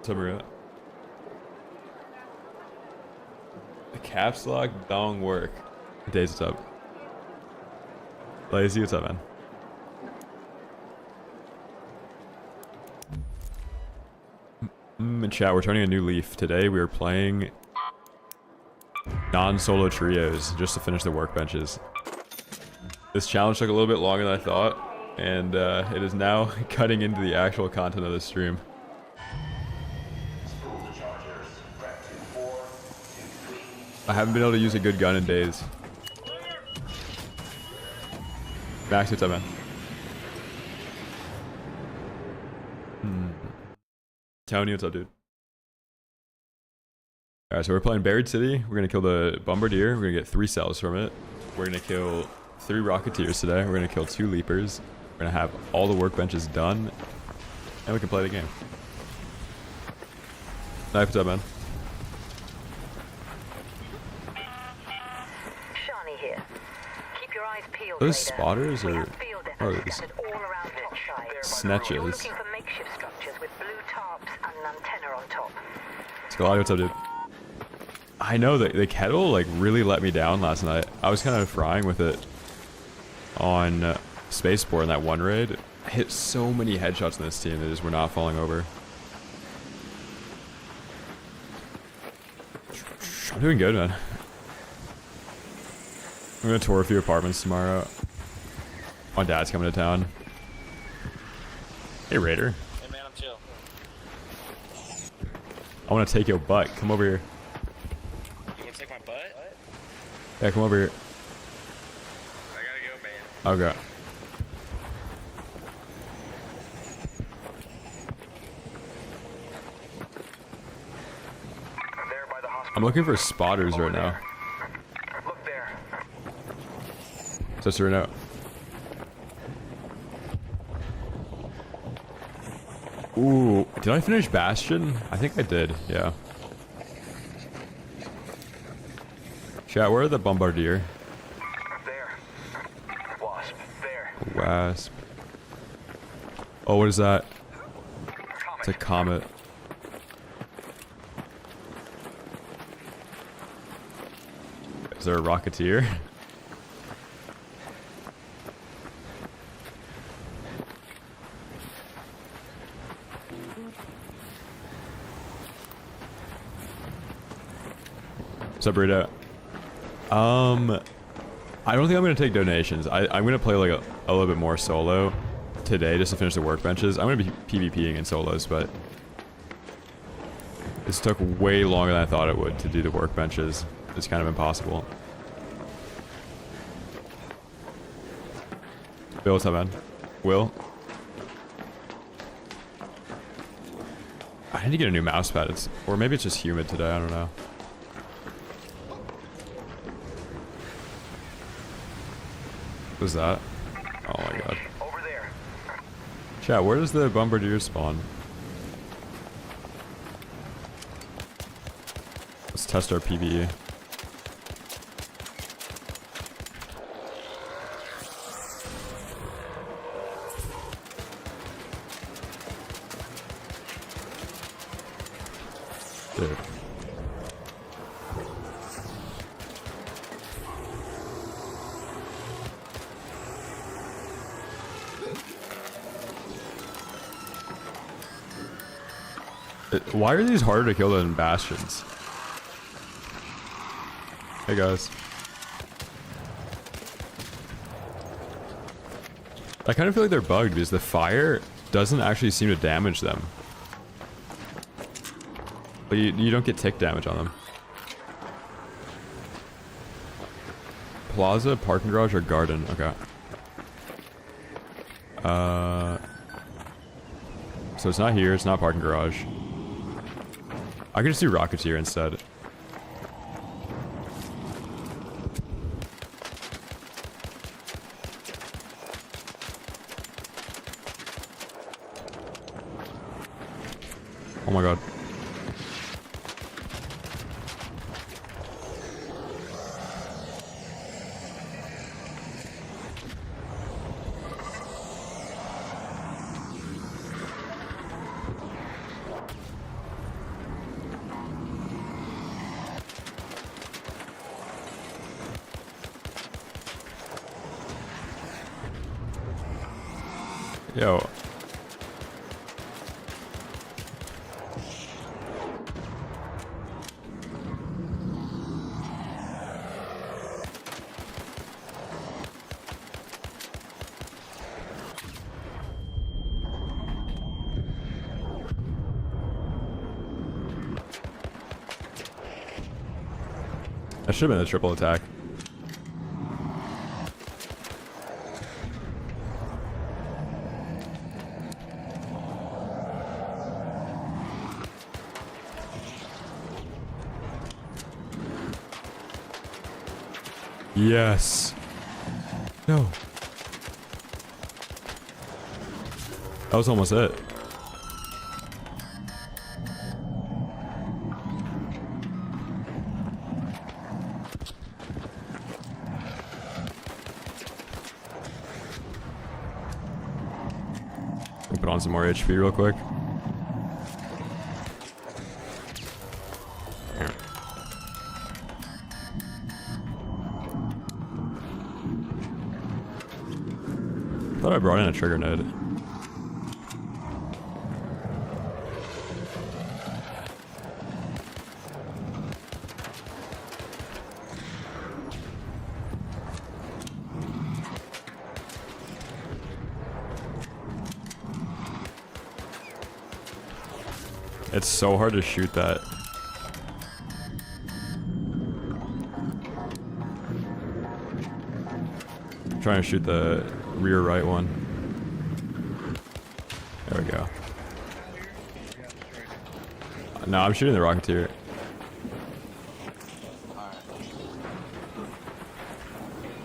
Somewhere. The caps lock don't work. Days, what's up? Lazy, what's up, man? In chat, we're turning a new leaf. Today we are playing non-solo trios just to finish the workbenches. This challenge took a little bit longer than I thought, and it is now cutting into the actual content of the stream. I haven't been able to use a good gun in days. Max, what's up, man? Tony, what's up, dude? Alright, so we're playing Buried City. We're gonna kill the Bombardier. We're gonna get 3 cells from it. We're gonna kill 3 Rocketeers today. We're gonna kill 2 Leapers. We're gonna have all the workbenches done. And we can play the game. Knife, what's up, man? Shani here. Keep your eyes peeled. Those spotters or are these snatches? Looking for makeshift structures with blue tarps and an antenna on top. Scalati, what's up, dude? I know that the kettle like really let me down last night. I was kind of frying with it on Spaceport in that one raid. I hit so many headshots in this team, they just were not falling over. I'm doing good, man. I'm gonna tour a few apartments tomorrow. My dad's coming to town. Hey, Raider. Hey, man, I'm chill. I want to take your butt. Come over here. You want to take my butt? Yeah, come over here. I gotta go, man. Okay. I'm looking for spotters right now. Look there. Just right now. Ooh, did I finish Bastion? I think I did, yeah. Chat, where are the Bombardier? There. Wasp. There. Wasp. Oh, what is that? It's a comet. Is there a Rocketeer? What's up, Burrito? I don't think I'm gonna take donations. I'm gonna play like a little bit more solo today just to finish the workbenches. I'm gonna be PvPing in solos, but this took way longer than I thought it would to do the workbenches. It's kind of impossible. Bill, what's up, man? Will? I need to get a new mouse pad. Or maybe it's just humid today, I don't know. What was that? Oh my god. Over there. Chat, where does the Bombardier spawn? Let's test our PvE. Dude. Why are these harder to kill than Bastions? Hey guys. I kind of feel like they're bugged because the fire doesn't actually seem to damage them. But you don't get tick damage on them. Plaza, parking garage, or garden? Okay. So it's not here, it's not parking garage. I could just do Rocketeer instead. Oh my god. Yo. That should have been a triple attack. Yes. No. That was almost it. Put on some more HP real quick. Here. Thought I brought in a trigger node. It's so hard to shoot that. I'm trying to shoot the rear right one. There we go. No, I'm shooting the Rocketeer.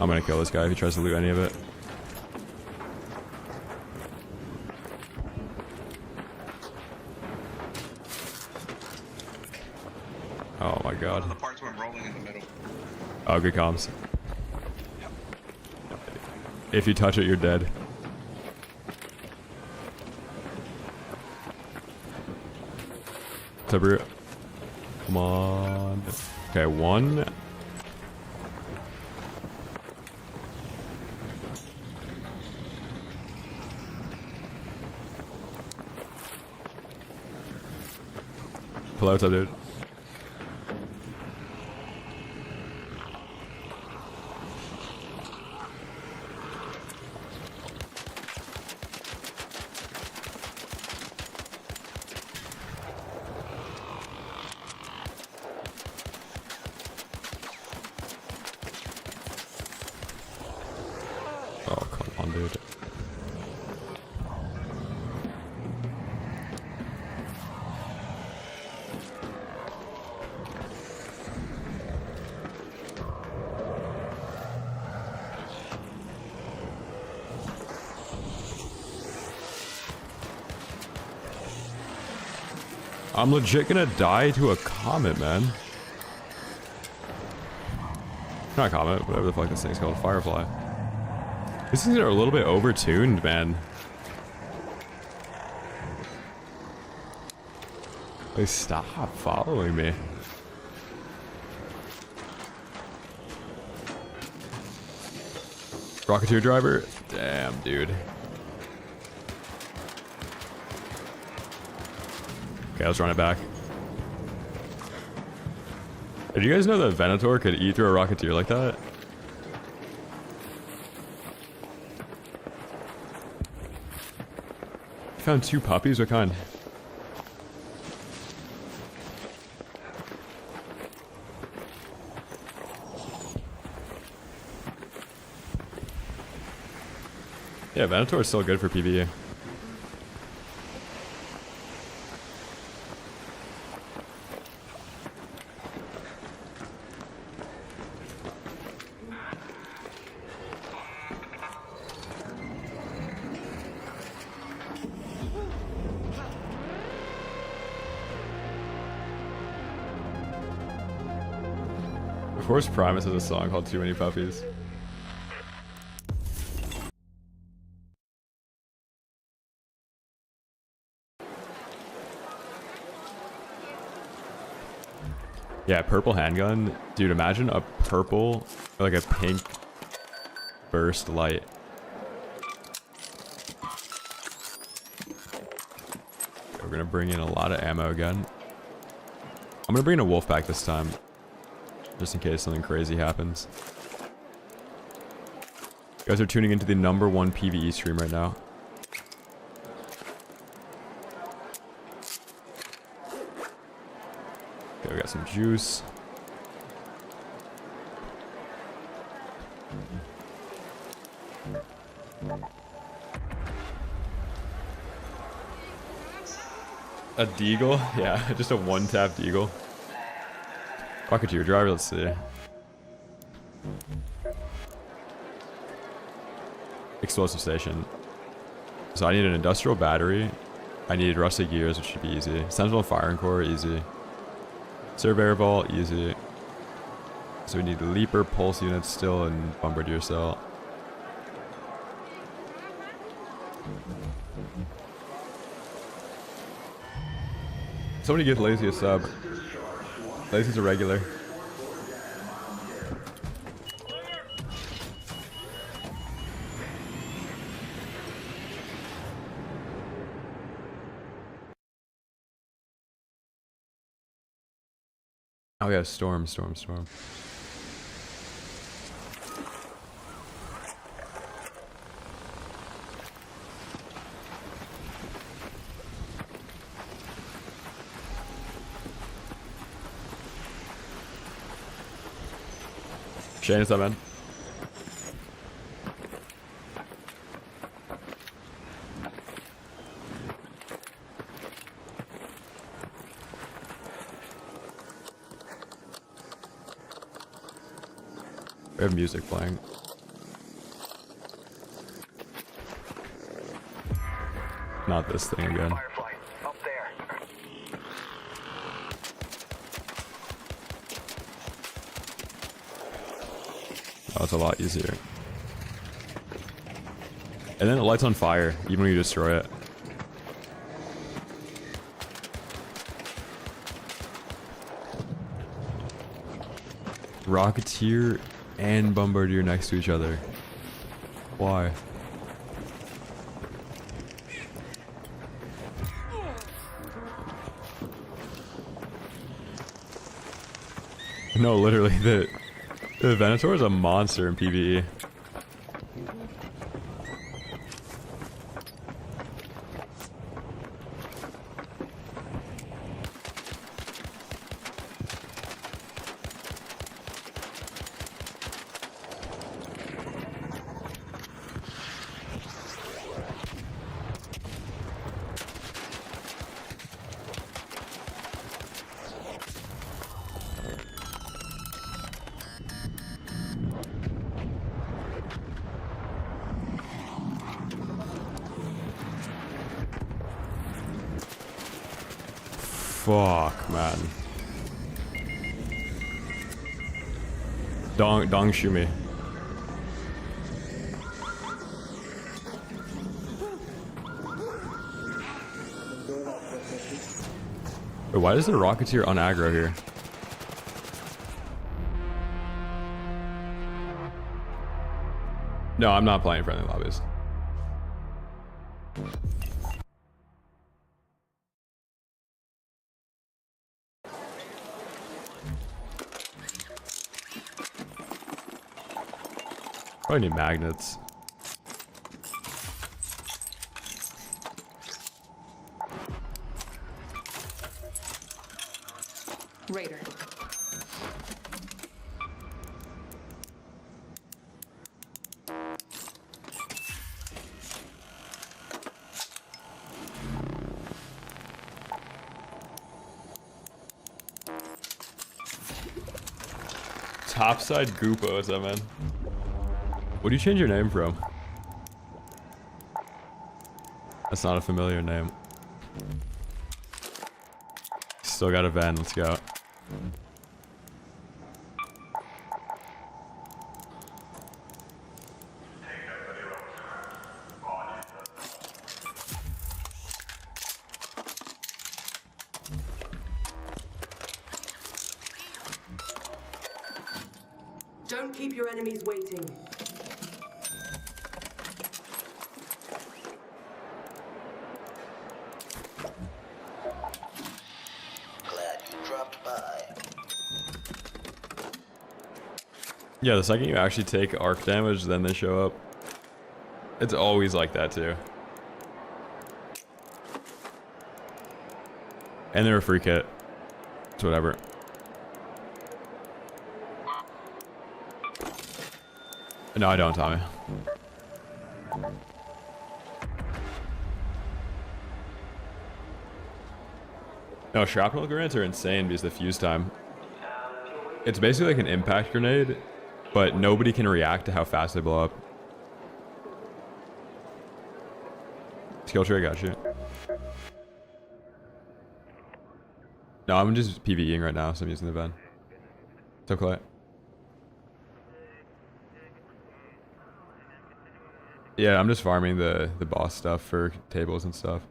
I'm gonna kill this guy if he tries to loot any of it. Oh my god. The parts went rolling in the middle. Oh, good comms. If you touch it, you're dead. Tabru. Come on. Okay, one. Hello, what's up, dude? Oh, come on, dude. I'm legit gonna die to a comet, man. Not a comet, whatever the fuck this thing's called. Firefly. These things are a little bit overtuned, man. They stop following me. Rocketeer driver? Damn, dude. Okay, let's run it back. Did you guys know that Venator could eat through a Rocketeer like that? Found two puppies? What kind? Yeah, Venator is still good for PvE. Of course Primus has a song called Too Many Puppies. Yeah, purple handgun. Dude, imagine a purple, or like a pink burst light. We're gonna bring in a lot of ammo again. I'm gonna bring in a wolf pack this time, just in case something crazy happens. You guys are tuning into the #1 PvE stream right now. Okay, we got some juice. A deagle? Yeah, just a one-tap deagle. Rocketeer driver, let's see. Explosive station. So I need an industrial battery. I need rusty gears, which should be easy. Sentinel firing core, easy. Surveyor ball, easy. So we need leaper, pulse units still, and bombardier cell. Somebody give Lazy a sub. Lazy's a regular. Oh yeah, storm. Shane, what's up, man? We have music playing. Not this thing again. Firefly, up there. Oh, it's a lot easier. And then it lights on fire, even when you destroy it. Rocketeer and Bombardier next to each other. Why? No, literally, the Venator is a monster in PvE. Fuck, man. Dong shoot me. Wait, why is the Rocketeer on aggro here? No, I'm not playing friendly lobbies. Probably need magnets. Raider. Topside Goopo, what's up, man? What do you change your name from? That's not a familiar name. Still got a van, let's go. Don't keep your enemies waiting. Yeah, the second you actually take arc damage, then they show up. It's always like that too. And they're a free kit. It's whatever. No, I don't, Tommy. No, shrapnel grenades are insane because the fuse time. It's basically like an impact grenade, but nobody can react to how fast they blow up. Skill tree, I got you. No, I'm just PvEing right now, so I'm using the van. It's okay. Yeah, I'm just farming the boss stuff for tables and stuff.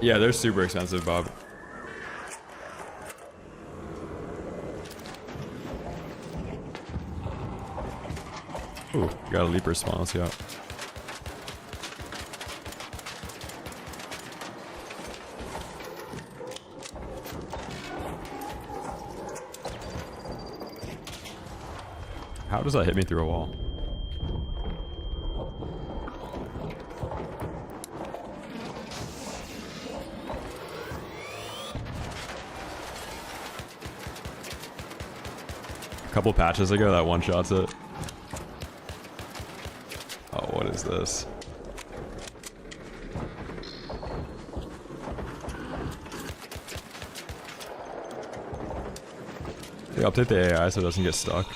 Yeah, they're super expensive, Bob. Ooh, got a leaper spawn, let's go. How does that hit me through a wall? A couple patches ago, that one shots it. Oh, what is this? They update the AI so it doesn't get stuck.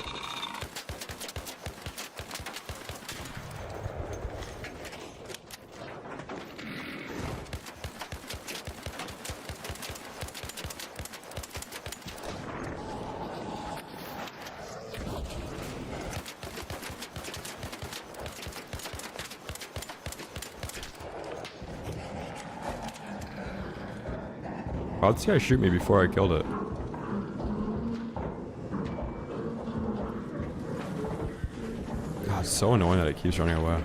Why'd this guy shoot me before I killed it? God, it's so annoying that it keeps running away.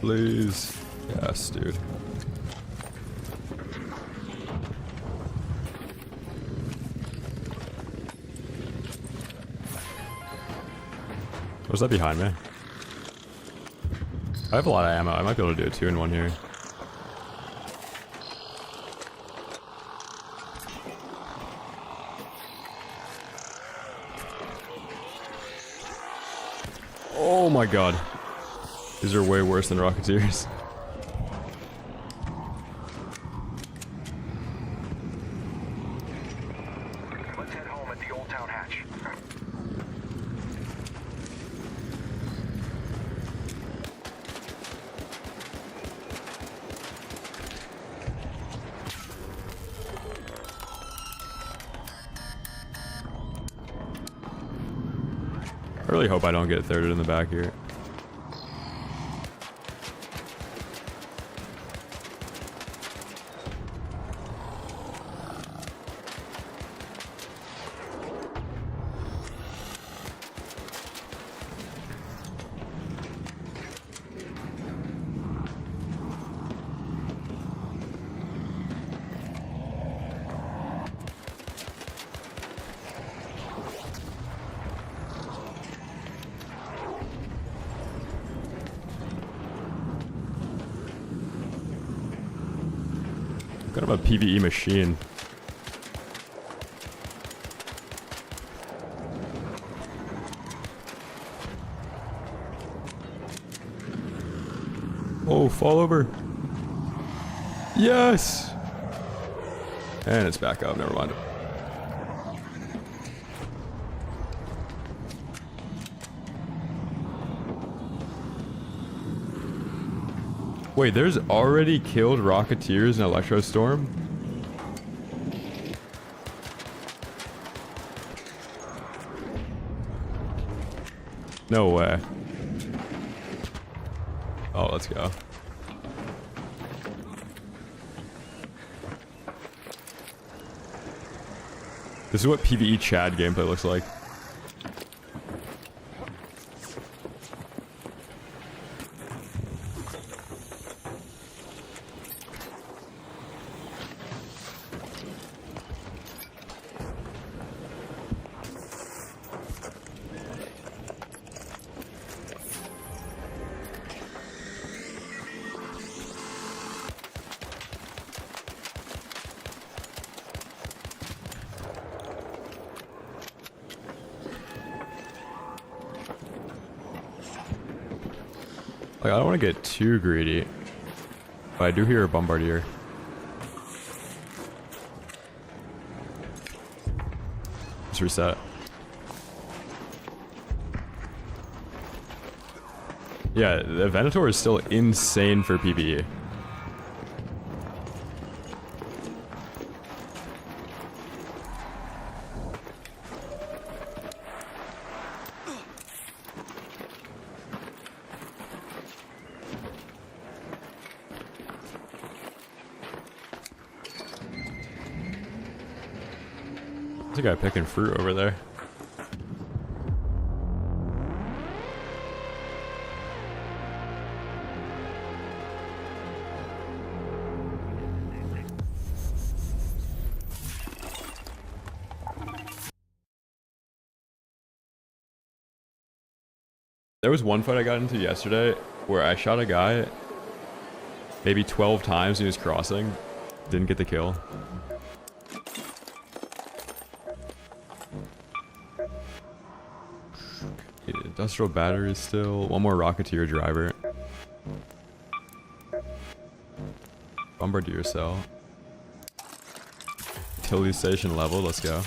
Please. Yes, dude. What's that behind me? I have a lot of ammo. I might be able to do a 2-in-1 here. Oh my god. These are way worse than Rocketeers. Let's head home at the Old Town Hatch. I really hope I don't get thirded in the back here. Kind of a PvE machine. fall over. Yes! And it's back up, never mind. Wait, there's already killed Rocketeers in Electrostorm? No way. Oh, let's go. This is what PvE Chad gameplay looks like. Like, I don't want to get too greedy, but I do hear a bombardier. Let's reset. Yeah, the Venator is still insane for PvE. There's a guy picking fruit over there. There was one fight I got into yesterday where I shot a guy maybe 12 times when he was crossing. Didn't get the kill. Industrial battery still. One more Rocketeer driver. Bombardier cell. Utility station level, let's go.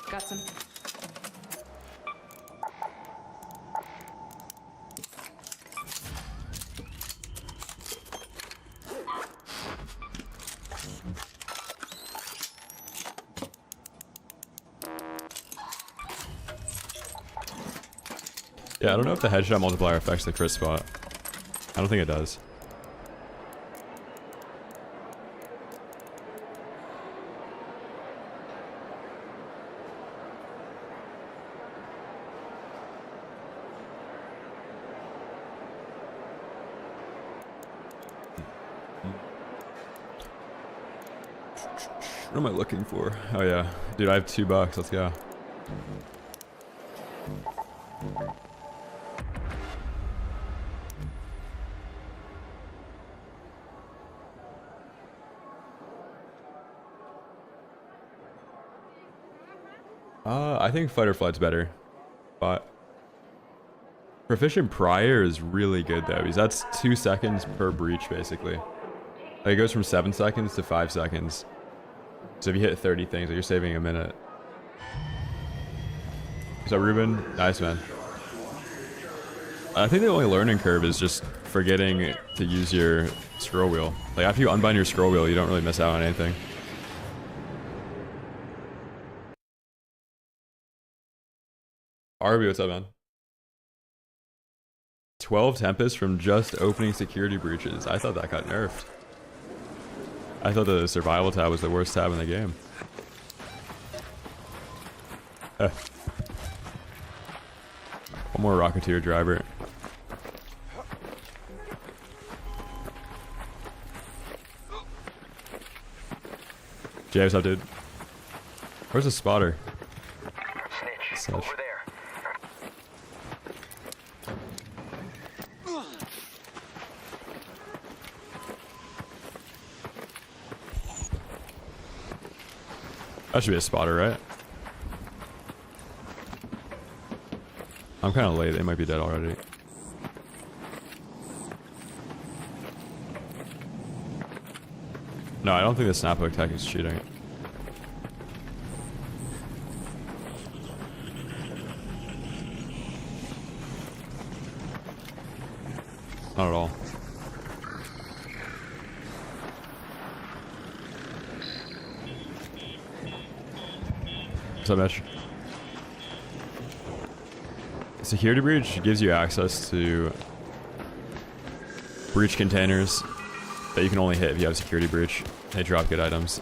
Got some. Yeah, I don't know if the headshot multiplier affects the crit spot. I don't think it does. What am I looking for? Oh yeah. Dude, I have $2. Let's go. I think fight or flight's better. But proficient prior is really good though, because that's 2 seconds per breach basically. Like it goes from 7 seconds to 5 seconds. So if you hit 30 things, like you're saving a minute. So Ruben, nice man. I think the only learning curve is just forgetting to use your scroll wheel. Like after you unbind your scroll wheel, you don't really miss out on anything. RB, what's up, man? 12 Tempest from just opening security breaches. I thought that got nerfed. I thought the survival tab was the worst tab in the game. One more Rocketeer driver. Jay, what's up, dude? Where's the spotter? Snitch, Snitch. over there. That should be a spotter, right? I'm kind of late. They might be dead already. No, I don't think the snap hook tech is cheating. Not at all. What's up, Mitch? Security breach gives you access to breach containers that you can only hit if you have security breach. They drop good items.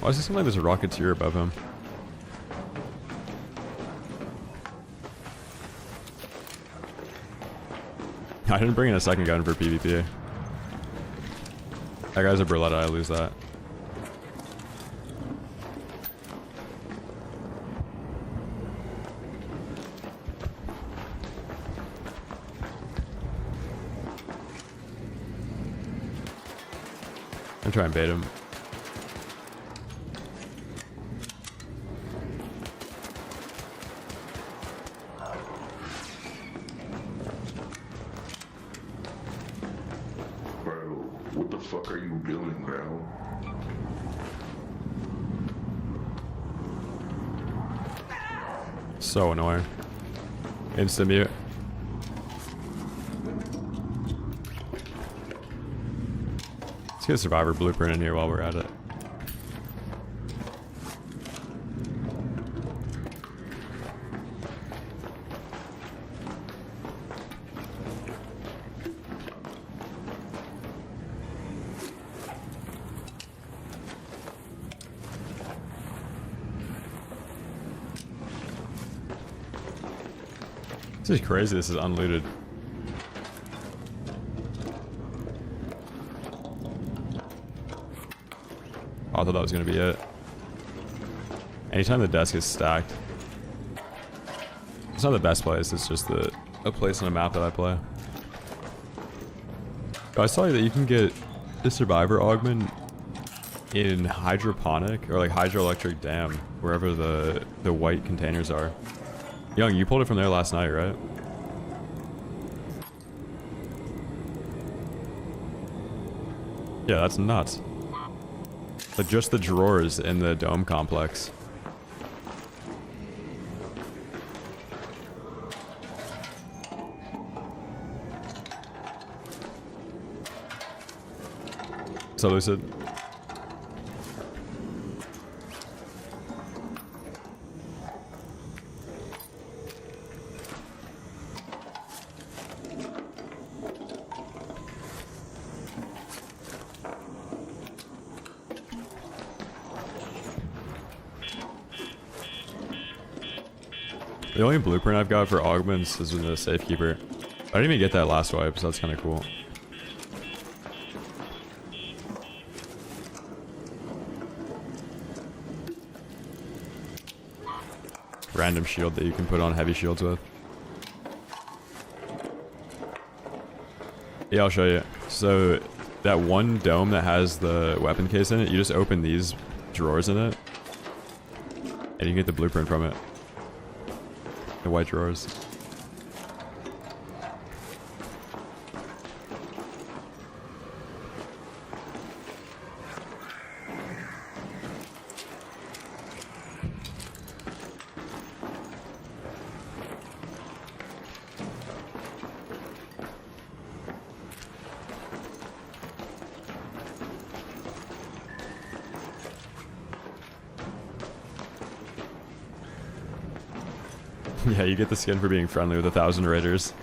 Why does it seem like there's a rocketeer above him? I didn't bring in a second gun for PvP. That guy's a Berletta, I lose that. I'm trying to bait him. What the fuck are you doing, bro? So annoying. Instant mute. Let's get a survivor blueprint in here while we're at it. This is crazy, this is unlooted. Oh, I thought that was gonna be it. Anytime the desk is stacked. It's not the best place, it's just a place on a map that I play. Oh, I saw that you can get the survivor augment in hydroponic or like hydroelectric dam, wherever the white containers are. Young, you pulled it from there last night, right? Yeah, that's nuts. Like just the drawers in the dome complex. So Lucid. The only blueprint I've got for augments is in the safekeeper. I didn't even get that last wipe, so that's kind of cool. Random shield that you can put on heavy shields with. Yeah, I'll show you. So that one dome that has the weapon case in it, you just open these drawers in it, and you get the blueprint from it. The white drawers. Yeah, you get the skin for being friendly with 1,000 raiders.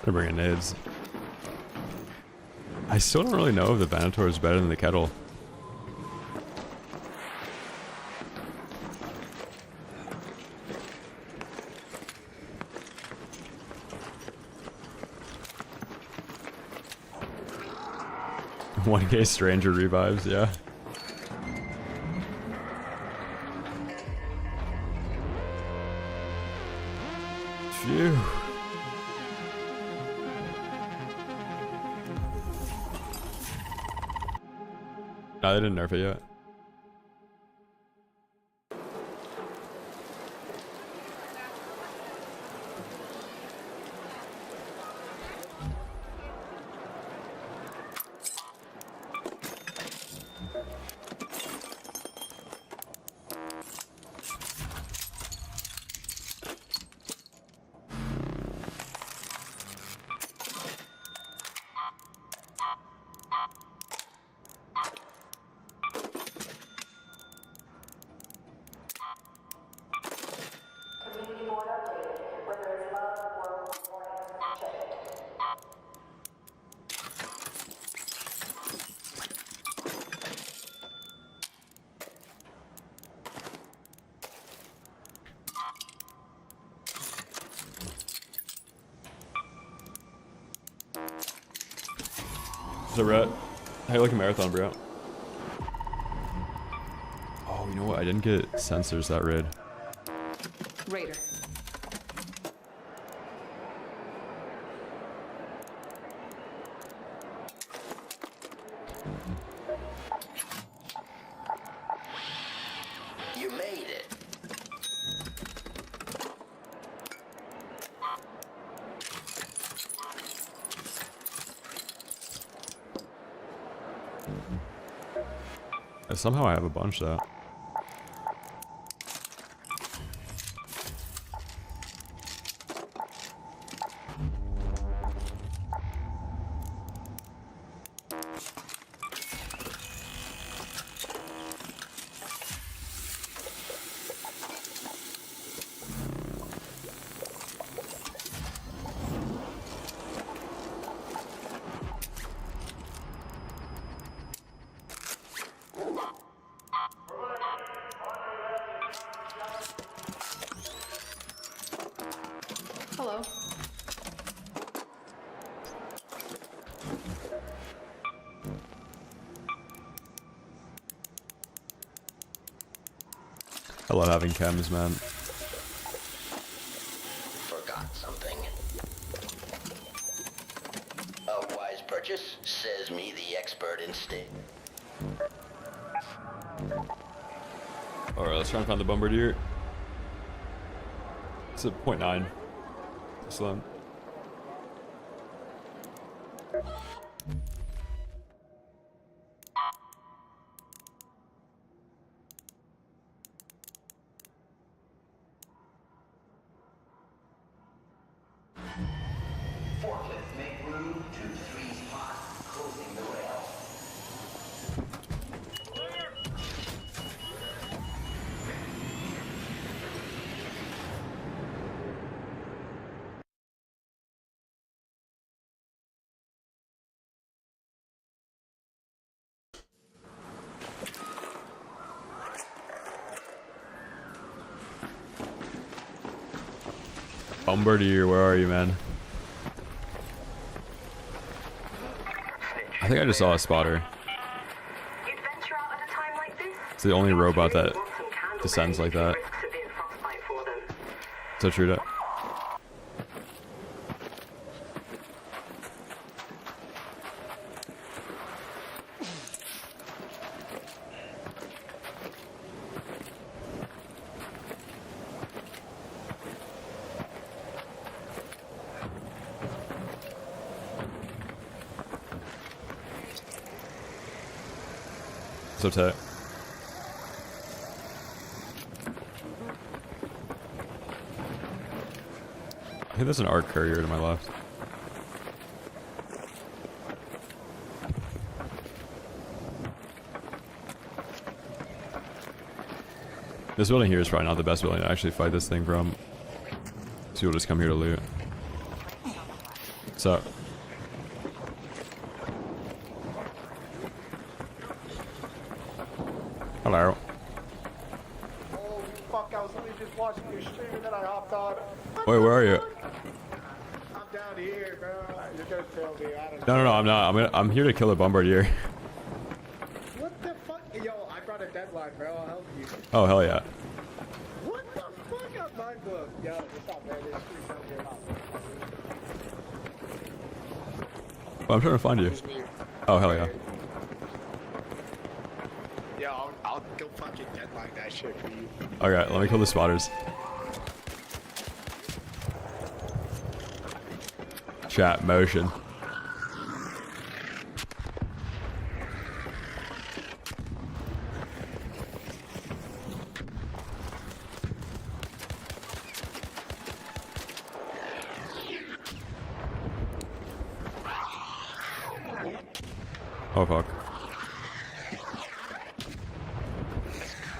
They're bringing nades. I still don't really know if the Venator is better than the Kettle. $1K stranger revives, yeah. Phew. No, they didn't nerf it yet. Community board updated. Whether it's love, work, or mornings, check it. So, Rhett, how you like a marathon, bro? Oh, you know what? I didn't get sensors that raid. Raider. You made it. Somehow I have a bunch though. Hello. I love having chems, man. Forgot something. A wise purchase, says me, the expert in state. Alright, let's try and find the bombardier. It's a 0.9. Excellent. Forklift, make room to 3 spots, closing the rail. Bombardier, where are you, man? I think I just saw a spotter. You'd venture out at a time like this? It's the only robot that Want some candle descends like that. risks of being frostbite for them. So true to. So tight. I think there's an arc courier to my left. This building here is probably not the best building to actually fight this thing from. So you'll just come here to loot. What's up? Hello. Holy fuck, I was literally just watching your stream and then I hopped on. Wait, where are you? I'm down here, bro. You're gonna kill me. I don't No, no, no, I'm not. I'm here to kill a bombardier. What the fuck? Yo, I brought a deadline, bro. I'll help you. Oh, hell yeah. What the fuck? I'm mind blown. Yo, what's up, man? This stream's down here. Well, I'm trying to find you. It's me. Oh, hell yeah. Yo, I'll go fucking deadline that shit for you. Okay, let me kill the spotters. Chat motion. Oh fuck.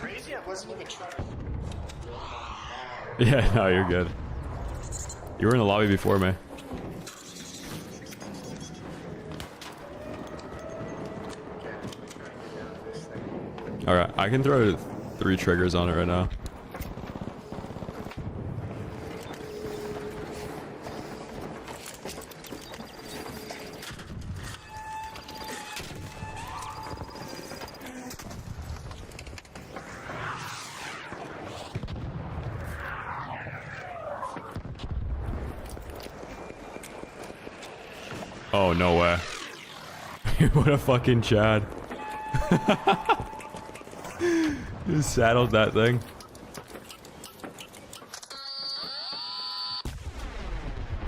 Crazy, I wasn't even trying to. Yeah, no, you're good. You were in the lobby before me. Alright, I can throw 3 triggers on it right now. Oh, no way. What a fucking Chad. You saddled that thing.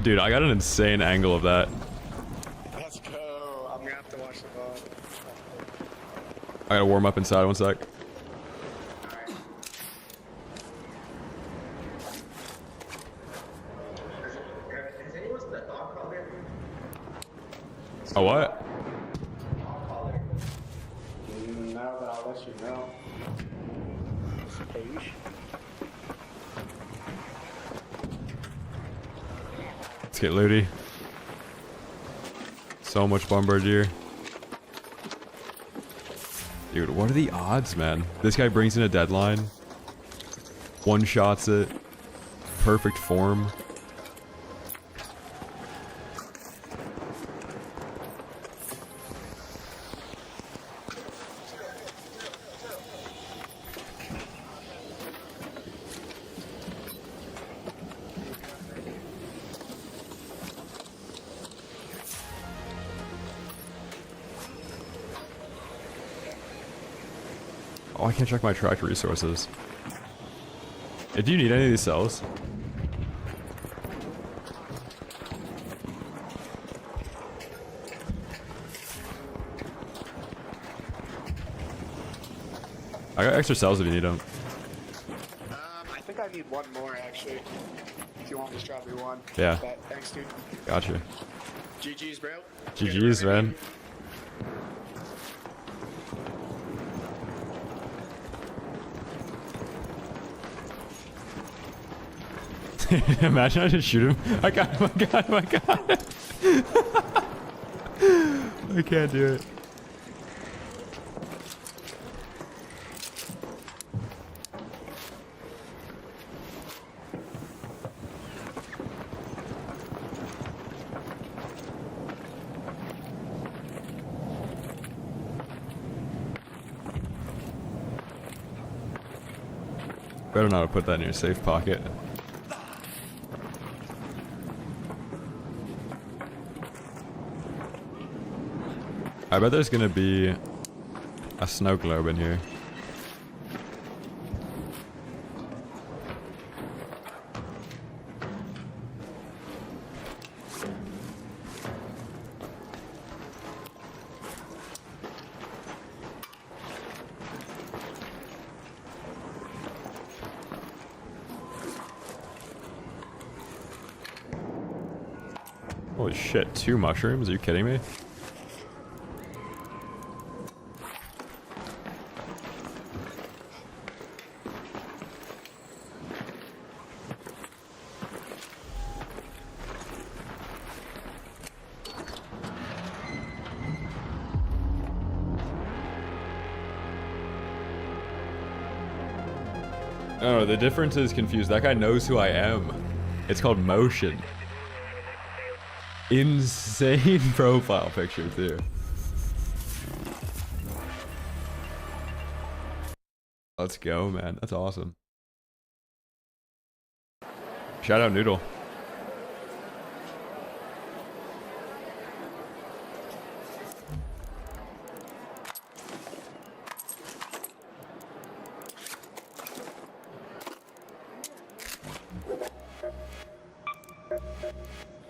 Dude, I got an insane angle of that. Let's go. I'm gonna have to watch the ball. I gotta warm up inside, one sec. Oh, what? Now that I'll let you know. Page. Let's get looty. So much bombardier. Dude, what are the odds, man? This guy brings in a deadline. One-shots it. Perfect form. Oh, I can't check my tracked resources. Do you need any of these cells? I got extra cells if you need them. I think I need one more actually. If you want, just drop me one. Yeah. Thanks, dude. Gotcha. GG's, bro. GG's, man. Imagine I just shoot him. I got him, I got him, I got him. I can't do it. Better not put that in your safe pocket. I bet there's gonna be a snow globe in here. Holy shit, 2 mushrooms? Are you kidding me? Oh, the difference is confused. That guy knows who I am. It's called motion. Insane profile picture, too. Let's go, man. That's awesome. Shout out Noodle.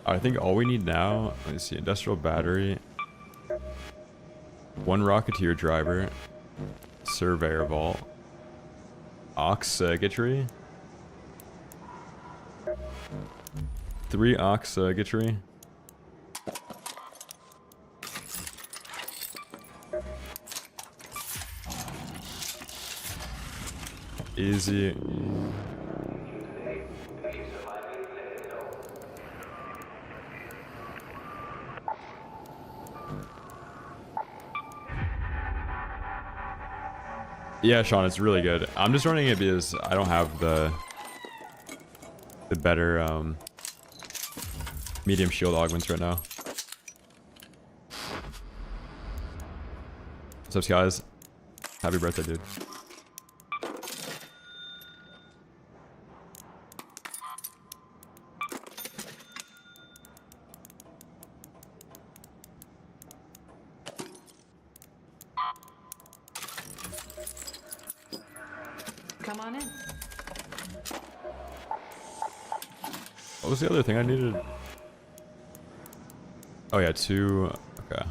I think all we need now, let's see, industrial battery, 1 rocketeer driver, surveyor vault, ox circuitry, 3 ox circuitry, easy. Yeah, Sean, it's really good. I'm just running it because I don't have the better medium shield augments right now. What's up, guys? Happy birthday, dude. Come on in. What was the other thing I needed? Oh yeah, 2. Okay.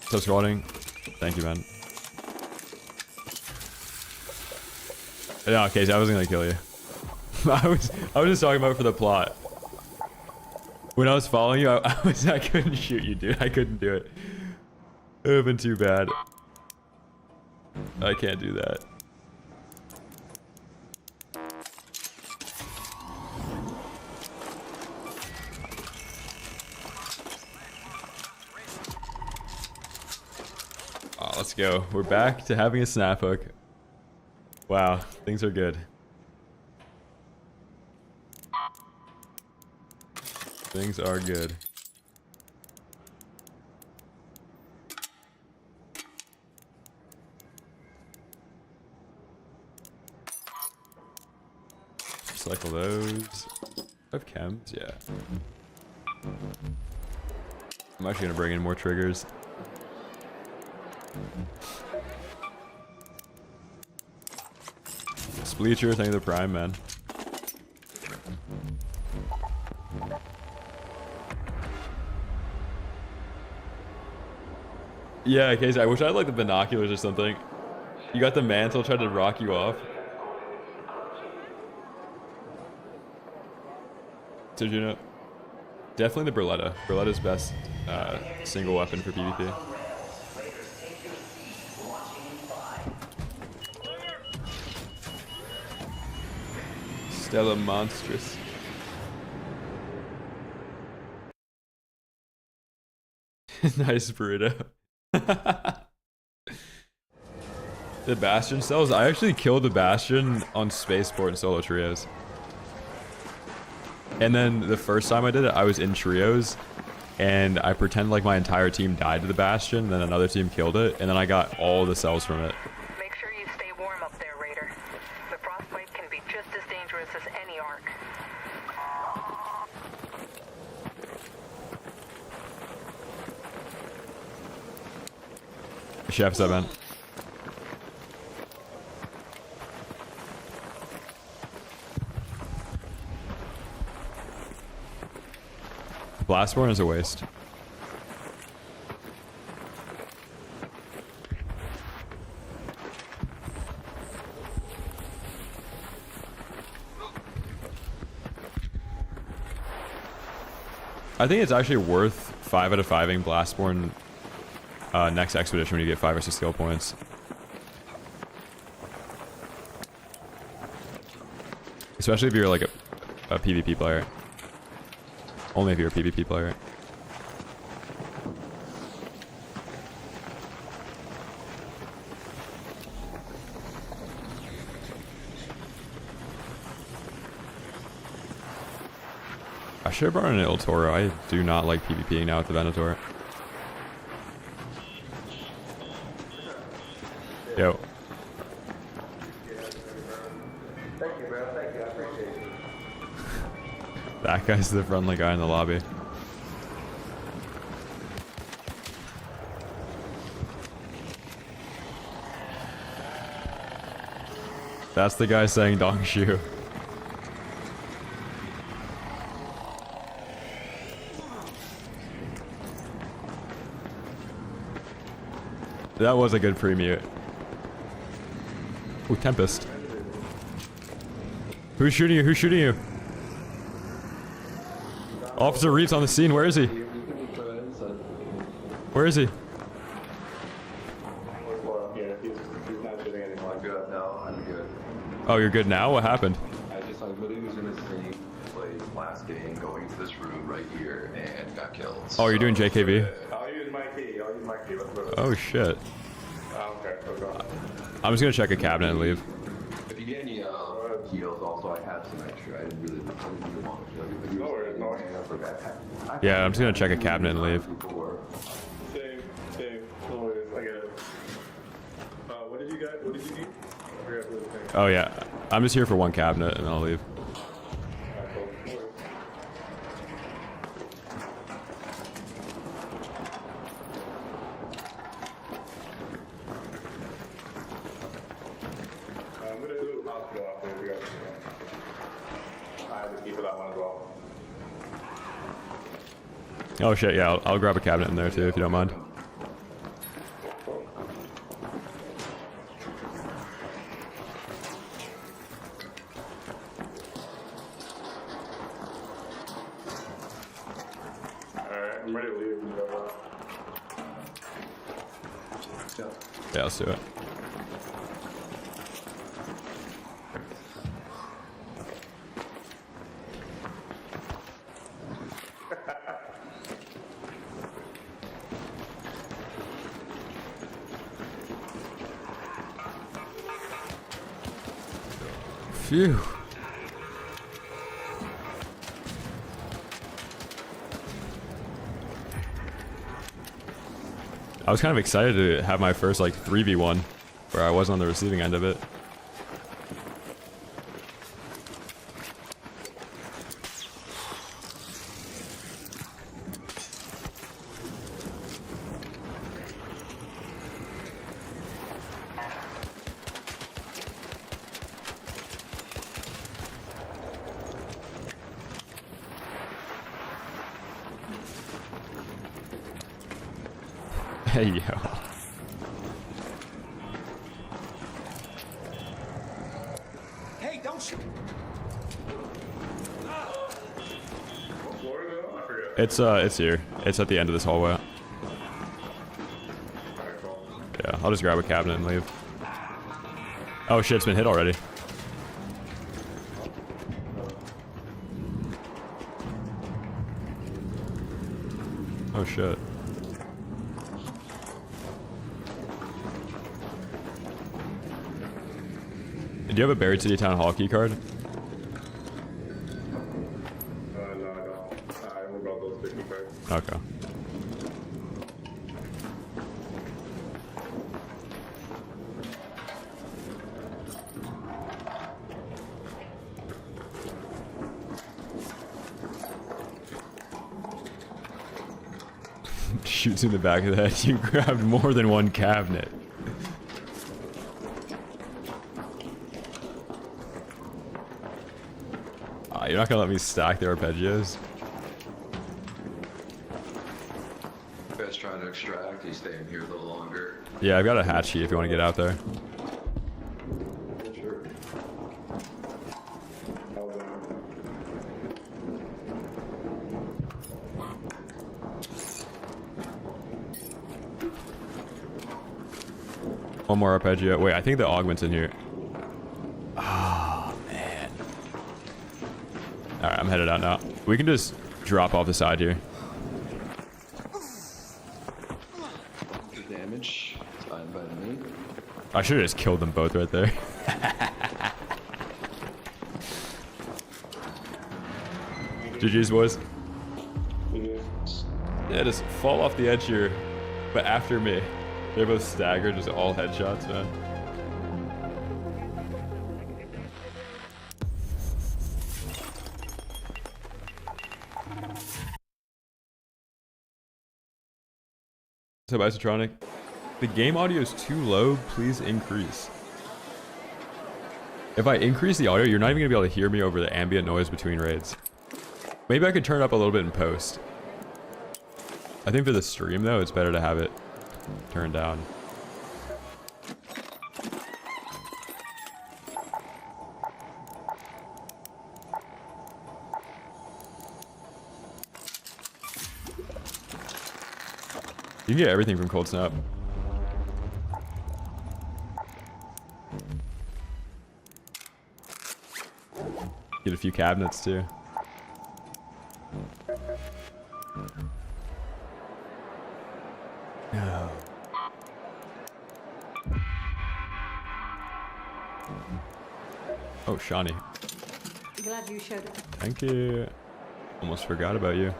So squatting. Thank you, man. No, Casey, I wasn't gonna kill you. I was just talking about it for the plot. When I was following you, I couldn't shoot you, dude. I couldn't do it. It would have been too bad. I can't do that. Oh, let's go. We're back to having a snap hook. Wow, things are good. Things are good. Cycle those. I have chems, yeah. I'm actually gonna bring in more triggers. Spleecher, thank you for the prime, man. Yeah, Casey, I wish I had like the binoculars or something. You got the mantle, tried to rock you off. Did you know? Definitely the Berletta. Berletta's best single weapon for PvP. Stella monstrous. Nice burrito. The Bastion cells? I actually killed the Bastion on Spaceport in solo trios. And then the first time I did it, I was in trios, and I pretended like my entire team died to the Bastion, and then another team killed it, and then I got all the cells from it. Make sure you stay warm up there, Raider. The frostbite can be just as dangerous as any arc. Chef's up, man. Blastborn is a waste. I think it's actually worth 5 out of 5ing Blastborn next expedition when you get 5 or 6 skill points. Especially if you're like a PvP player. Only if you're a PvP player. I should have brought an El Toro. I do not like PvPing now with the Venator. Yo. Thank you, bro. Thank you. I appreciate it. That guy's the friendly guy in the lobby. That's the guy saying Dong Shu. That was a good pre-mute. Ooh, Tempest. Who's shooting you? Who's shooting you? Officer Reave's on the scene. Where is he? Where is he? Oh, you're good now? What happened? I just literally was in a scene, played last game, going into this room right here, and got killed. Oh, you're doing JKV? I'll use my key. I'll use my key. Let's go. Oh, shit. Okay, let's go. I'm just gonna check a cabinet and leave. If you get any heals, also I had some extra. I didn't really want to kill you. No worries, no worries. Yeah, I'm just gonna check a cabinet and leave. Same, same. No worries. I get it. What did you guys? What did you need? I forgot what the thing. Oh, yeah. I'm just here for one cabinet and I'll leave. Alright, cool. No worries. I'm gonna do hospital after we got. I have the key for that one as well. Oh, shit, yeah. I'll grab a cabinet in there too if you don't mind. Alright, I'm ready to leave. Yeah, let's do it. Phew. I was kind of excited to have my first like 3v1 where I wasn't on the receiving end of it. Hey, yo. Hey, don't shoot. What floor is it on? I forget. It's here. It's at the end of this hallway. Alright, cool. Yeah, I'll just grab a cabinet and leave. Oh shit, it's been hit already. Oh shit. Do you have a Buried City Town Hall key card? No, I don't. I only brought those 50 cards. Okay. Shoots in the back of the head. You grabbed more than one cabinet. You're not gonna let me stack the arpeggios? You guys trying to extract, you stay in here a little longer. Yeah, I've got a hatch key if you want to get out there. Sure. One more arpeggio. Wait, I think the augment's in here. Oh, man. Alright, I'm headed out now. We can just drop off the side here. The damage. It's fine by me. I should have just killed them both right there. GG's, boys. Yeah, just fall off the edge here, but after me. They're both staggered, just all headshots, man. So, Isotronic, the game audio is too low. Please increase. If I increase the audio, you're not even gonna be able to hear me over the ambient noise between raids. Maybe I could turn it up a little bit in post. I think for the stream though, it's better to have it turned down. You can get everything from Cold Snap. Get a few cabinets too. No. Oh, Shawnee. Glad you showed up. Thank you. Almost forgot about you.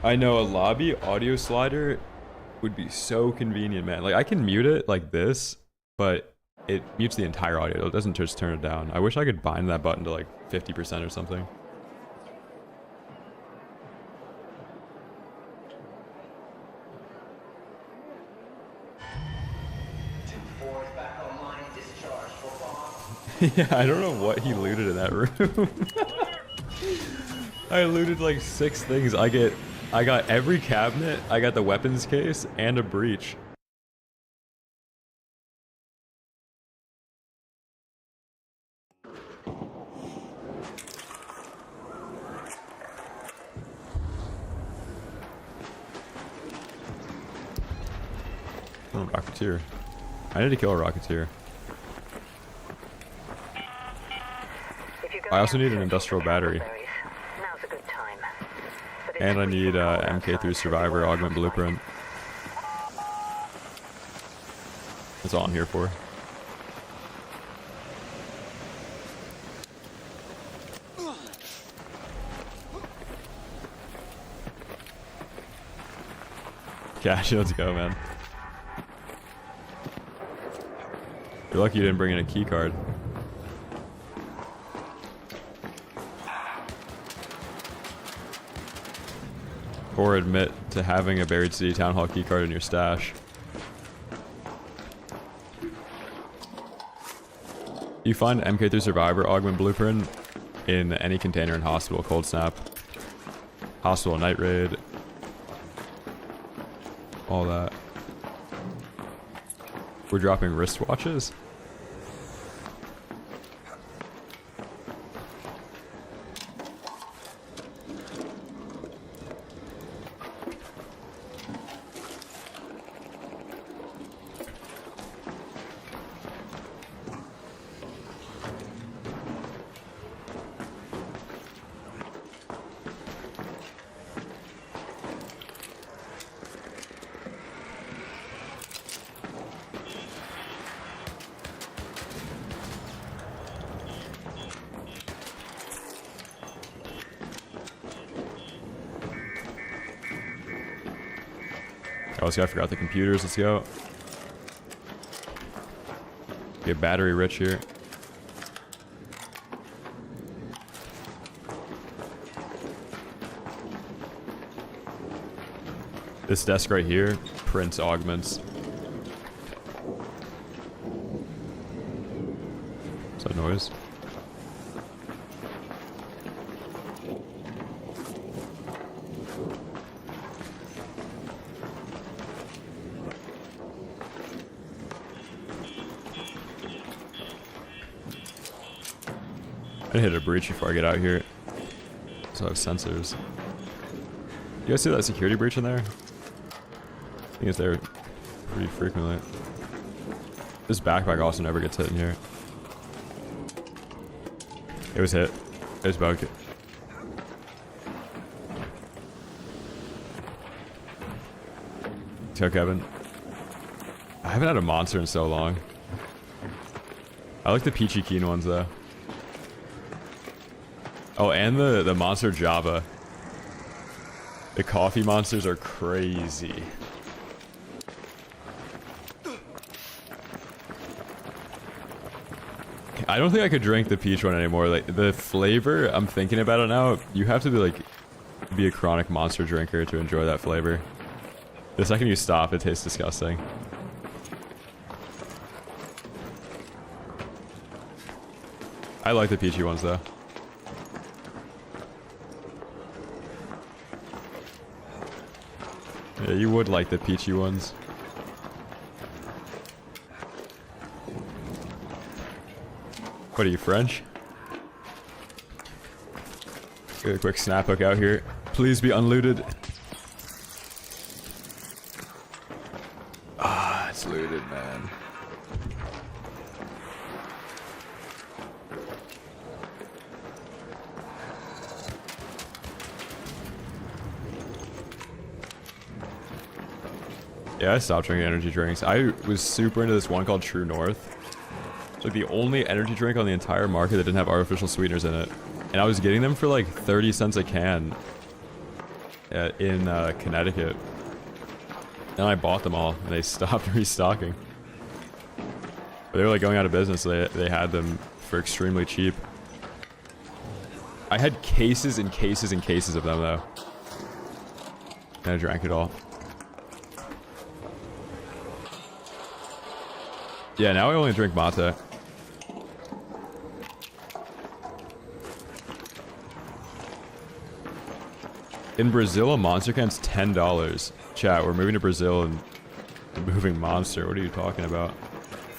I know a lobby audio slider would be so convenient, man. Like I can mute it like this, but it mutes the entire audio. It doesn't just turn it down. I wish I could bind that button to like 50% or something. Yeah, I don't know what he looted in that room. I looted like 6 things. I got every cabinet, I got the weapons case, and a breach. Oh, Rocketeer. I need to kill a Rocketeer. I also need an industrial battery. Now's a good time. And I need MK3 Survivor Augment Blueprint. That's all I'm here for. Cash, let's go, man. You're lucky you didn't bring in a key card. Or admit to having a Buried City Town Hall keycard in your stash. You find MK3 Survivor Augment Blueprint in any container in Hospital, Cold Snap, Hospital Night Raid, all that. We're dropping wristwatches? Oh, this guy forgot the computers. Let's go. Get battery rich here. This desk right here prints augments. What's that noise? I hit a breach before I get out here. So I have sensors. You guys see that security breach in there? I think it's there pretty frequently. This backpack also never gets hit in here. It was hit. It was bugged. So Kevin. I haven't had a monster in so long. I like the peachy keen ones though. Oh, and the monster Java. The coffee monsters are crazy. I don't think I could drink the peach one anymore. Like the flavor, I'm thinking about it now. You have to be a chronic monster drinker to enjoy that flavor. The second you stop, it tastes disgusting. I like the peachy ones though. Yeah, you would like the peachy ones. What are you, French? Get a quick snap hook out here. Please be unlooted. Ah, it's looted, man. Yeah, I stopped drinking energy drinks. I was super into this one called True North. It's like the only energy drink on the entire market that didn't have artificial sweeteners in it. And I was getting them for like 30 cents a can in Connecticut. And I bought them all, and they stopped restocking. But they were like going out of business, so they had them for extremely cheap. I had cases and cases and cases of them though. And I drank it all. Yeah, now I only drink mate. In Brazil, a monster can's $10. Chat, we're moving to Brazil and moving monster. What are you talking about?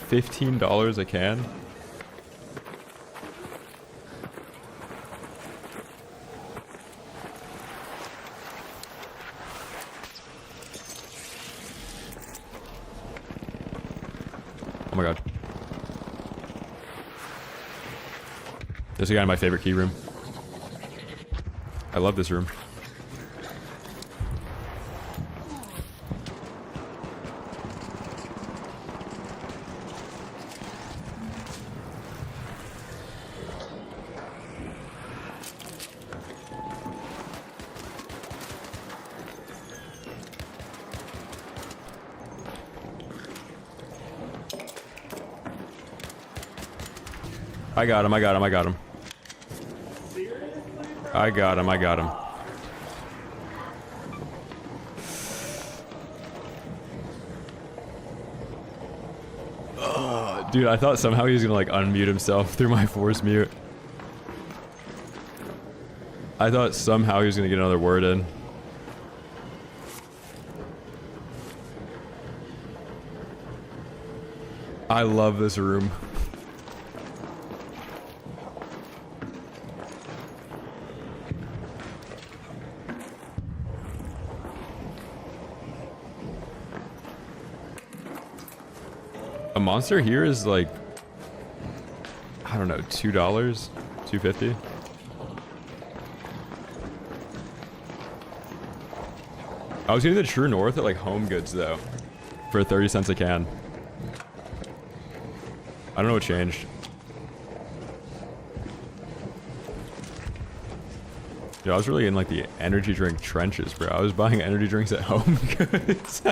$15 a can? Oh my god. There's a guy in my favorite key room. I love this room. I got him, I got him, I got him. I got him, I got him. Oh, dude, I thought somehow he was gonna like unmute himself through my force mute. I thought somehow he was gonna get another word in. I love this room. A monster here is like, I don't know, $2, $2.50. I was getting the True North at like Home Goods though, for 30 cents a can. I don't know what changed. Yo, I was really in like the energy drink trenches, bro. I was buying energy drinks at Home Goods.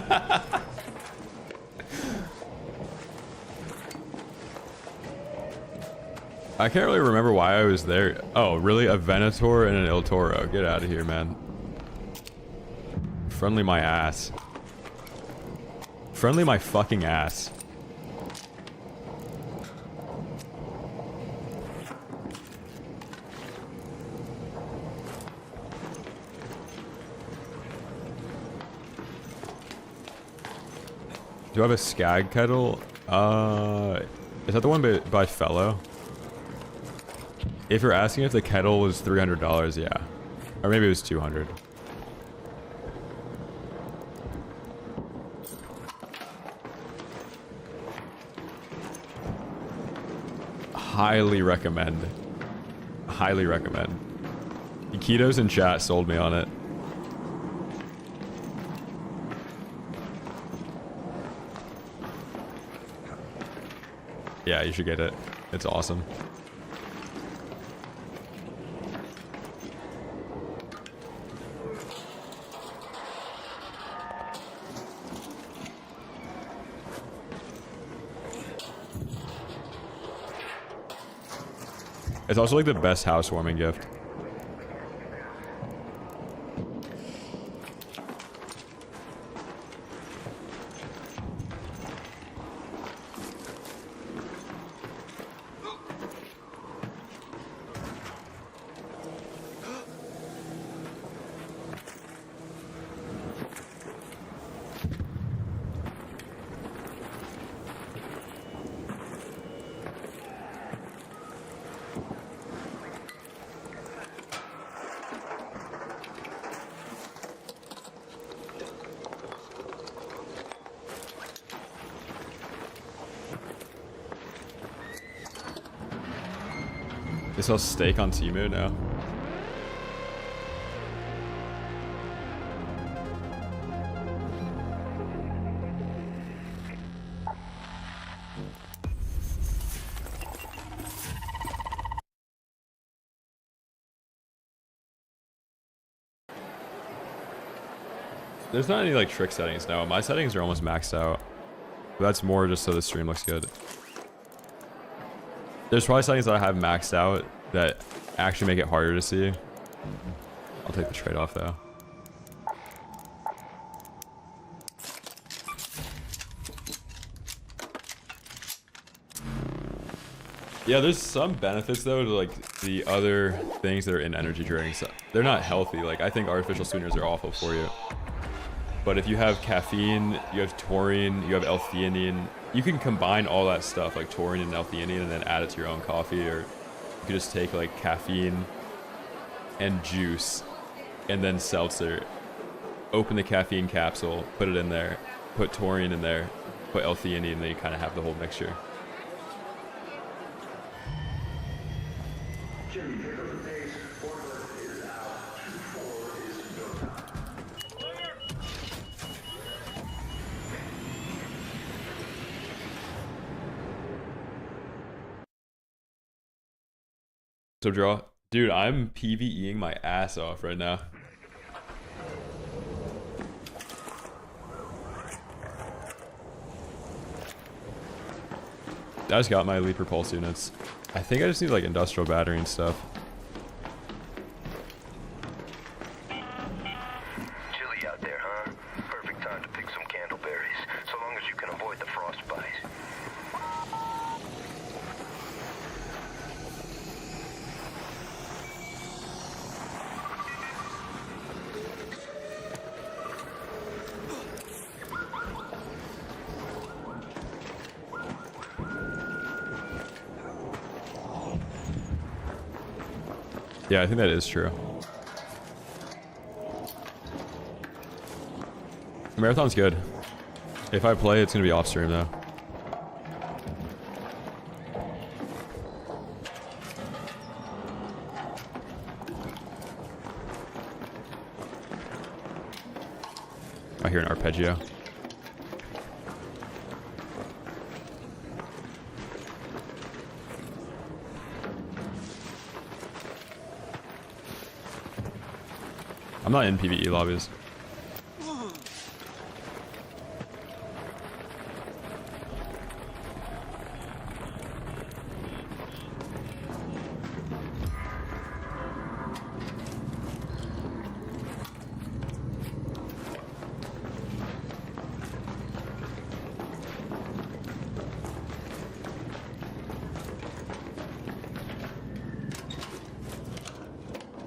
I can't really remember why I was there. Oh, really? A Venator and an El Toro. Get out of here, man. Friendly my ass. Friendly my fucking ass. Do I have a Skag kettle? Is that the one by Fellow? If you're asking if the kettle was $300, yeah. Or maybe it was 200. Highly recommend. Highly recommend. Ikitos in chat sold me on it. Yeah, you should get it. It's awesome. It's also like the best housewarming gift. They sell steak on Temu now. There's not any like trick settings now. My settings are almost maxed out. But that's more just so the stream looks good. There's probably settings that I have maxed out that actually make it harder to see. I'll take the trade-off though. Yeah, there's some benefits though to like the other things that are in energy drinks. They're not healthy. Like I think artificial sweeteners are awful for you. But if you have caffeine, you have taurine, you have L-theanine, you can combine all that stuff like taurine and L-theanine and then add it to your own coffee, or you could just take like caffeine and juice and then seltzer, open the caffeine capsule, put it in there, put taurine in there, put L-theanine, and then you kind of have the whole mixture. So draw, dude, I'm PvEing my ass off right now. I just got my elite repulse units. I think I just need like industrial battery and stuff. Chilly out there, huh? Perfect time to pick some candleberries, so long as you can avoid the frostbite. Yeah, I think that is true. Marathon's good. If I play, it's gonna be off stream though. I hear an arpeggio. I'm not in PvE lobbies.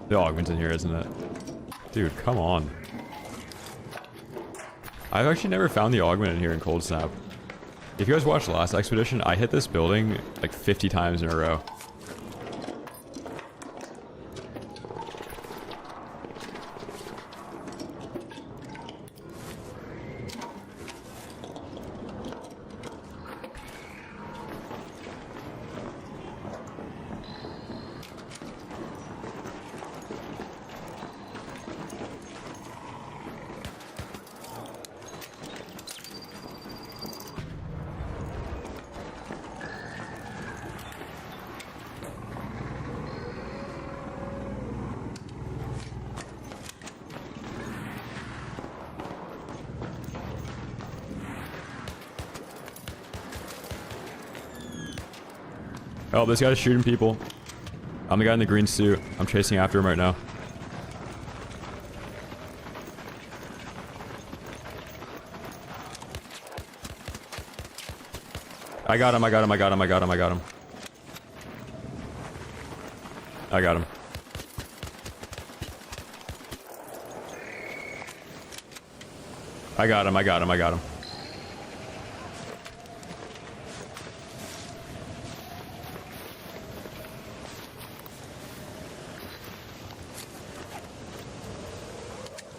The augment's in here, isn't it? Dude, come on. I've actually never found the augment in here in Cold Snap. If you guys watched the last expedition, I hit this building like 50 times in a row. Oh, this guy's shooting people. I'm the guy in the green suit. I'm chasing after him right now. I got him, I got him, I got him, I got him, I got him. I got him. I got him, I got him, I got him.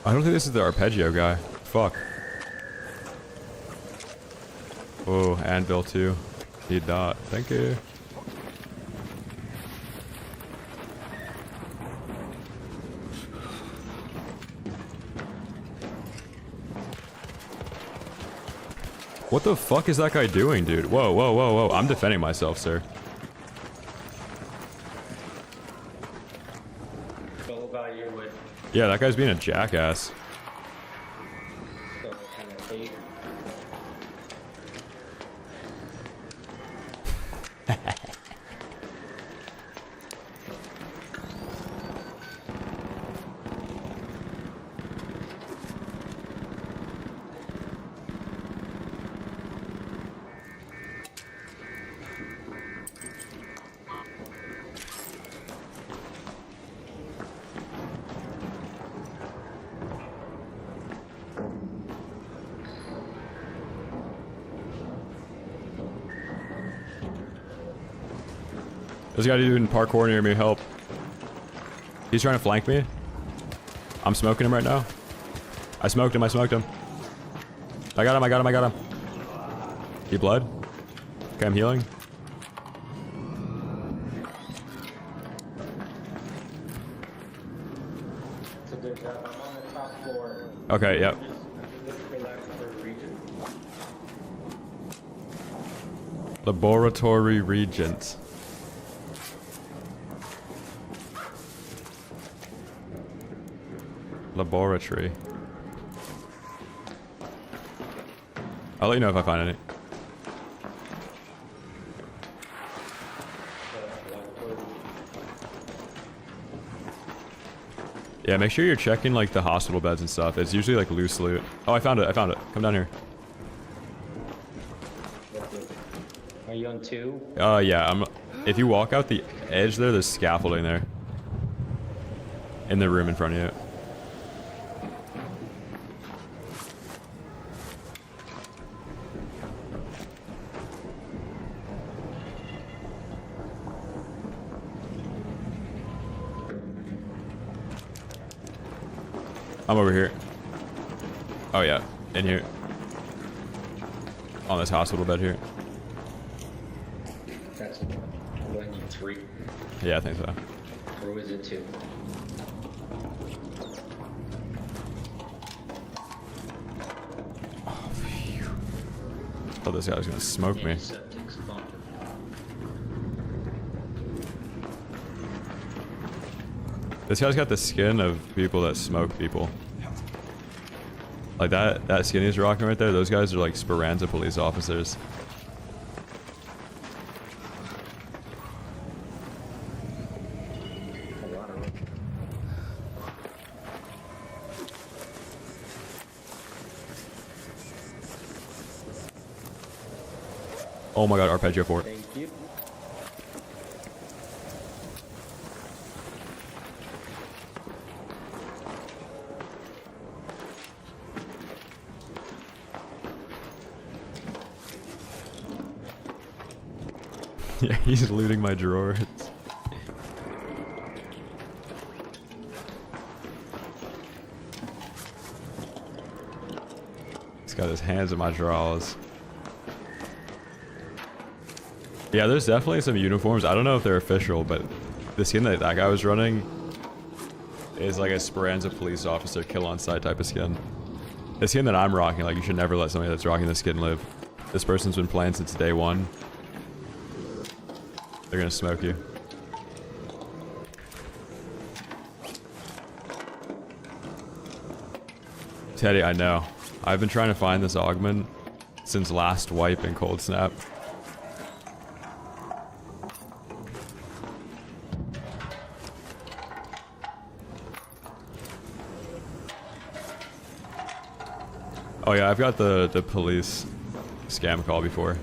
I don't think this is the arpeggio guy. Fuck. Oh, anvil too. Need that. Thank you. What the fuck is that guy doing, dude? Whoa, whoa, whoa, whoa. I'm defending myself, sir. Go about your way. Yeah, that guy's being a jackass. So kind of hate. There's a guy doing parkour near me, help. He's trying to flank me. I'm smoking him right now. I smoked him, I smoked him. I got him, I got him, I got him. He bled. Okay, I'm healing. It's a good job. I'm on the top floor. Okay, yep. Just relax for a region. Laboratory Regent. Laboratory. I'll let you know if I find any. Yeah, make sure you're checking like the hospital beds and stuff. It's usually like loose loot. Oh, I found it. I found it. Come down here. Are you on 2? Yeah. If you walk out the edge there, there's scaffolding there. In the room in front of you. I'm over here. Oh yeah, in here. On this hospital bed here. That's what I need 3. Yeah, I think so. Or was it 2? Oh, this guy's gonna smoke me. Antiseptic's bumping. This guy's got the skin of people that smoke people. Like that skin he's rocking right there, those guys are like Speranza police officers. A lot of them. Oh my god, arpeggio fort. Thank you. Yeah, he's looting my drawers. He's got his hands in my drawers. Yeah, there's definitely some uniforms. I don't know if they're official, but the skin that guy was running is like a Speranza police officer kill on sight type of skin. The skin that I'm rocking, like you should never let somebody that's rocking the skin live. This person's been playing since day 1. They're gonna smoke you. Teddy, I know. I've been trying to find this augment since last wipe in Cold Snap. Oh yeah, I've got the police scam call before.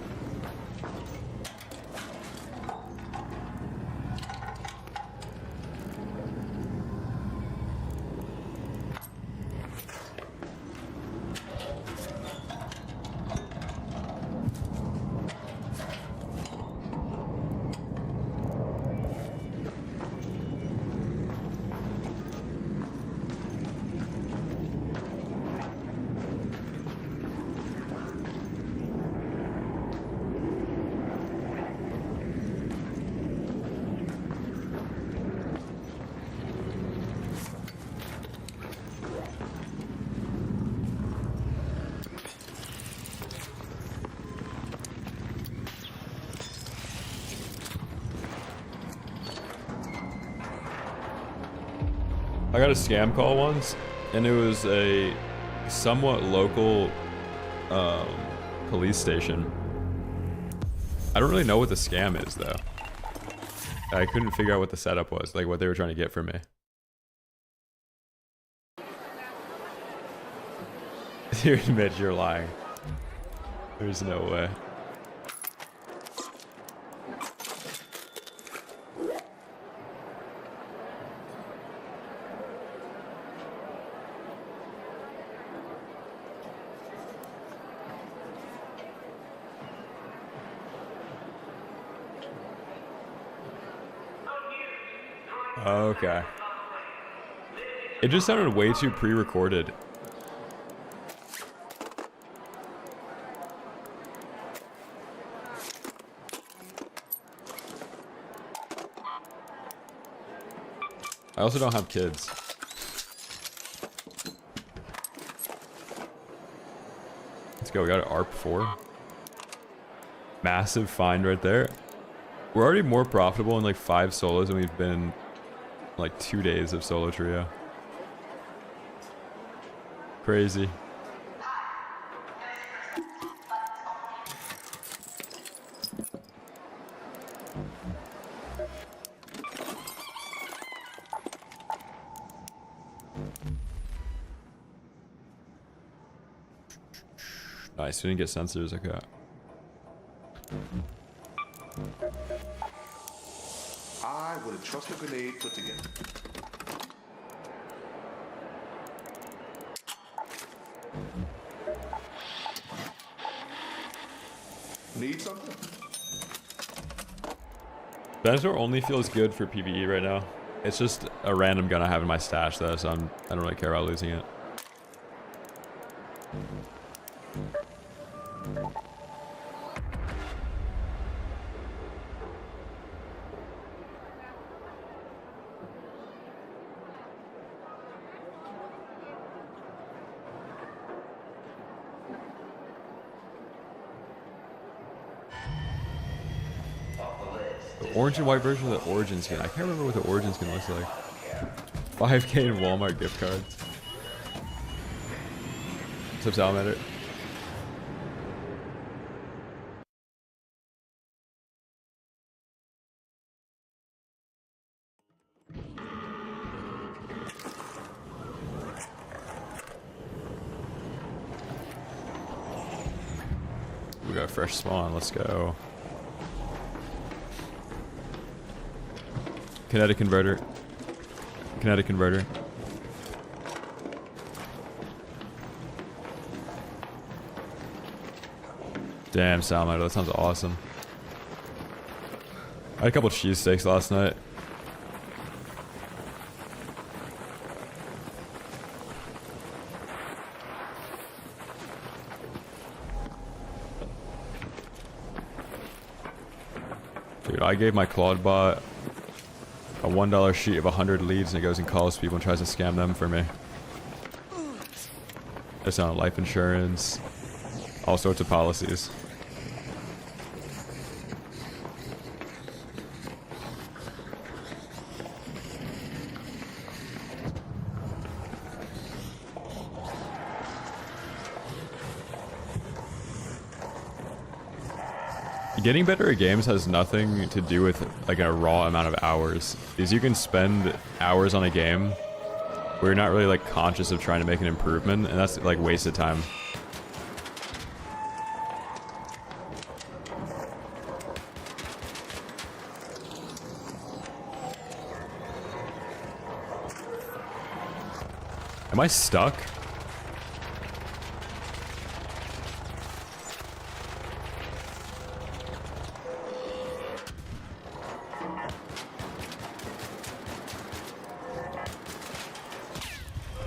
I got a scam call once, and it was a somewhat local police station. I don't really know what the scam is, though. I couldn't figure out what the setup was, like what they were trying to get from me. Dude, Mitch, you're lying. There's no way. Okay. It just sounded way too pre-recorded. I also don't have kids. Let's go, we got an ARP 4. Massive find right there. We're already more profitable in like 5 solos than we've been like 2 days of solo trio. Crazy. Nice, we didn't get sensors, okay. I would trust a grenade put together. Need something? Venator only feels good for PvE right now. It's just a random gun I have in my stash though, so I don't really care about losing it. Orange and white version of the Origin skin. I can't remember what the Origin skin looks like. 5K in Walmart gift cards. What's up, Salamander? We got a fresh spawn. Let's go. Kinetic converter. Kinetic converter. Damn, Salamander, that sounds awesome. I had a couple of cheesesteaks last night. Dude, I gave my Claude bot a $1 sheet of 100 leads, and it goes and calls people and tries to scam them for me. It's on life insurance, all sorts of policies. Getting better at games has nothing to do with like a raw amount of hours. Is you can spend hours on a game where you're not really like conscious of trying to make an improvement, and that's like wasted time. Am I stuck?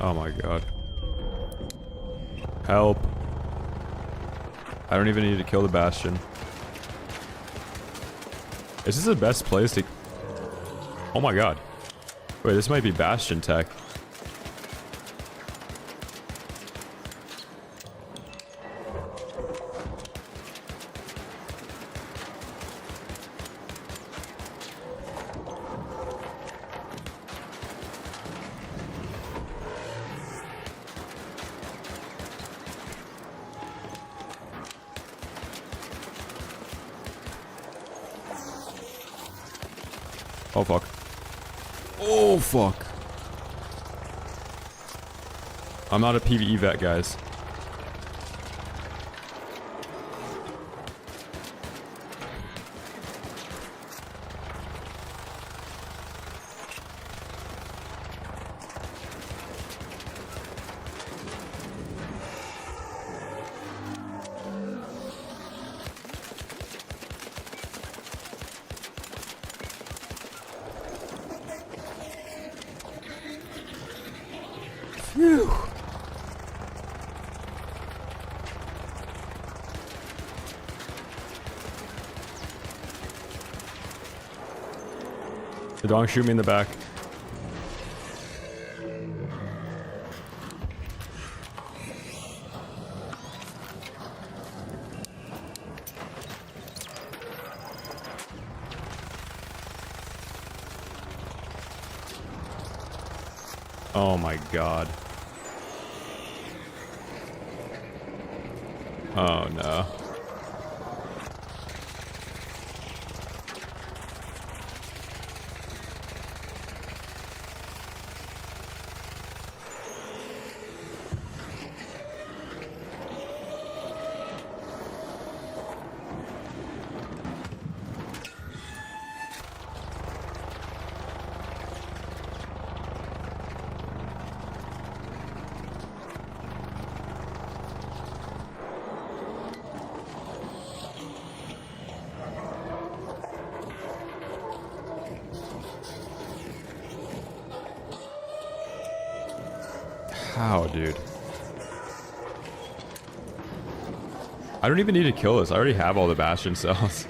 Oh my god. Help. I don't even need to kill the Bastion. Is this the best place to... Oh my god. Wait, this might be Bastion tech. Oh fuck. Oh fuck. I'm not a PvE vet, guys. Phew. The dog shoot me in the back. Oh my god. Oh no. How, dude? I don't even need to kill this. I already have all the Bastion cells.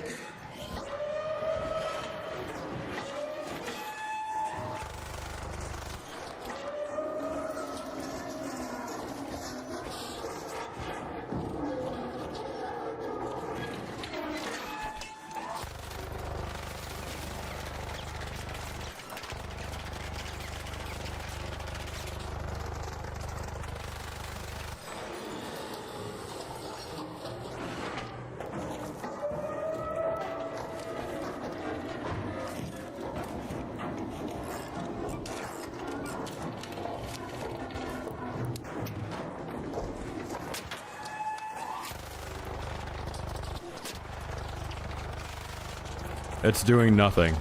It's doing nothing.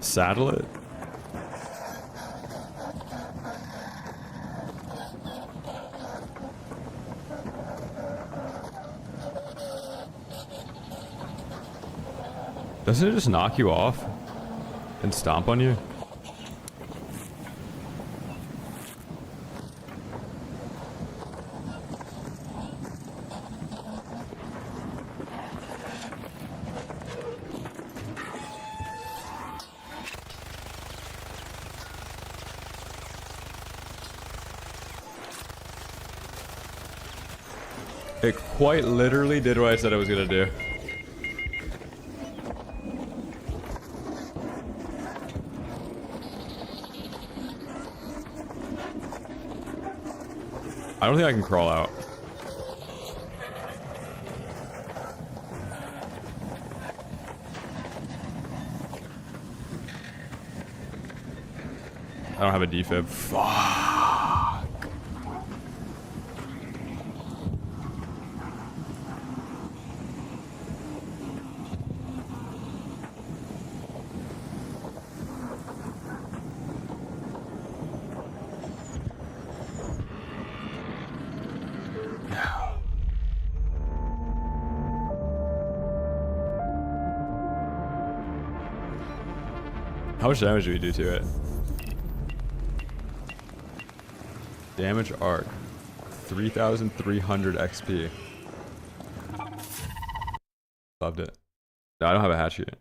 Saddle it? Doesn't it just knock you off and stomp on you? It quite literally did what I said I was gonna do. I don't think I can crawl out. I don't have a defib. Fuck. How much damage do we do to it? Damage arc. 3,300 XP. Loved it. No, I don't have a hatchet.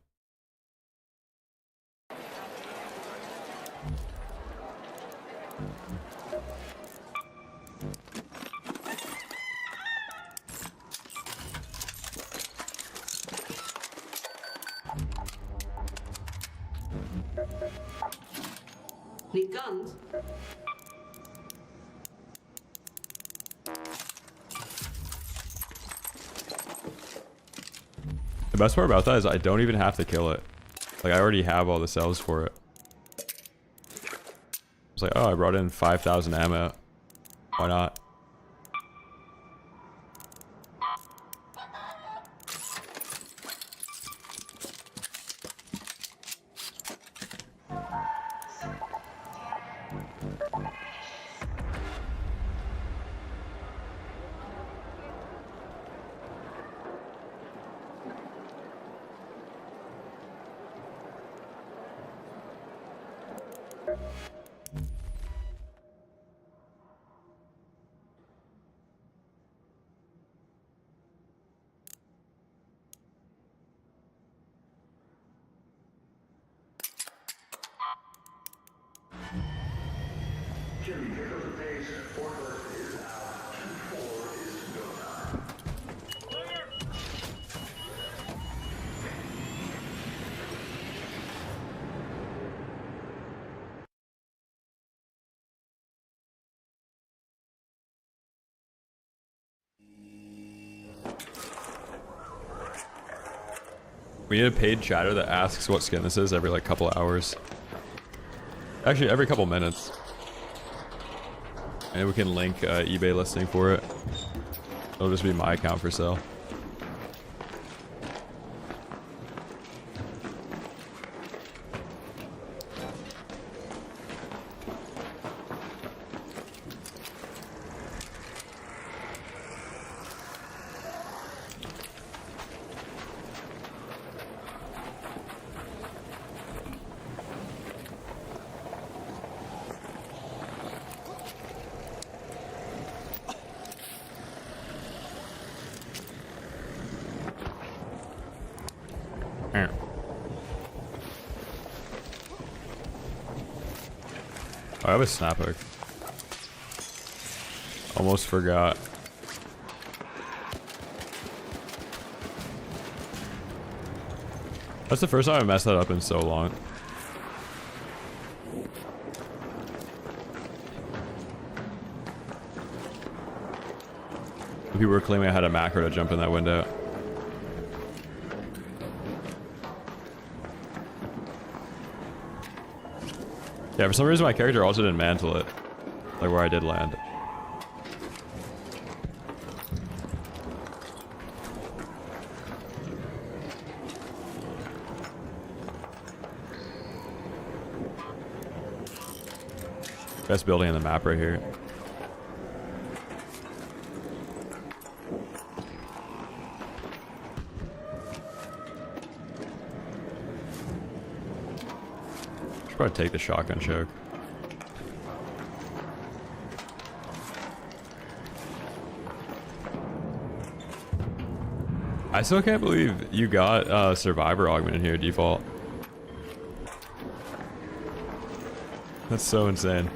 Need guns? The best part about that is I don't even have to kill it. Like, I already have all the cells for it. It's like, oh, I brought in 5,000 ammo. Why not? We need a paid chatter that asks what skin this is every like couple hours. Actually, every couple minutes. And we can link eBay listing for it. It'll just be my account for sale. I have a snap hook. Almost forgot. That's the first time I messed that up in so long. People were claiming I had a macro to jump in that window. Yeah, for some reason my character also didn't mantle it. Like where I did land. Best building in the map right here. Probably take the shotgun choke. I still can't believe you got survivor augment in here default. That's so insane.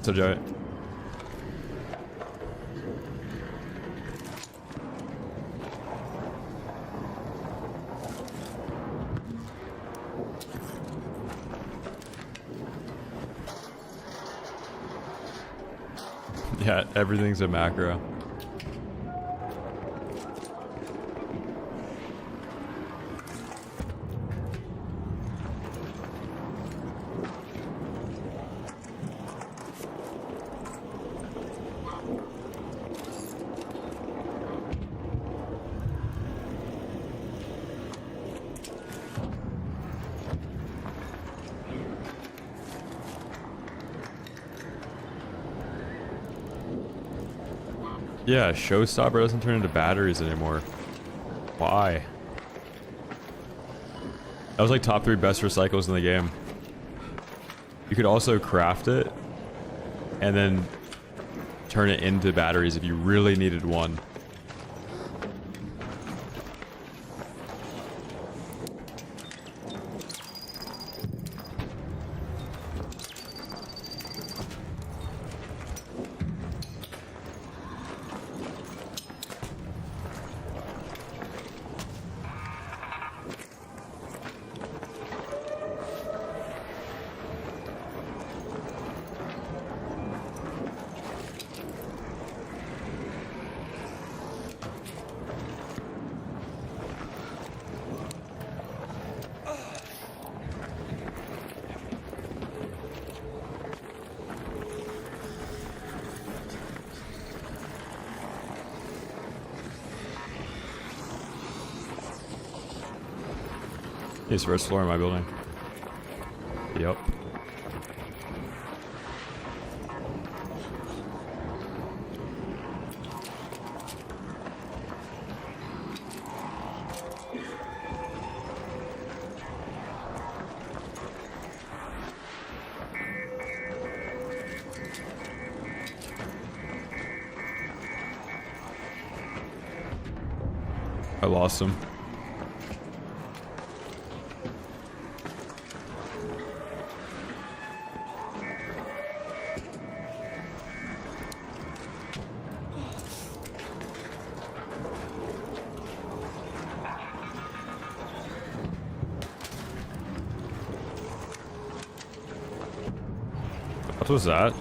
So Joey. Yeah, everything's a macro. Yeah, Showstopper doesn't turn into batteries anymore. Why? That was like top 3 best recycles in the game. You could also craft it and then turn it into batteries if you really needed one. It's first floor in my building. Yep. I lost him. What was that?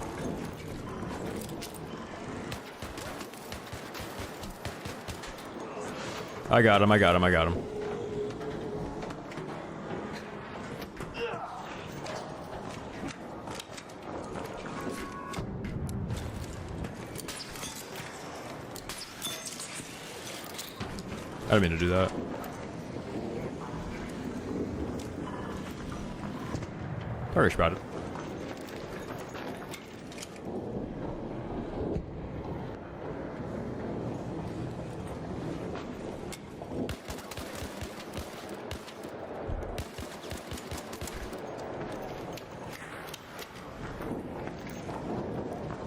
I got him, I got him, I got him. I didn't mean to do that. Target spotted.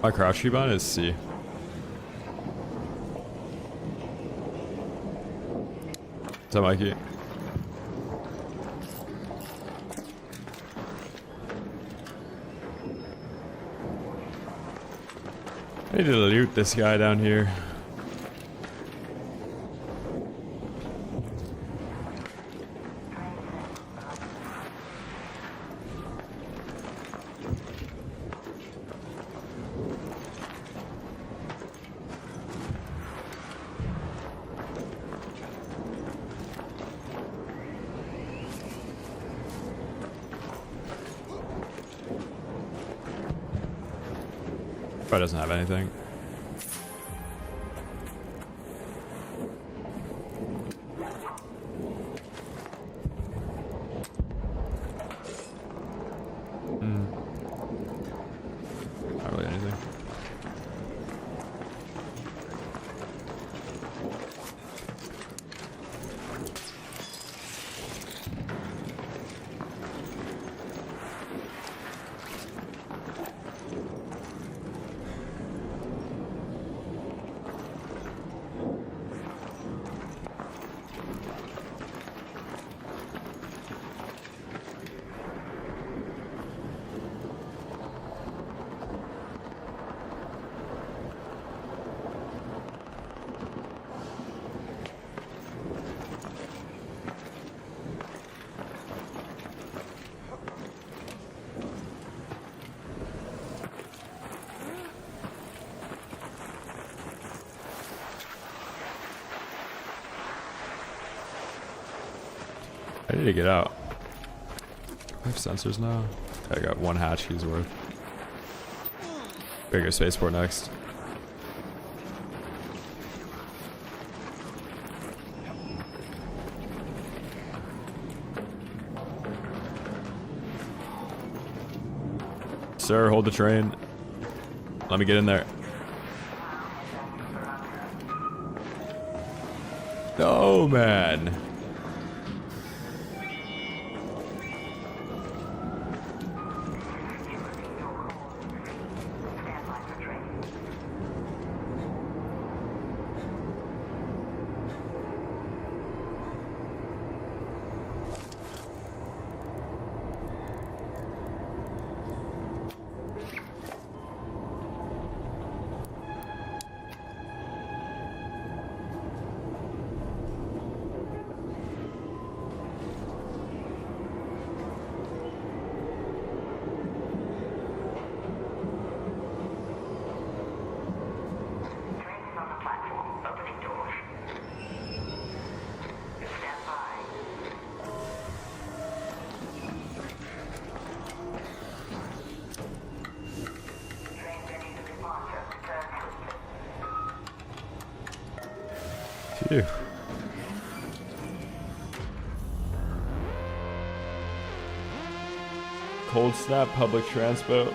My crouch keep on is C. Is that Mikey? I need to loot this guy down here. Probably doesn't have anything. Not really anything. I need to get out. I have sensors now. I got one hatch keys worth. Bigger spaceport next. Sir, hold the train. Let me get in there. No, man. Phew. Cold snap public transport.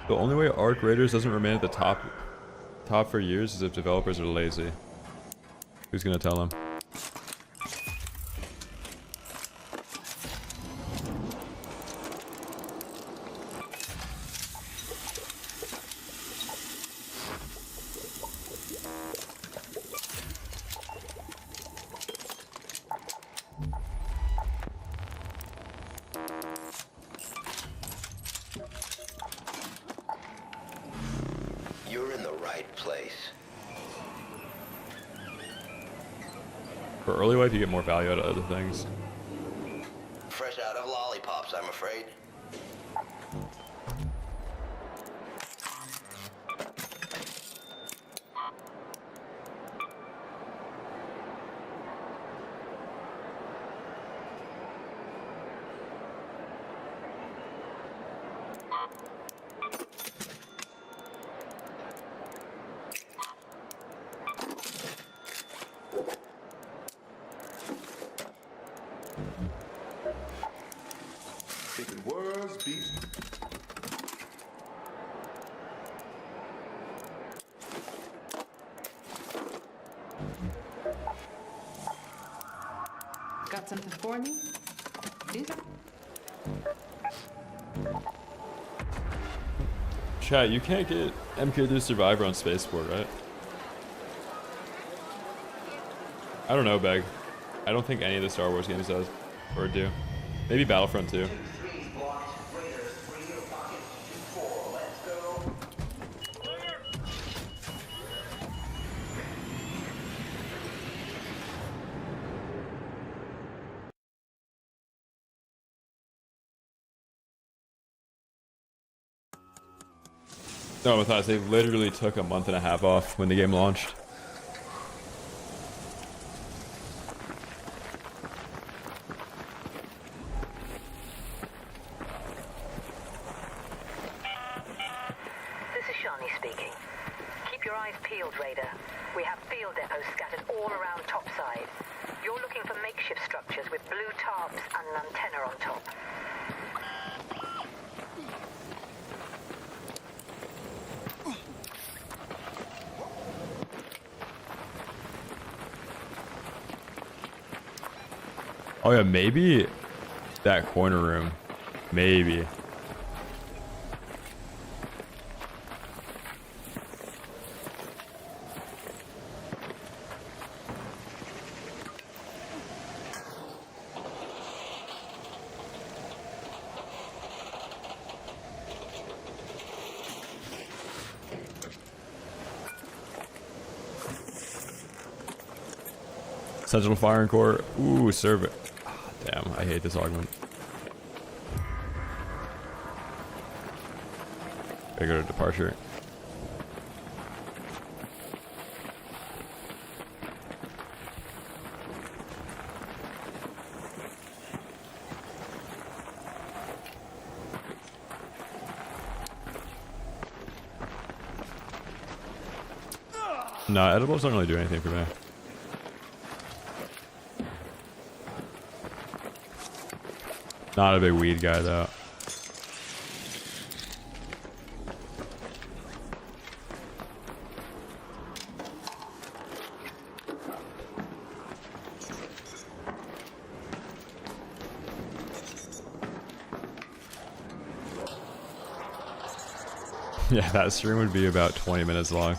The only way Arc Raiders doesn't remain at the top for years is if developers are lazy. Who's gonna tell them? You're in the right place. For early life, you get more value out of other things. Fresh out of lollipops, I'm afraid. Thinking words, beats. Got something for me? Caesar? Chat, you can't get MK3 Survivor on Spaceport, right? I don't know, Beg. I don't think any of the Star Wars games does, or do. Maybe Battlefront 2. No, Matthias, they literally took a month and a half off when the game launched. This is Shani speaking. Keep your eyes peeled, Raider. We have field depots scattered all around topside. You're looking for makeshift structures with blue tarps and an antenna on top. Oh yeah, maybe that corner room. Maybe. Sentinel firing core. Ooh, serve it. Ah, damn, I hate this augment. Gotta go to departure. No, edibles don't really do anything for me. Not a big weed guy though. Yeah, that stream would be about 20 minutes long.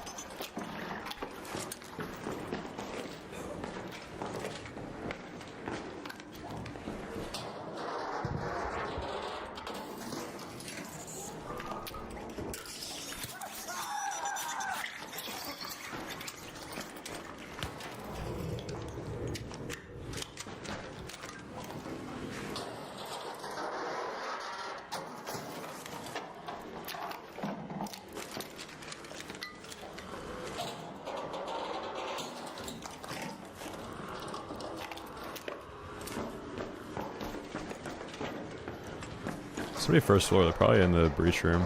Somebody first floor, they're probably in the breach room.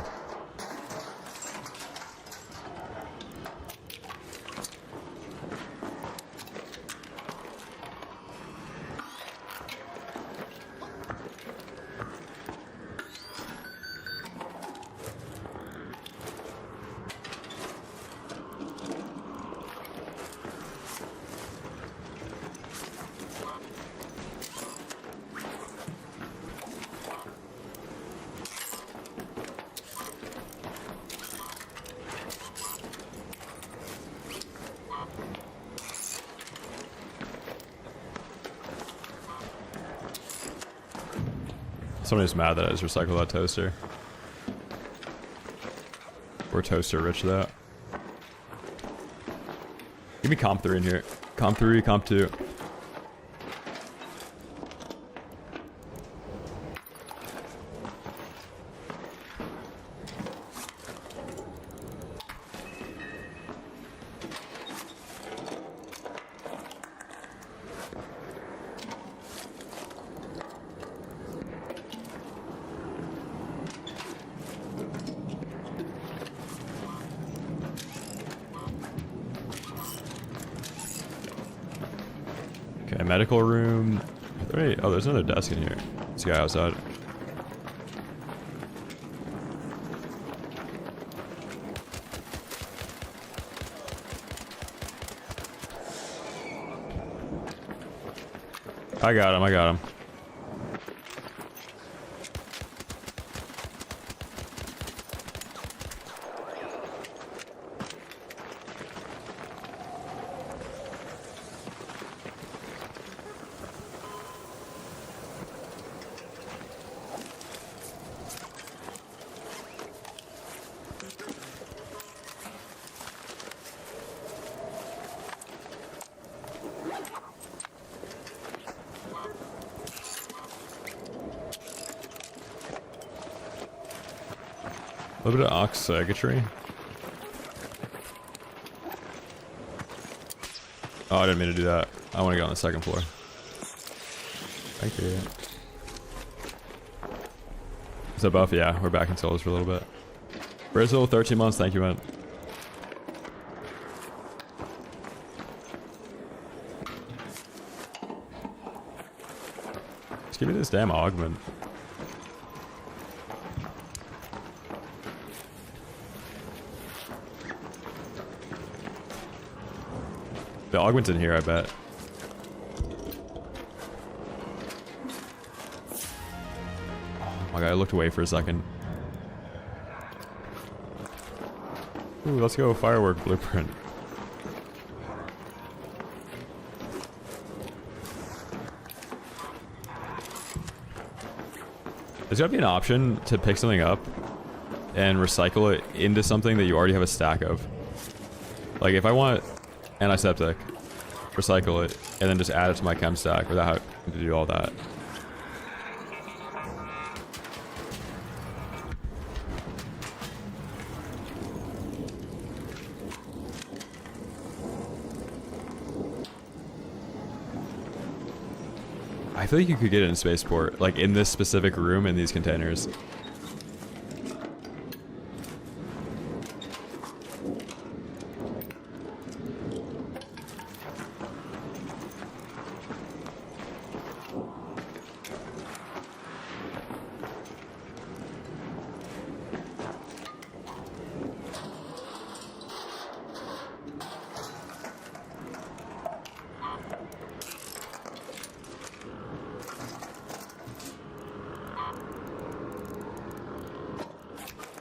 Somebody's mad that I just recycled that toaster. We're toaster rich though. Give me comp 3 in here. Comp 3, comp 2. Okay, medical room. Wait, oh, there's another desk in here. This guy outside. I got him, I got him. A little bit of oxygatry. Oh, I didn't mean to do that. I want to go on the second floor. Thank you. Is that buff? Yeah, we're back in solos for a little bit. Brazil, 13 months. Thank you, man. Just give me this damn augment. The augment's in here, I bet. Oh my god, I looked away for a second. Ooh, let's go firework blueprint. There's gotta be an option to pick something up and recycle it into something that you already have a stack of. Like if I want antiseptic, recycle it, and then just add it to my chem stack without having to do all that. I feel like you could get it in spaceport, like in this specific room in these containers.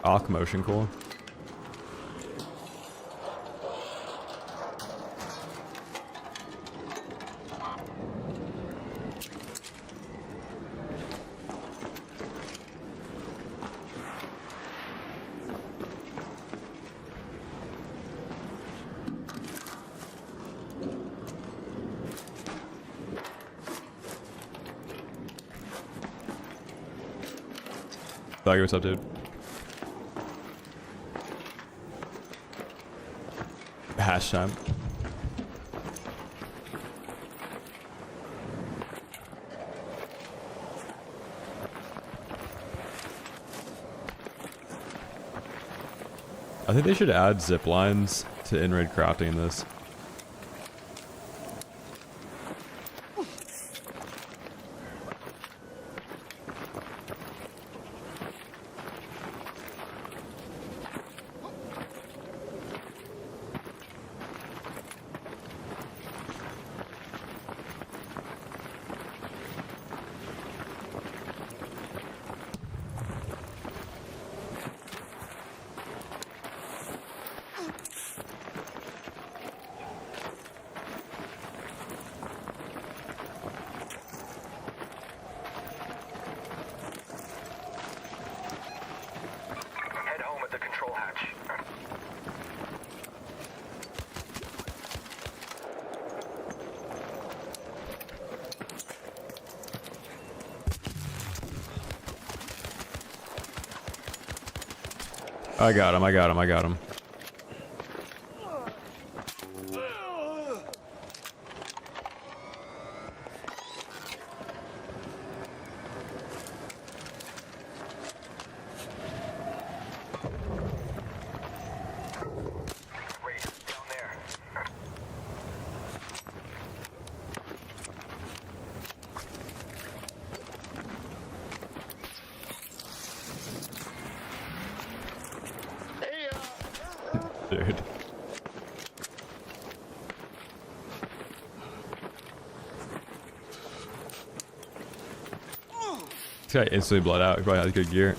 Arc motion core. Doggy, what's up, dude? Hash time. I think they should add zip lines to in-raid crafting in this. Head home at the control hatch. I got him, I got him, I got him. Reave, down there. Dude. This guy instantly bled out. He probably has good gear.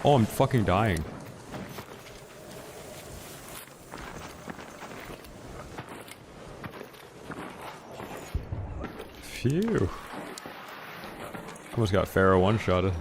Oh, I'm fucking dying. Phew. Almost got Pharaoh one-shotted.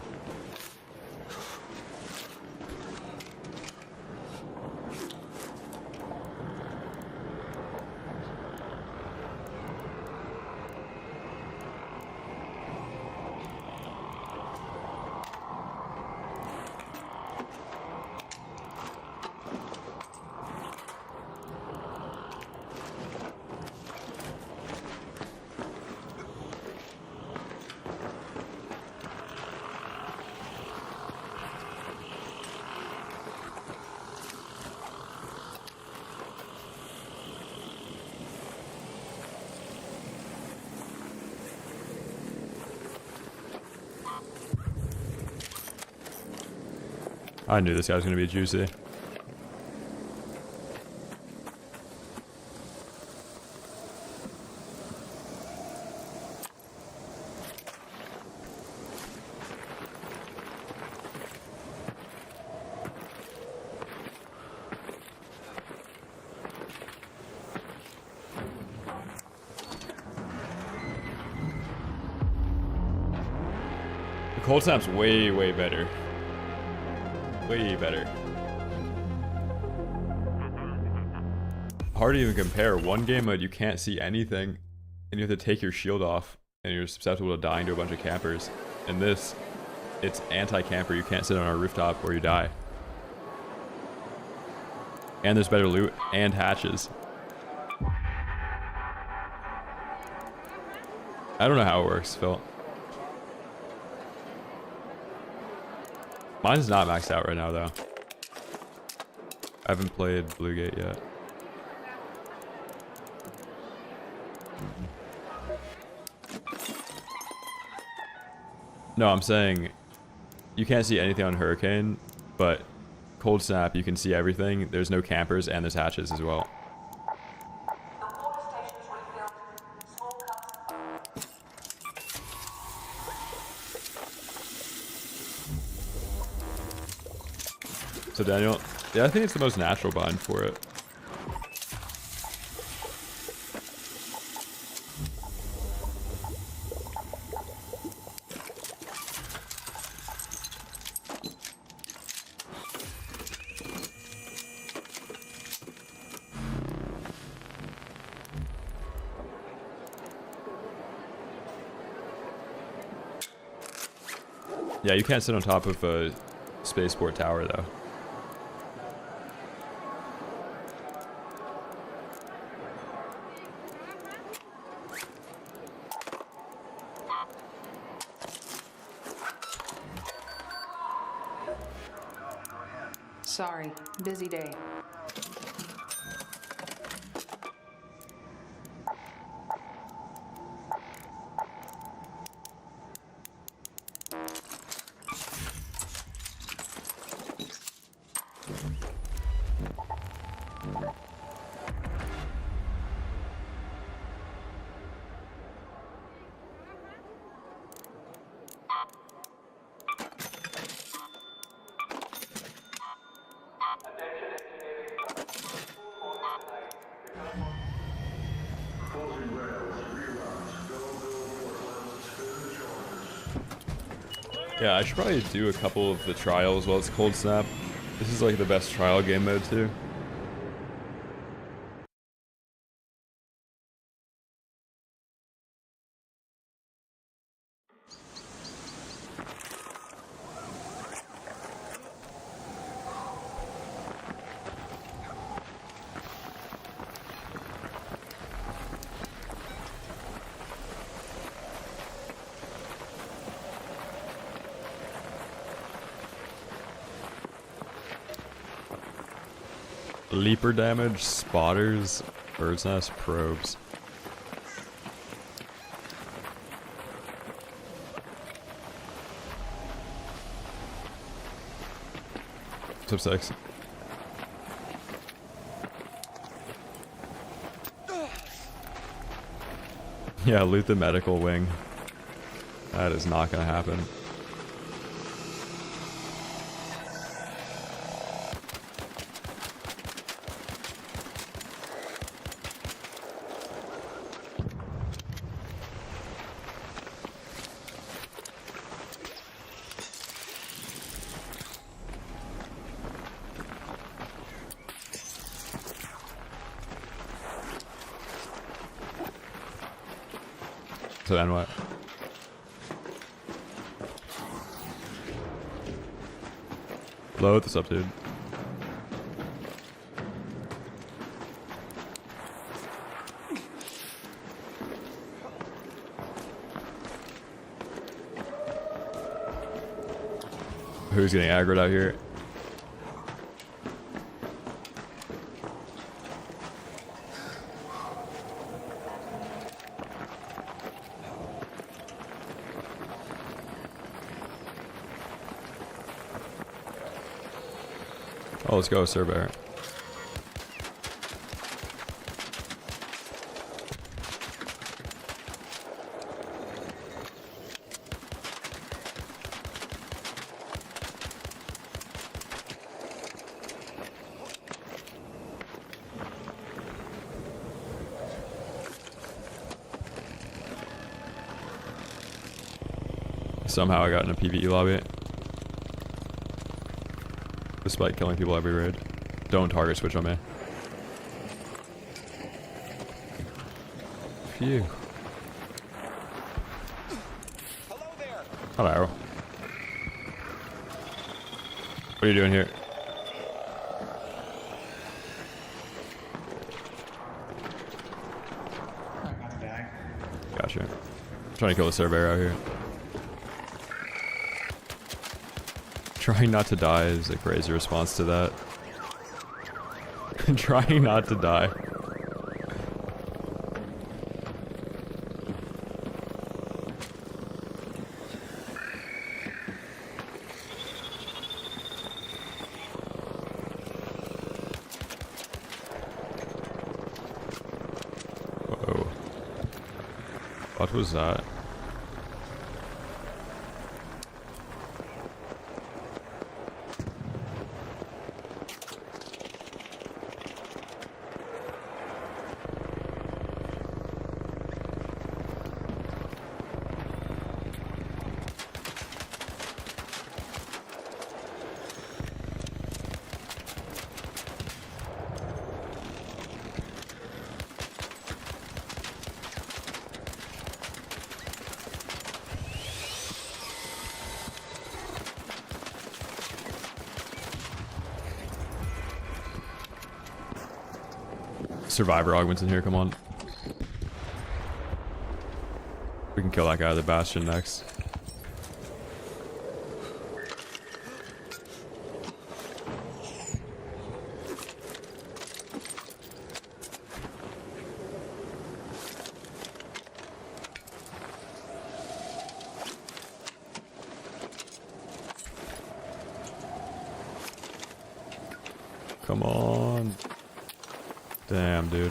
I knew this guy was gonna be juicy. Cold Snap's way, way better. Way better. Hard to even compare. One game mode you can't see anything, and you have to take your shield off, and you're susceptible to dying to a bunch of campers. In this, it's anti-camper. You can't sit on a rooftop or you die. And there's better loot and hatches. I don't know how it works, Phil. Mine's not maxed out right now, though. I haven't played Blue Gate yet. No, I'm saying you can't see anything on Hurricane, but Cold Snap, you can see everything. There's no campers, and there's hatches as well. So Daniel, yeah, I think it's the most natural bind for it. Yeah, you can't sit on top of a spaceport tower though. Sorry, busy day. Yeah, I should probably do a couple of the trials while it's Cold Snap. This is like the best trial game mode too. Leaper damage, spotters, bird's nest, probes. Sub 6. Yeah, loot the medical wing. That is not gonna happen. So then what? Blow this up, dude. Who's getting aggroed out here? Oh, let's go, Sir Bear. Somehow I got in a PvE lobby. Despite killing people every raid. Don't target switch on me. Phew. Hello there. Hello. What are you doing here? Gotcha. I'm trying to kill the surveyor out here. Trying not to die is a crazy response to that. Trying not to die. Whoa. What was that? Survivor augments in here, come on. We can kill that guy at the Bastion next. Come on. Damn, dude.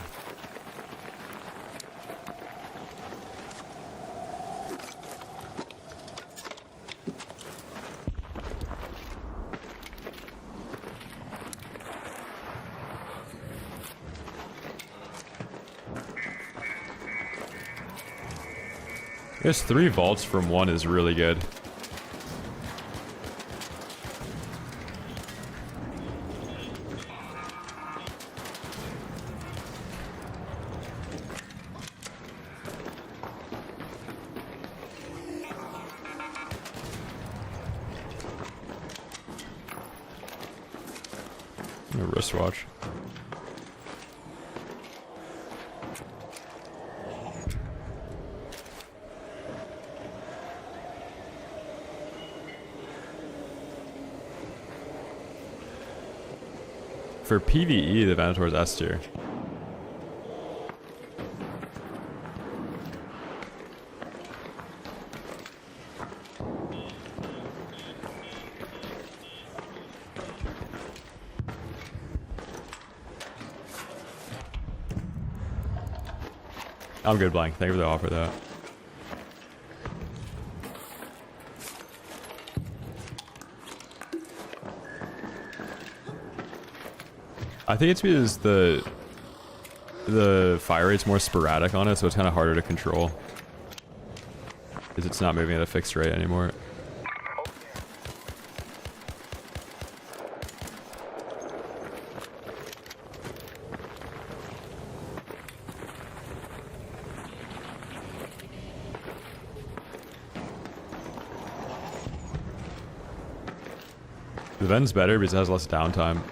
I guess 3 vaults from 1 is really good. A wristwatch. For PvE, the Venator is S tier. I'm good, Blank. Thank you for the offer, though. I think it's because the fire rate's more sporadic on it, so it's kind of harder to control. Because it's not moving at a fixed rate anymore. The Ven's better because it has less downtime.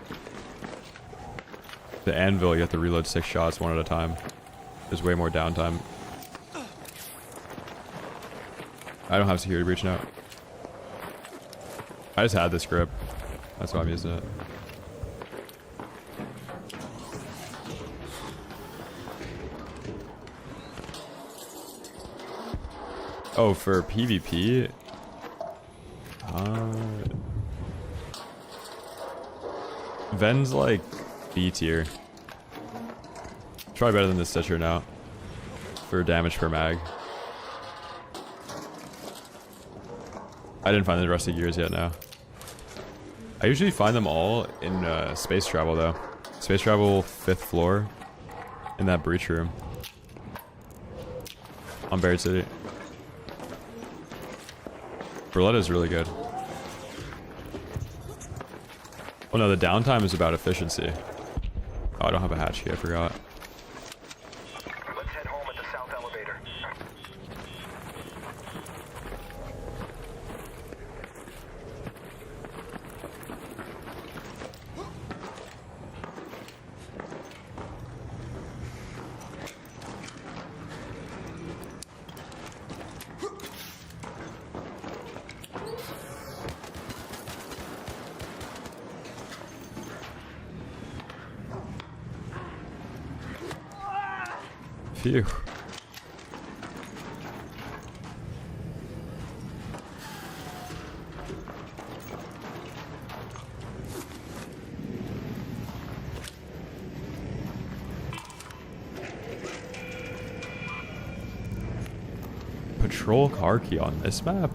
The Anvil, you have to reload 6 shots one at a time. There's way more downtime. I don't have security breach now. I just had this grip. That's why I'm using it. Oh, for PvP? Ven's like B tier. Probably better than the Stitcher now. For damage per mag. I didn't find the rusty gears yet now. I usually find them all in space travel though. Space travel 5th floor. In that breach room. On Buried City. Berletta's really good. Oh no, the downtime is about efficiency. Oh, I don't have a hatch key, I forgot. Let's head home at the south elevator. Phew. Patrol car key on this map?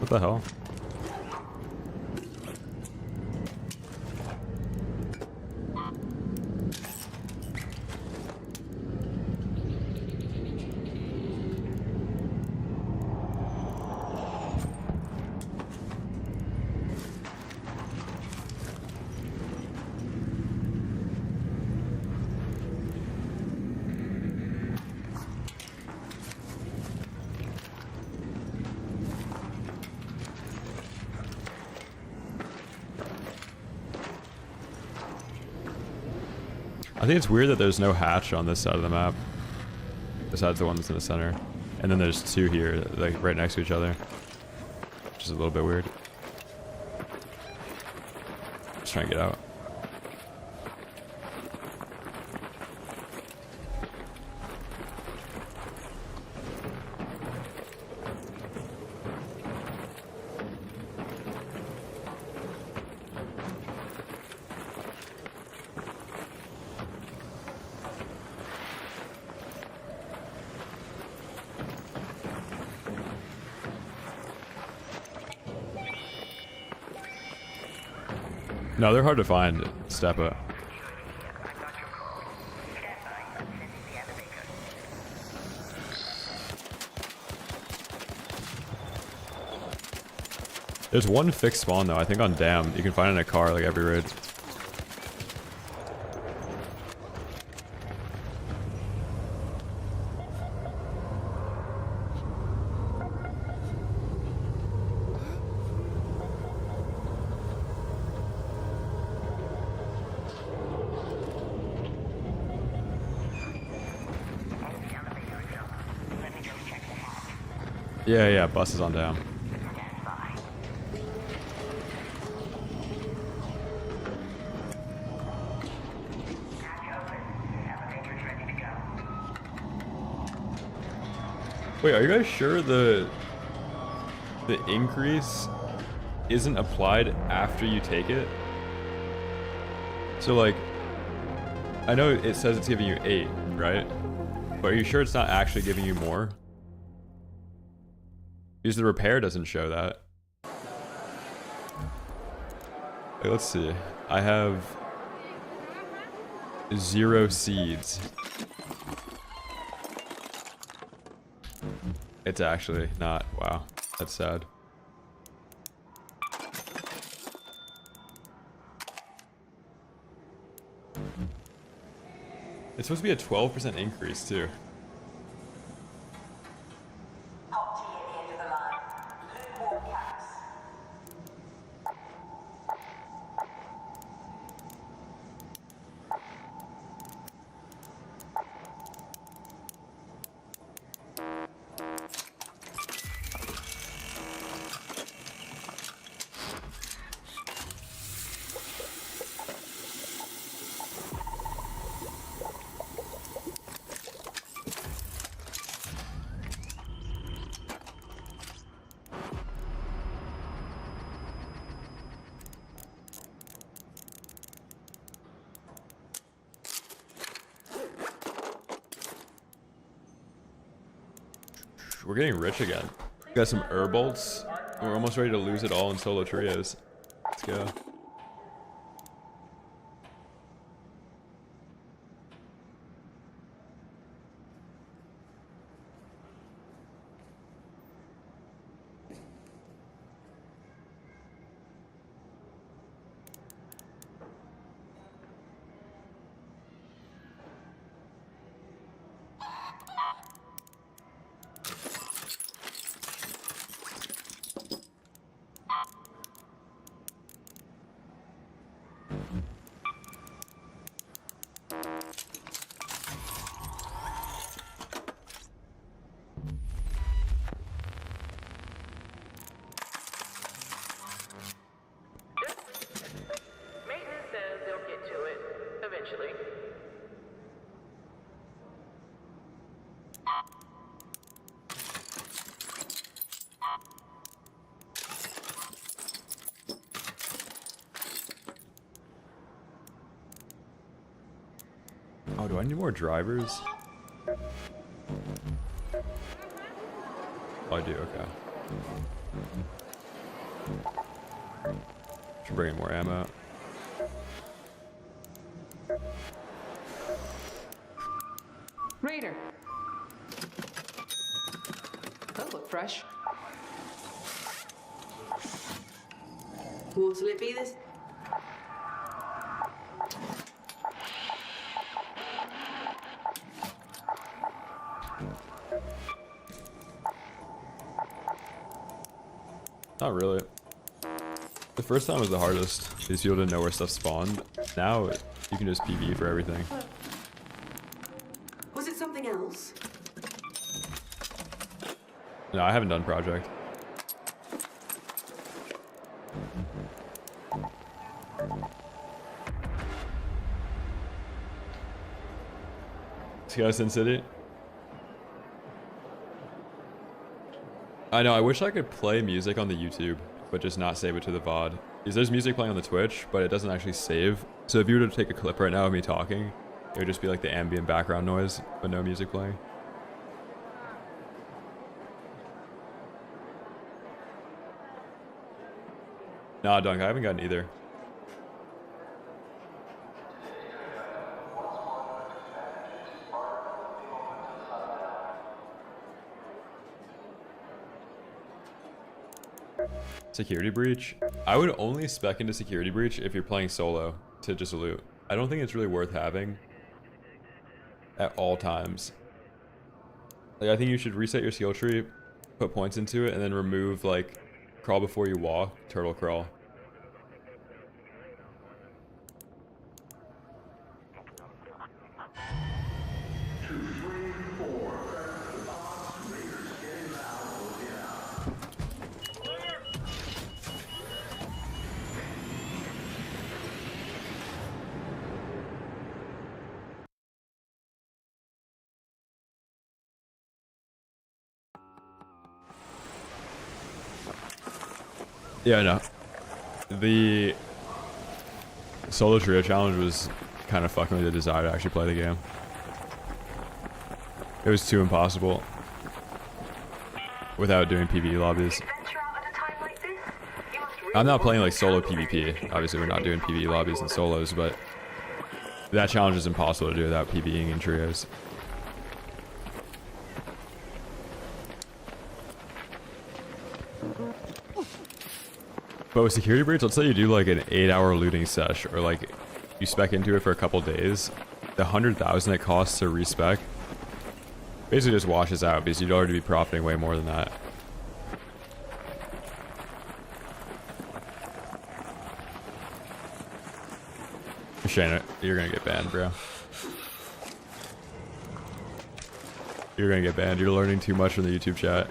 What the hell? I think it's weird that there's no hatch on this side of the map, besides the one that's in the center. And then there's two here, like right next to each other, which is a little bit weird. Just trying to get out. No, they're hard to find. Step up. There's one fixed spawn though, I think on Dam. You can find it in a car like every raid. Yeah, bus is on Dam. Wait, are you guys sure the increase isn't applied after you take it? So like, I know it says it's giving you 8, right? But are you sure it's not actually giving you more? Because the repair doesn't show that. Wait, let's see. I have 0 seeds. It's actually not. Wow, that's sad. It's supposed to be a 12% increase too. We're getting rich again. Got some bolts. We're almost ready to lose it all in solo trios. Let's go. Oh, do I need more drivers? Oh, I do, okay. Should bring in more ammo. Raider. That look fresh. What'll it be this? Not really. The first time was the hardest because you didn't know where stuff spawned. Now you can just PvE for everything. Was it something else? No, I haven't done Project. Sin City. I know, I wish I could play music on the YouTube, but just not save it to the VOD. Because there's music playing on the Twitch, but it doesn't actually save. So if you were to take a clip right now of me talking, it would just be like the ambient background noise, but no music playing. Nah, Dunk, I haven't gotten either. Security breach? I would only spec into security breach if you're playing solo to just loot. I don't think it's really worth having at all times. Like, I think you should reset your skill tree, put points into it, and then remove like crawl before you walk, turtle crawl. Yeah, no. The solo trio challenge was kind of fucking with the desire to actually play the game. It was too impossible without doing PvE lobbies. I'm not playing like solo PvP. Obviously, we're not doing PvE lobbies and solos, but that challenge is impossible to do without PvEing in trios. But with security breach, let's say you do like an 8-hour looting sesh, or like you spec into it for a couple days, the 100,000 it costs to respec basically just washes out because you'd already be profiting way more than that. Shane, you're gonna get banned, bro. You're gonna get banned. You're learning too much from the YouTube chat.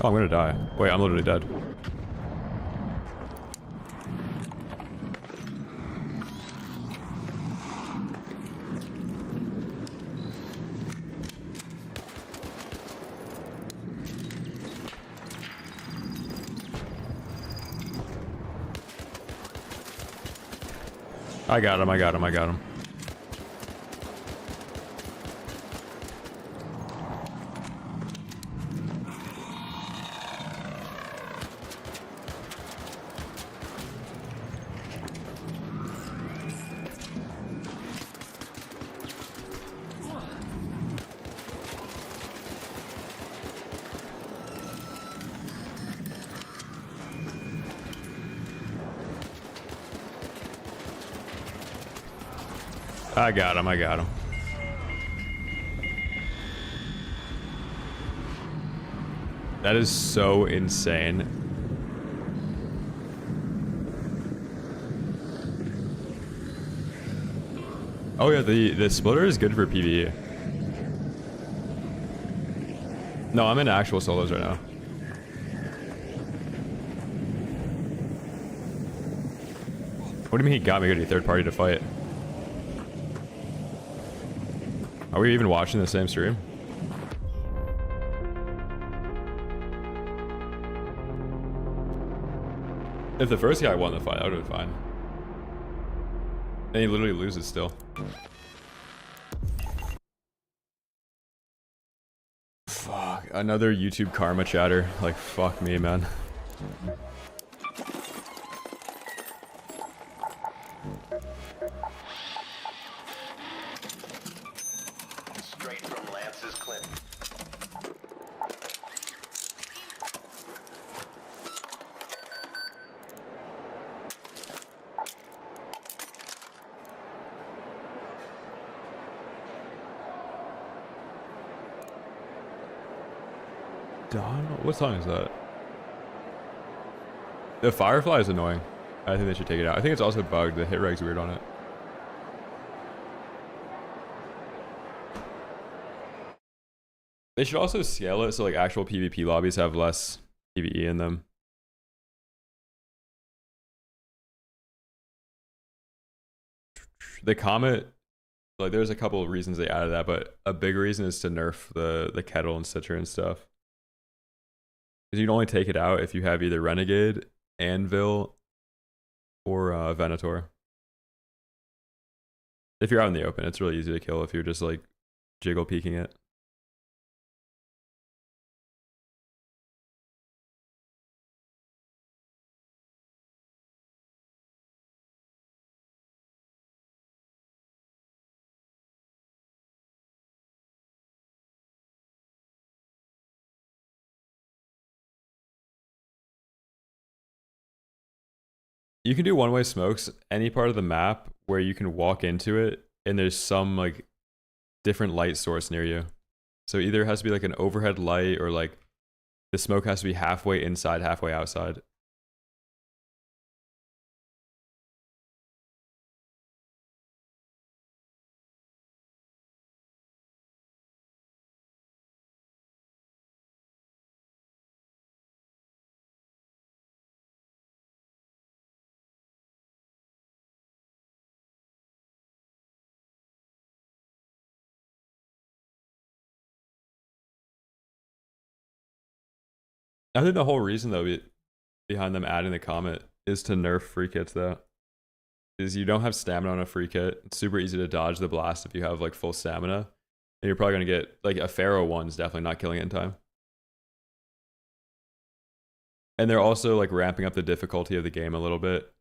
Oh, I'm gonna die. Wait, I'm literally dead. I got him, I got him, I got him. I got him, I got him. That is so insane. Oh yeah, the splitter is good for PvE. No, I'm in actual solos right now. What do you mean he got me? Good, a third party to fight. Are we even watching the same stream? If the first guy won the fight, that would have been fine. And he literally loses still. Fuck, another YouTube karma chatter. Like, fuck me, man. Straight from Lance's clinic. Donald? What song is that? The Firefly is annoying. I think they should take it out. I think it's also bugged. The hit reg's weird on it. They should also scale it so like actual PvP lobbies have less PvE in them. The Comet, like there's a couple of reasons they added that, but a big reason is to nerf the kettle and Stitcher and stuff. Because you can only take it out if you have either Renegade, Anvil, or Venator. If you're out in the open, it's really easy to kill if you're just like jiggle peeking it. You can do one-way smokes any part of the map where you can walk into it and there's some like different light source near you. So either it has to be like an overhead light or like the smoke has to be halfway inside, halfway outside. I think the whole reason though behind them adding the Comet is to nerf free kits though. Is you don't have stamina on a free kit. It's super easy to dodge the blast if you have like full stamina. And you're probably gonna get like a Pharaoh one's definitely not killing it in time. And they're also like ramping up the difficulty of the game a little bit,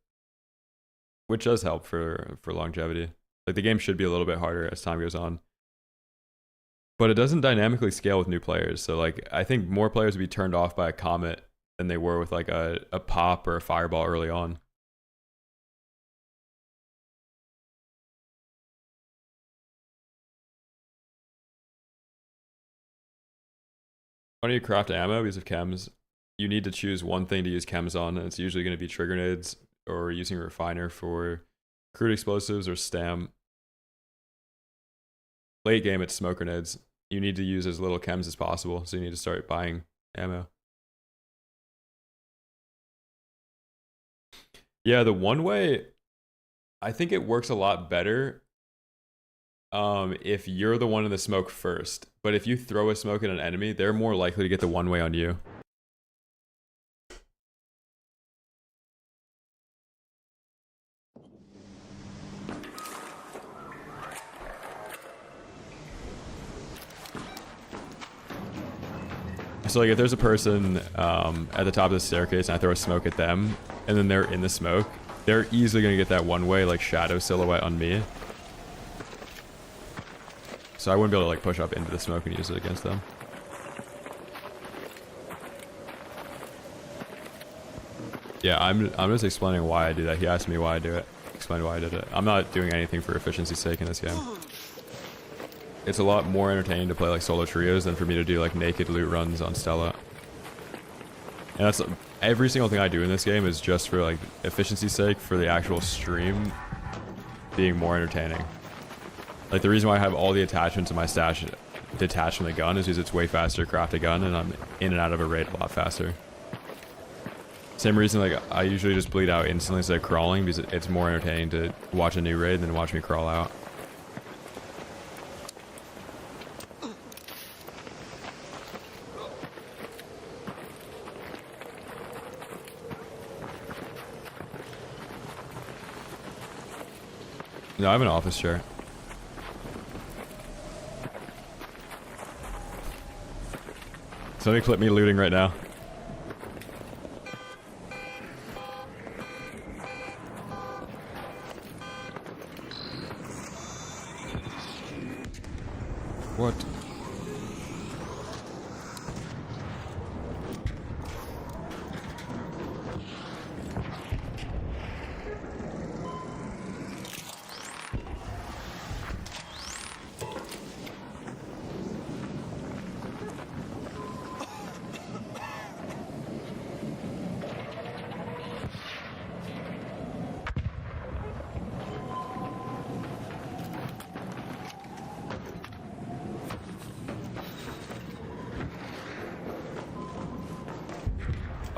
which does help for longevity. Like the game should be a little bit harder as time goes on. But it doesn't dynamically scale with new players. So like I think more players would be turned off by a Comet than they were with like a pop or a fireball early on. When you craft ammo because of chems, you need to choose one thing to use chems on, and it's usually going to be trigger nades or using a refiner for crude explosives or stam. Late game, it's smoke grenades. You need to use as little chems as possible, so you need to start buying ammo. Yeah, the one way, I think it works a lot better if you're the one in the smoke first. But if you throw a smoke at an enemy, they're more likely to get the one way on you. So like if there's a person at the top of the staircase and I throw a smoke at them and then they're in the smoke, they're easily going to get that one way like shadow silhouette on me. So I wouldn't be able to like push up into the smoke and use it against them. Yeah, I'm just explaining why I do that. He asked me why I do it. Explain why I did it. I'm not doing anything for efficiency's sake in this game. It's a lot more entertaining to play like solo trios than for me to do like naked loot runs on Stella. And that's every single thing I do in this game is just for like efficiency's sake, for the actual stream being more entertaining. Like the reason why I have all the attachments in my stash detach from the gun is because it's way faster to craft a gun, and I'm in and out of a raid a lot faster. Same reason, like, I usually just bleed out instantly instead of crawling, because it's more entertaining to watch a new raid than watch me crawl out. No, I have an office chair. Somebody clip me looting right now. What?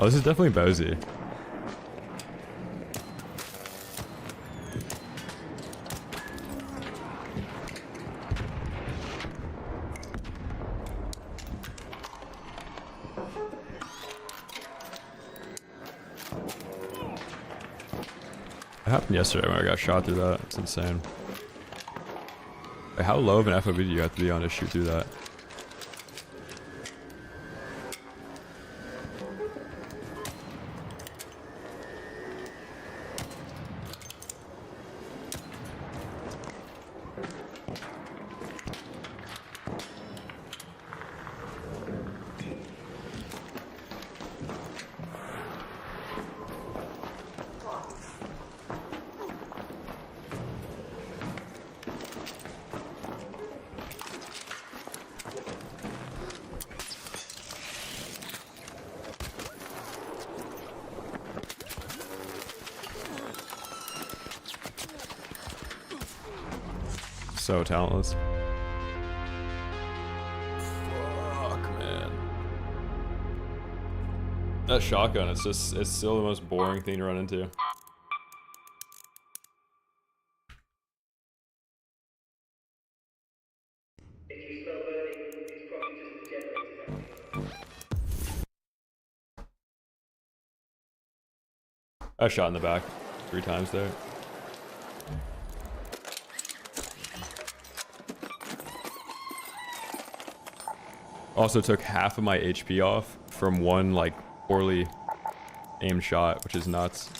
Oh, this is definitely Bozy. What happened yesterday when I got shot through that? It's insane. Like, how low of an FOV do you have to be on to shoot through that? So talentless. Fuck, man. That shotgun, it's still the most boring thing to run into. If you smell burning, it's probably just the generator. I shot in the back 3 times there. Also took half of my HP off from one, like, poorly aimed shot, which is nuts.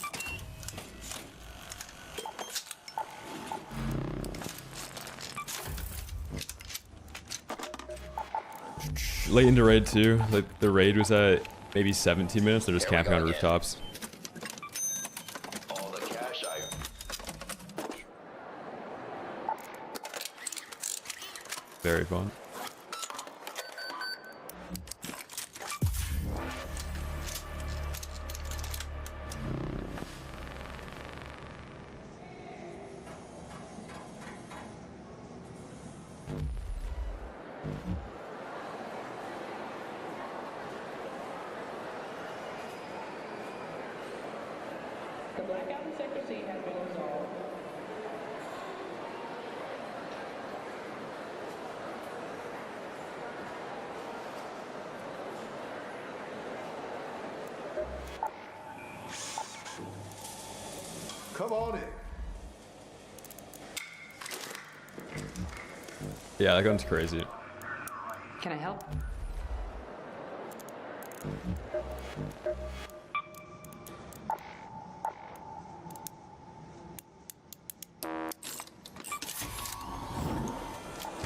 Late into raid 2, like, the raid was at maybe 17 minutes, they're just camping on rooftops. All the cash Very fun. The blackout in Sector C has been resolved. Come on in. Yeah, that gun's crazy. Can I help?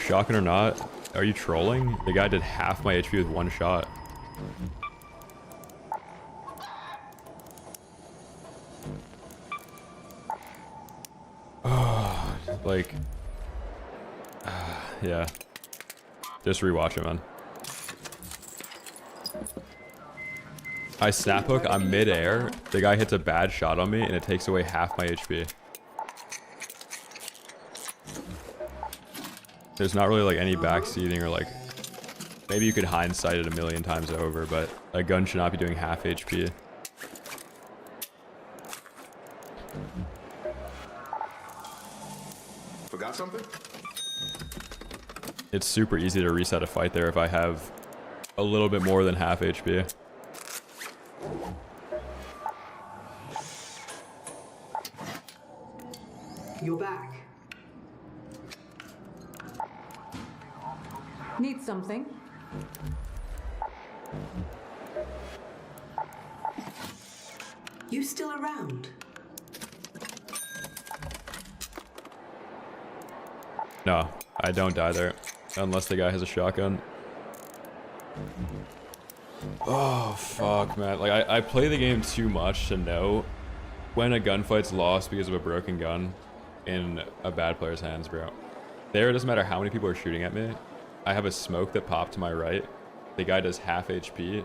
Shotgun or not, are you trolling? The guy did half my HP with 1 shot. Like, yeah. Just rewatch it, man. I snap hook, I'm mid-air, the guy hits a bad shot on me, and it takes away half my HP. There's not really like any backseating or like, maybe you could hindsight it a million times over, but a gun should not be doing half HP. Forgot something? It's super easy to reset a fight there if I have a little bit more than half HP. You're back. Need something? You still around? No, I don't die there. Unless the guy has a shotgun. Oh, fuck, man. Like, I play the game too much to know when a gunfight's lost because of a broken gun in a bad player's hands, bro. There, it doesn't matter how many people are shooting at me. I have a smoke that popped to my right. The guy does half HP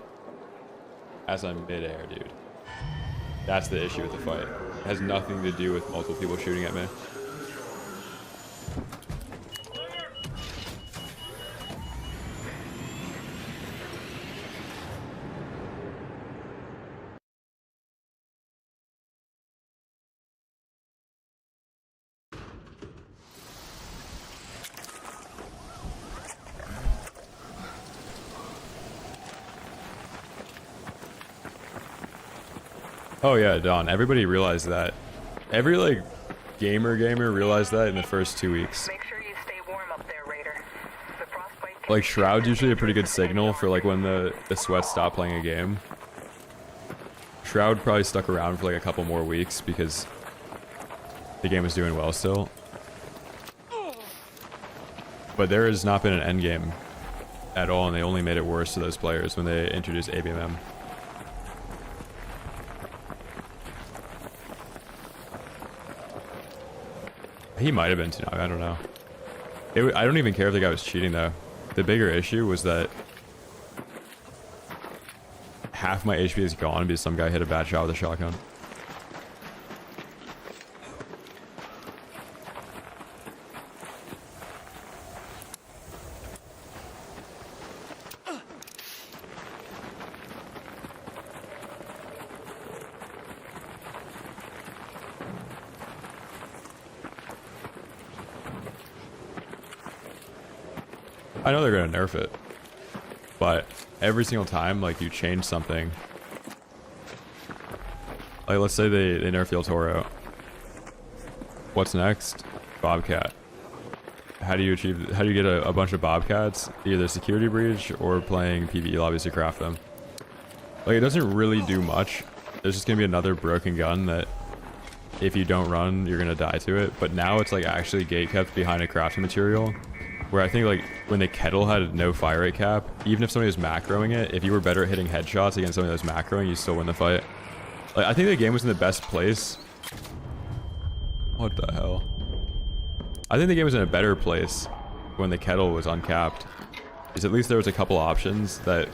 as I'm midair, dude. That's the issue with the fight. It has nothing to do with multiple people shooting at me. Oh yeah, Don. Everybody realized that. Every like gamer realized that in the first 2 weeks. Make sure you stay warm up there, Raider. The frostbite Like Shroud's usually a pretty good signal for like when the sweats stop playing a game. Shroud probably stuck around for like a couple more weeks because the game was doing well still. But there has not been an end game at all, and they only made it worse to those players when they introduced ABMM. He might have been too. I don't know. I don't even care if the guy was cheating though. The bigger issue was that half my HP is gone because some guy hit a bad shot with a shotgun. I know they're gonna nerf it, but every single time like you change something, like let's say they nerf the El Toro, what's next? Bobcat. How do you get a bunch of Bobcats? Either security breach or playing PvE lobbies to craft them. Like it doesn't really do much. There's just gonna be another broken gun that if you don't run you're gonna die to it, but now it's like actually gatekept behind a crafting material. Where I think like when the kettle had no fire rate cap, even if somebody was macroing it, if you were better at hitting headshots against somebody that was macroing, you still win the fight. Like I think the game was in the best place. What the hell? I think the game was in a better place when the kettle was uncapped. Because at least there was a couple options that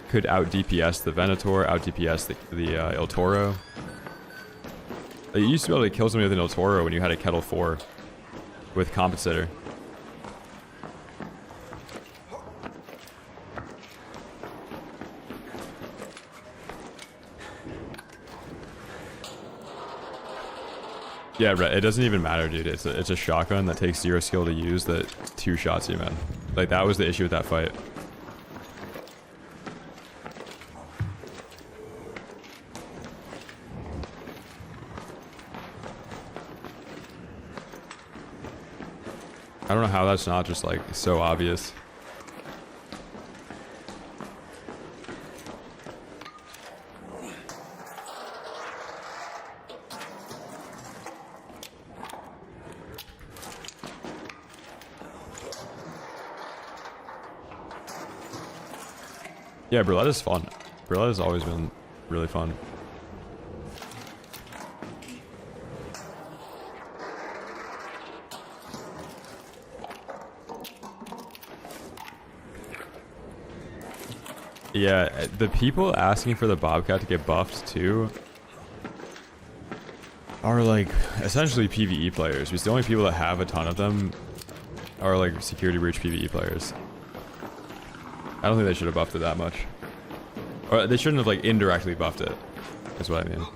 could out DPS the Venator, out DPS the El Toro. Like, you used to be able to kill somebody with an El Toro when you had a kettle 4. With compensator. Yeah, right. It doesn't even matter, dude. It's a shotgun that takes 0 skill to use that 2 shots you, man. Like that was the issue with that fight. I don't know how that's not just like so obvious. Yeah, Bruletta's fun. Bruletta's always been really fun. Yeah, the people asking for the Bobcat to get buffed too are like essentially PvE players, because the only people that have a ton of them are like security breach PvE players. I don't think they should have buffed it that much. Or they shouldn't have like indirectly buffed it, is what I mean.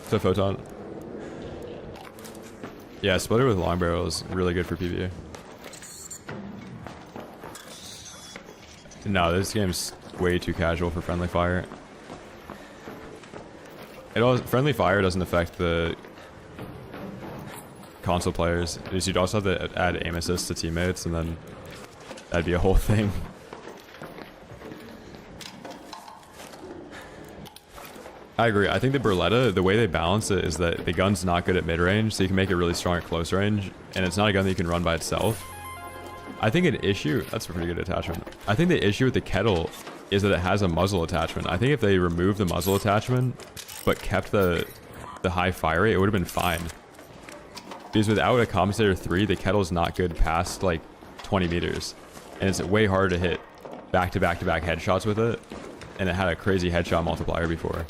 So Photon. Yeah, splitter with long barrel is really good for PvE. No, this game's way too casual for friendly fire. Friendly fire doesn't affect the console players. You'd also have to add aim assist to teammates, and then that'd be a whole thing. I agree. I think the Beretta, the way they balance it is that the gun's not good at mid-range, so you can make it really strong at close range, and it's not a gun that you can run by itself. I think an issue... That's a pretty good attachment. I think the issue with the Kettle is that it has a muzzle attachment. I think if they removed the muzzle attachment, but kept the high fire rate, it would have been fine. Because without a compensator 3, the Kettle's not good past, like, 20 meters. And it's way harder to hit back-to-back-to-back headshots with it. And it had a crazy headshot multiplier before.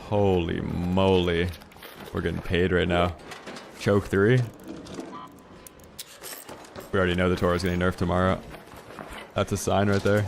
Holy moly. We're getting paid right now. Choke 3. We already know the Toro's getting nerfed tomorrow. That's a sign right there.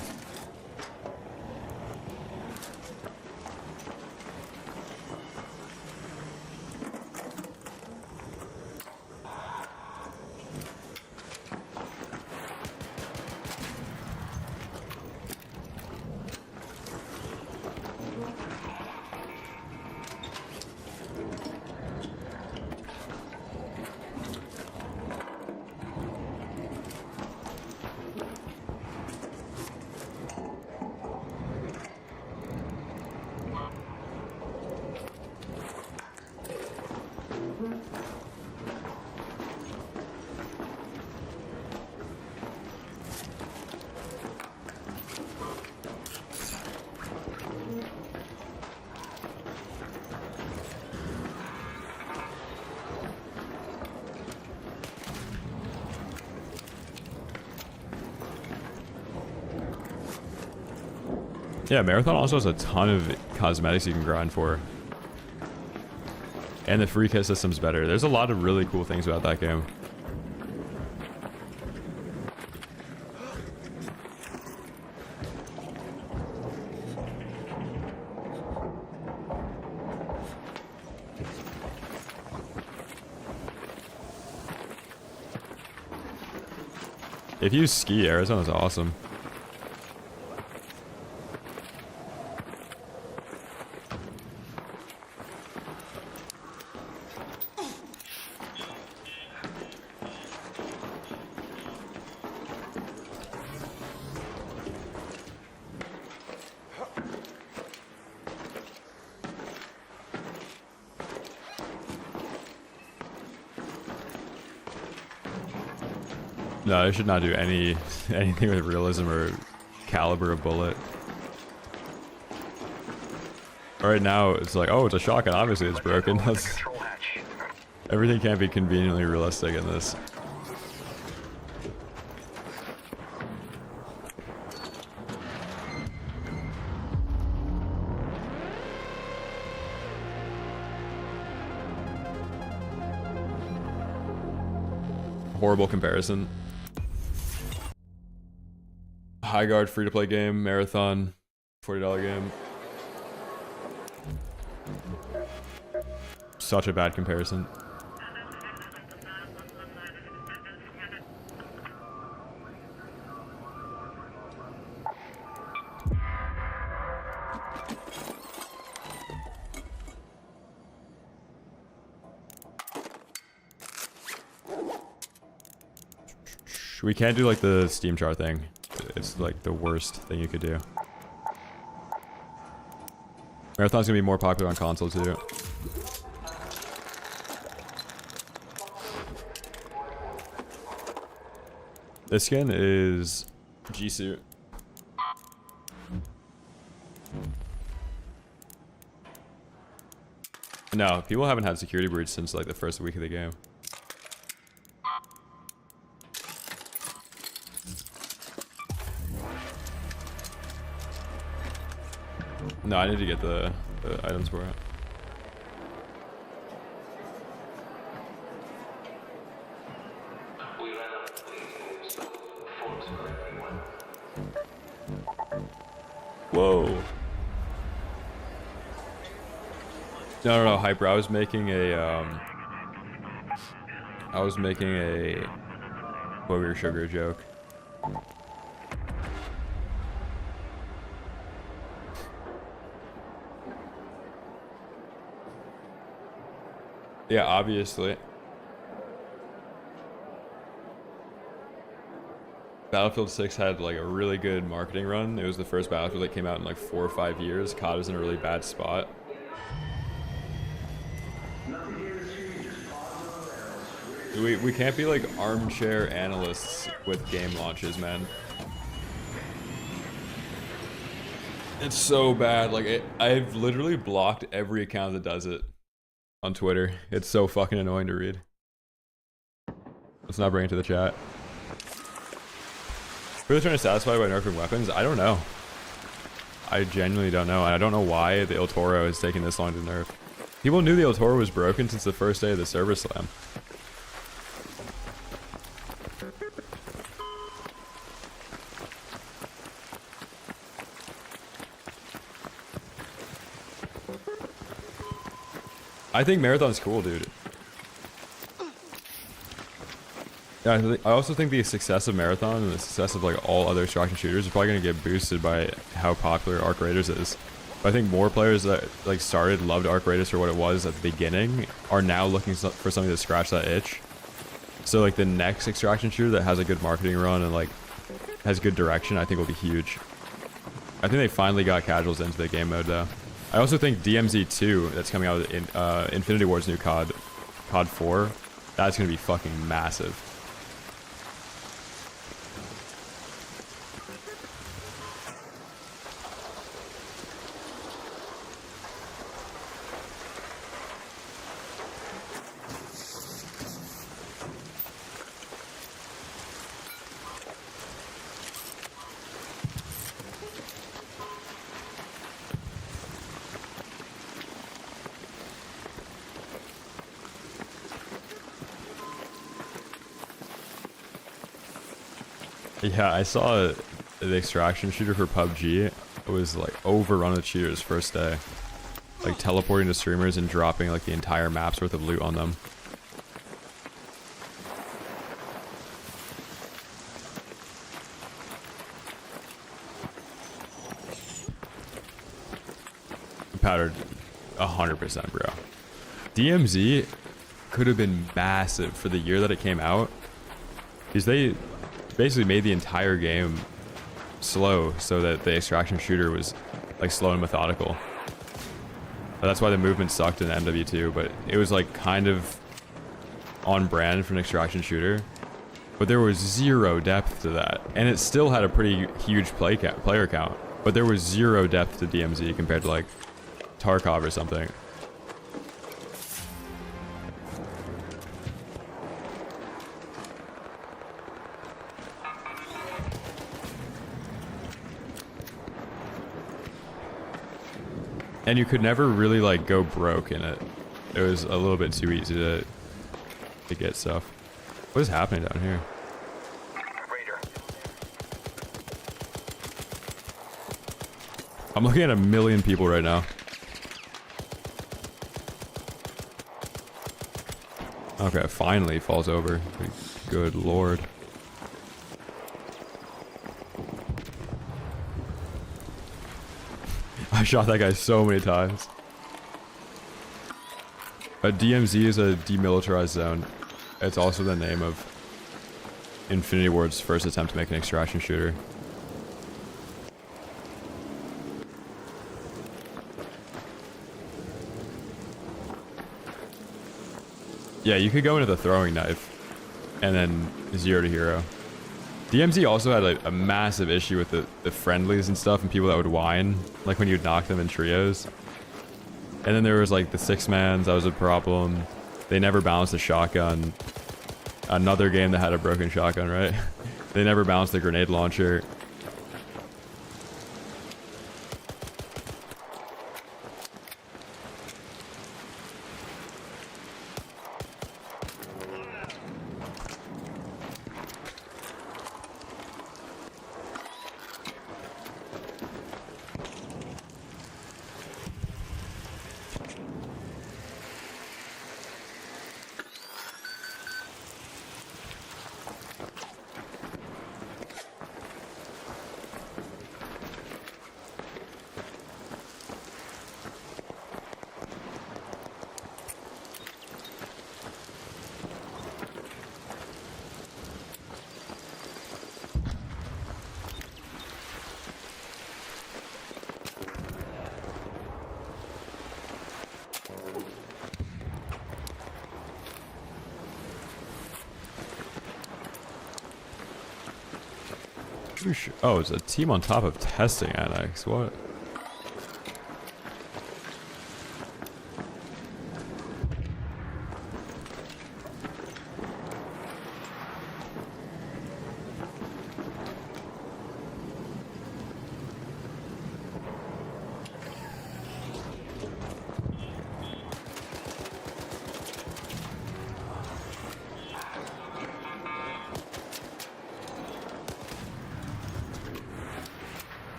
Yeah, Marathon also has a ton of cosmetics you can grind for. And the free kit system's better. There's a lot of really cool things about that game. If you ski, Arizona's awesome. No, they should not do anything with realism or caliber of bullet. Right now, it's like, oh, it's a shotgun. Obviously, it's broken. Everything can't be conveniently realistic in this. Horrible comparison. High guard free-to-play game, Marathon, $40 game. Such a bad comparison. We can't do like the Steam chart thing. It's like the worst thing you could do. Marathon's gonna be more popular on console too. This skin is G-Suit. No, people haven't had security breach since like the first week of the game. No, I need to get the items for it. Whoa. No, Hyper. I was making a booger sugar joke. Yeah, obviously. Battlefield 6 had like a really good marketing run. It was the first Battlefield that came out in like 4 or 5 years. COD was in a really bad spot. We can't be like armchair analysts with game launches, man. It's so bad. Like I've literally blocked every account that does it on Twitter. It's so fucking annoying to read. Let's not bring it to the chat. Who are they trying to satisfy by nerfing weapons? I don't know. I genuinely don't know. And I don't know why the El Toro is taking this long to nerf. People knew the El Toro was broken since the first day of the server slam. I think Marathon's cool, dude. Yeah, I also think the success of Marathon and the success of like all other extraction shooters is probably going to get boosted by how popular Arc Raiders is. But I think more players that like loved Arc Raiders for what it was at the beginning are now looking for something to scratch that itch. So like the next extraction shooter that has a good marketing run and like has good direction, I think will be huge. I think they finally got casuals into the game mode though. I also think DMZ 2 that's coming out in Infinity Ward's new COD 4, that's going to be fucking massive. Yeah, I saw the extraction shooter for PUBG. It was like overrun with cheaters first day. Like teleporting to streamers and dropping like the entire map's worth of loot on them. Powdered 100%, bro. DMZ could have been massive for the year that it came out. Because they basically made the entire game slow so that the extraction shooter was like slow and methodical. But that's why the movement sucked in MW2, but it was like kind of on brand for an extraction shooter. But there was zero depth to that. And it still had a pretty huge player count. But there was zero depth to DMZ compared to like Tarkov or something. And you could never really like go broke in it. It was a little bit too easy to get stuff. What is happening down here? Raider. I'm looking at 1 million people right now. Okay, finally falls over. Good lord. I shot that guy so many times. A DMZ is a demilitarized zone. It's also the name of Infinity Ward's first attempt to make an extraction shooter. Yeah, you could go into the throwing knife and then 0 to hero. DMZ also had like a massive issue with the friendlies and stuff and people that would whine, like when you'd knock them in trios. And then there was like the 6-mans, that was a problem. They never balanced the shotgun. Another game that had a broken shotgun, right? They never balanced the grenade launcher. Pretty sure. Oh, it's a team on top of testing annex. What?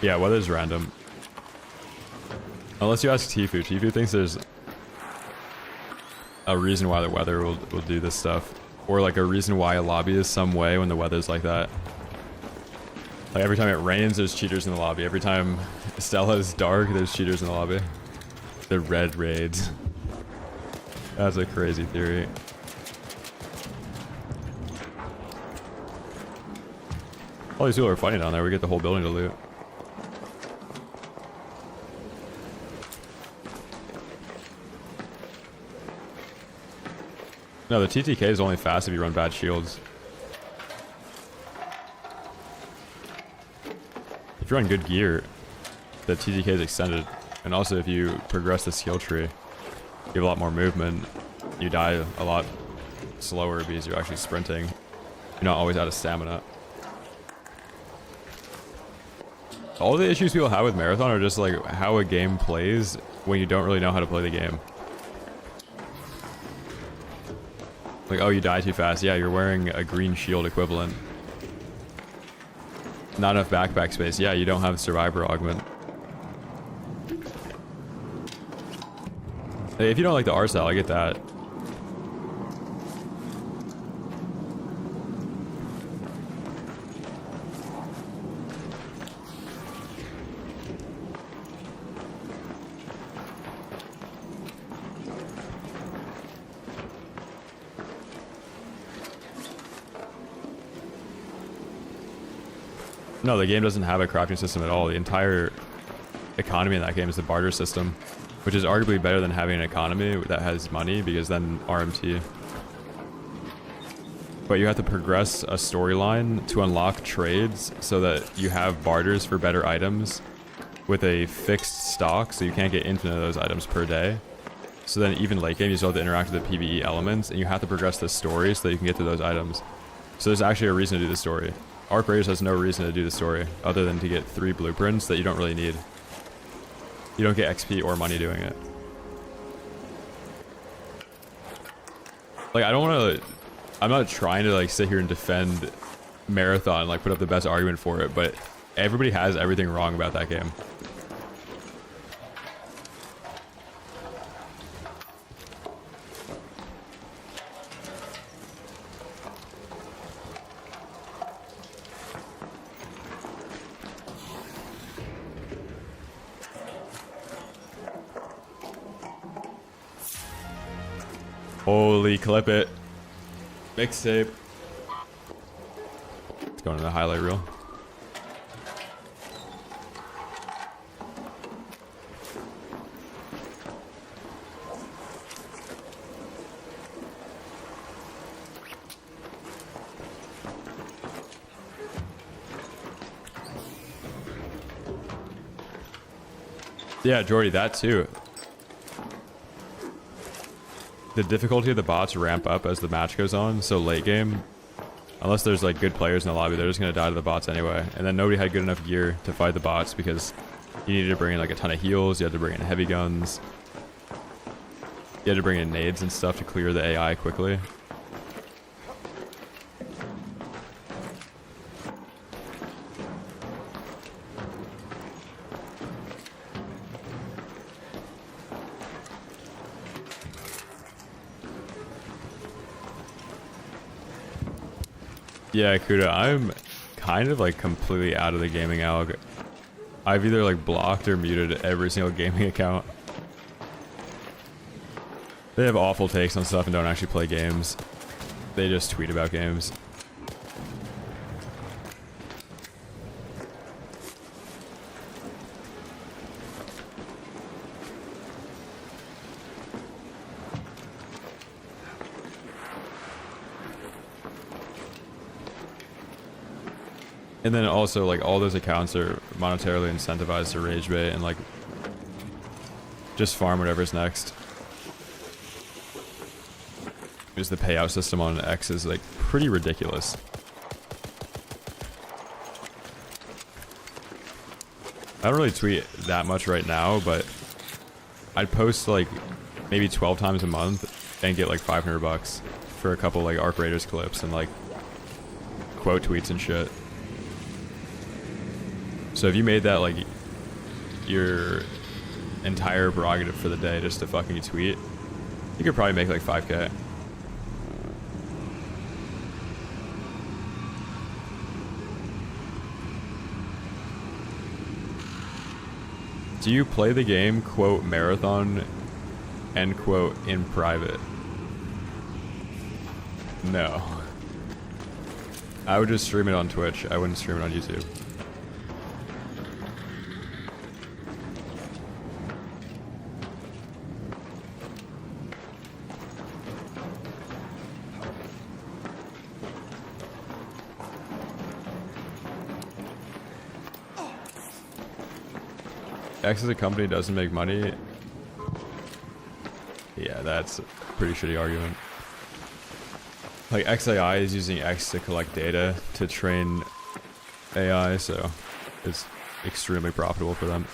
Yeah, weather's random. Unless you ask Tifu. Tifu thinks there's a reason why the weather will do this stuff. Or like a reason why a lobby is some way when the weather's like that. Like every time it rains, there's cheaters in the lobby. Every time Stella is dark, there's cheaters in the lobby. The red raids. That's a crazy theory. All these people are fighting down there. We get the whole building to loot. No, the TTK is only fast if you run bad shields. If you run good gear, the TTK is extended. And also if you progress the skill tree, you have a lot more movement. You die a lot slower because you're actually sprinting. You're not always out of stamina. All the issues people have with Marathon are just like how a game plays when you don't really know how to play the game. Like, oh, you die too fast. Yeah, you're wearing a green shield equivalent. Not enough backpack space. Yeah, you don't have survivor augment. Hey, if you don't like the art style, I get that. No, the game doesn't have a crafting system at all. The entire economy in that game is the barter system, which is arguably better than having an economy that has money, because then RMT. But you have to progress a storyline to unlock trades so that you have barters for better items with a fixed stock, so you can't get infinite of those items per day. So then even late game, you still have to interact with the PvE elements, and you have to progress the story so that you can get to those items. So there's actually a reason to do the story. Arc Raiders has no reason to do the story other than to get 3 blueprints that you don't really need. You don't get XP or money doing it. Like, I don't want to... I'm not trying to, like, sit here and defend Marathon, like, put up the best argument for it, but everybody has everything wrong about that game. Holy clip it. Mixtape. It's going to the highlight reel. Yeah, Jordy, that too. The difficulty of the bots ramp up as the match goes on, so late game, unless there's like good players in the lobby, they're just gonna die to the bots anyway. And then nobody had good enough gear to fight the bots because you needed to bring in like a ton of heals, you had to bring in heavy guns, you had to bring in nades and stuff to clear the AI quickly. Yeah, Kuda, I'm kind of like completely out of the gaming alg. I've either like blocked or muted every single gaming account. They have awful takes on stuff and don't actually play games. They just tweet about games. And then also, like, all those accounts are monetarily incentivized to rage bait and, like, just farm whatever's next. Because the payout system on X is, like, pretty ridiculous. I don't really tweet that much right now, but I'd post, like, maybe 12 times a month and get, like, $500 for a couple, like, Arc Raiders clips and, like, quote tweets and shit. So if you made that, like, your entire prerogative for the day just to fucking tweet, you could probably make, like, 5K. Do you play the game, quote, marathon, end quote, in private? No. I would just stream it on Twitch. I wouldn't stream it on YouTube. X as a company doesn't make money. Yeah, that's a pretty shitty argument. Like, XAI is using X to collect data to train AI, so it's extremely profitable for them.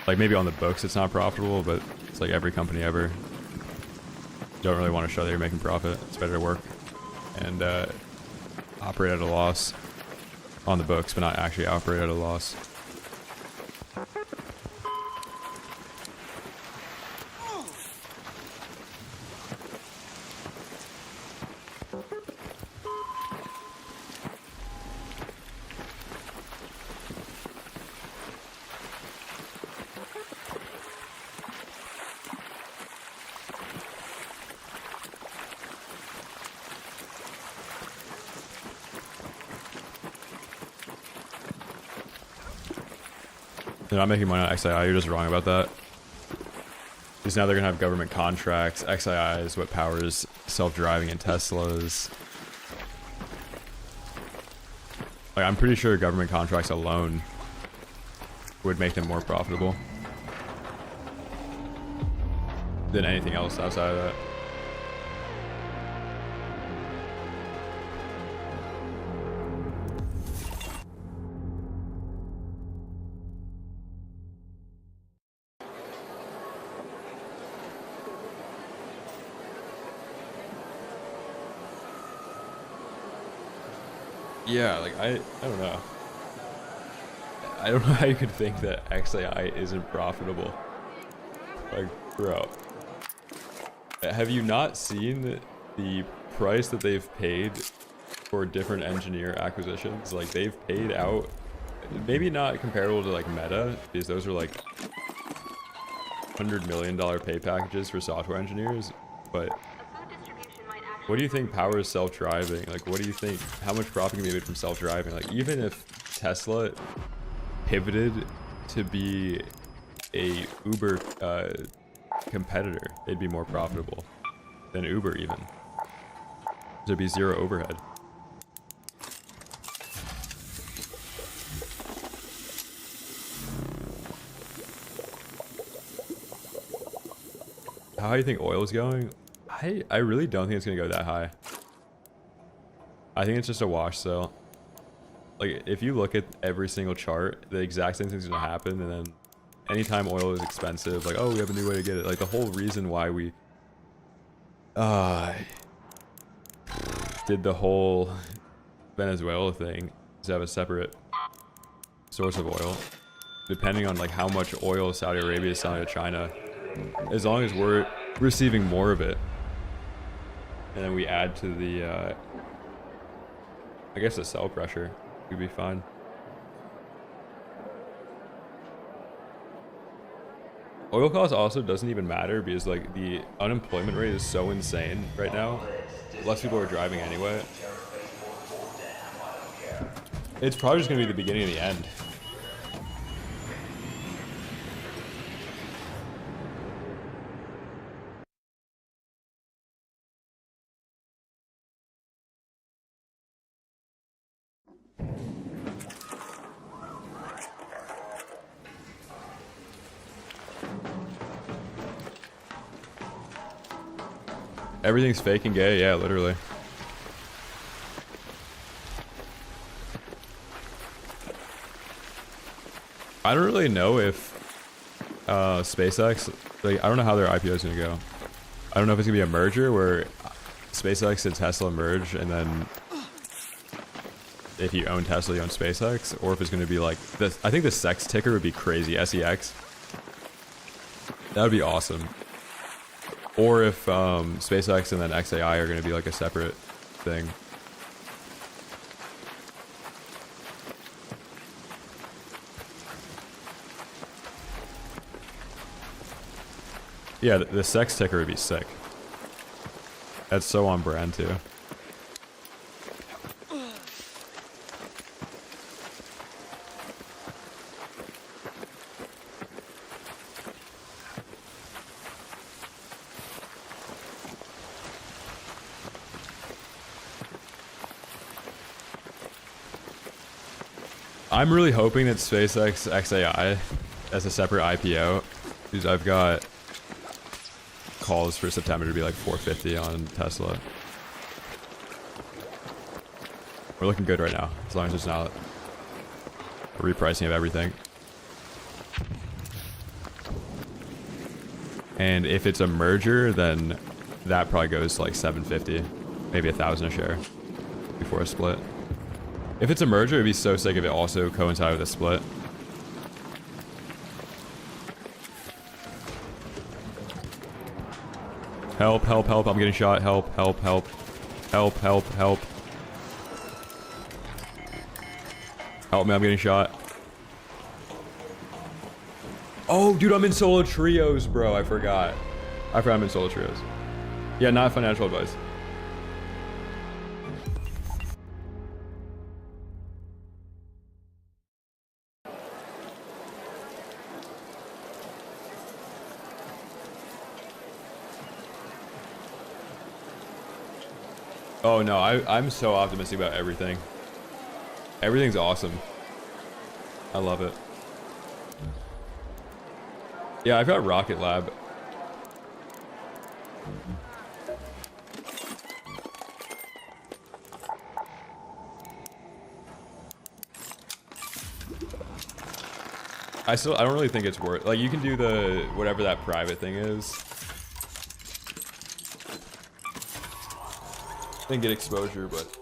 Like, maybe on the books it's not profitable, but it's like every company ever. Don't really want to show that you're making profit. It's better to work and operate at a loss on the books, but not actually operate at a loss. They're not making money on XII, you're just wrong about that. Because now they're gonna have government contracts. XII is what powers self-driving in Teslas. Like, I'm pretty sure government contracts alone would make them more profitable than anything else outside of that. Yeah, like, I don't know. I don't know how you could think that XAI isn't profitable. Like, bro. Have you not seen the price that they've paid for different engineer acquisitions? Like, they've paid out, maybe not comparable to, like, Meta, because those are, like, $100 million pay packages for software engineers, but what do you think powers self-driving? Like, what do you think, how much profit can be made from self-driving? Like, even if Tesla pivoted to be a Uber competitor, they'd be more profitable than Uber even. There'd be zero overhead. How high do you think oil is going? I really don't think it's gonna go that high. I think it's just a wash sale. Like, if you look at every single chart, the exact same thing's gonna happen, and then anytime oil is expensive, like, oh, we have a new way to get it. Like, the whole reason why we did the whole Venezuela thing is to have a separate source of oil. Depending on, like, how much oil Saudi Arabia is selling to China, as long as we're receiving more of it, and then we add to the, I guess the sell pressure, we'd be fine. Oil cost also doesn't even matter because, like, the unemployment rate is so insane right now. Less people are driving anyway. It's probably just gonna be the beginning of the end. Everything's fake and gay, yeah, literally. I don't really know if SpaceX, like, I don't know how their IPO is gonna go. I don't know if it's gonna be a merger where SpaceX and Tesla merge, and then if you own Tesla, you own SpaceX, or if it's gonna be like this. I think the sex ticker would be crazy, SEX. That would be awesome. Or if SpaceX and then XAI are gonna be like a separate thing. Yeah, the sex ticker would be sick. That's so on brand too. I'm really hoping that SpaceX XAI as a separate IPO, because I've got calls for September to be like 450 on Tesla. We're looking good right now, as long as it's not a repricing of everything. And if it's a merger, then that probably goes to like 750, maybe 1,000 a share before a split. If it's a merger, it'd be so sick if it also coincided with a split. Help, help, help, I'm getting shot. Help, help, help. Help, help, help. Help me, I'm getting shot. Oh, dude, I'm in solo trios, bro. I forgot I'm in solo trios. Yeah, not financial advice. Oh no, I'm so optimistic about everything. Everything's awesome. I love it. Yeah, I've got Rocket Lab. I don't really think it's worth, like, you can do the whatever that private thing is and get exposure, but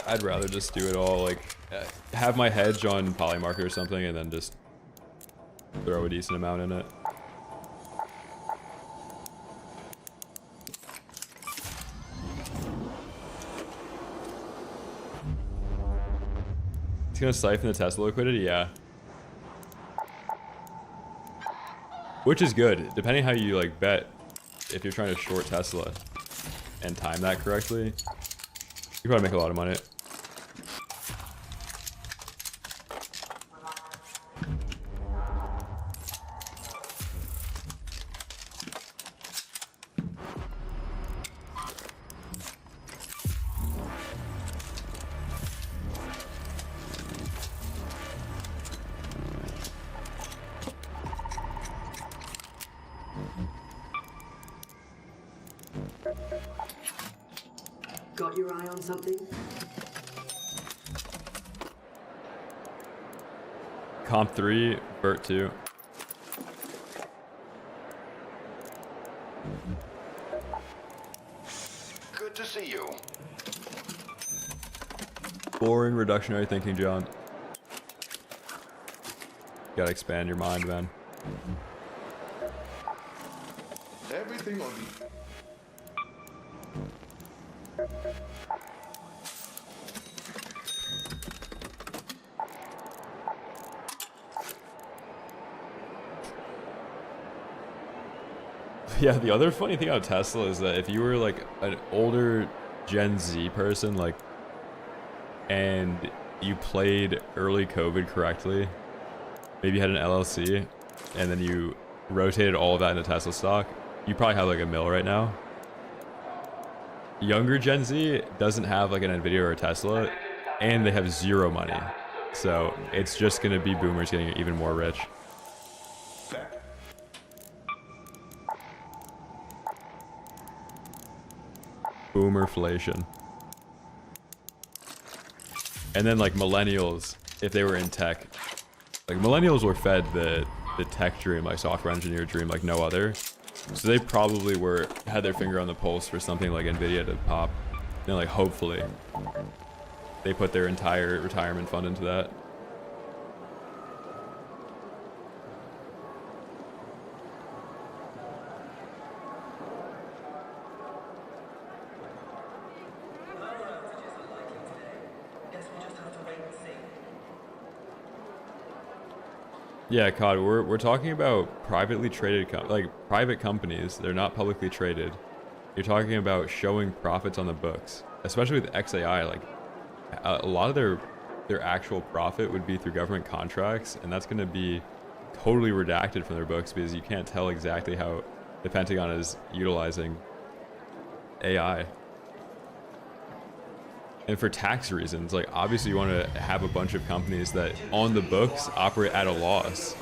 I'd rather just do it all, like, have my hedge on Polymarket or something and then just throw a decent amount in it. It's gonna siphon the Tesla liquidity, yeah. Which is good, depending how you like bet. If you're trying to short Tesla and time that correctly, you probably make a lot of money. Got your eye on something? Comp 3, Bert 2. Good to see you. Boring reductionary thinking, John. Gotta expand your mind, man. Everything on the... Yeah, the other funny thing about Tesla is that if you were like an older Gen Z person, like, and you played early COVID correctly, maybe you had an LLC, and then you rotated all of that into Tesla stock, you probably have like $1 million right now. Younger Gen Z doesn't have like an Nvidia or a Tesla, and they have zero money. So it's just gonna be boomers getting even more rich. boomerflation. And then like millennials, if they were in tech, like millennials were fed the tech dream, like software engineer dream, like no other. So they probably had their finger on the pulse for something like Nvidia to pop. And like hopefully they put their entire retirement fund into that. Yeah, COD, we're talking about privately traded, private companies. They're not publicly traded. You're talking about showing profits on the books, especially with XAI. Like a lot of their actual profit would be through government contracts, and that's going to be totally redacted from their books because you can't tell exactly how the Pentagon is utilizing AI. And for tax reasons, like obviously you want to have a bunch of companies that on the books operate at a loss.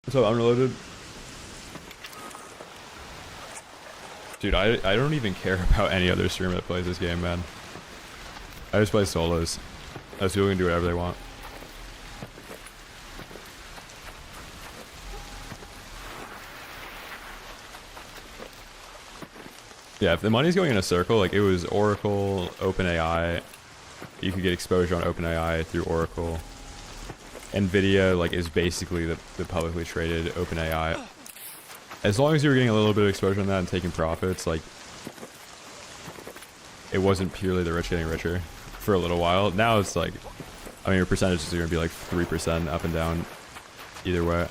What's up, Unreloaded? Dude, I don't even care about any other streamer that plays this game, man. I just play solos. Those people can do whatever they want. Yeah, if the money's going in a circle, like it was Oracle, OpenAI, you could get exposure on OpenAI through Oracle. Nvidia, like, is basically the publicly traded OpenAI. As long as you were getting a little bit of exposure on that and taking profits, like, it wasn't purely the rich getting richer for a little while. Now it's like, I mean, your percentages are going to be like 3% up and down either way.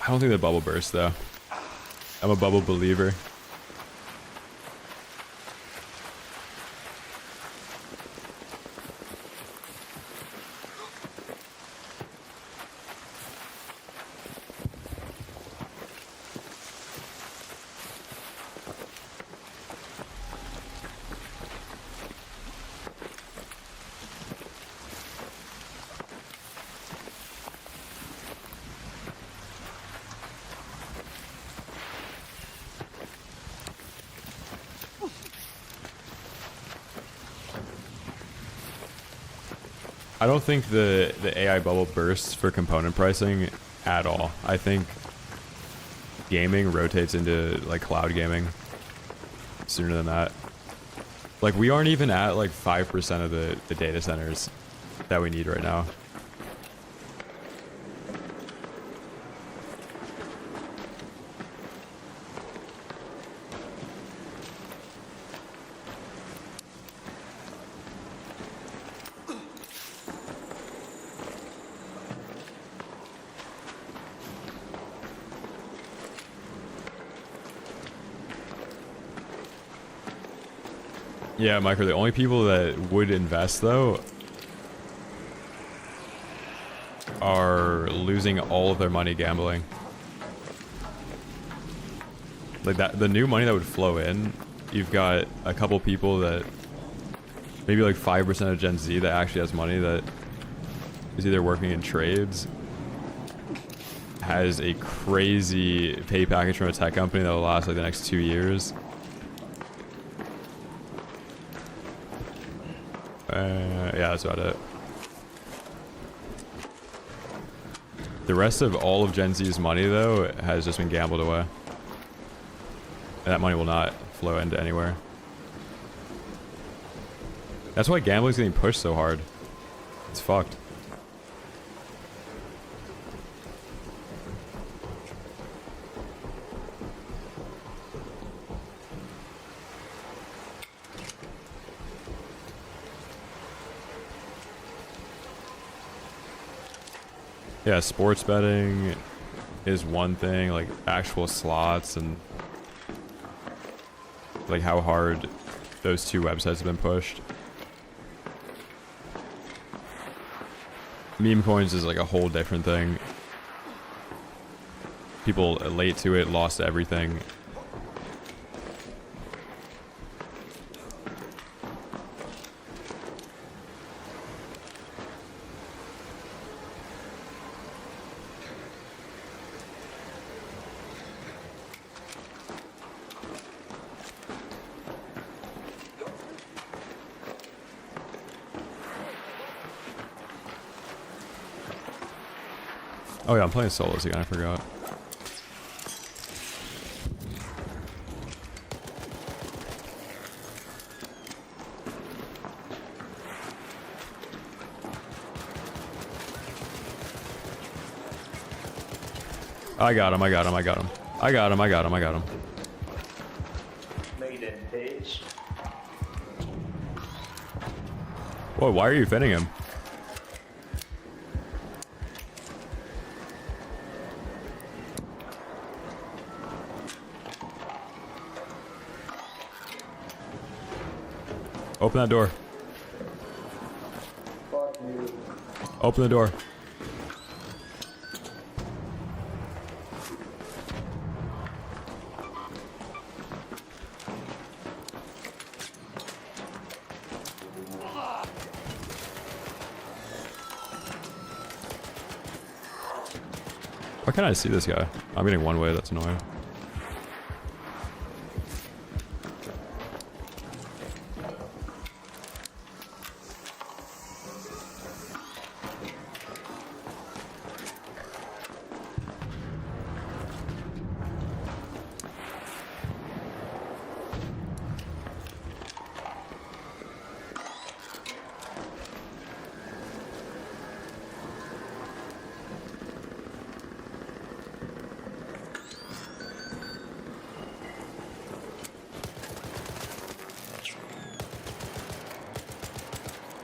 I don't think the bubble burst though. I'm a bubble believer. I don't think the AI bubble bursts for component pricing at all. I think gaming rotates into like cloud gaming sooner than that. Like we aren't even at like 5% of the data centers that we need right now. Yeah, Micro, the only people that would invest, though, are losing all of their money gambling. Like, that, the new money that would flow in, you've got a couple people that, maybe like 5% of Gen Z that actually has money that is either working in trades, has a crazy pay package from a tech company that will last like the next 2 years. Yeah, that's about it. The rest of all of Gen Z's money, though, has just been gambled away. And that money will not flow into anywhere. That's why gambling's getting pushed so hard. It's fucked. Yeah, sports betting is one thing, like actual slots and like how hard those two websites have been pushed. Meme coins is like a whole different thing. People late to it lost everything. Oh yeah, I'm playing solos again, I forgot. I got him, I got him, I got him. I got him, I got him, I got him. Made it, bitch. Whoa, why are you finning him? Open that door. Fuck you. Open the door. Why can't I see this guy? I'm getting one way, that's annoying.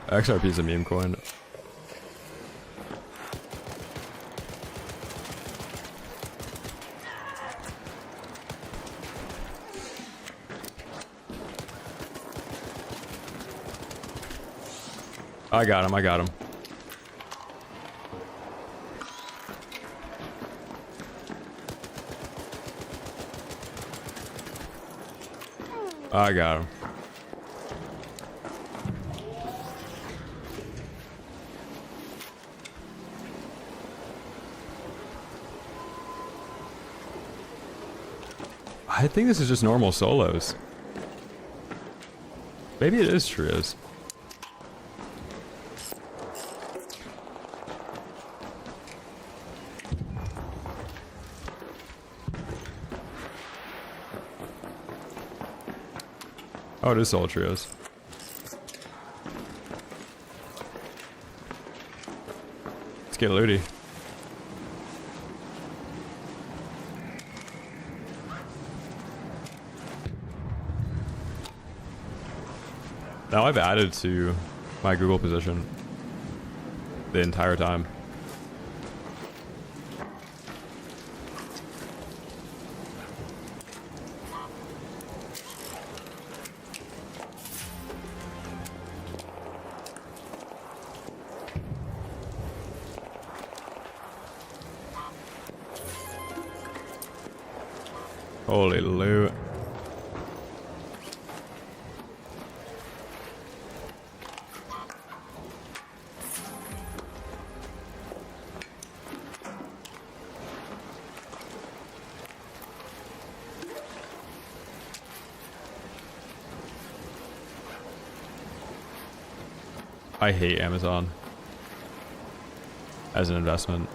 XRP is a meme coin. I got him, I got him. I got him. I think this is just normal solos. Maybe it is trios. Oh, it is solo trios. Let's get looty. Now I've added to my Google position the entire time. Holy loot. I hate Amazon as an investment.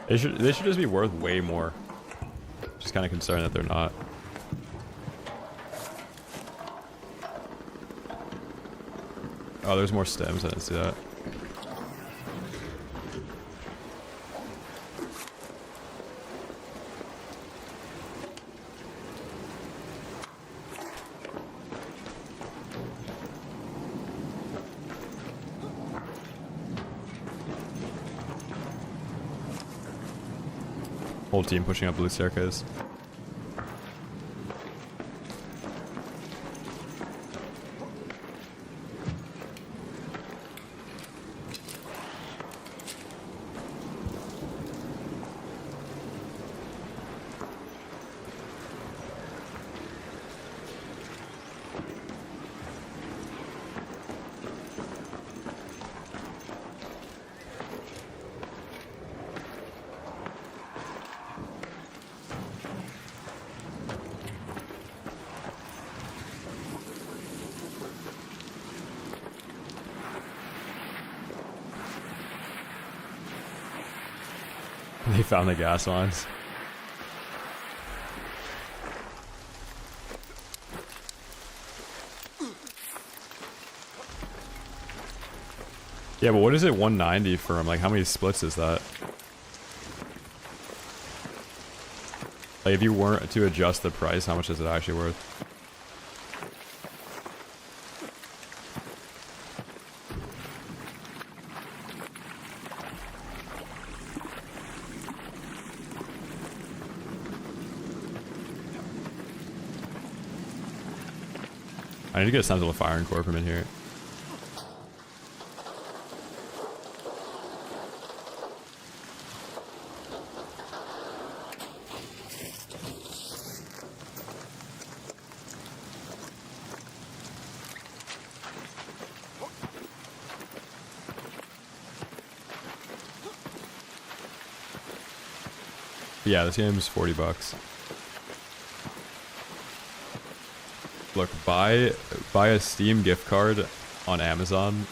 They should just be worth way more. Just kind of concerned that they're not. Oh, there's more stems. I didn't see that. Whole team pushing up blue staircase. They found the gas lines. Yeah, but what is it 190 from? Like, how many splits is that? Like, if you weren't to adjust the price, how much is it actually worth? I need to get a Sentinel Firing Corps from in here. Yeah, this game is 40 bucks. Look, buy a Steam gift card on Amazon.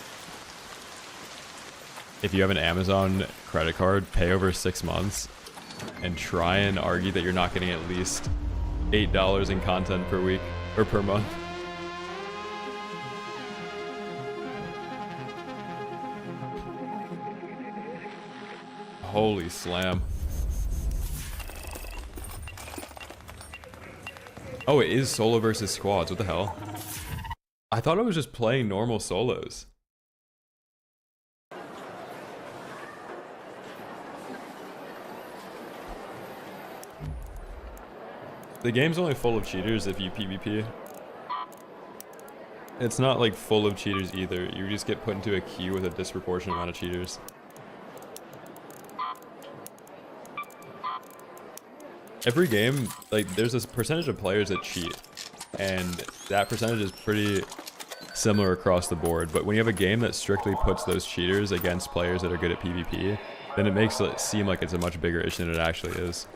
If you have an Amazon credit card, pay over 6 months and try and argue that you're not getting at least $8 in content per week or per month. Holy slam. Oh, it is solo versus squads. What the hell? I thought I was just playing normal solos. The game's only full of cheaters if you PvP. It's not like full of cheaters either. You just get put into a queue with a disproportionate amount of cheaters. Every game, like, there's this percentage of players that cheat, and that percentage is pretty similar across the board. But when you have a game that strictly puts those cheaters against players that are good at PvP, then it makes it seem like it's a much bigger issue than it actually is.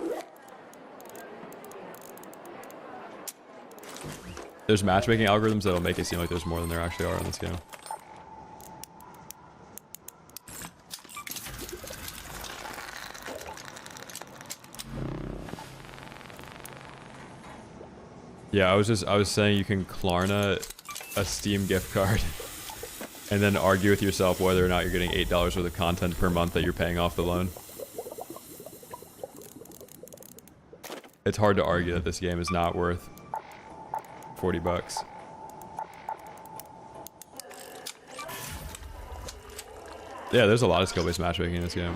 There's matchmaking algorithms that'll make it seem like there's more than there actually are in this game. Yeah, I was saying you can Klarna a Steam gift card and then argue with yourself whether or not you're getting $8 worth of content per month that you're paying off the loan. It's hard to argue that this game is not worth 40 bucks. Yeah, there's a lot of skill-based matchmaking in this game.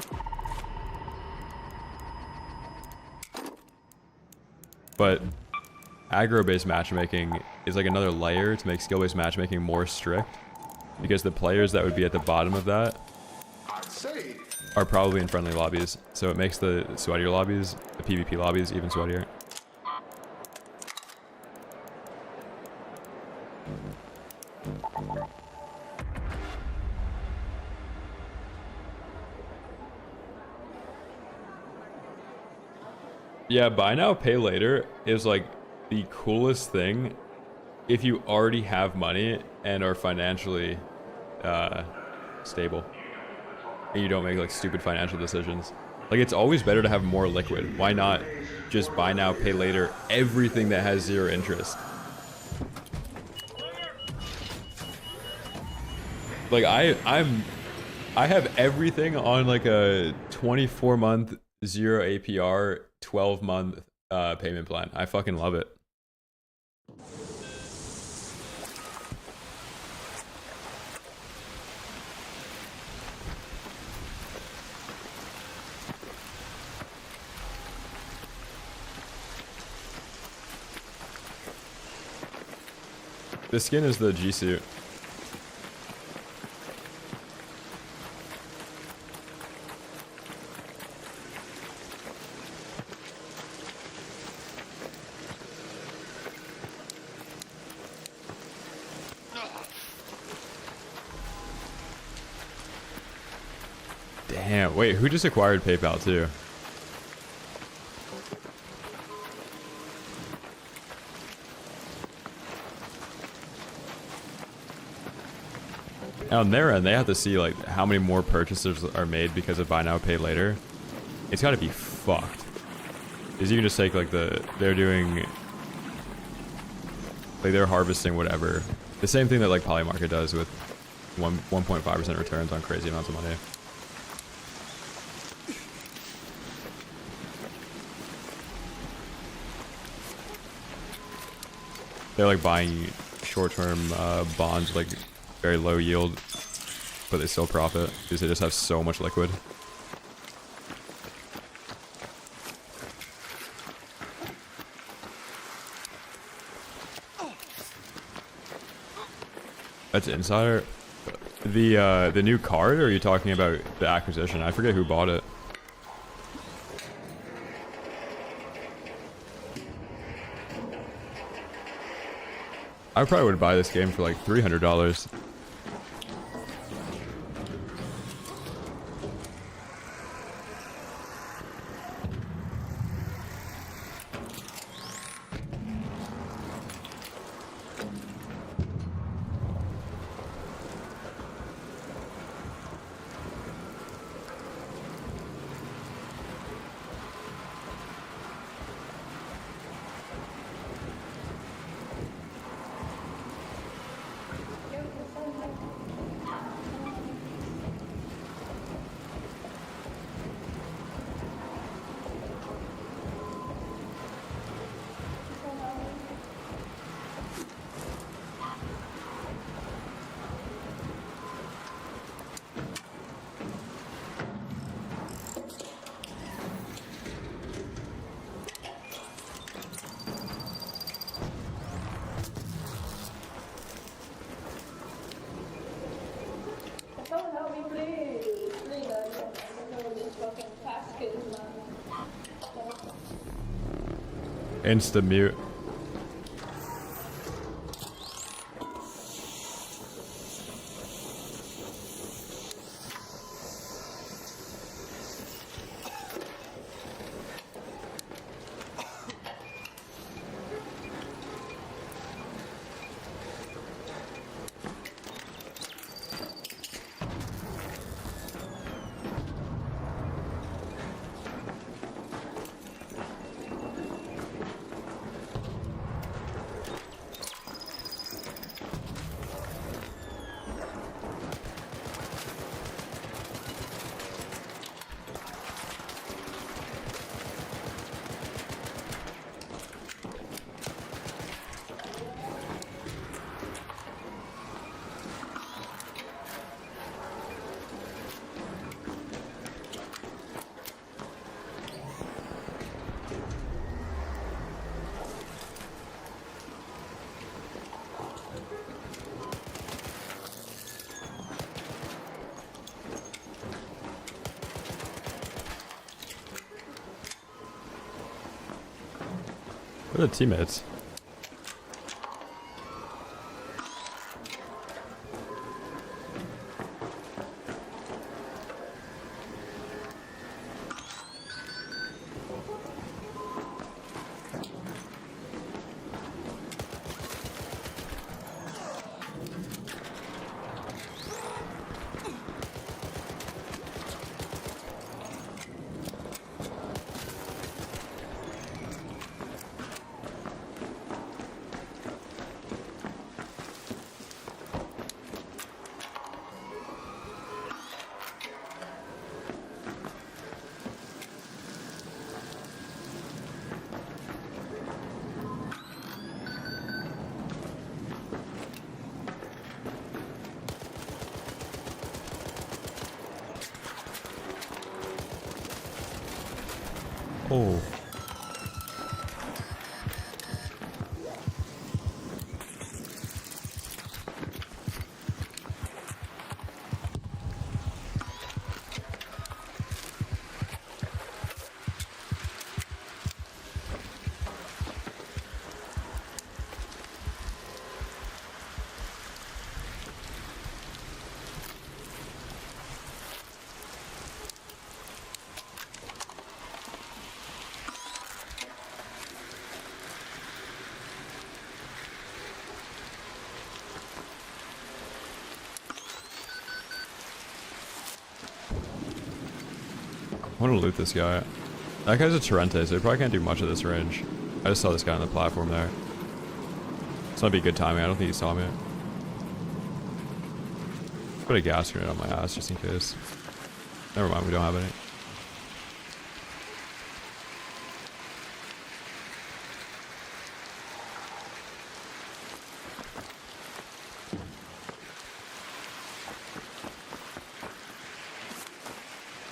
But aggro-based matchmaking is like another layer to make skill-based matchmaking more strict, because the players that would be at the bottom of that are probably in friendly lobbies, so it makes the sweatier lobbies, the PvP lobbies, even sweatier. Yeah, buy now, pay later is like the coolest thing if you already have money and are financially stable and you don't make like stupid financial decisions. Like, it's always better to have more liquid. Why not just buy now, pay later everything that has zero interest? Like, I have everything on like a 24-month 0 APR 12-month payment plan. I fucking love it. This skin is the G suit. Damn, wait, who just acquired PayPal too? On their end, they have to see like how many more purchases are made because of buy now, pay later. it's got to be fucked. Because you can just take like they're doing, like they're harvesting whatever. The same thing that like Polymarket does with 1.5% returns on crazy amounts of money. They're like buying short-term bonds, like very low yield, but they still profit because they just have so much liquid. That's Insider. The new card, or are you talking about the acquisition? I forget who bought it. I probably would buy this game for like $300. Insta mute. What are the teammates? Oh. I want to loot this guy. That guy's a Torrente, so he probably can't do much of this range. I just saw this guy on the platform there. This might be good timing. I don't think he saw me. Put a gas grenade on my ass just in case. Never mind, we don't have any.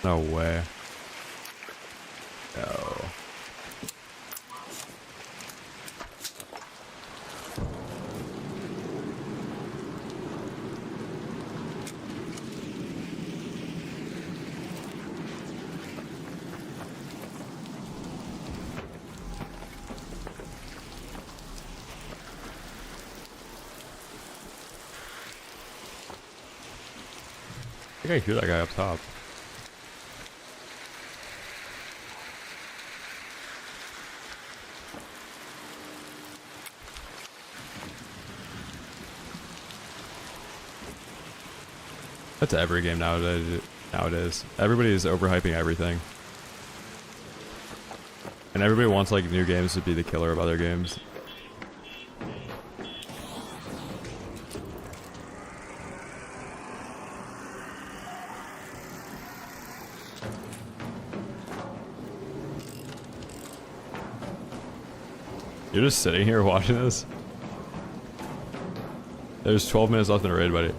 No way. No. I think I hear that guy up top. That's every game nowadays. Everybody's overhyping everything. And everybody wants like new games to be the killer of other games. You're just sitting here watching this? There's 12 minutes left in the raid, buddy.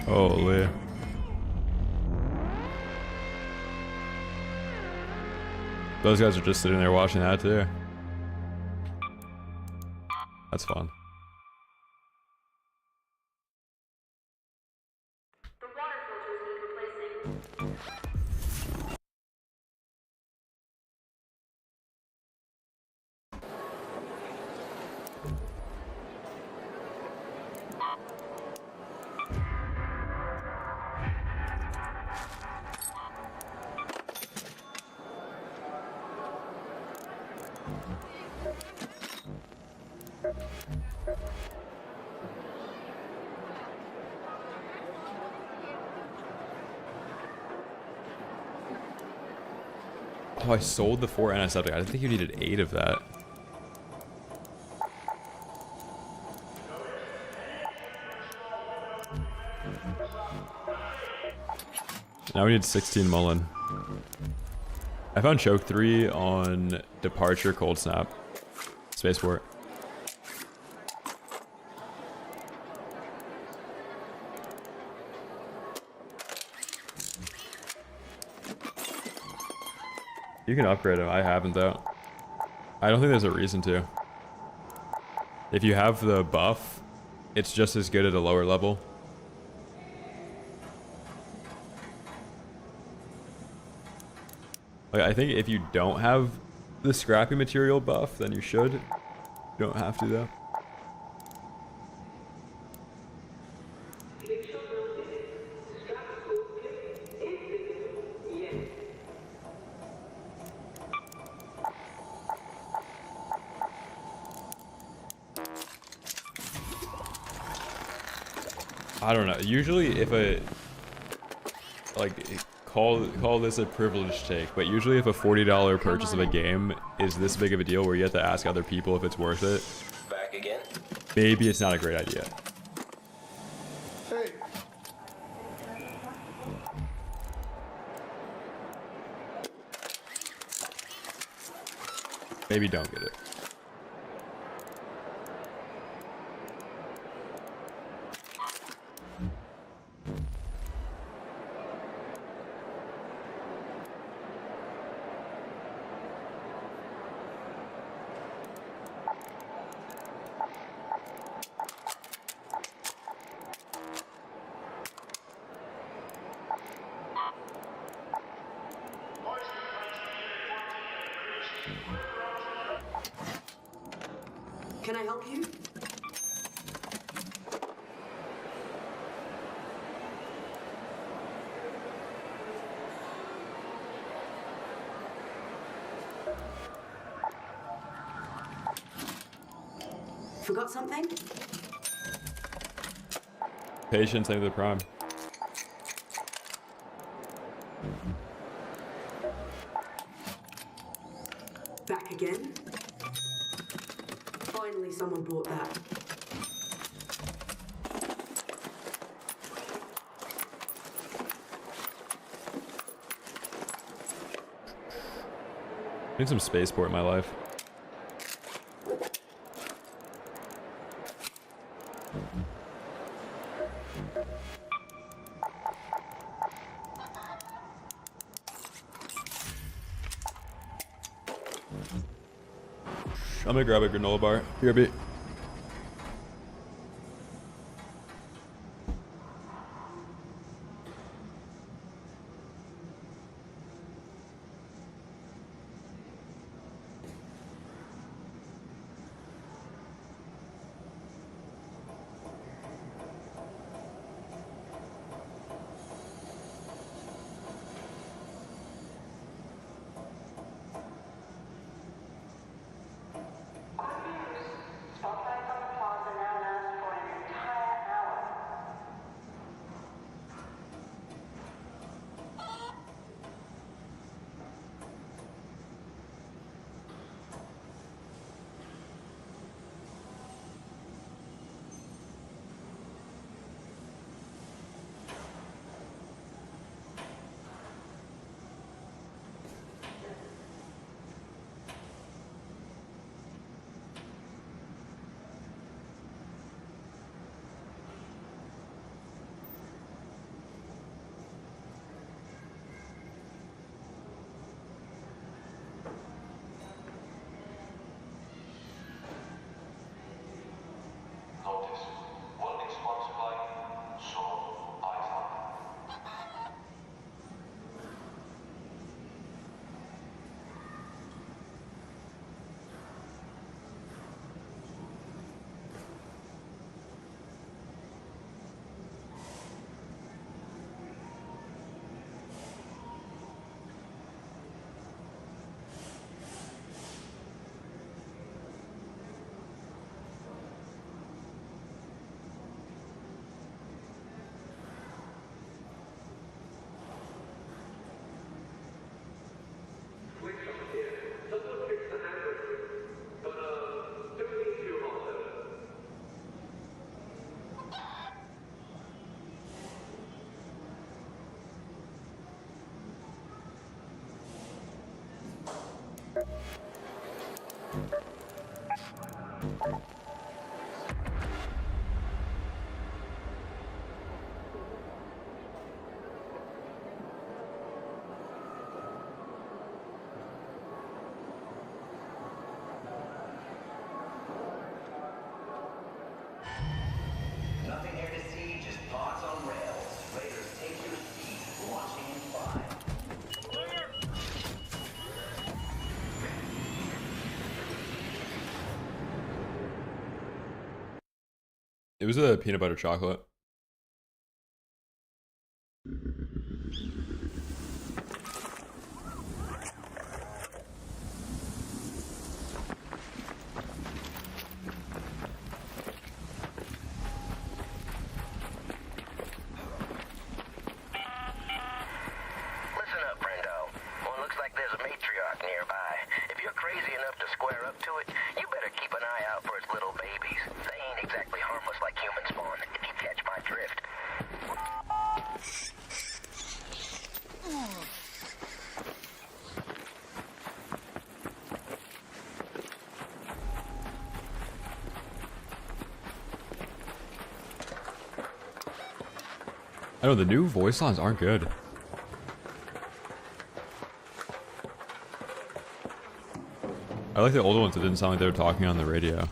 Holy. Those guys are just sitting there watching that too. That's fun. Oh, I sold the 4 antiseptic. I didn't think you needed 8 of that. Now we need 16 Mullen. I found choke 3 on departure cold snap. Spaceport. You can upgrade him. I haven't though. I don't think there's a reason to. If you have the buff, it's just as good at a lower level. Like, I think if you don't have the scrappy material buff, then you should. You don't have to though. I don't know. Usually if a, like, call this a privilege take, but usually if a $40 purchase of a game is this big of a deal where you have to ask other people if it's worth it, Back again? maybe it's not a great idea. Hey. Maybe don't get it. Can I help you? Forgot something? Patience ain't the prime. Back again? Finally someone brought that. I need some spaceport in my life. I'm gonna grab a granola bar. BRB. Nothing here to see, just pods on rails. Raiders, take your seat. Launching in 5. It was a peanut butter chocolate. Listen up, friendo. Well, it looks like there's a matriarch nearby. If you're crazy enough to square up to it, you better keep an eye out for its little babies. They ain't exactly harmless like human spawn, if you catch my drift. I know the new voice lines aren't good. I like the older ones that didn't sound like they were talking on the radio.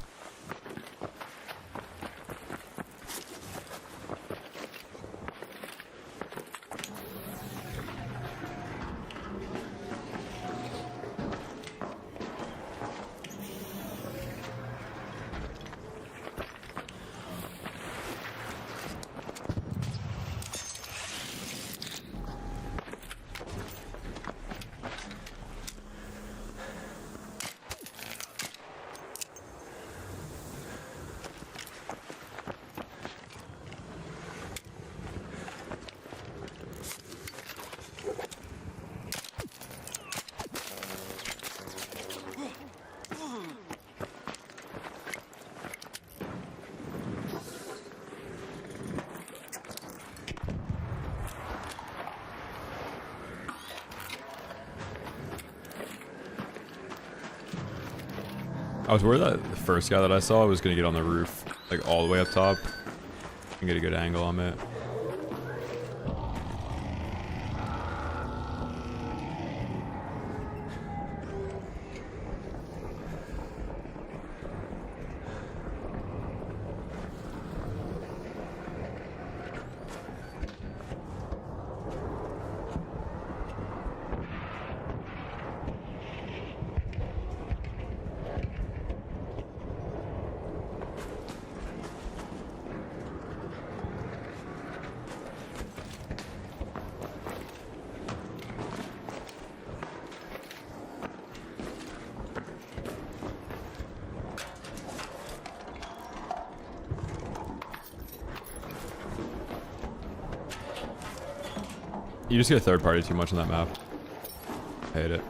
I was worried that the first guy that I saw was gonna get on the roof, like all the way up top, and get a good angle on it. You just get a third party too much on that map. I hate it.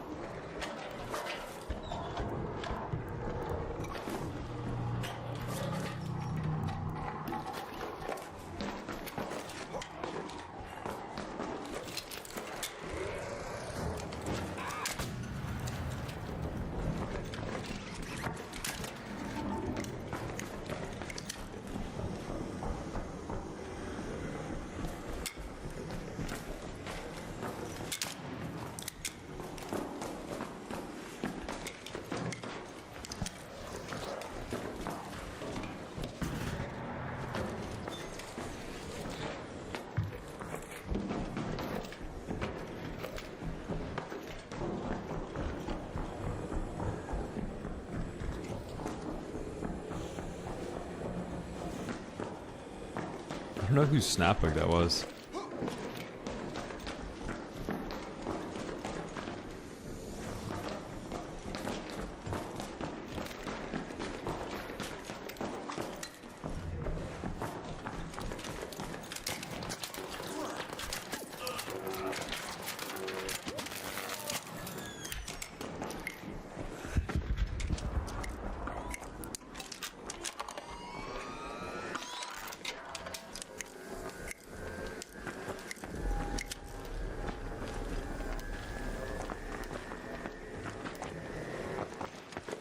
I don't know whose snapback that was.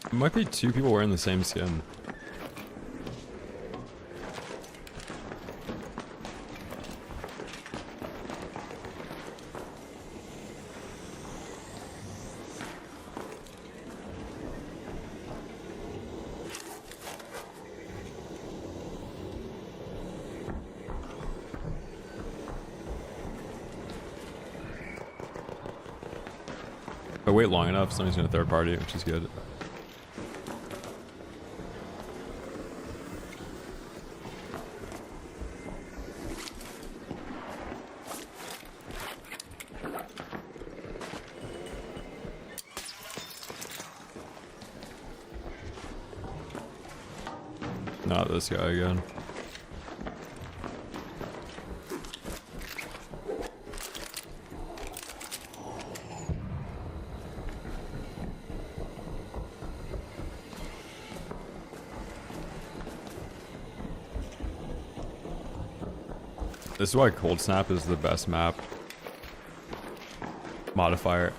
It might be two people wearing the same skin. If I wait long enough, somebody's gonna third party, which is good. Not this guy again. This is why Cold Snap is the best map modifier.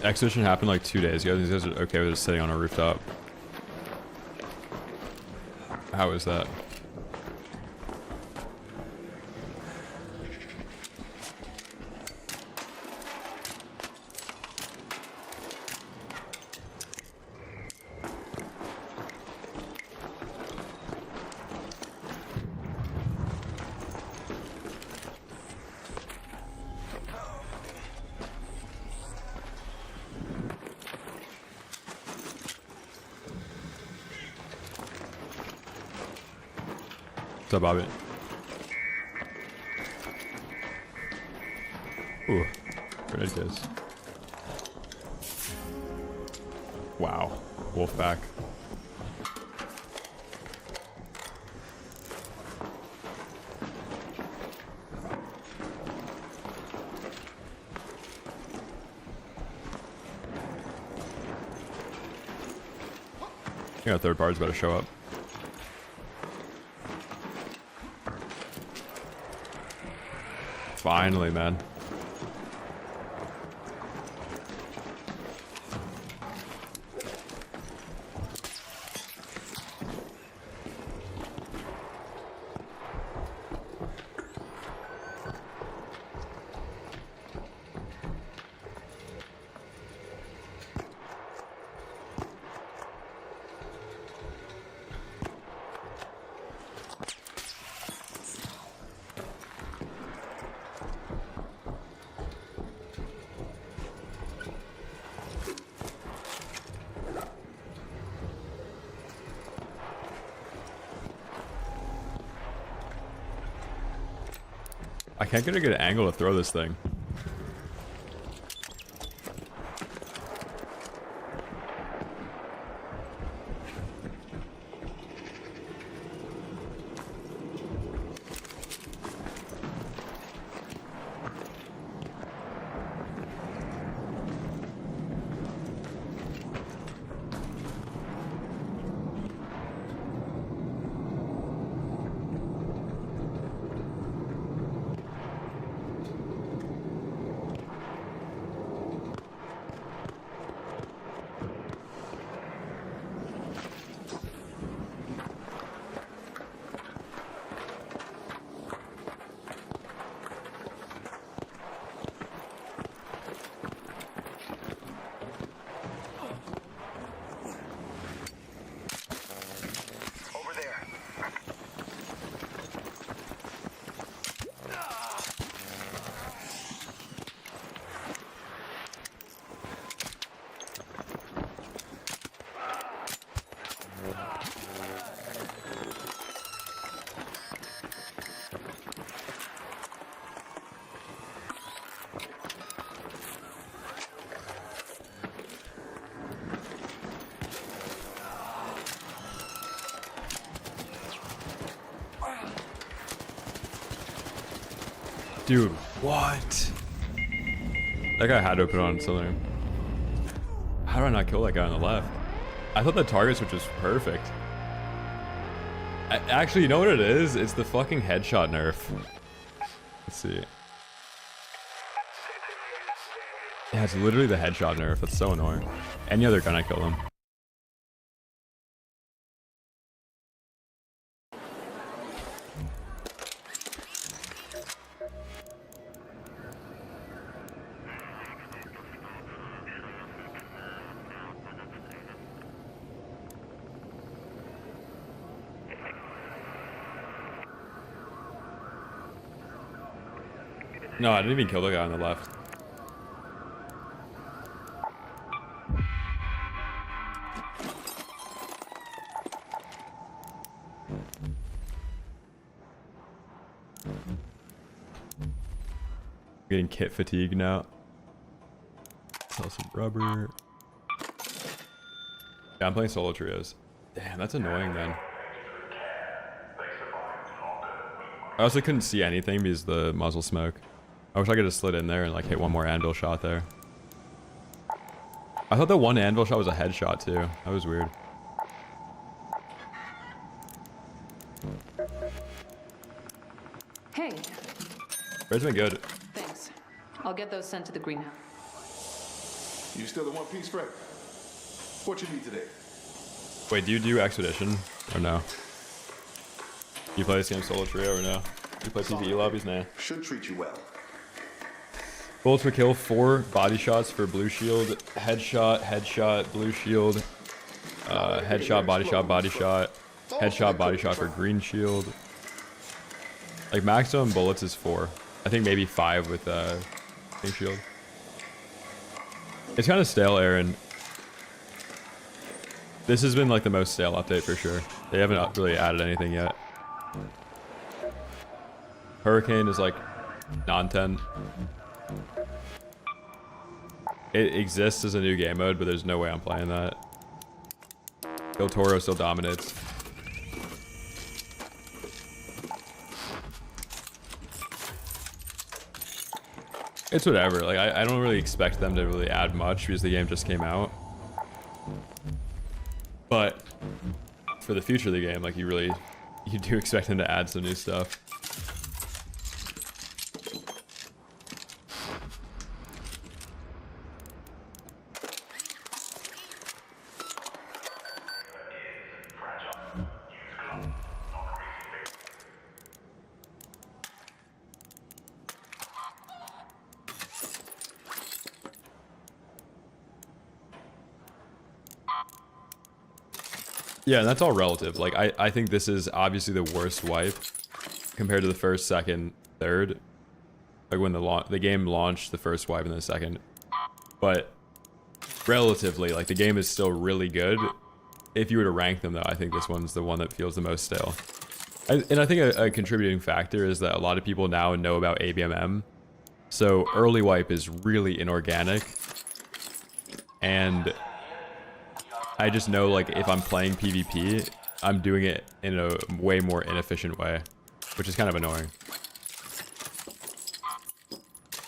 Exhibition happened like 2 days ago. These guys are okay with just sitting on a rooftop. How is that? What's up, Bobby? Ooh, grenade case. Wow, Wolfpack. Yeah, third party's better show up. Finally, man. I can't get a good angle to throw this thing. Dude, what? That guy had to put on something. How do I not kill that guy on the left? I thought the target switch was perfect. Actually, you know what it is? It's the fucking headshot nerf. Let's see. Yeah, it's literally the headshot nerf. That's so annoying. Any other gun I kill him. No, I didn't even kill the guy on the left. Getting kit fatigue now. Sell some rubber. Yeah, I'm playing solo trios. Damn, that's annoying, man. I also couldn't see anything because of the muzzle smoke. I wish I could have slid in there and like hit one more anvil shot there. I thought the one anvil shot was a headshot too. That was weird. Hey. Raid's been good. Thanks. I'll get those sent to the greenhouse. You still in one piece, Fred? What you need today? Wait, do you do Expedition or no? Do you play this game solo trio or no? Do you play PvE lobbies? Nah. Should treat you well. Bullets per kill, 4 body shots for blue shield, headshot, headshot, blue shield, headshot, body shot, body shot, headshot, body shot for green shield. Like maximum bullets is 4. I think maybe 5 with green shield. It's kind of stale, Aaron. This has been like the most stale update for sure. They haven't really added anything yet. Hurricane is like non-10. It exists as a new game mode, but there's no way I'm playing that. El Toro still dominates. It's whatever. Like I don't really expect them to really add much because the game just came out. But for the future of the game, like you do expect them to add some new stuff. Yeah, and that's all relative. Like, I think this is obviously the worst wipe compared to the first, second, third. Like, when the game launched, the first wipe and the second. But, relatively, like, the game is still really good. If you were to rank them, though, I think this one's the one that feels the most stale. And I think a contributing factor is that a lot of people now know about ABMM. So early wipe is really inorganic. And I just know, like, if I'm playing PvP, I'm doing it in a way more inefficient way, which is kind of annoying.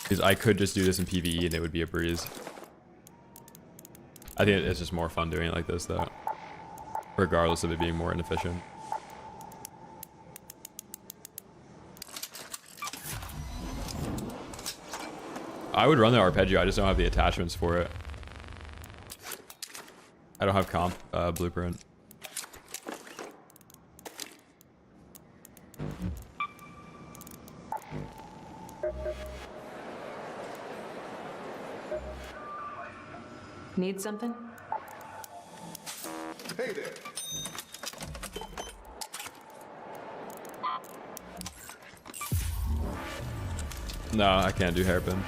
Because I could just do this in PvE and it would be a breeze. I think it's just more fun doing it like this, though. Regardless of it being more inefficient. I would run the arpeggio, I just don't have the attachments for it. I don't have comp blueprint. Need something? Hey there. No, I can't do hairpin.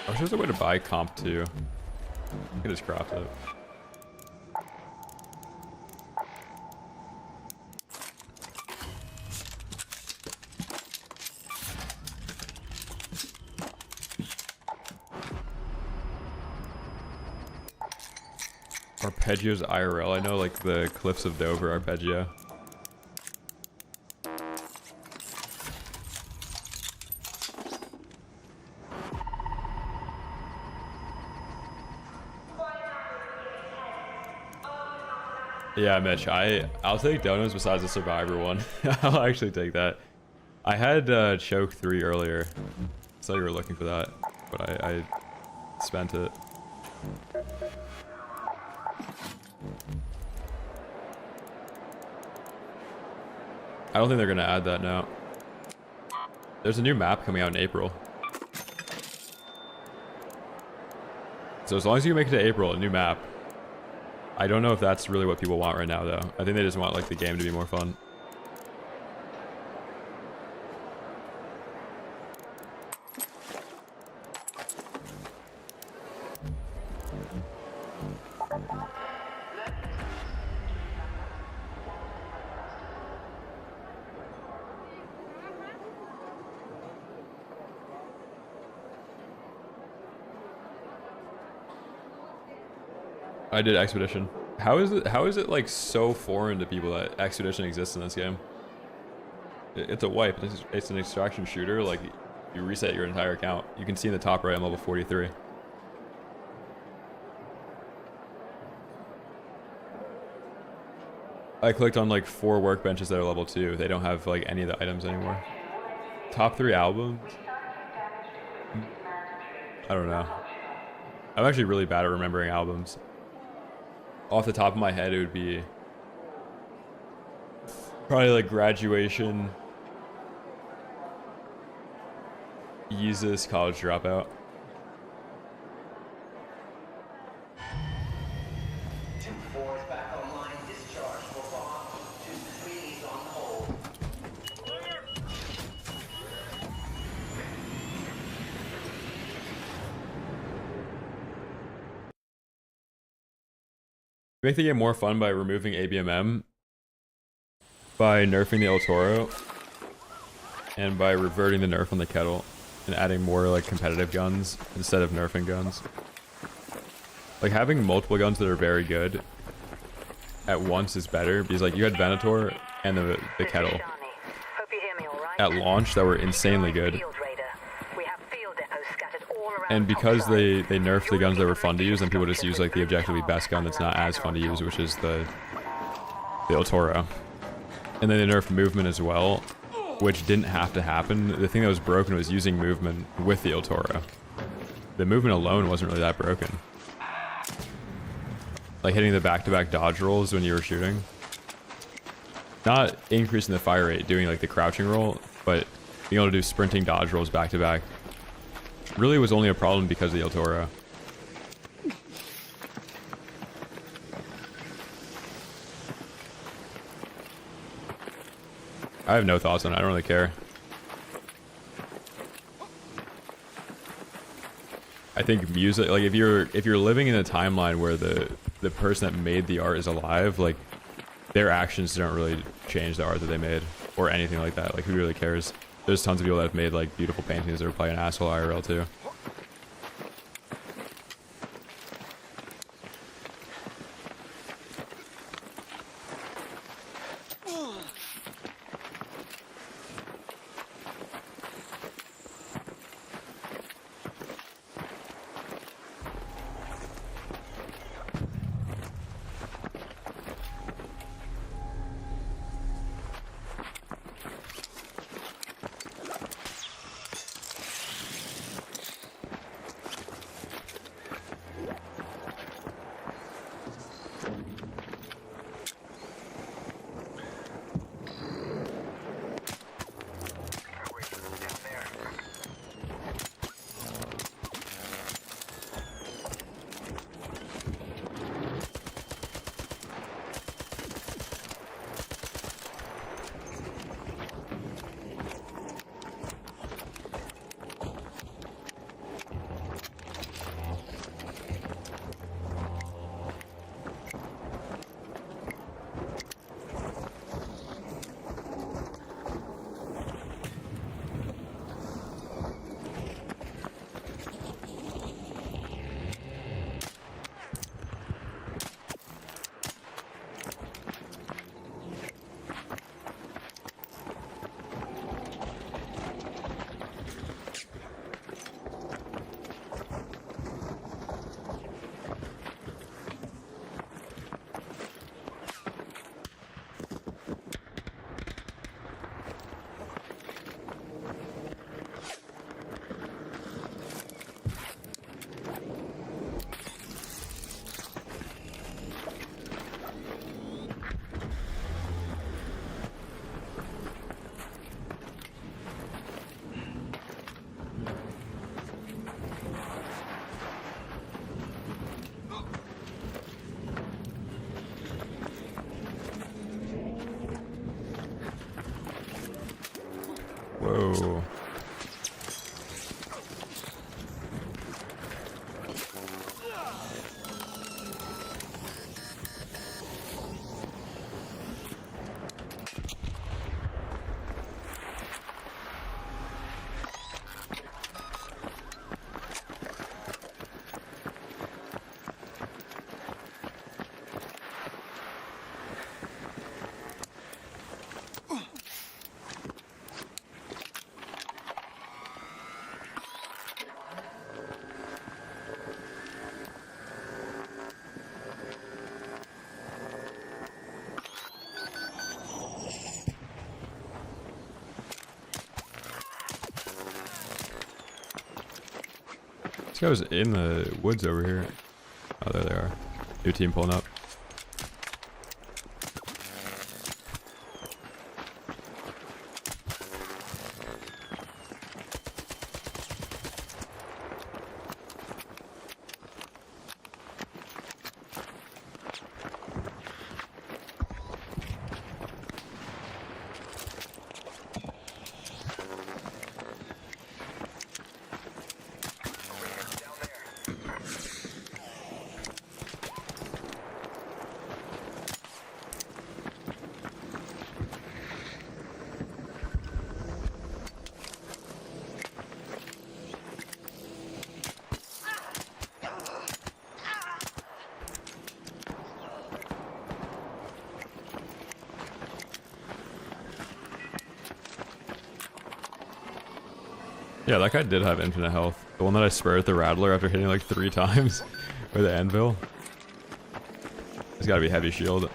I wish there's a way to buy comp too. I could just craft it. Arpeggio's IRL. I know, like, the Cliffs of Dover arpeggio. Yeah, Mitch, I'll take donuts besides the Survivor one. I'll actually take that. I had Choke 3 earlier. So you were looking for that, but I spent it. I don't think they're gonna add that now. There's a new map coming out in April. So as long as you make it to April, a new map. I don't know if that's really what people want right now, though. I think they just want, like, the game to be more fun. I did Expedition. How is it like so foreign to people that Expedition exists in this game? It's a wipe. It's an extraction shooter. Like, you reset your entire account. You can see in the top right, I'm level 43. I clicked on like 4 workbenches that are level 2. They don't have like any of the items anymore. Top 3 albums? I don't know. I'm actually really bad at remembering albums. Off the top of my head, it would be probably like Graduation, Yeezus, College Dropout. Make the game more fun by removing ABMM, by nerfing the El Toro, and by reverting the nerf on the kettle and adding more like competitive guns instead of nerfing guns. Like, having multiple guns that are very good at once is better, because like you had Venator and the kettle at launch that were insanely good. And because they nerfed the guns that were fun to use, and people just use like the objectively best gun that's not as fun to use, which is the El Toro. And then they nerfed movement as well, which didn't have to happen. The thing that was broken was using movement with the El Toro. The movement alone wasn't really that broken. Like hitting the back-to-back dodge rolls when you were shooting. Not increasing the fire rate, doing like the crouching roll, but being able to do sprinting dodge rolls back-to-back. really was only a problem because of the El Toro. I have no thoughts on it. I don't really care. I think music, like if you're living in a timeline where the person that made the art is alive, like their actions don't really change the art that they made or anything like that. Like who really cares? There's tons of people that have made like beautiful paintings that are probably an asshole IRL too. Whoa. This guy was in the woods over here. Oh, there they are. New team pulling up. Yeah, that guy did have infinite health. The one that I spared at the Rattler after hitting like 3 times with the anvil. He's gotta be heavy shield.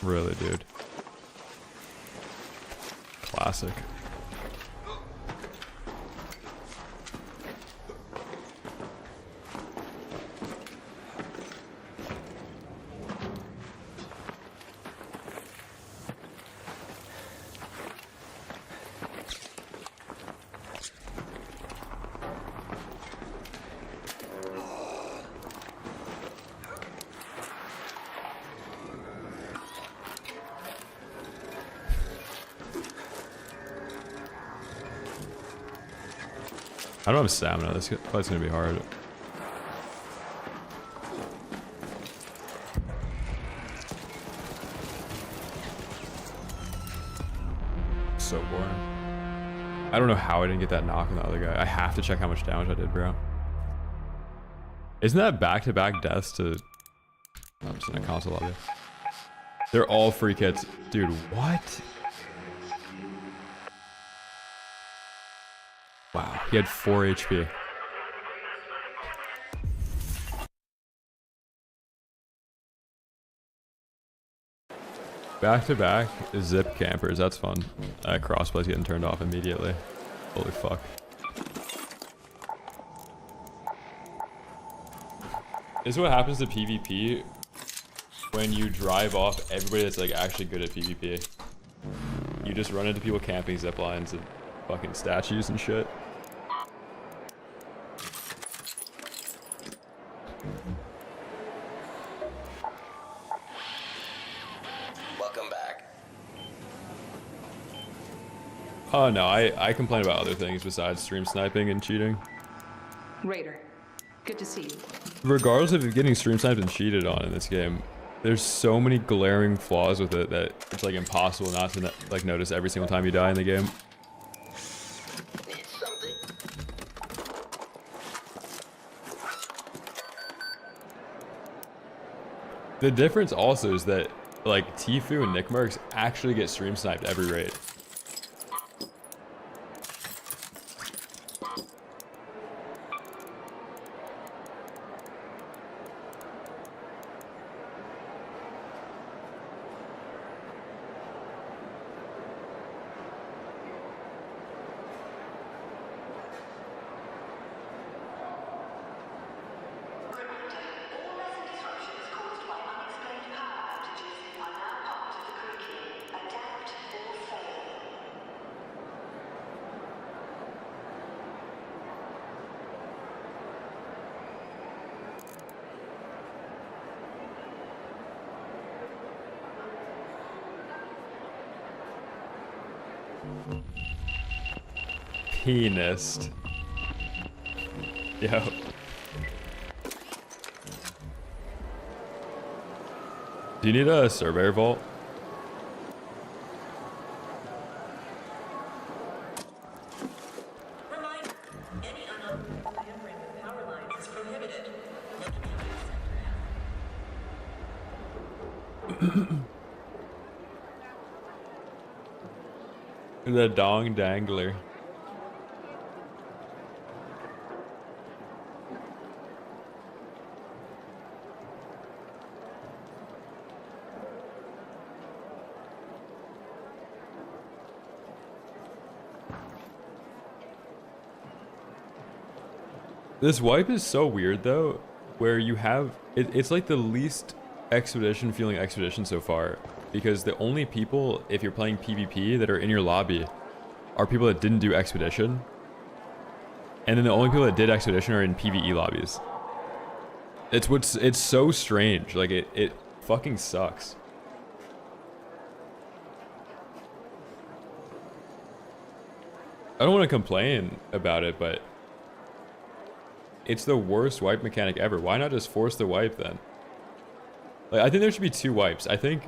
Really, dude. Classic. I don't have stamina. This fight's gonna be hard. So boring. I don't know how I didn't get that knock on the other guy. I have to check how much damage I did, bro. Isn't that back-to-back deaths to... I'm just in a console lobby. They're all free kits. Dude, what? Wow, he had 4 HP. Back to back zip campers, that's fun. Crossplay's getting turned off immediately. Holy fuck. This is what happens to PvP when you drive off everybody that's like actually good at PvP. You just run into people camping zip lines and fucking statues and shit. Welcome back. Oh no, I complain about other things besides stream sniping and cheating. Raider, good to see you. Regardless of getting stream sniped and cheated on in this game, there's so many glaring flaws with it that it's like impossible not to like notice every single time you die in the game. Need something? The difference also is that like Tfue and Nickmercs actually get stream sniped every raid. Penis. Yo. Do you need a surveyor vault? Reminder, any unauthorized tampering with power lines is prohibited. The dong dangler. This wipe is so weird though, where you have it's like the least expedition feeling expedition so far, because the only people, if you're playing PvP, that are in your lobby are people that didn't do expedition, and then the only people that did expedition are in PvE lobbies. It's so strange. Like it fucking sucks. I don't want to complain about it, but it's the worst wipe mechanic ever. Why not just force the wipe then? Like, I think there should be 2 wipes. I think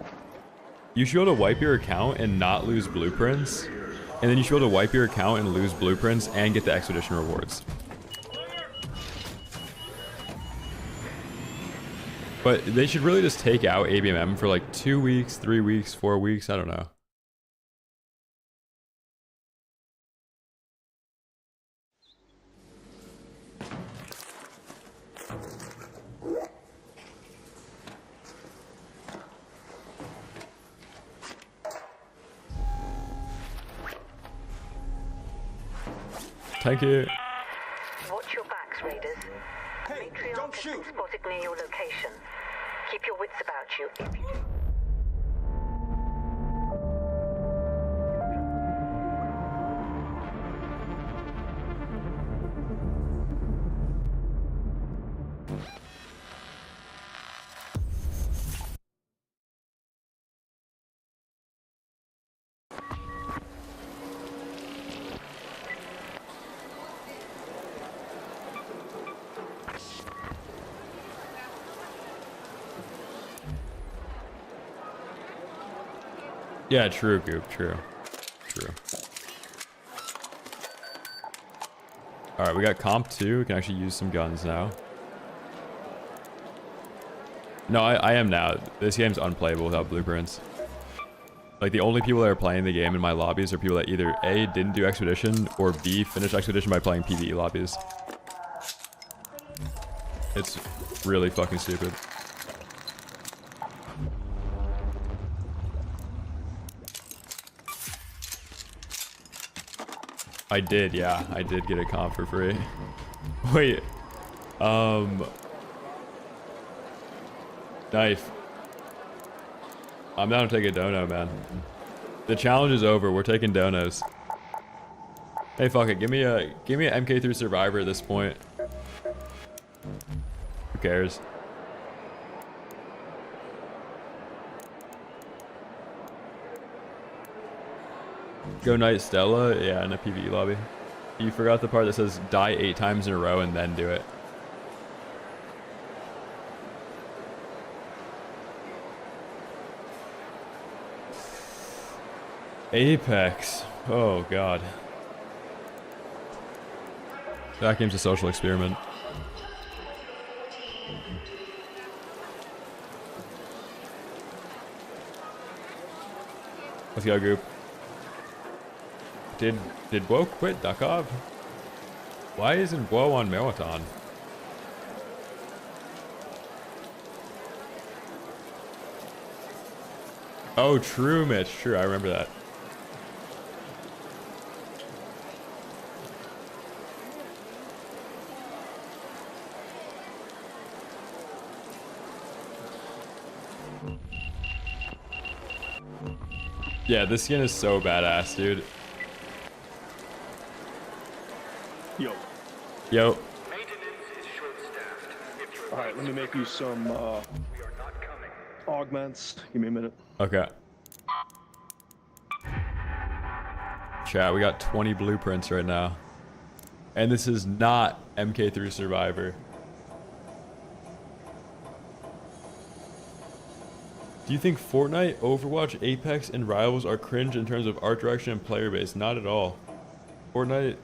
you should be able to wipe your account and not lose blueprints. And then you should be able to wipe your account and lose blueprints and get the expedition rewards. But they should really just take out ABMM for like 2 weeks, 3 weeks, 4 weeks. I don't know. Thank you. Watch your backs, Raiders. Hey, Matriarch don't has shoot! been spotted near your location. Keep your wits about you. If you... Yeah, true, Goop. True. All right, we got comp 2. We can actually use some guns now. No, I am now. This game's unplayable without blueprints. Like, the only people that are playing the game in my lobbies are people that either A, didn't do Expedition, or B, finished Expedition by playing PvE lobbies. It's really fucking stupid. I did, yeah. I did get a comp for free. Wait. Knife. I'm down to take a dono, man. The challenge is over. We're taking donos. Hey, fuck it. Give me a MK3 Survivor at this point. Who cares? Go Knight Stella? Yeah, in a PvE lobby. You forgot the part that says die 8 times in a row and then do it. Apex. Oh, God. That game's a social experiment. Let's go, Goop. Did Woe quit Duckov? Why isn't Woe on Marathon? Oh, true, Mitch. True, I remember that. Yeah, this skin is so badass, dude. Yo. Alright, let me make you some augments. Give me a minute. Okay. Chat, we got 20 blueprints right now. And this is not MK3 Survivor. Do you think Fortnite, Overwatch, Apex, and Rivals are cringe in terms of art direction and player base? Not at all. Fortnite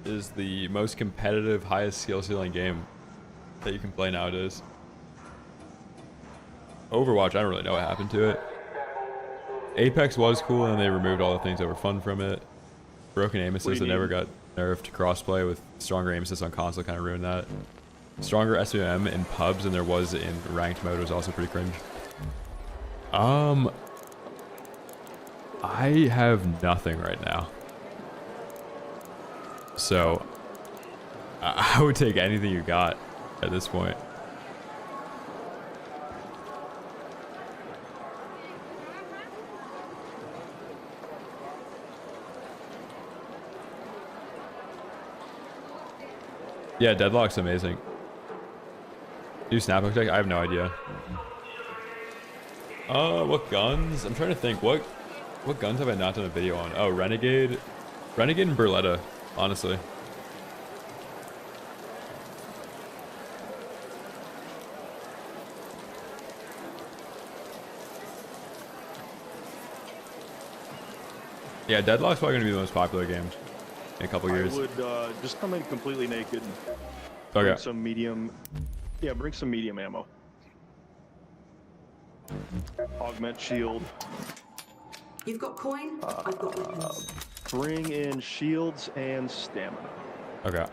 is the most competitive, highest skill ceiling game that you can play nowadays. Overwatch, I don't really know what happened to it. Apex was cool and they removed all the things that were fun from it. Broken aim assist that never got nerfed to crossplay with stronger aim assist on console kind of ruined that. Stronger SVM in pubs than there was in ranked mode was also pretty cringe. I have nothing right now. So, I would take anything you got at this point. Yeah, Deadlock's amazing. Do snap hook tech? I have no idea. What guns? I'm trying to think. What guns have I not done a video on? Oh, Renegade and Berletta, honestly. Yeah, Deadlock's probably gonna be the most popular game in a couple years. I would just come in completely naked. Okay. Bring some medium. Yeah, bring some medium ammo. Augment shield. You've got coin? I've got weapons. Bring in shields and stamina. Okay.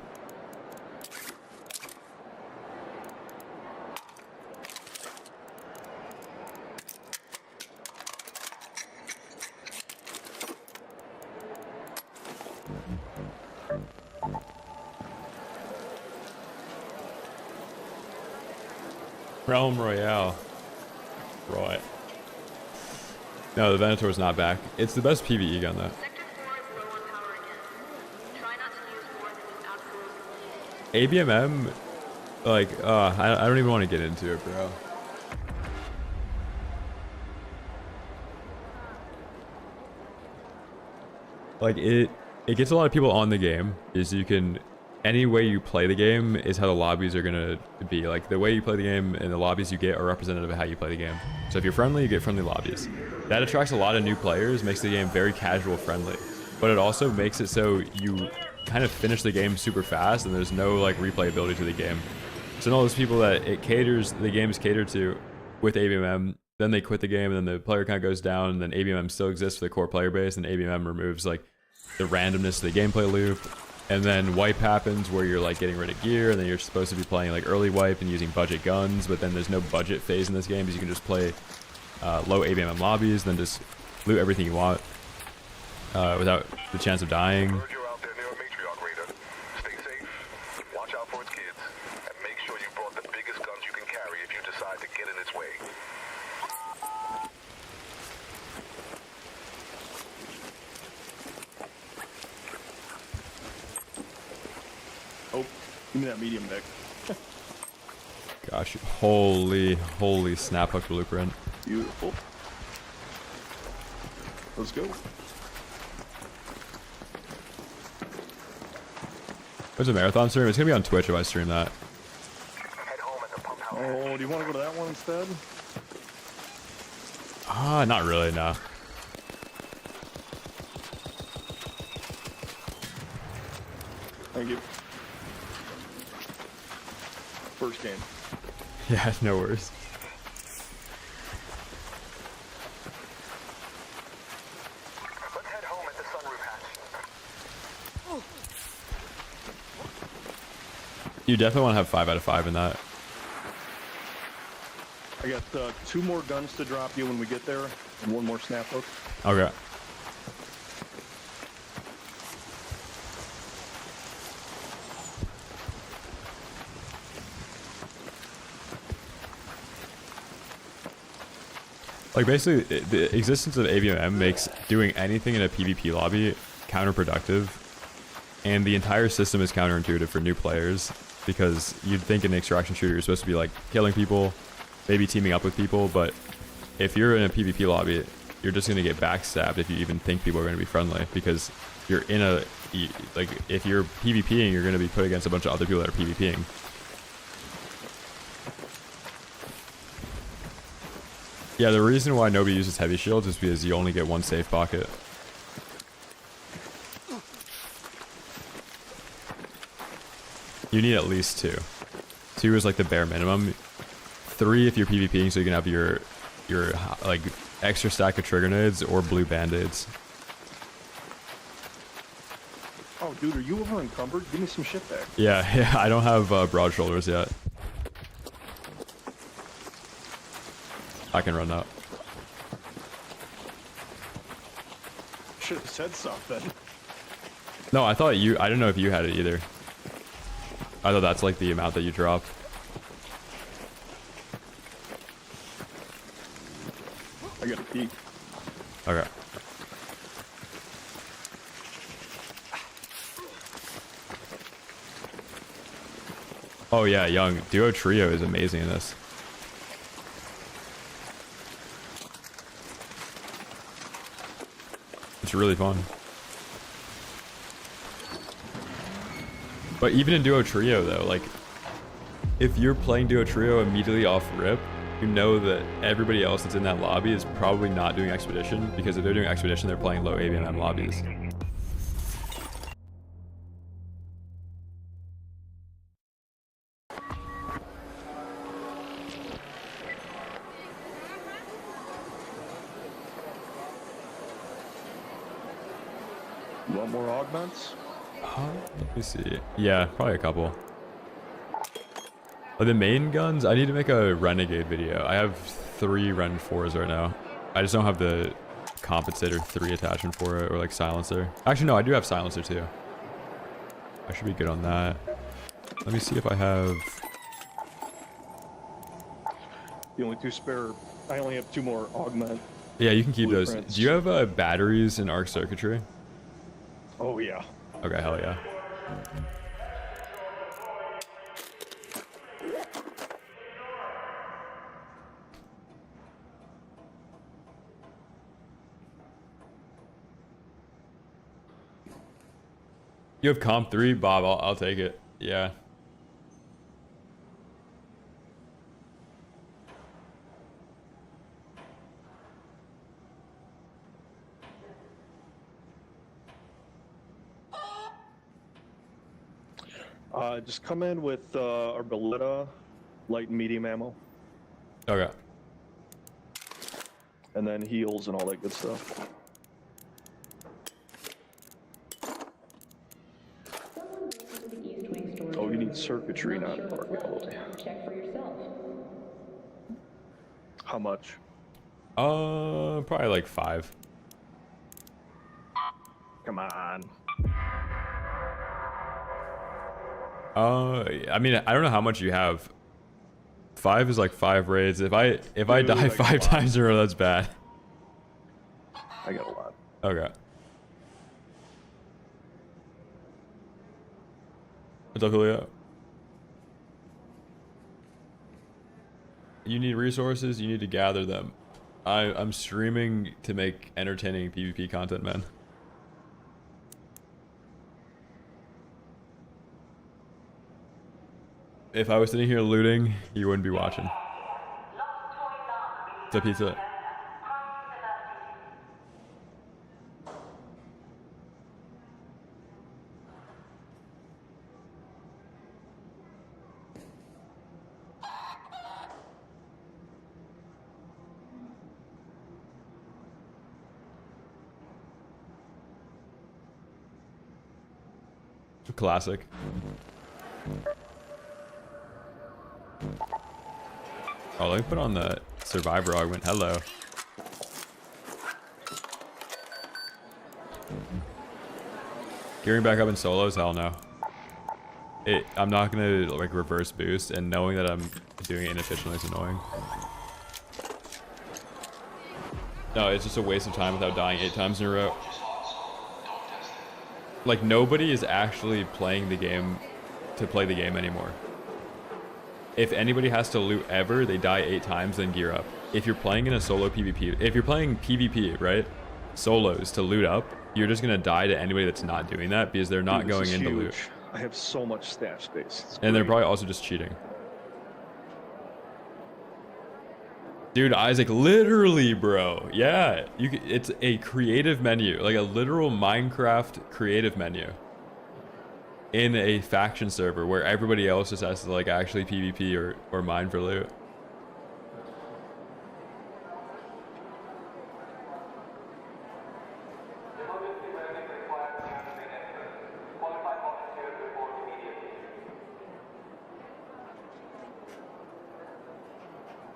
Realm Royale. Right. No, the Venator's not back. It's the best PvE gun though. ABMM, like, I don't even want to get into it, bro. Like, it gets a lot of people on the game, is you can, any way you play the game is how the lobbies are gonna be. Like, the way you play the game and the lobbies you get are representative of how you play the game. So if you're friendly, you get friendly lobbies. That attracts a lot of new players, makes the game very casual friendly. But it also makes it so you kind of finish the game super fast and there's no like replayability to the game. So all those people that the game's catered to with ABMM, then they quit the game and then the player count goes down and then ABMM still exists for the core player base and ABMM removes like the randomness of the gameplay loop. And then wipe happens where you're like getting rid of gear and then you're supposed to be playing like early wipe and using budget guns, but then there's no budget phase in this game because you can just play low ABMM lobbies, then just loot everything you want without the chance of dying. Give me that medium deck. Gosh, holy snap hook blueprint. Beautiful. Let's go. There's a marathon stream. It's gonna be on Twitch if I stream that. Oh, do you want to go to that one instead? Not really, no. Thank you. First game. Yeah, no worries. Let's head home at the sunroof hatch. You definitely want to have 5 out of 5 in that. I got 2 more guns to drop you when we get there, and 1 more snap hook. Okay. Like basically, the existence of ABMM makes doing anything in a PvP lobby counterproductive, and the entire system is counterintuitive for new players because you'd think in an extraction shooter you're supposed to be like killing people, maybe teaming up with people, but if you're in a PvP lobby, you're just going to get backstabbed if you even think people are going to be friendly because you're in a, like if you're PvPing, you're going to be put against a bunch of other people that are PvPing. Yeah, the reason why nobody uses heavy shields is because you only get 1 safe pocket. You need at least 2. 2 is like the bare minimum. 3 if you're PvPing, so you can have your like extra stack of trigger nades or blue band-aids. Oh, dude, are you over encumbered? Give me some shit back. Yeah, I don't have broad shoulders yet. I can run that. Should have said something. No, I thought you... I don't know if you had it either. I thought that's like the amount that you drop. I got a peek. Okay. Oh yeah, Young. Duo Trio is amazing in this. It's really fun. But even in Duo Trio though, like, if you're playing Duo Trio immediately off rip, you know that everybody else that's in that lobby is probably not doing Expedition, because if they're doing Expedition, they're playing low ABMM lobbies. You want more augments? Let me see. Yeah, probably a couple. But the main guns, I need to make a Renegade video. I have 3 Ren 4s right now. I just don't have the Compensator 3 attachment for it, or like Silencer. Actually, no, I do have Silencer too. I should be good on that. Let me see if I have... The only 2 spare. I only have 2 more augment. Yeah, you can keep those. Blueprints. Do you have batteries in arc circuitry? Oh yeah. Okay, hell yeah. You have comp 3, Bob. I'll take it. Yeah. Just come in with Arboleta, light and medium ammo, Okay. and then heals and all that good stuff. Oh, you need circuitry, not archaeology. Check for yourself. How much? Probably like 5. Come on. I mean, I don't know how much you have. 5 is like 5 raids. If I die 5 times in a row, that's bad. I got a lot. Okay. What's up, Julio? You need resources. You need to gather them. I'm streaming to make entertaining PvP content, man. If I was sitting here looting, you wouldn't be watching. It's a pizza. Classic. Oh, let me put on the survivor augment. Hello. Gearing back up in solos? Hell no. I'm not gonna like reverse boost, and knowing that I'm doing it inefficiently is annoying. No, it's just a waste of time without dying 8 times in a row. Like, nobody is actually playing the game to play the game anymore. If anybody has to loot ever, they die 8 times, then gear up. If you're playing in a solo PvP, if you're playing PvP, right? Solos to loot up, you're just gonna die to anybody that's not doing that because they're not going in to loot. I have so much stash space. And they're probably also just cheating. Dude, Isaac, literally, bro. Yeah, it's a creative menu, like a literal Minecraft creative menu in a faction server where everybody else just has to like actually PvP or mine for loot.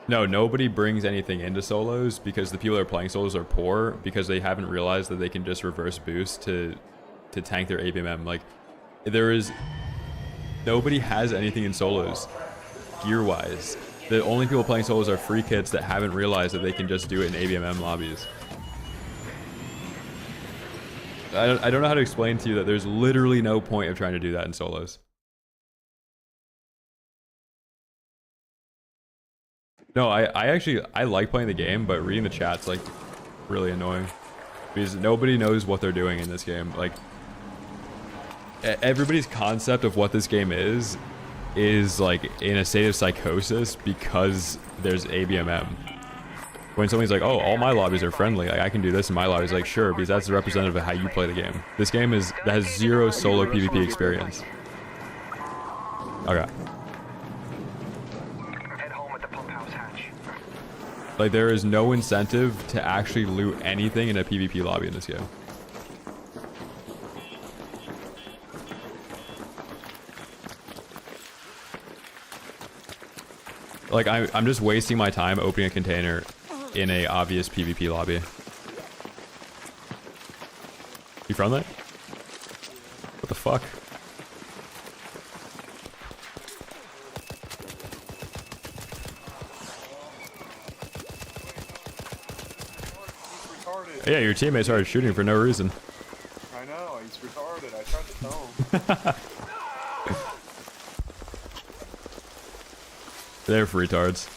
No, nobody brings anything into solos because the people that are playing solos are poor because they haven't realized that they can just reverse boost to tank their ABMM. Like, nobody has anything in solos, gear-wise. The only people playing solos are free kids that haven't realized that they can just do it in ABMM lobbies. I don't know how to explain to you that there's literally no point of trying to do that in solos. No, I like playing the game, but reading the chat's like really annoying because nobody knows what they're doing in this game. Like, everybody's concept of what this game is like in a state of psychosis because there's ABMM. When somebody's like, oh, all my lobbies are friendly, like I can do this in my lobbies, like sure, because that's representative of how you play the game. This game that has zero solo PvP experience. Okay. Like, there is no incentive to actually loot anything in a PvP lobby in this game. Like, I'm just wasting my time opening a container in a obvious PvP lobby. You from that? What the fuck? retarded. Yeah, your teammate started shooting for no reason. I know, he's retarded. I tried to tell him. They're retards.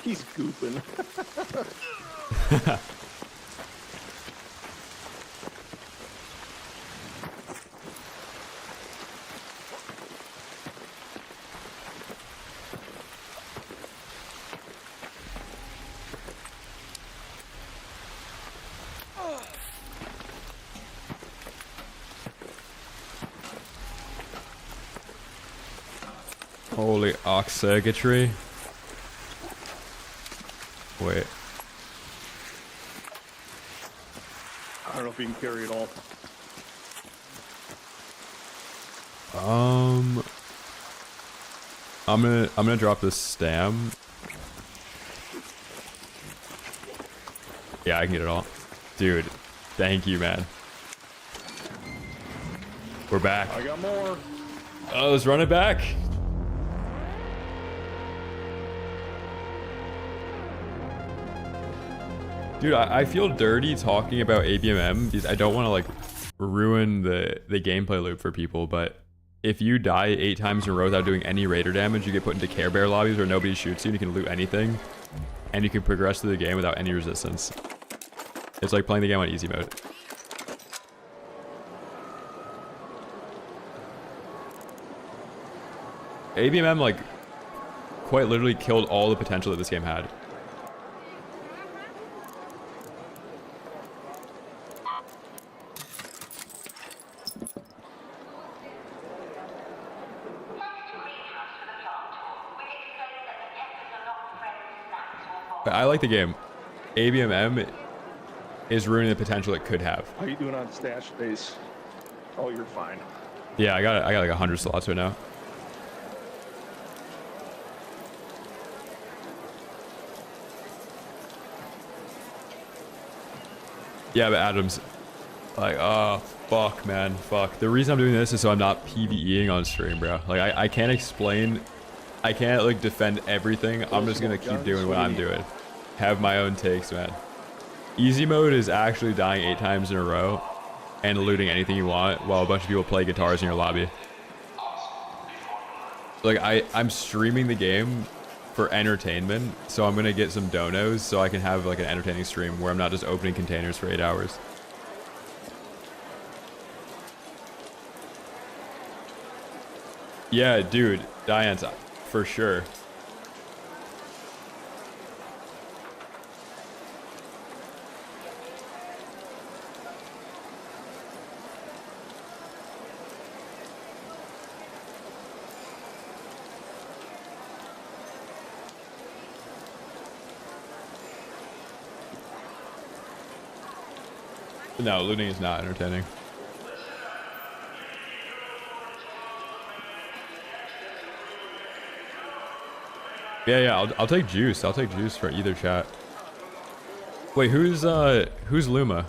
He's goofing. Holy ox circuitry. Wait. I don't know if he can carry it all. I'm gonna drop this stam. Yeah, I can get it all. Dude, thank you, man. We're back. I got more. Oh, let's run it back. Dude, I feel dirty talking about ABMM because I don't want to like ruin the gameplay loop for people, but if you die 8 times in a row without doing any raider damage, you get put into Care Bear lobbies where nobody shoots you and you can loot anything, and you can progress through the game without any resistance. It's like playing the game on easy mode. ABMM like quite literally killed all the potential that this game had. I like the game. ABMM is ruining the potential it could have. How you doing on stash space? Oh, you're fine. Yeah, I got like 100 slots right now. Yeah, but Adam's like, oh, fuck, man, fuck. The reason I'm doing this is so I'm not PvEing on stream, bro. Like, I can't explain, I can't, like, defend everything. I'm just gonna keep doing what I'm doing. Have my own takes, man. Easy mode is actually dying 8 times in a row and looting anything you want while a bunch of people play guitars in your lobby. Like, I'm streaming the game for entertainment, so I'm gonna get some donos so I can have like an entertaining stream where I'm not just opening containers for 8 hours. Yeah, dude, Diane's for sure. No, looting is not entertaining. Yeah, I'll take juice. I'll take juice for either chat. Wait, who's Luma?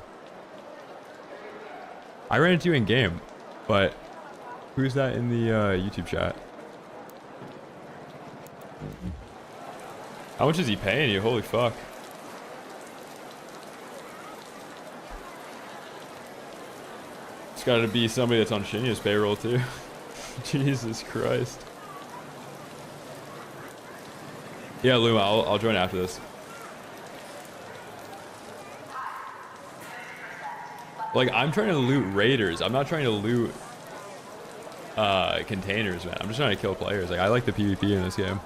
I ran into you in game, but who's that in the YouTube chat? How much is he paying you? Holy fuck. It's gotta be somebody that's on Shinya's payroll too. Jesus Christ. Yeah, Luma, I'll join after this. Like, I'm trying to loot raiders. I'm not trying to loot containers, man. I'm just trying to kill players. Like, I like the PvP in this game.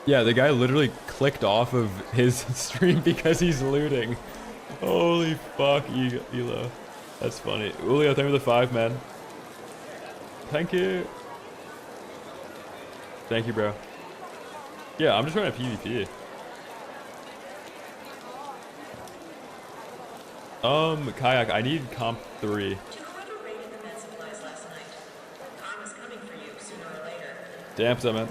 Yeah, the guy literally clicked off of his stream because he's looting. Holy fuck, Elo. That's funny. Julio, thank you for the 5, man. Thank you. Thank you, bro. Yeah, I'm just trying to PvP. Kayak, I need comp 3. Whoever raided the med supplies last night? I was coming Damn, what's up, man?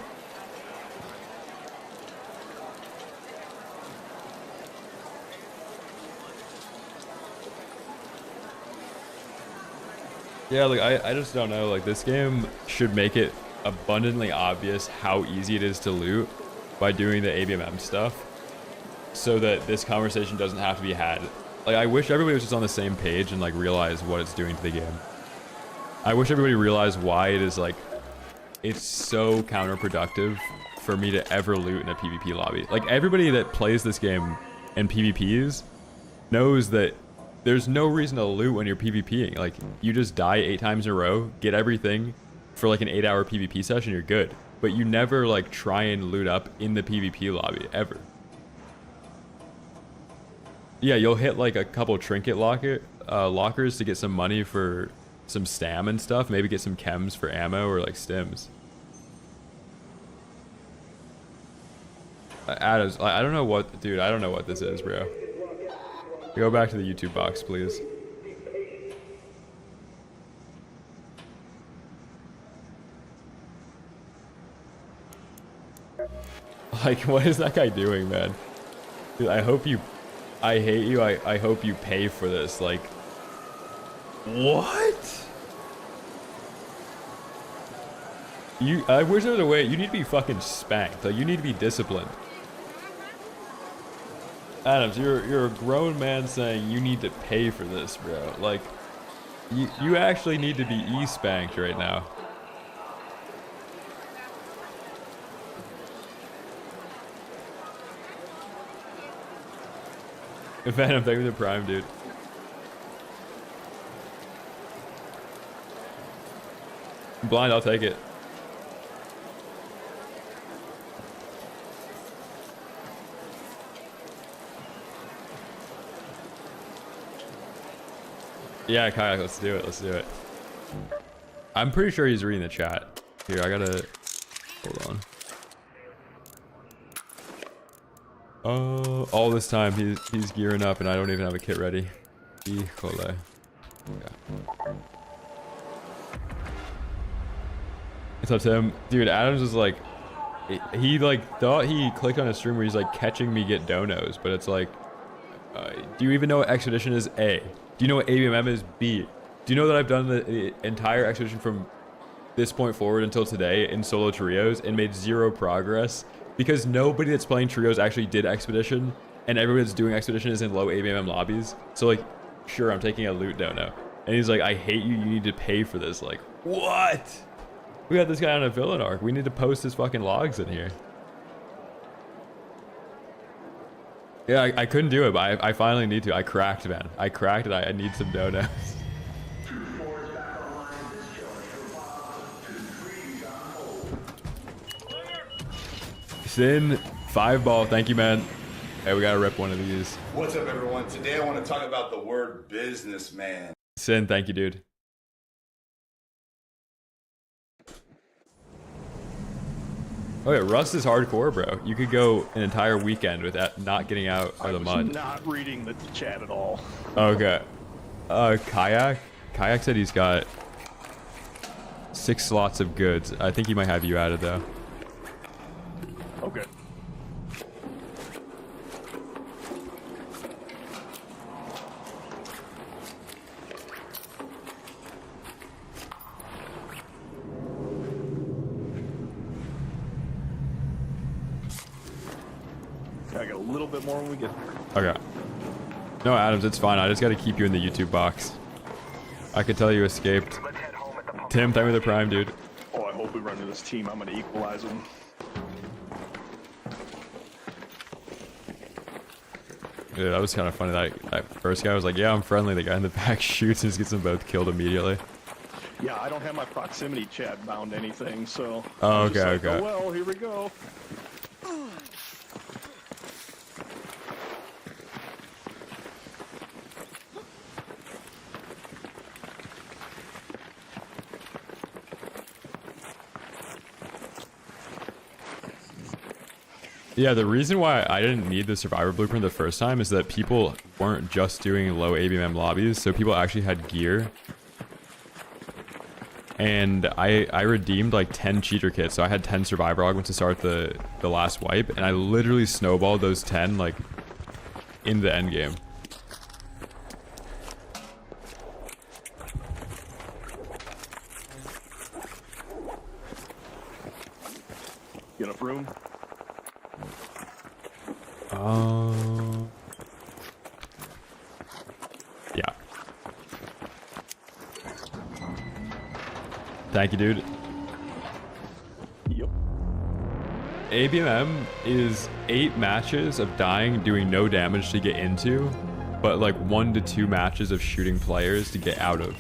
Yeah, like I just don't know. Like this game should make it abundantly obvious how easy it is to loot by doing the ABMM stuff, so that this conversation doesn't have to be had. Like I wish everybody was just on the same page and like realize what it's doing to the game. I wish everybody realized why it is like it's so counterproductive for me to ever loot in a PvP lobby. Like everybody that plays this game in PvPs knows that there's no reason to loot when you're PvPing. Like, you just die 8 times in a row, get everything for like an 8-hour PvP session, you're good. But you never like try and loot up in the PvP lobby, ever. Yeah, you'll hit like a couple trinket lockers to get some money for some stam and stuff. Maybe get some chems for ammo or like stims. Adams, I don't know what, dude, I don't know what this is, bro. Go back to the YouTube box, please. Like, what is that guy doing, man? Dude, I hope you... I hate you. I hope you pay for this. Like... What? I wish there was a way... You need to be fucking spanked. Like, you need to be disciplined. Adams, you're a grown man saying you need to pay for this, bro. Like, you actually need to be e-spanked right now. Venom, thank you for the prime, dude. Blind, I'll take it. Yeah, Kayak, let's do it. Let's do it. I'm pretty sure he's reading the chat. Here, I gotta... Hold on. All this time he's gearing up and I don't even have a kit ready. Híjole. Yeah. What's up, Tim? Dude, Adams is like... He like thought he clicked on a stream where he's like catching me get donos, but it's like... do you even know what Expedition is? A. Do you know what ABMM is? B. Do you know that I've done the entire expedition from this point forward until today in solo trios and made 0 progress? Because nobody that's playing trios actually did expedition, and everybody that's doing expedition is in low ABMM lobbies. So like, sure, I'm taking a loot dono. And he's like, I hate you, you need to pay for this. Like, what? We got this guy on a villain arc. We need to post his fucking logs in here. Yeah, I couldn't do it, but I finally need to. I cracked, man. I cracked it. I need some donuts. Sin, 5-ball. Thank you, man. Hey, we gotta rip one of these. What's up, everyone? Today I want to talk about the word businessman. Sin, thank you, dude. Oh yeah, Rust is hardcore, bro. You could go an entire weekend without not getting out of the mud. I'm not reading the chat at all. Okay. Kayak said he's got 6 slots of goods. I think he might have you added though. Okay. I got a little bit more when we get there. Okay. No, Adams, it's fine. I just got to keep you in the YouTube box. I could tell you escaped. Tim, thank you for the prime, dude. Oh, I hope we run into this team. I'm going to equalize them. Yeah, that was kind of funny. That first guy was like, yeah, I'm friendly. The guy in the back shoots and just gets them both killed immediately. Yeah, I don't have my proximity chat bound to anything, so... Oh, okay, okay. Oh, well, here we go. Yeah, the reason why I didn't need the Survivor Blueprint the first time is that people weren't just doing low ABMM lobbies, so people actually had gear. and I redeemed like 10 cheater kits, so I had 10 survivor augments to start the last wipe, and I literally snowballed those 10 like in the end game. You enough room? Yeah. Thank you, dude. Yep. ABMM is 8 matches of dying, doing no damage to get into, but like 1 to 2 matches of shooting players to get out of.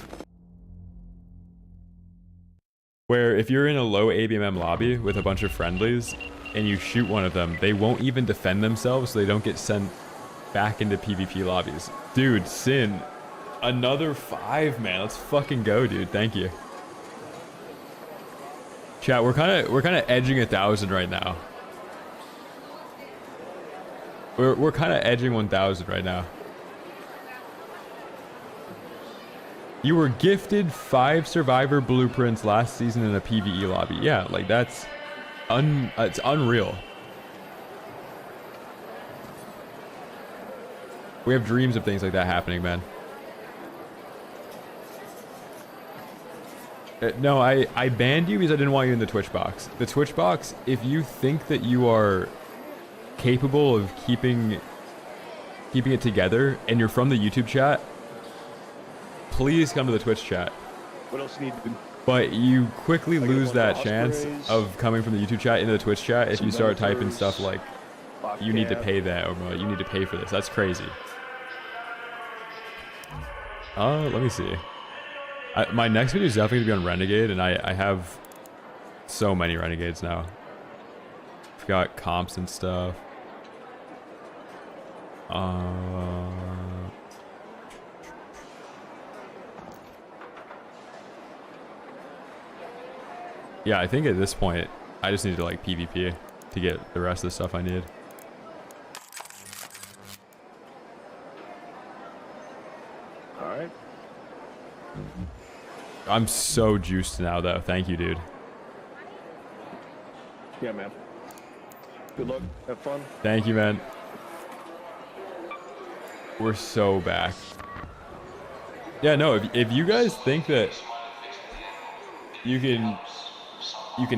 Where if you're in a low ABMM lobby with a bunch of friendlies and you shoot one of them, they won't even defend themselves, so they don't get sent back into PvP lobbies. Dude, Sin, another 5, man. Let's fucking go, dude. Thank you. Chat, we're kind of edging 1,000 right now. We're kind of edging 1,000 right now. You were gifted 5 survivor blueprints last season in a PvE lobby. Yeah, like that's it's unreal. We have dreams of things like that happening, man. No, I banned you because I didn't want you in the Twitch box. The Twitch box, if you think that you are capable of keeping it together and you're from the YouTube chat, please come to the Twitch chat. What else you need to do? But you quickly lose that chance of coming from the YouTube chat into the Twitch chat if you start typing stuff like, you need to pay that, or you need to pay for this. That's crazy. Let me see. My next video is definitely going to be on Renegade, and I have so many Renegades now. I've got comps and stuff. Yeah, I think at this point, I just need to like PvP to get the rest of the stuff I need. Alright. I'm so juiced now, though. Thank you, dude. Yeah, man. Good luck. Have fun. Thank you, man. We're so back. Yeah, no, if you guys think that you can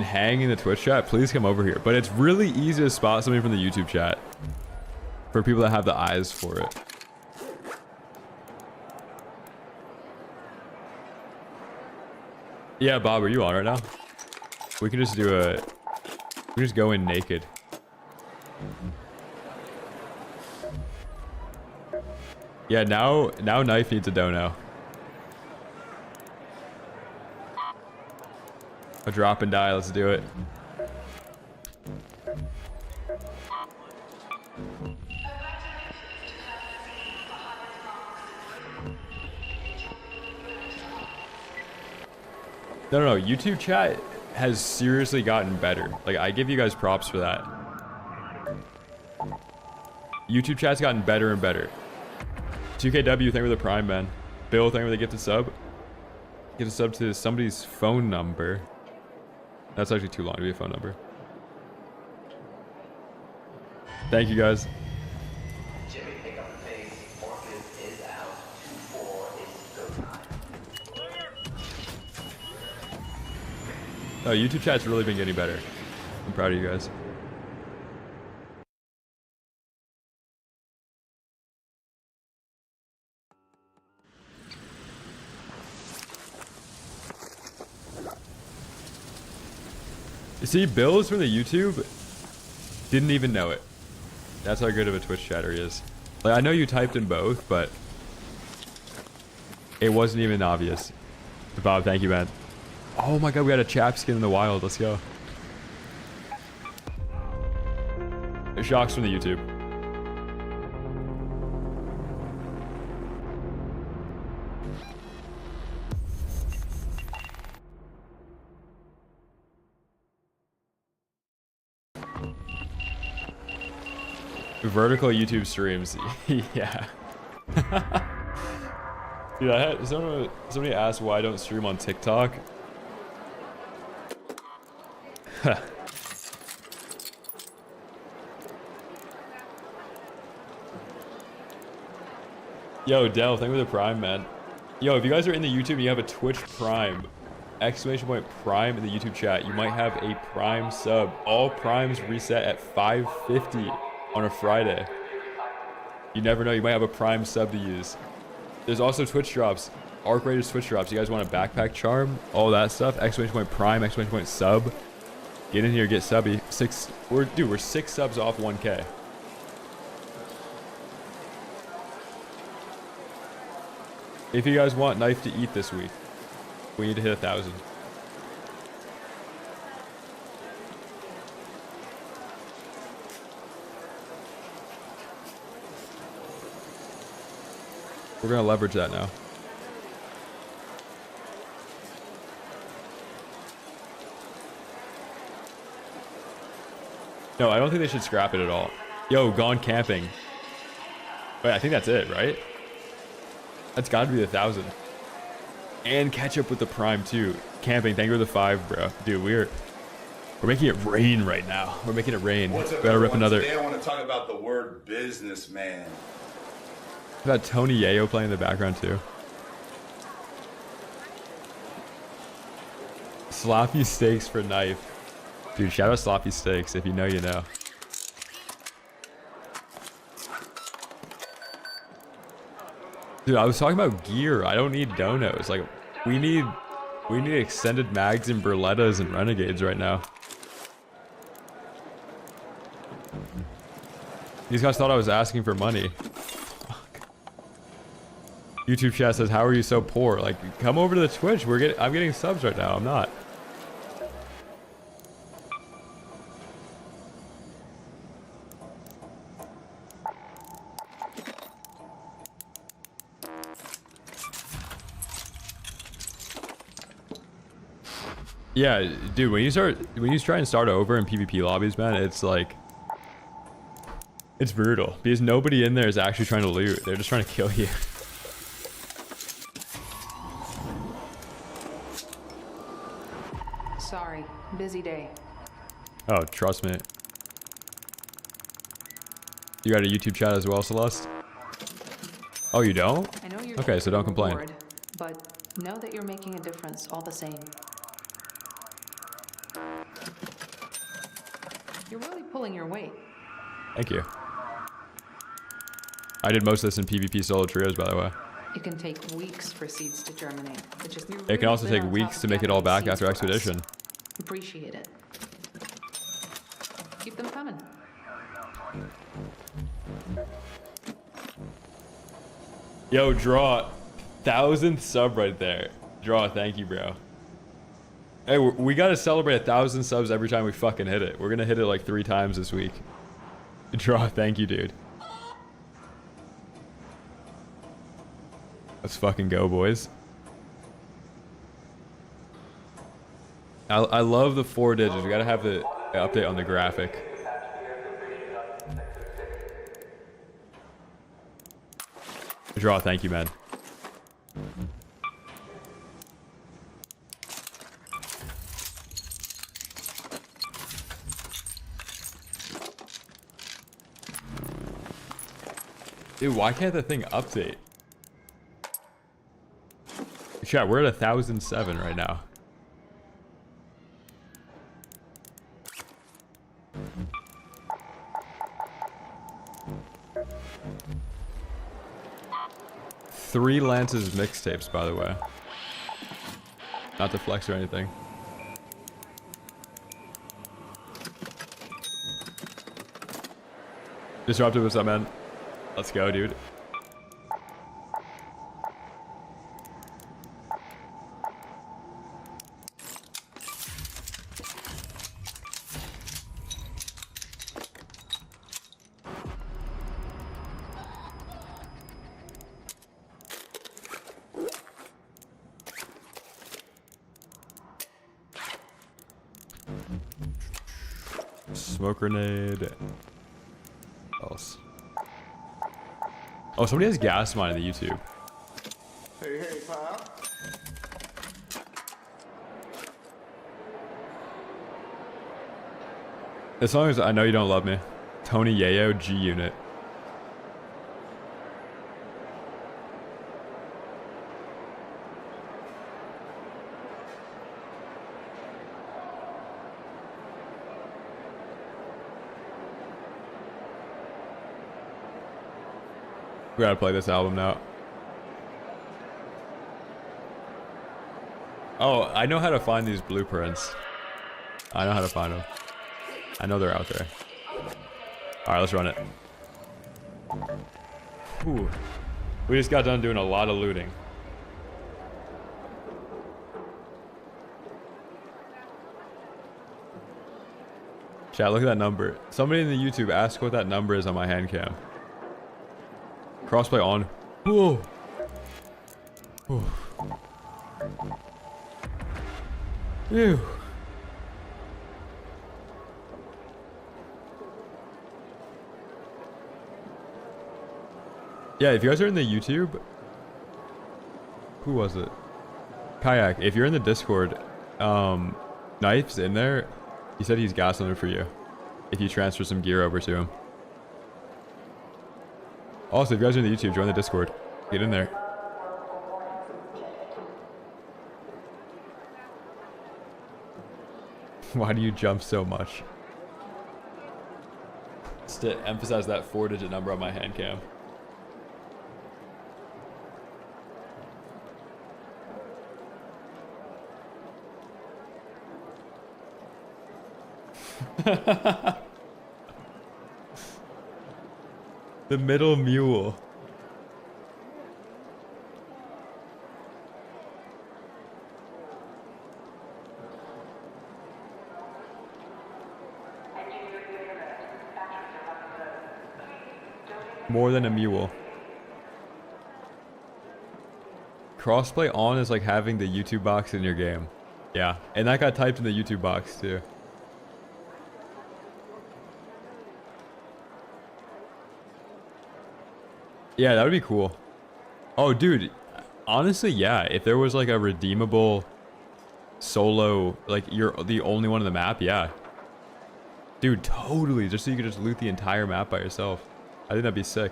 hang in the Twitch chat, please come over here. But it's really easy to spot somebody from the YouTube chat for people that have the eyes for it. Yeah, Bob, are you on right now? We can just do we can just go in naked. Yeah, now Knife needs a dono. A drop and die, let's do it. No, YouTube chat has seriously gotten better. Like, I give you guys props for that. YouTube chat's gotten better and better. 2KW, thank you for the Prime, man. Bill, thank you for the gifted sub. Get a sub to somebody's phone number. That's actually too long to be a phone number. Thank you, guys. Jimmy, pick up the pace. Orpheus is out. 2-4 is go time. Oh, YouTube chat's really been getting better. I'm proud of you guys. You see, Bill's from the YouTube didn't even know it. That's how good of a Twitch chatter he is. Like, I know you typed in both, but it wasn't even obvious. Bob, thank you, man. Oh my god, we got a chap skin in the wild. Let's go. Shocks from the YouTube. Vertical YouTube streams. Yeah. Dude, somebody asked why I don't stream on TikTok. Yo, Del, thank you for the Prime, man. Yo, if you guys are in the YouTube and you have a Twitch Prime, exclamation point Prime in the YouTube chat, you might have a Prime sub. All Primes reset at 550 on a Friday. You never know, you might have a Prime sub to use. There's also Twitch drops, Arc Raiders Twitch drops. You guys want a backpack charm, all that stuff, exclamation point Prime, exclamation point sub. Get in here, get subby. We're 6 subs off 1K. If you guys want Knife to eat this week, we need to hit 1,000. We're gonna leverage that now. No, I don't think they should scrap it at all. Yo, gone camping. Wait, I think that's it, right? That's got to be 1,000. And catch up with the Prime too. Camping, thank you for the 5, bro. Dude, we're making it rain right now. We're making it rain. What's up, Gotta rip everyone? another. Today I want to talk about the word businessman. Got Tony Yayo playing in the background too. Sloppy steaks for Knife. Dude, shout out Sloppy Steaks. If you know, you know. Dude, I was talking about gear. I don't need donos. Like, we need extended mags and Berlettas and Renegades right now. These guys thought I was asking for money. Fuck. YouTube chat says, "How are you so poor?" Like, come over to the Twitch. I'm getting subs right now. I'm not. Yeah, dude, when you try and start over in PvP lobbies, man, it's like, it's brutal because nobody in there is actually trying to loot. They're just trying to kill you. Sorry, busy day. Oh, trust me. You got a YouTube chat as well, Celeste? Oh, you don't? I know you're Okay, so don't complain. bored, but know that you're making a difference all the same. You're really pulling your weight. Thank you. I did most of this in PvP solo trios, by the way. It can take weeks for seeds to germinate. It can also take weeks to make it all back after Expedition. Appreciate it. Keep them coming. Yo, Draw, 1,000th sub right there. Draw, thank you, bro. Hey, we gotta celebrate 1,000 subs every time we fucking hit it. We're gonna hit it like 3 times this week. Draw, thank you, dude. Let's fucking go, boys. I love the 4 digits. We gotta have the update on the graphic. Draw, thank you, man. Dude, why can't the thing update? Chat, we're at 1,007 right now. Three Lance's mixtapes, by the way. Not to flex or anything. Disruptive, what's up, man? Let's go, dude. Smoke grenade. What else? Oh, somebody has gas mine in the YouTube. Hey, hey, pal. As long as I know you don't love me. Tony Yayo G Unit. We gotta play this album now. Oh, I know how to find these blueprints. I know how to find them. I know they're out there. Alright, let's run it. Whew. We just got done doing a lot of looting. Chat, look at that number. Somebody in the YouTube ask what that number is on my hand cam. Crossplay on. Whoa. Whew. Ew. Yeah, if you guys are in the YouTube, who was it? Kayak, if you're in the Discord, Knife's in there. He said he's gasoline for you if you transfer some gear over to him. Also, if you guys are in the YouTube, join the Discord. Get in there. Why do you jump so much? Just to emphasize that 4-digit number on my hand cam. The middle mule. More than a mule. Crossplay on is like having the YouTube box in your game. Yeah, and that got typed in the YouTube box too. Yeah, that would be cool. Oh, dude. Honestly, yeah. If there was like a redeemable solo, like you're the only one on the map, yeah. Dude, totally. Just so you could just loot the entire map by yourself. I think that'd be sick.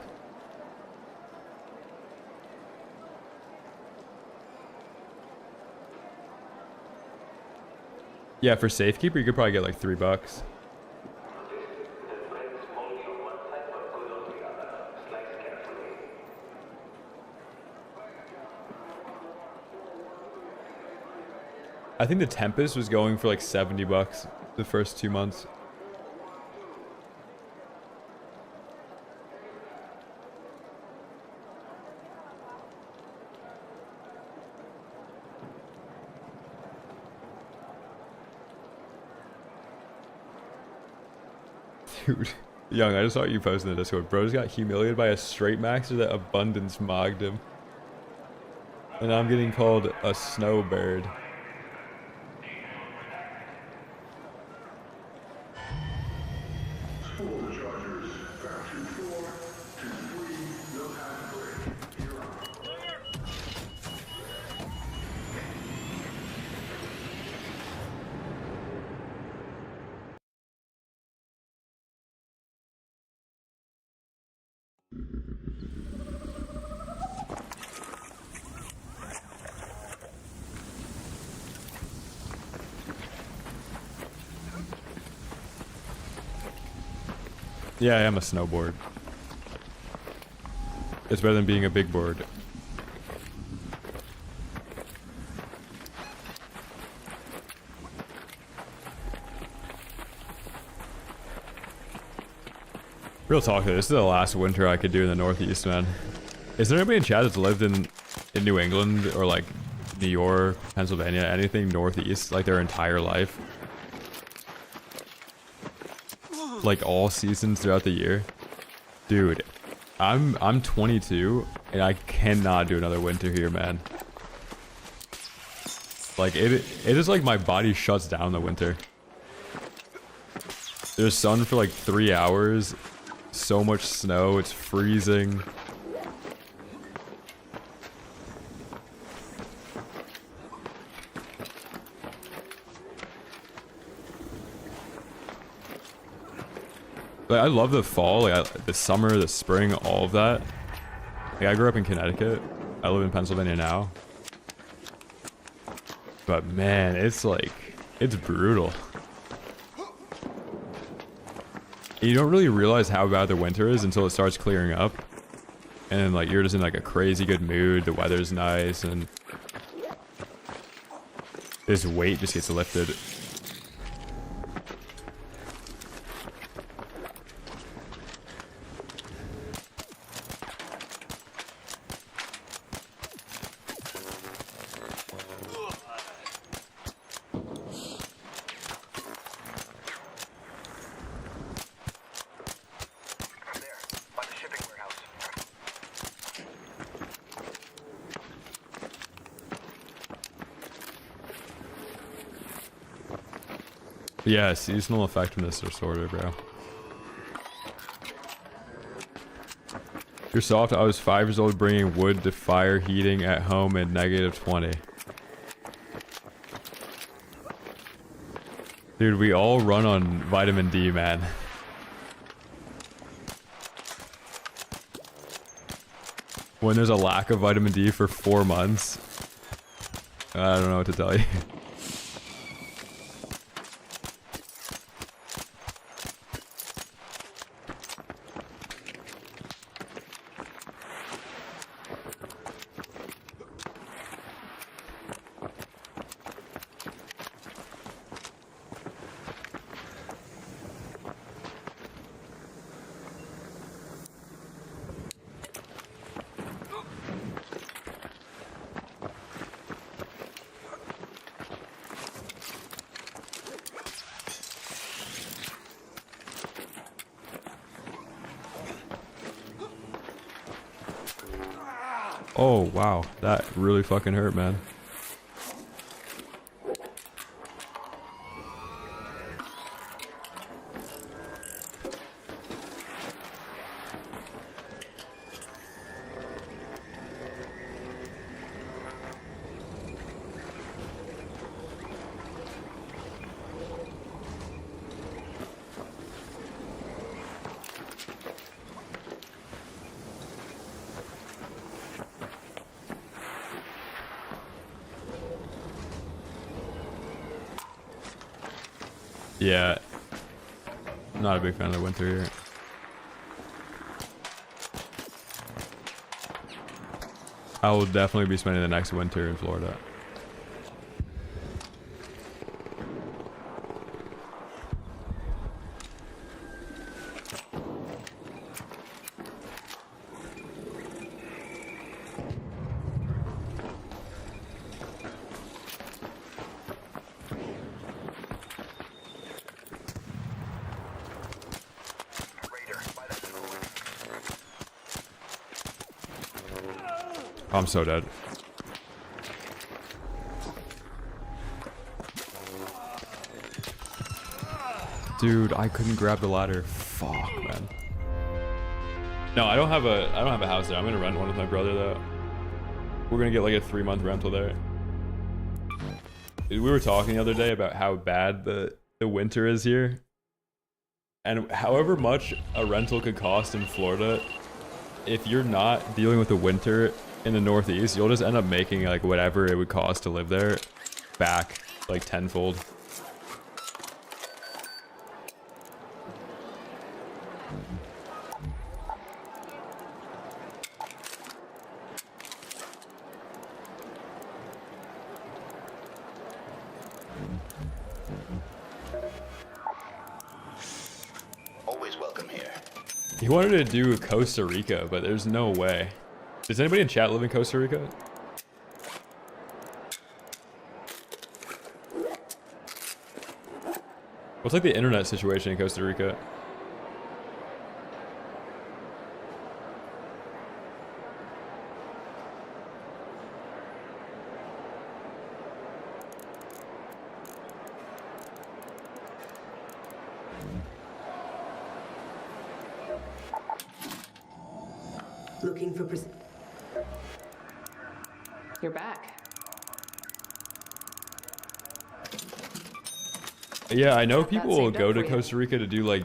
Yeah, for Safekeeper, you could probably get like $3. I think the Tempest was going for like $70 the first 2 months. Dude, Young, I just saw you post in the Discord. Bro's got humiliated by a straight maxer that Abundance mogged him. And I'm getting called a snowbird. Yeah, I am a snowboard. It's better than being a big board. Real talk, this is the last winter I could do in the Northeast, man. Is there anybody in chat that's lived in New England or like New York, Pennsylvania, anything Northeast like their entire life? Like all seasons throughout the year? Dude, I'm 22 and I cannot do another winter here, man. Like it is like my body shuts down in the winter. There's sun for like 3 hours, so much snow, it's freezing. Like, I love the fall, like the summer, the spring, all of that. Like, I grew up in Connecticut. I live in Pennsylvania now. But man, it's like, it's brutal. You don't really realize how bad the winter is until it starts clearing up. And like, you're just in like a crazy good mood, the weather's nice, and this weight just gets lifted. Yeah, seasonal effectiveness disorder, bro. You're soft. I was 5 years old bringing wood to fire heating at home at -20. Dude, we all run on vitamin D, man. When there's a lack of vitamin D for 4 months, I don't know what to tell you. Oh, wow. That really fucking hurt, man. Yeah. Not a big fan of the winter here. I will definitely be spending the next winter in Florida. I'm so dead. Dude, I couldn't grab the ladder. Fuck, man. No, I don't have a house there. I'm gonna rent one with my brother though. We're gonna get like a 3-month rental there. We were talking the other day about how bad the winter is here. And however much a rental could cost in Florida, if you're not dealing with the winter in the Northeast, you'll just end up making like whatever it would cost to live there back like tenfold. Always welcome here. He wanted to do Costa Rica, but there's no way. Does anybody in chat live in Costa Rica? What's like the internet situation in Costa Rica? Looking for You're back. Yeah, I know That people saved go up to for you. Costa Rica to do like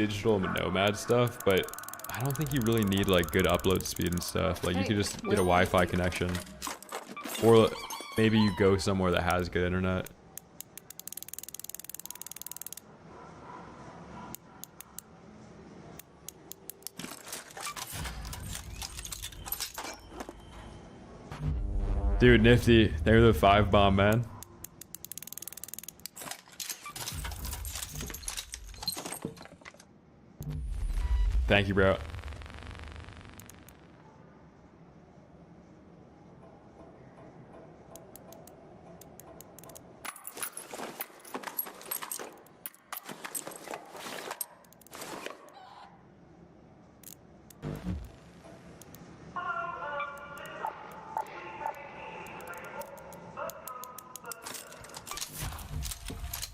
digital nomad stuff, but I don't think you really need like good upload speed and stuff. Like you could just get a Wi-Fi connection, or maybe you go somewhere that has good internet. Dude, Nifty, they're the 5 bomb, man. Thank you, bro.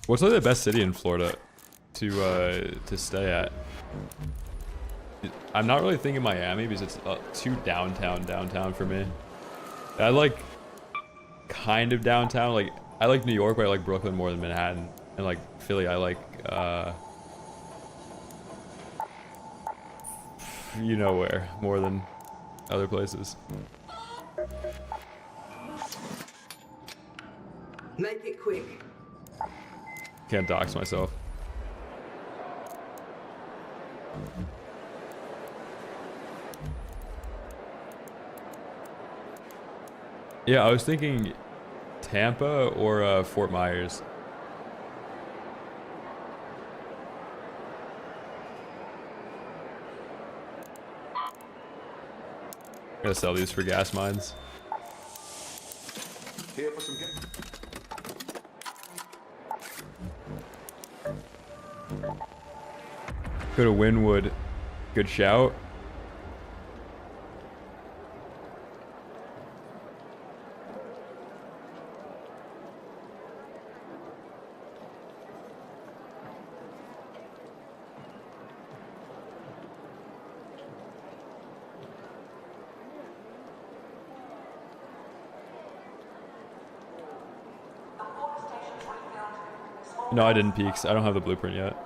What's like the best city in Florida to stay at? I'm not really thinking Miami because it's too downtown for me. I like kind of downtown. Like I like New York, but I like Brooklyn more than Manhattan, and like Philly, I like you know where more than other places. Make it quick. Can't dox myself. Yeah, I was thinking Tampa or Fort Myers. Gotta sell these for gas mines. Here for some gas. Go to Wynwood. Good shout. No, I didn't peeks. I don't have the blueprint yet.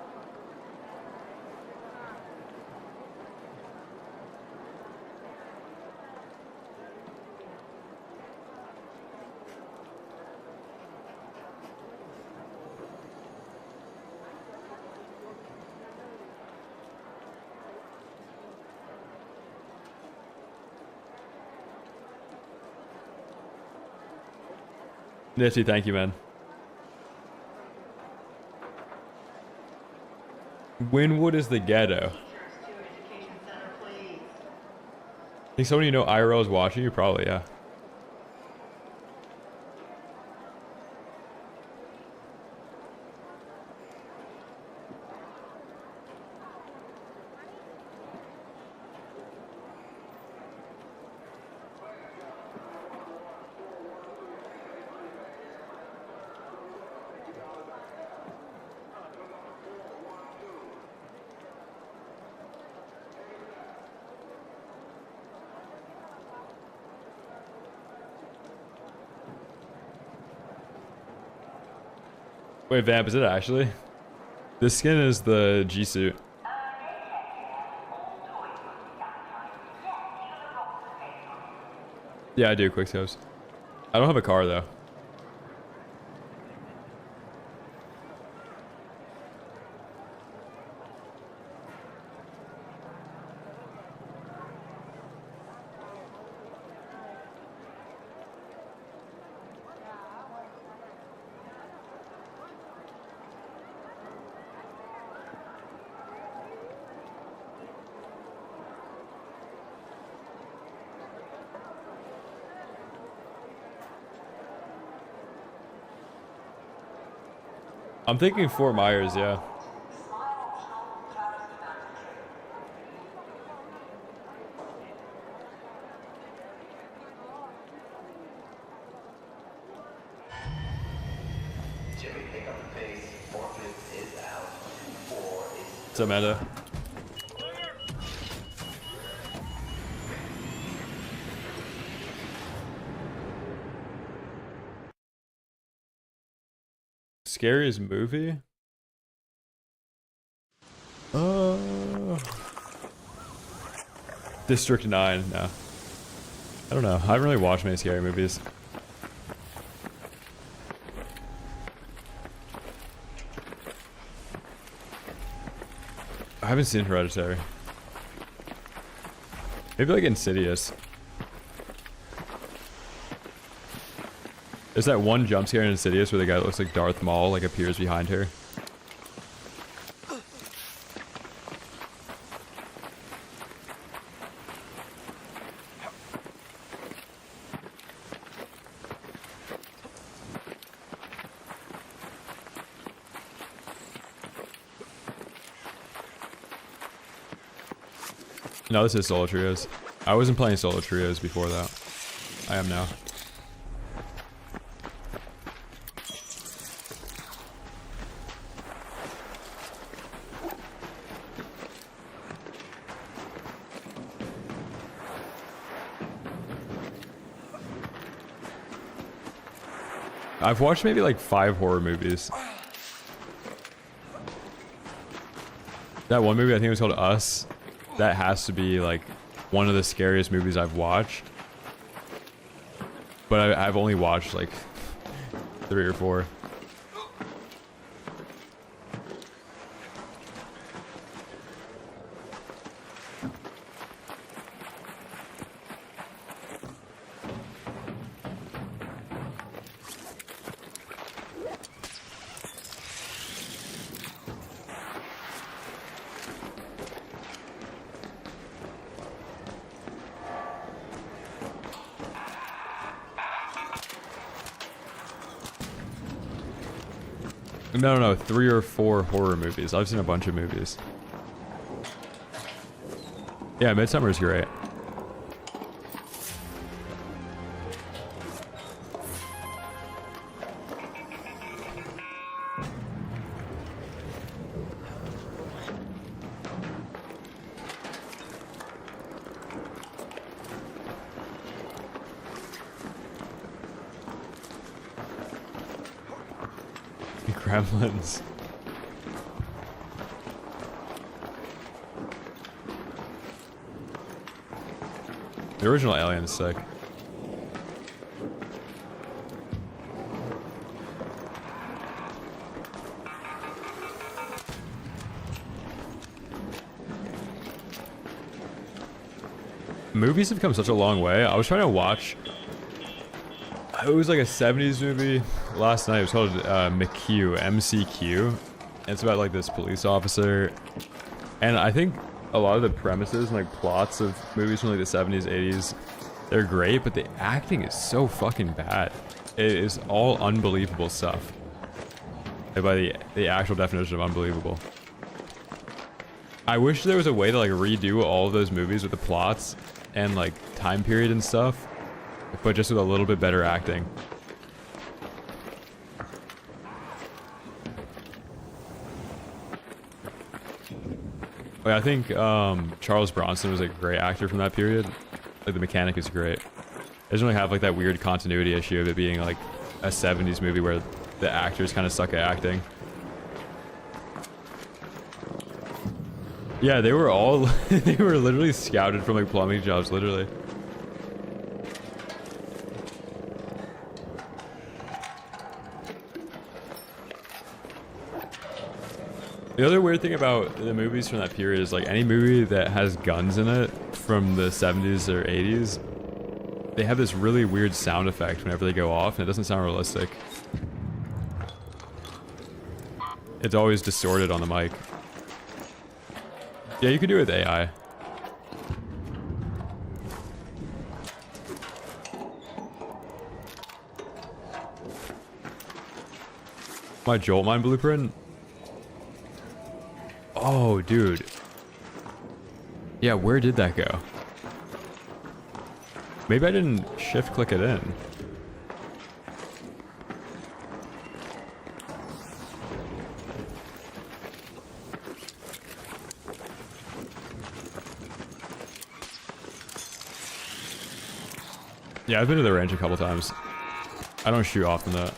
Nifty, thank you, man. Wynwood is the ghetto. Think someone you know IRL is watching you? Probably, yeah. Wait, Vamp, is it actually? This skin is the G suit. Yeah, I do, quickscopes. I don't have a car though. I'm thinking Fort Myers, yeah. Jimmy, pick up the pace. Forklift is out. 4 is... What's up, Amanda? Scariest movie? District 9, no. I don't know. I haven't really watched many scary movies. I haven't seen Hereditary. Maybe like Insidious. There's that one jump scare in Insidious where the guy that looks like Darth Maul like appears behind her. No, this is solo trios. I wasn't playing solo trios before that. I am now. I've watched maybe like 5 horror movies. That one movie, I think it was called Us. That has to be like one of the scariest movies I've watched. But I've only watched like 3 or 4. No, 3 or 4 horror movies. I've seen a bunch of movies. Yeah, Midsummer's great. Gremlins. The original Alien's sick. Movies have come such a long way. I was trying to watch... It was like a 70s movie last night. It was called McQ, MCQ. And it's about like this police officer. And I think a lot of the premises and like plots of movies from like the 70s, 80s, they're great, but the acting is so fucking bad. It is all unbelievable stuff. And by the actual definition of unbelievable. I wish there was a way to like redo all of those movies with the plots and like time period and stuff, but just with a little bit better acting. Like, I think Charles Bronson was a great actor from that period. Like the mechanic is great. It doesn't really have like that weird continuity issue of it being like a 70s movie where the actors kind of suck at acting. Yeah, they were all they were literally scouted from like plumbing jobs, literally. The other weird thing about the movies from that period is like any movie that has guns in it from the 70s or 80s, they have this really weird sound effect whenever they go off and it doesn't sound realistic. It's always distorted on the mic. Yeah, you could do it with AI. My Jolt Mine blueprint? Oh, dude. Yeah, where did that go? Maybe I didn't shift click it in. Yeah, I've been to the range a couple times. I don't shoot often though.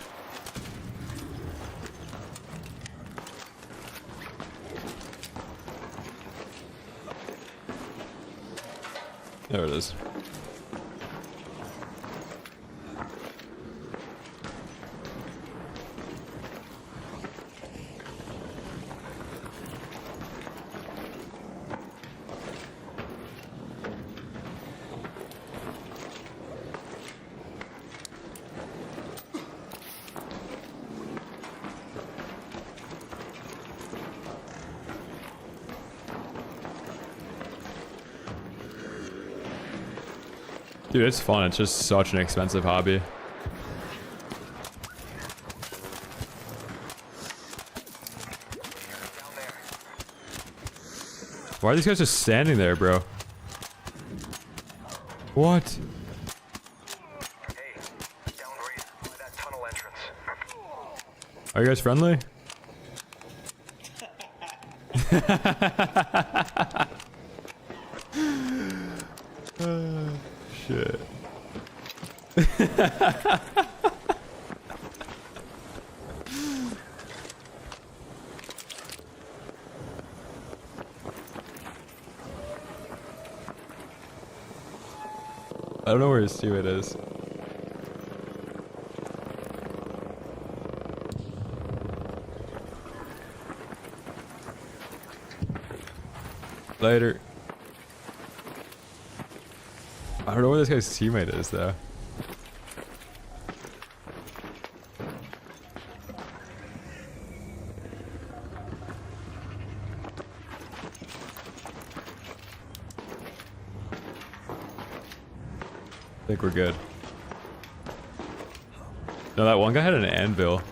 There it is. Dude, it's fun. It's just such an expensive hobby. Why are these guys just standing there, bro? What? Hey, downgrade by that tunnel entrance. Are you guys friendly? Shit. I don't know where his teammate is. Later. I don't know where this guy's teammate is though. I think we're good. No, that one guy had an anvil.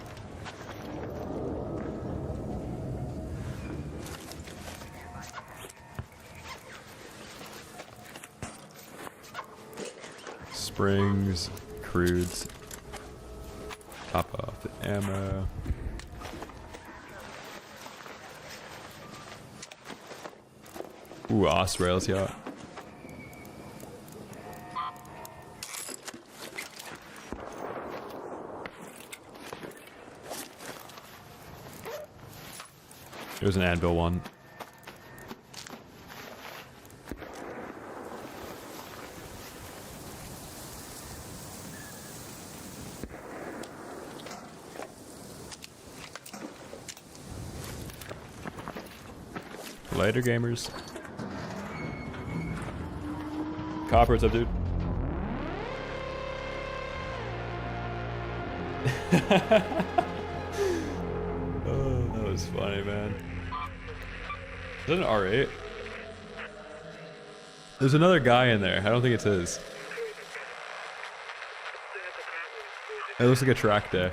Springs, crudes. Top off the ammo. Ooh, Osrails, yeah. It was an anvil one. Later, gamers. Copper, what's up, dude? Oh, that was funny, man. Is that an R8? There's another guy in there. I don't think it's his. It looks like a track day.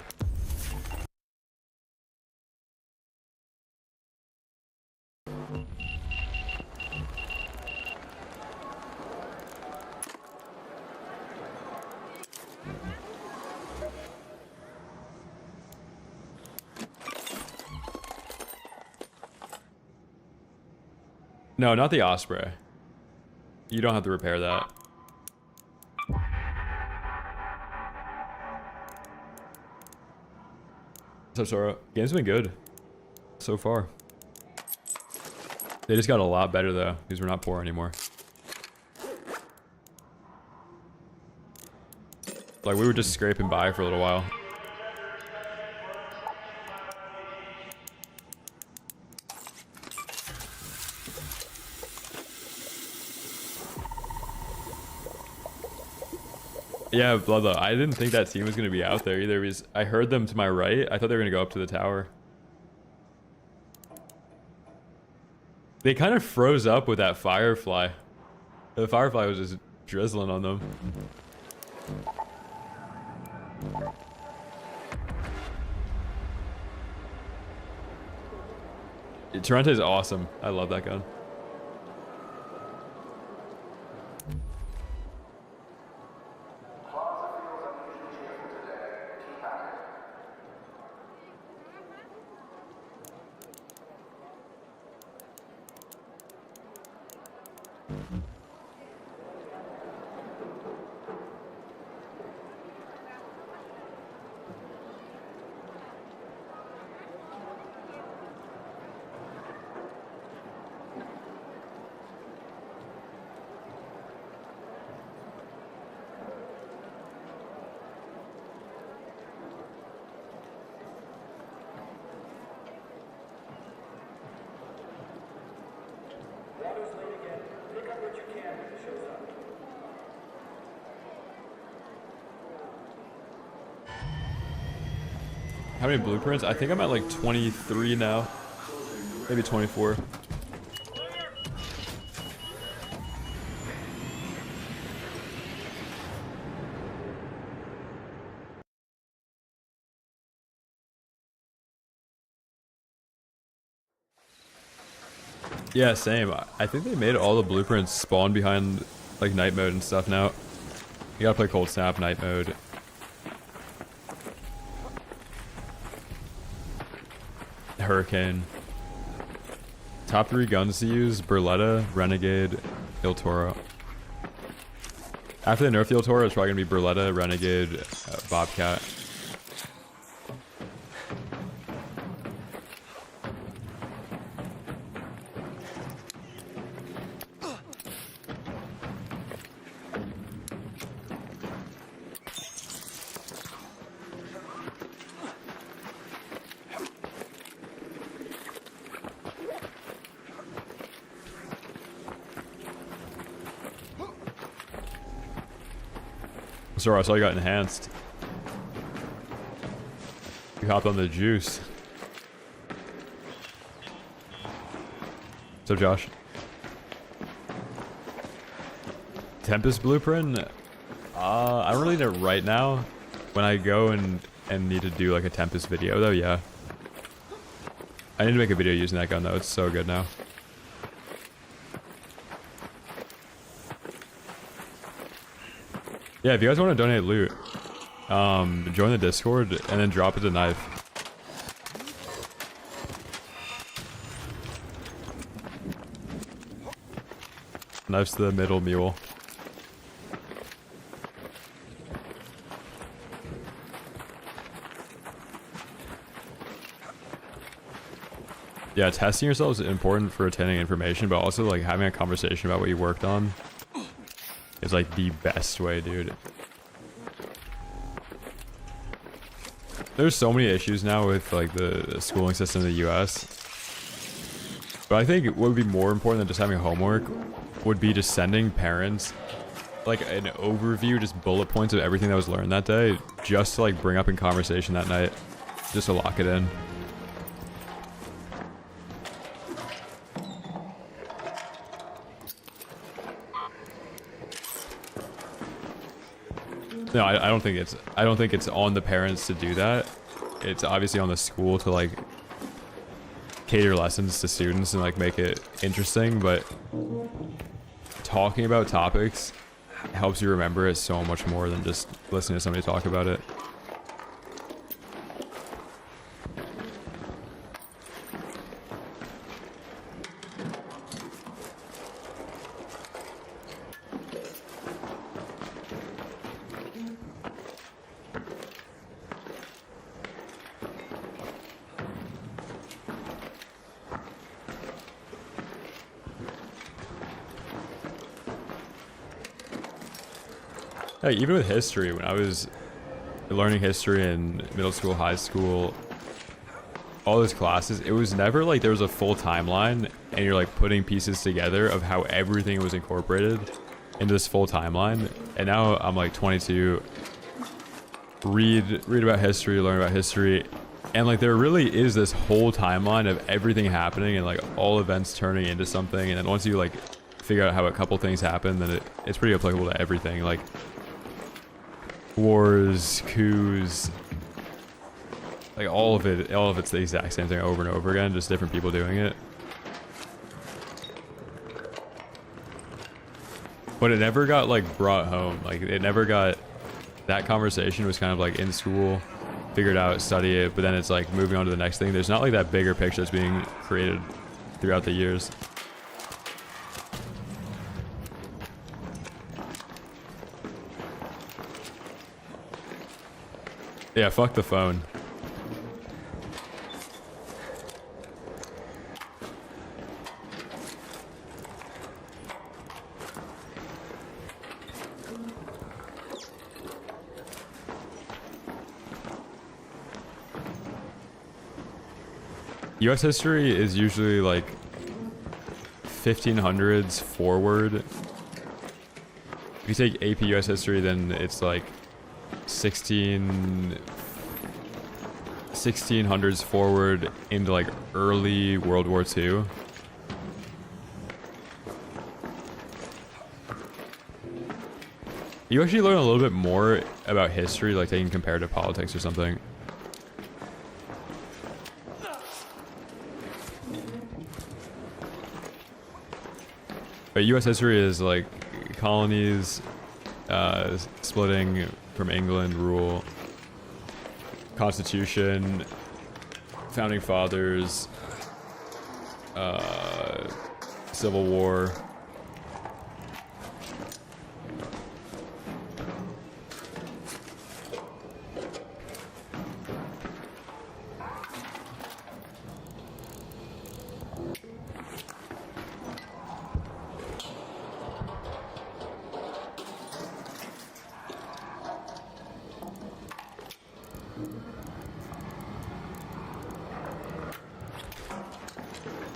No, not the Osprey. You don't have to repair that. So Sora, game's been good so far. They just got a lot better though, because we're not poor anymore. Like we were just scraping by for a little while. Yeah, Bloodlow. I didn't think that team was going to be out there either because I heard them to my right. I thought they were going to go up to the tower. They kind of froze up with that Firefly. The Firefly was just drizzling on them. Torrente is awesome. I love that gun. How many blueprints? I think I'm at like 23 now. Maybe 24. Yeah, same. I think they made all the blueprints spawn behind like night mode and stuff now. You gotta play Cold Snap night mode. Hurricane. Top 3 guns to use: Berletta, Renegade, Il Toro. After the nerf Il Toro, it's probably gonna be Berletta, Renegade, Bobcat. Sorry, I saw you got enhanced. You hopped on the juice. So Josh. Tempest blueprint? I don't really know right now. When I go and need to do like a Tempest video though, yeah. I need to make a video using that gun though, it's so good now. Yeah, if you guys want to donate loot, join the Discord and then drop it to Knife. Knife's the middle mule. Yeah, testing yourself is important for attaining information, but also like having a conversation about what you worked on is like the best way, dude. There's so many issues now with like the schooling system in the US. But I think what would be more important than just having homework would be just sending parents like an overview, just bullet points of everything that was learned that day, just to like bring up in conversation that night, just to lock it in. No, I don't think it's on the parents to do that. It's obviously on the school to like cater lessons to students and like make it interesting, but talking about topics helps you remember it so much more than just listening to somebody talk about it. Hey, even with history, when I was learning history in middle school, high school, all those classes, it was never like there was a full timeline and you're like putting pieces together of how everything was incorporated into this full timeline. And now I'm like 22, read about history, learn about history, and like there really is this whole timeline of everything happening and like all events turning into something. And then once you like figure out how a couple things happen, then it's pretty applicable to everything. Like wars, coups, like all of it's the exact same thing over and over again, just different people doing it. But it never got like brought home. Like it never got, that conversation was kind of like in school, figured out, study it, but then it's like moving on to the next thing. There's not like that bigger picture that's being created throughout the years. Yeah, fuck the phone. US history is usually like 1500s forward If you take AP US history, then it's like 1600s forward into like early World War II. You actually learn a little bit more about history, like taking comparative politics or something. But US history is like colonies, splitting from England, rule, Constitution, Founding Fathers, Civil War.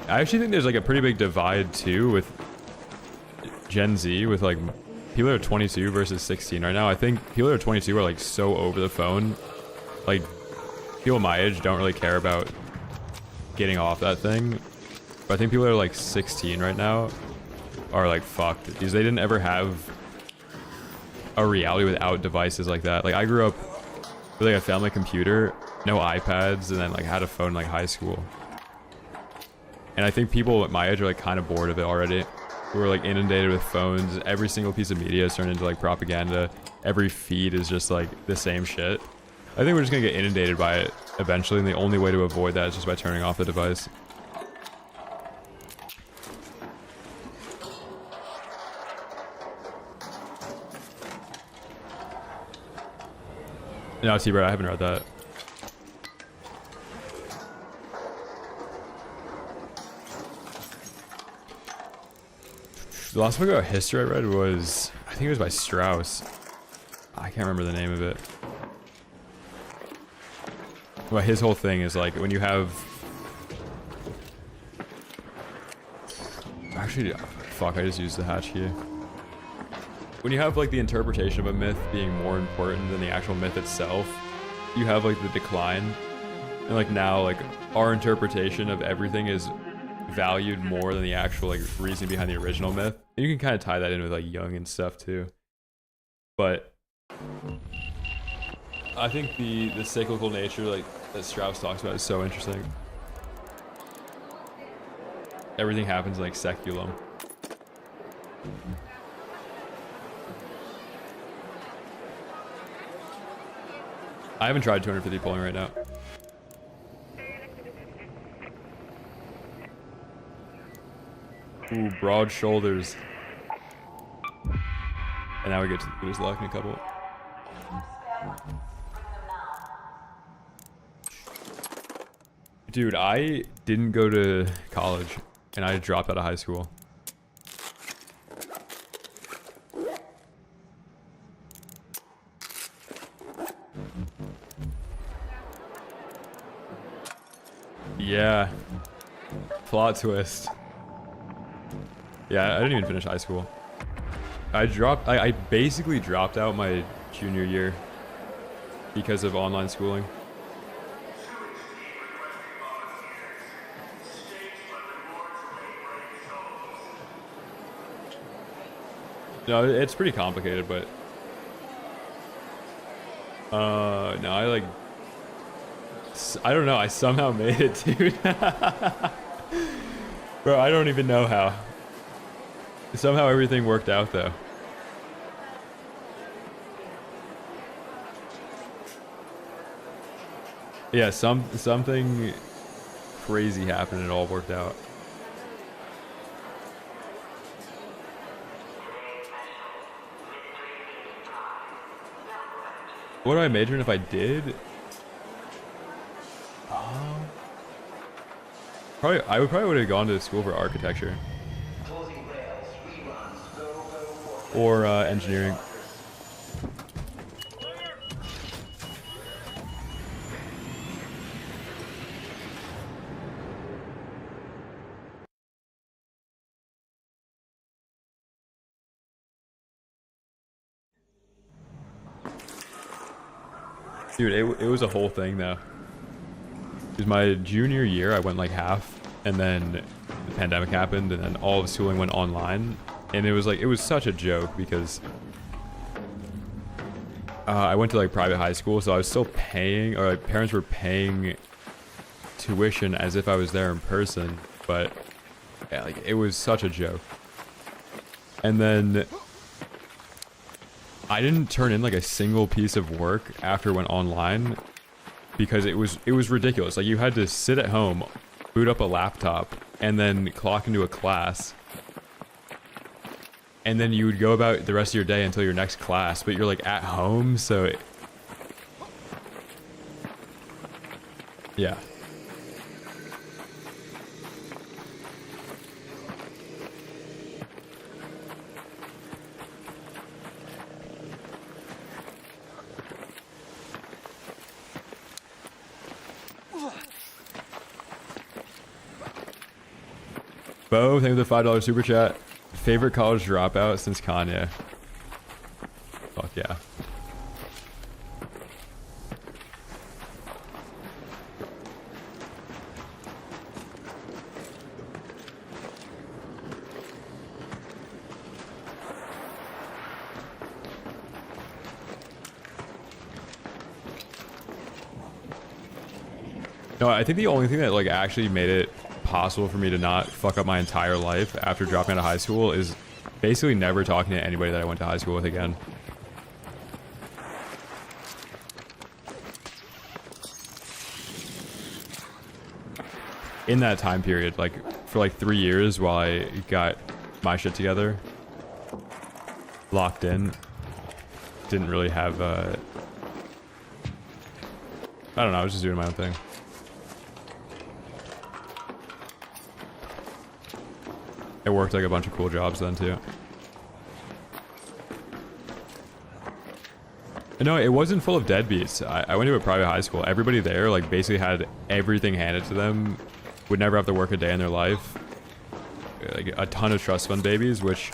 I actually think there's like a pretty big divide too with Gen Z, with like people that are 22 versus 16 right now. I think people that are 22 are like so over the phone. Like people my age don't really care about getting off that thing. But I think people that are like 16 right now are like fucked because they didn't ever have a reality without devices like that. Like I grew up with like a family computer, no iPads, and then like had a phone in like high school. And I think people at my age are like kind of bored of it already. We're like inundated with phones. Every single piece of media is turned into like propaganda. Every feed is just like the same shit. I think we're just gonna get inundated by it eventually, and the only way to avoid that is just by turning off the device. No, T-Bro, I haven't read that. The last book about history I read was, I think it was by Strauss. I can't remember the name of it. Well, his whole thing is like when you have... Actually, fuck, I just used the hatch key. When you have like the interpretation of a myth being more important than the actual myth itself, you have like the decline. And like now, like our interpretation of everything is valued more than the actual like reason behind the original myth. And you can kind of tie that in with like Jung and stuff too. But I think the cyclical nature like that Strauss talks about is so interesting. Everything happens like seculum. I haven't tried 250 pulling right now. Ooh, broad shoulders. And now we get to the Buddha's Luck in a couple. Dude, I didn't go to college, and I dropped out of high school. Yeah. Plot twist. Yeah, I didn't even finish high school. I basically dropped out my junior year because of online schooling. No, it's pretty complicated, but no, I don't know, I somehow made it, dude. Bro, I don't even know how. Somehow everything worked out though. Yeah, something crazy happened and it all worked out. What do I major in if I did? I probably would have gone to school for architecture. Or engineering. Dude, it was a whole thing though. It was my junior year, I went like half, and then the pandemic happened, and then all of schooling went online, and it was such a joke because I went to like private high school, so I was still paying, or like parents were paying tuition as if I was there in person, but yeah, like it was such a joke. And then I didn't turn in like a single piece of work after it went online because it was ridiculous. Like you had to sit at home, boot up a laptop, and then clock into a class. And then you would go about the rest of your day until your next class, but you're like at home, so yeah. Bo, thank you for the $5 super chat. Favorite college dropout since Kanye? Fuck yeah. No, I think the only thing that like actually made it possible for me to not fuck up my entire life after dropping out of high school is basically never talking to anybody that I went to high school with again. In that time period, like for like 3 years while I got my shit together, locked in, didn't really have I don't know, I was just doing my own thing. I worked like a bunch of cool jobs then too. No, it wasn't full of deadbeats. I went to a private high school. Everybody there like basically had everything handed to them. Would never have to work a day in their life. Like a ton of trust fund babies, which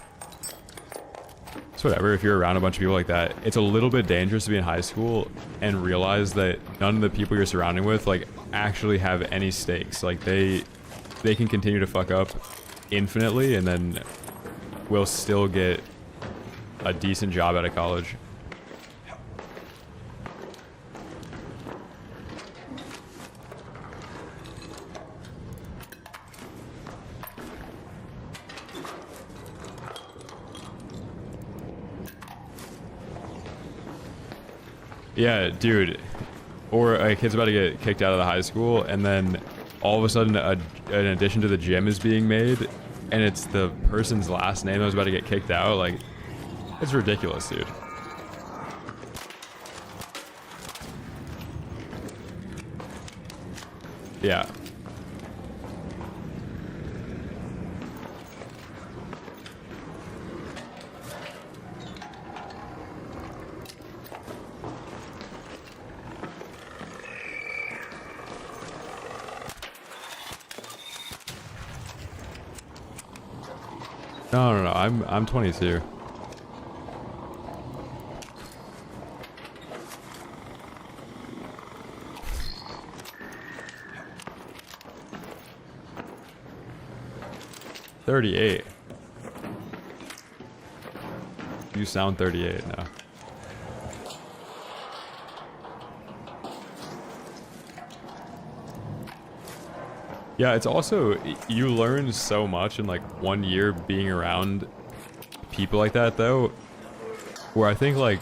it's whatever. If you're around a bunch of people like that, it's a little bit dangerous to be in high school and realize that none of the people you're surrounding with like actually have any stakes. Like they can continue to fuck up infinitely and then we'll still get a decent job out of college. Yeah, dude. Or a kid's about to get kicked out of the high school and then all of a sudden an addition to the gym is being made and it's the person's last name that was about to get kicked out. Like, it's ridiculous, dude. Yeah. No, I'm 22. $38. You sound 38 now. Yeah, it's also, you learn so much in like 1 year being around people like that though, where I think like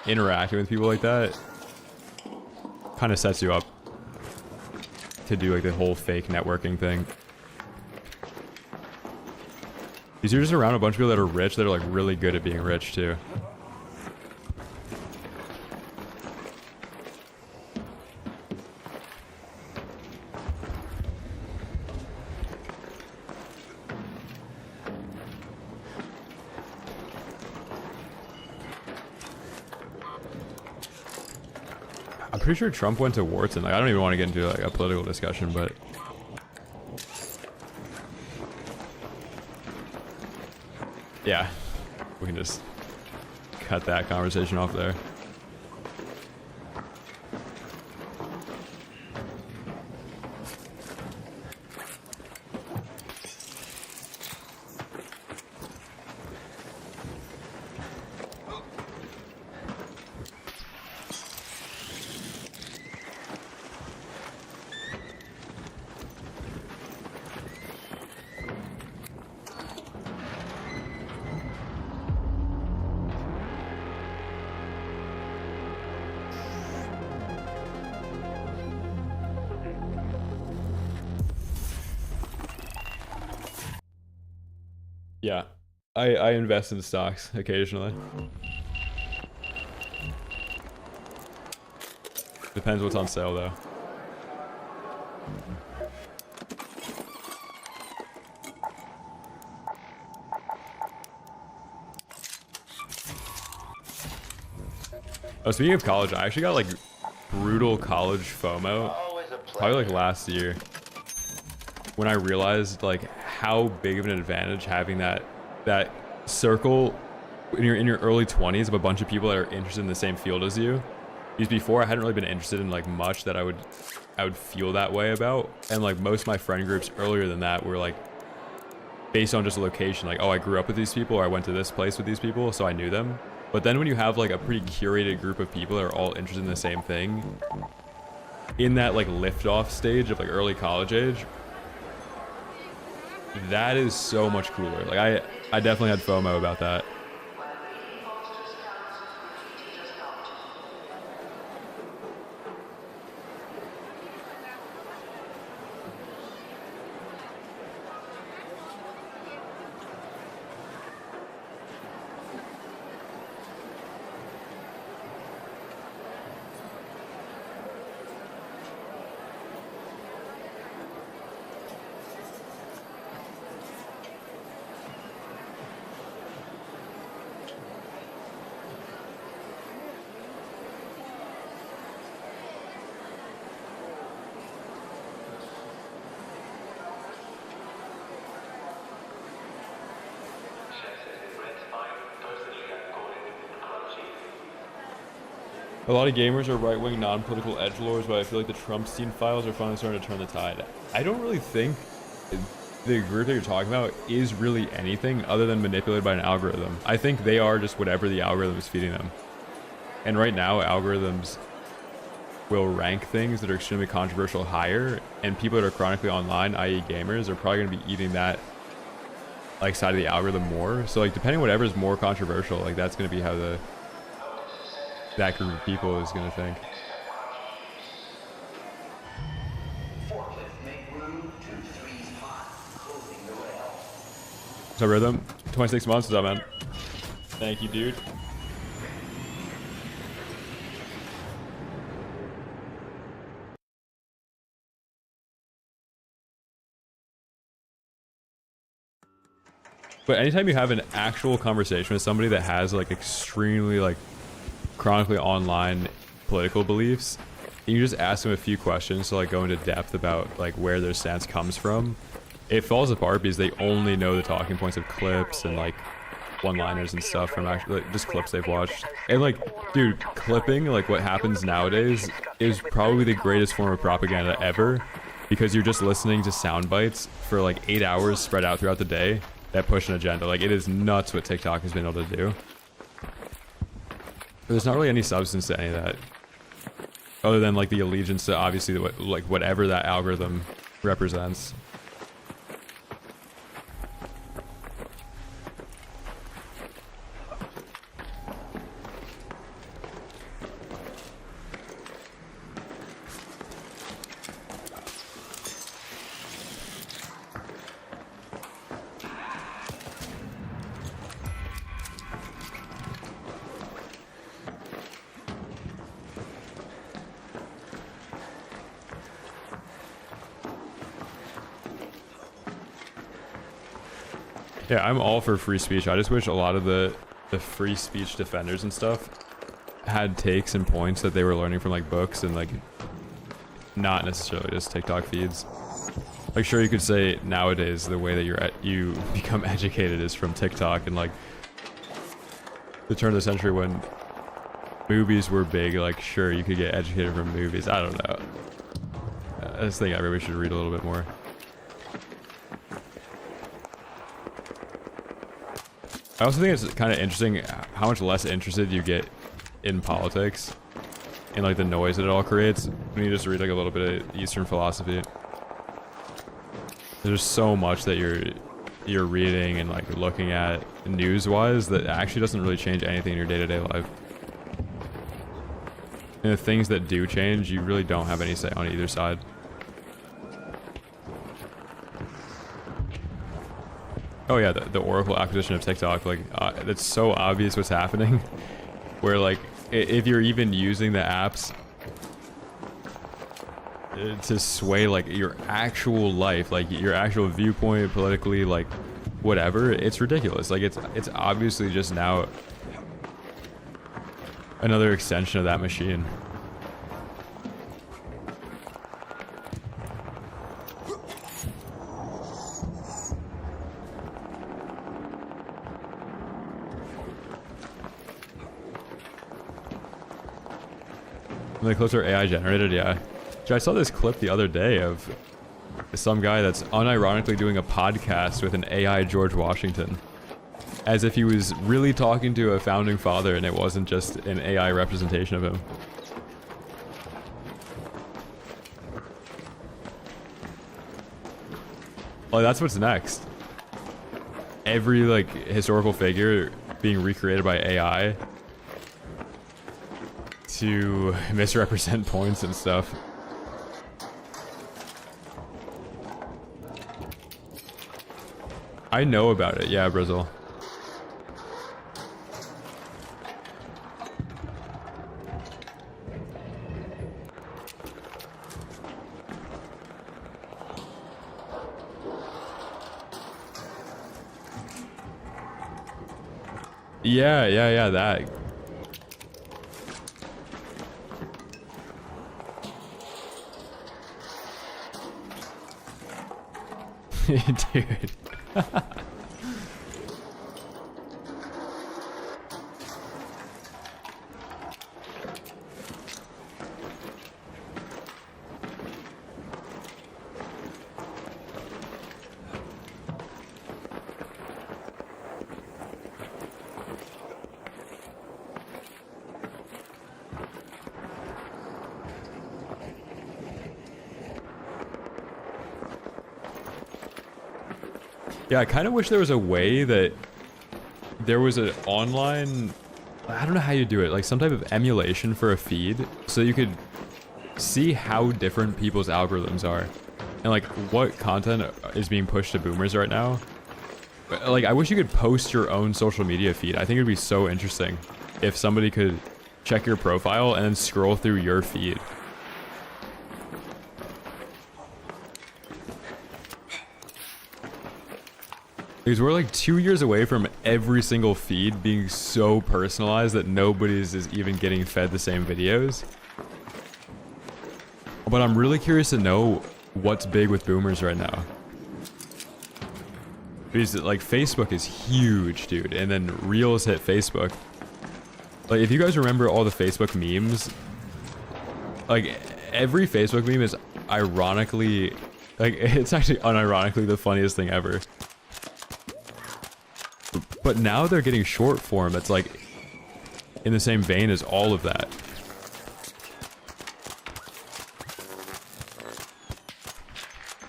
interacting with people like that kind of sets you up to do like the whole fake networking thing. Because you're just around a bunch of people that are rich that are like really good at being rich too. I'm pretty sure Trump went to Wharton. Like, I don't even want to get into like a political discussion, but yeah, we can just cut that conversation off there. Yeah, I invest in stocks occasionally. Depends what's on sale though. Oh, speaking of college, I actually got like brutal college FOMO probably like last year when I realized like how big of an advantage having that circle in your early 20s of a bunch of people that are interested in the same field as you. Because before I hadn't really been interested in like much that I would feel that way about, and like most of my friend groups earlier than that were like based on just a location, like, oh, I grew up with these people or I went to this place with these people, so I knew them. But then when you have like a pretty curated group of people that are all interested in the same thing, in that like liftoff stage of like early college age, that is so much cooler. Like I definitely had FOMO about that. A lot of gamers are right-wing, non-political edgelords, but I feel like the Trumpstein files are finally starting to turn the tide. I don't really think the group that you're talking about is really anything other than manipulated by an algorithm. I think they are just whatever the algorithm is feeding them. And right now, algorithms will rank things that are extremely controversial higher, and people that are chronically online, i.e. gamers, are probably going to be eating that like side of the algorithm more. So like depending on whatever is more controversial, like that's going to be how that group of people is going to think. What's up, Rhythm? 26 months, what's up, man? Thank you, dude. But anytime you have an actual conversation with somebody that has like extremely like chronically online political beliefs, and you just ask them a few questions to like go into depth about like where their stance comes from, it falls apart because they only know the talking points of clips and like one-liners and stuff from actually like, just clips they've watched. And like, dude, clipping, like what happens nowadays, is probably the greatest form of propaganda ever, because you're just listening to sound bites for like 8 hours spread out throughout the day that push an agenda. Like, it is nuts what TikTok has been able to do. There's not really any substance to any of that, other than like the allegiance to obviously like whatever that algorithm represents. Yeah, I'm all for free speech. I just wish a lot of the free speech defenders and stuff had takes and points that they were learning from like books and like not necessarily just TikTok feeds. Like, sure, you could say nowadays the way that you become educated is from TikTok, and like the turn of the century when movies were big, like sure you could get educated from movies. I don't know. I just think everybody should read a little bit more. I also think it's kind of interesting how much less interested you get in politics and like the noise that it all creates when you just read like a little bit of Eastern philosophy. There's so much that you're reading and like looking at news-wise that actually doesn't really change anything in your day-to-day life. And the things that do change, you really don't have any say on either side. Oh yeah, the Oracle acquisition of TikTok, like it's so obvious what's happening. Where like if you're even using the apps to sway like your actual life, like your actual viewpoint politically, like whatever, it's ridiculous. Like it's obviously just now another extension of that machine. And the clips are AI generated, yeah. I saw this clip the other day of some guy that's unironically doing a podcast with an AI George Washington. As if he was really talking to a founding father and it wasn't just an AI representation of him. Oh, that's what's next. Every, like, historical figure being recreated by AI to misrepresent points and stuff. I know about it, yeah, Brazil. Yeah, that. Dude. Yeah, I kind of wish there was a way that there was an online, I don't know how you do it, like some type of emulation for a feed so you could see how different people's algorithms are and like what content is being pushed to boomers right now. Like, I wish you could post your own social media feed. I think it'd be so interesting if somebody could check your profile and then scroll through your feed. Because we're like 2 years away from every single feed being so personalized that nobody's is even getting fed the same videos. But I'm really curious to know what's big with boomers right now. Because like Facebook is huge, dude, and then Reels hit Facebook. Like if you guys remember all the Facebook memes, like every Facebook meme is ironically, like it's actually unironically the funniest thing ever. But now they're getting short form that's like in the same vein as all of that.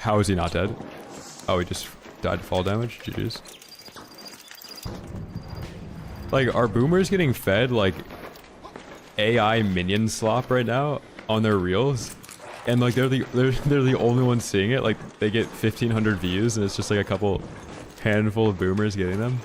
How is he not dead? Oh, he just died to fall damage? GG's. Like, are boomers getting fed like AI minion slop right now on their reels? And like they're the only ones seeing it? Like they get 1,500 views and it's just like a couple handful of boomers getting them?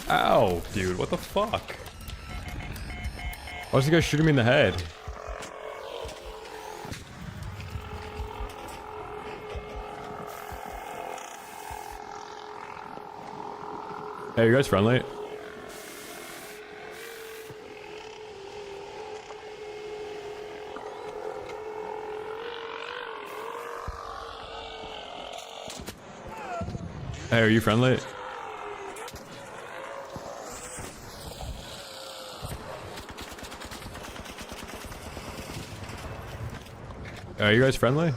Ow, dude, what the fuck? Why is the guy shooting me in the head? Hey, you guys friendly? Hey, are you friendly? Are you guys friendly?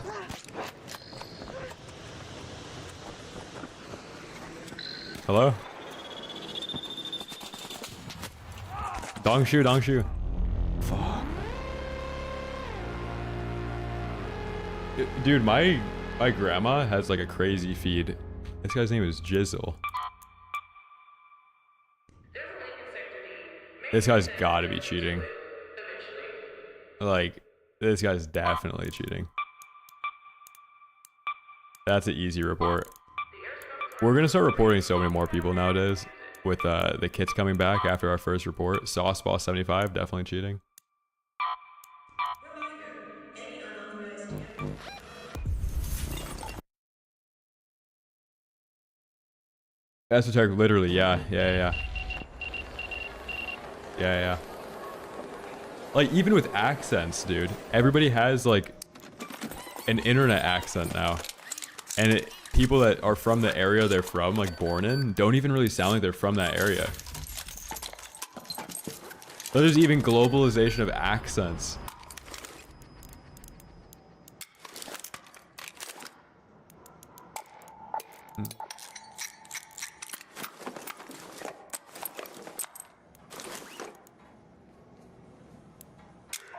Hello? Dongshu, Dongshu. Fuck. Dude, my grandma has like a crazy feed. This guy's name is Jizzle. This guy's gotta be cheating. Like, this guy's definitely cheating. That's an easy report. We're gonna start reporting so many more people nowadays with the kits coming back after our first report. Sauce Boss 75, definitely cheating. Esoteric, literally, yeah. Like, even with accents, dude. Everybody has, like, an internet accent now. And people that are from the area they're from, like, born in, don't even really sound like they're from that area. So there's even globalization of accents.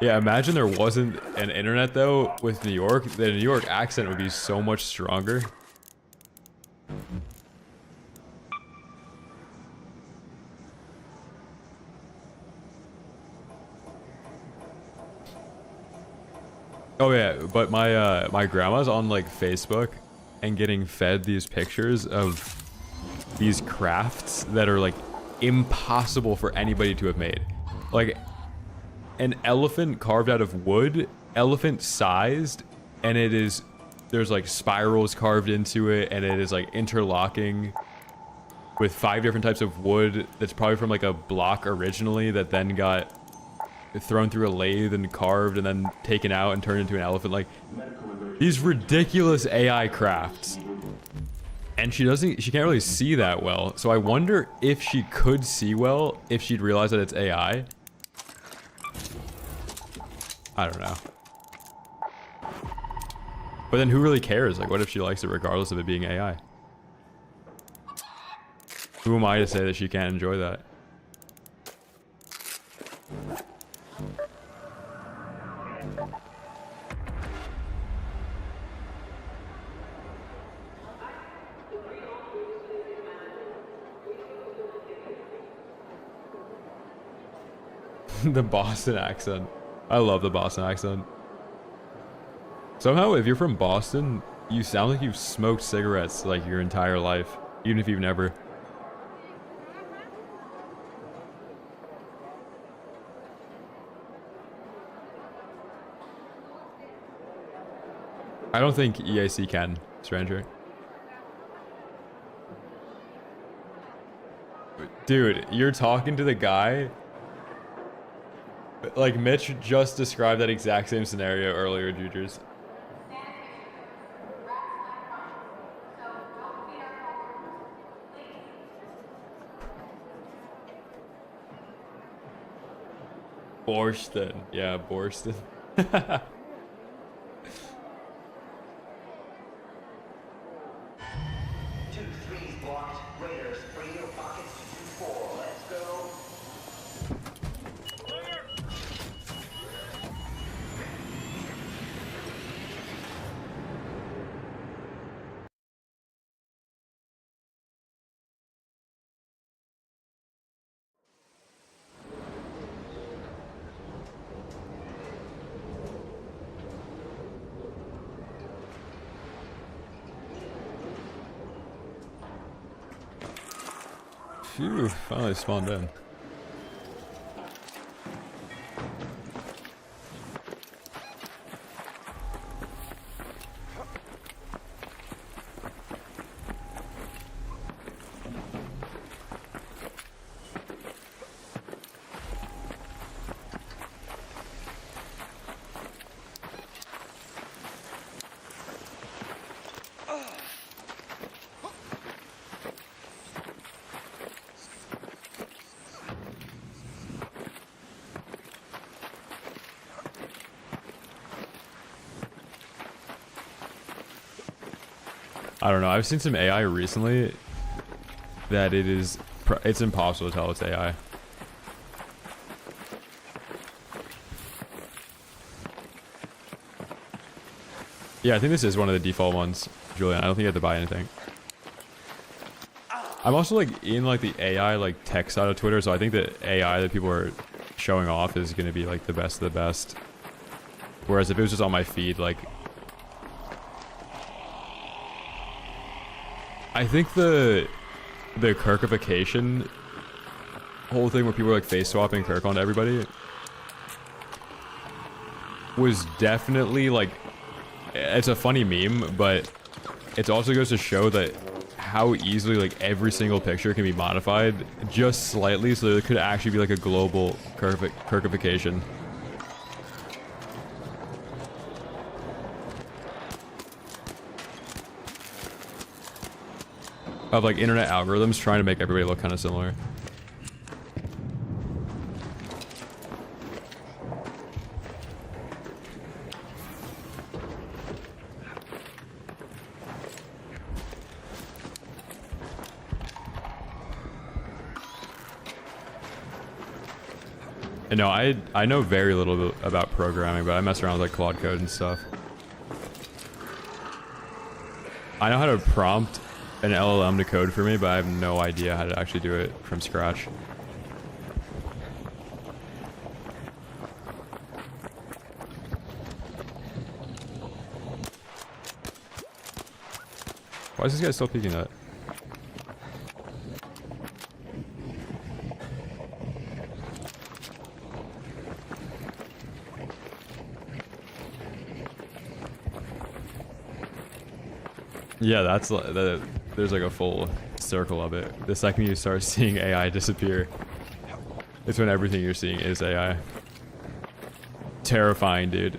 Yeah, imagine there wasn't an internet though with New York. The New York accent would be so much stronger. Oh yeah, but my grandma's on like Facebook and getting fed these pictures of these crafts that are like impossible for anybody to have made. Like an elephant carved out of wood, elephant sized, and there's like spirals carved into it, and it is like interlocking with 5 different types of wood that's probably from like a block originally that then got thrown through a lathe and carved and then taken out and turned into an elephant. Like these ridiculous AI crafts. And she can't really see that well. So I wonder if she could see well, if she'd realize that it's AI. I don't know. But then who really cares? Like, what if she likes it regardless of it being AI? Who am I to say that she can't enjoy that? The Boston accent. I love the Boston accent. Somehow, if you're from Boston, you sound like you've smoked cigarettes like your entire life, even if you've never. I don't think EAC can, stranger. Dude, you're talking to the guy. Like, Mitch just described that exact same scenario earlier, Jujers. Borston. Yeah, Borston. 2-3's blocked. Raiders, bring your pockets to 2-4. Let's go. Phew, finally spawned in. I don't know. I've seen some AI recently that it's impossible to tell it's AI. Yeah, I think this is one of the default ones, Julian. I don't think you have to buy anything. I'm also like in like the AI like tech side of Twitter, so I think the AI that people are showing off is going to be like the best of the best. Whereas if it was just on my feed, like I think the Kirkification whole thing where people were like face swapping Kirk onto everybody was definitely like, it's a funny meme, but it also goes to show that how easily like every single picture can be modified just slightly, so there could actually be like a global Kirkification. Of like internet algorithms trying to make everybody look kind of similar. And no, I know very little about programming, but I mess around with like Claude Code and stuff. I know how to prompt an LLM to code for me, but I have no idea how to actually do it from scratch. Why is this guy still peeking that? Yeah, that's there's like a full circle of it. The second you start seeing AI disappear, it's when everything you're seeing is AI. Terrifying, dude.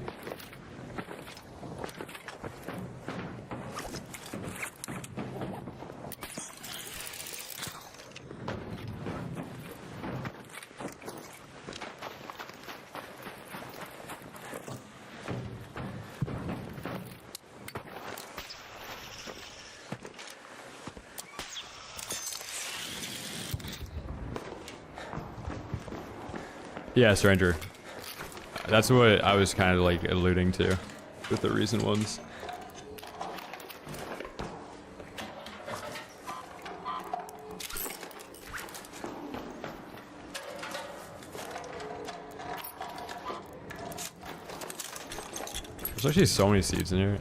Yeah, Stranger. That's what I was kind of like alluding to with the recent ones. There's actually so many seeds in here.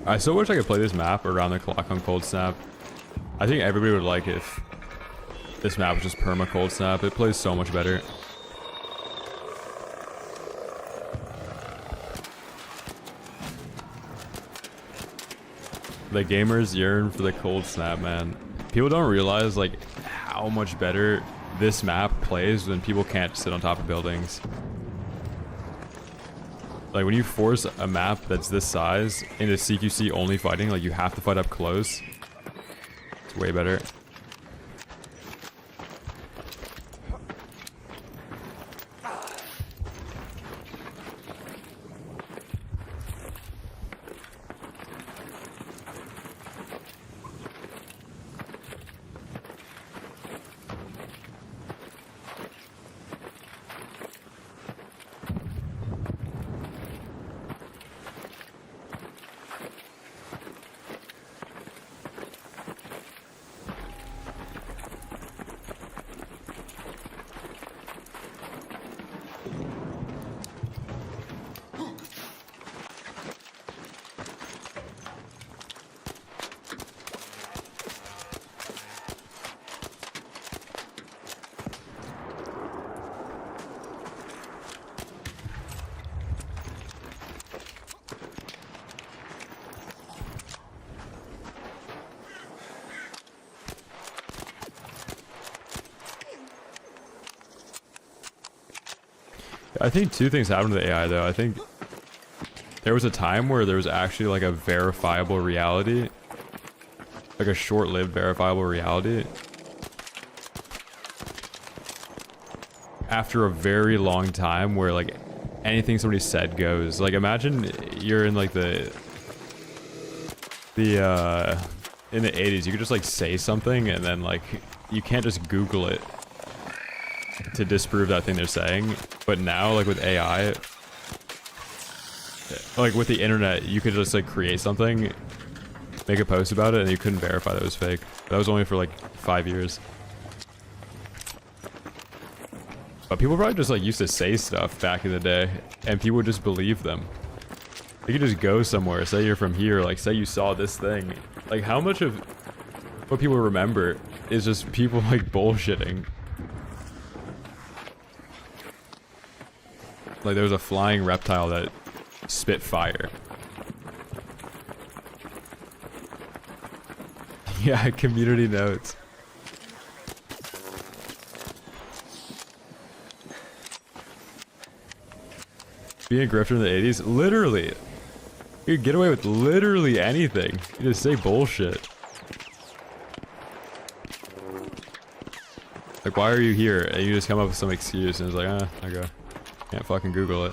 I so wish I could play this map around the clock on Cold Snap. I think everybody would like if this map was just perma Cold Snap. It plays so much better. The gamers yearn for the Cold Snap, man. People don't realize like how much better this map plays when people can't sit on top of buildings. Like when you force a map that's this size into CQC only fighting, like you have to fight up close. It's way better. I think two things happened to the AI though. I think there was a time where there was actually like a verifiable reality, like a short-lived verifiable reality. After a very long time where like anything somebody said goes. Like imagine you're in like in the 80s, you could just like say something and then like you can't just Google it to disprove that thing they're saying. But now like with AI, like with the internet, you could just like create something, make a post about it, and you couldn't verify that it was fake. That was only for like 5 years. But people probably just like used to say stuff back in the day and people would just believe them. You could just go somewhere, say you're from here, like say you saw this thing. Like how much of what people remember is just people like bullshitting. Like there was a flying reptile that spit fire. Yeah, community notes. Being a grifter in the 80s, literally, you could get away with literally anything. You just say bullshit. Like, why are you here? And you just come up with some excuse, and it's like, okay, can't fucking Google it.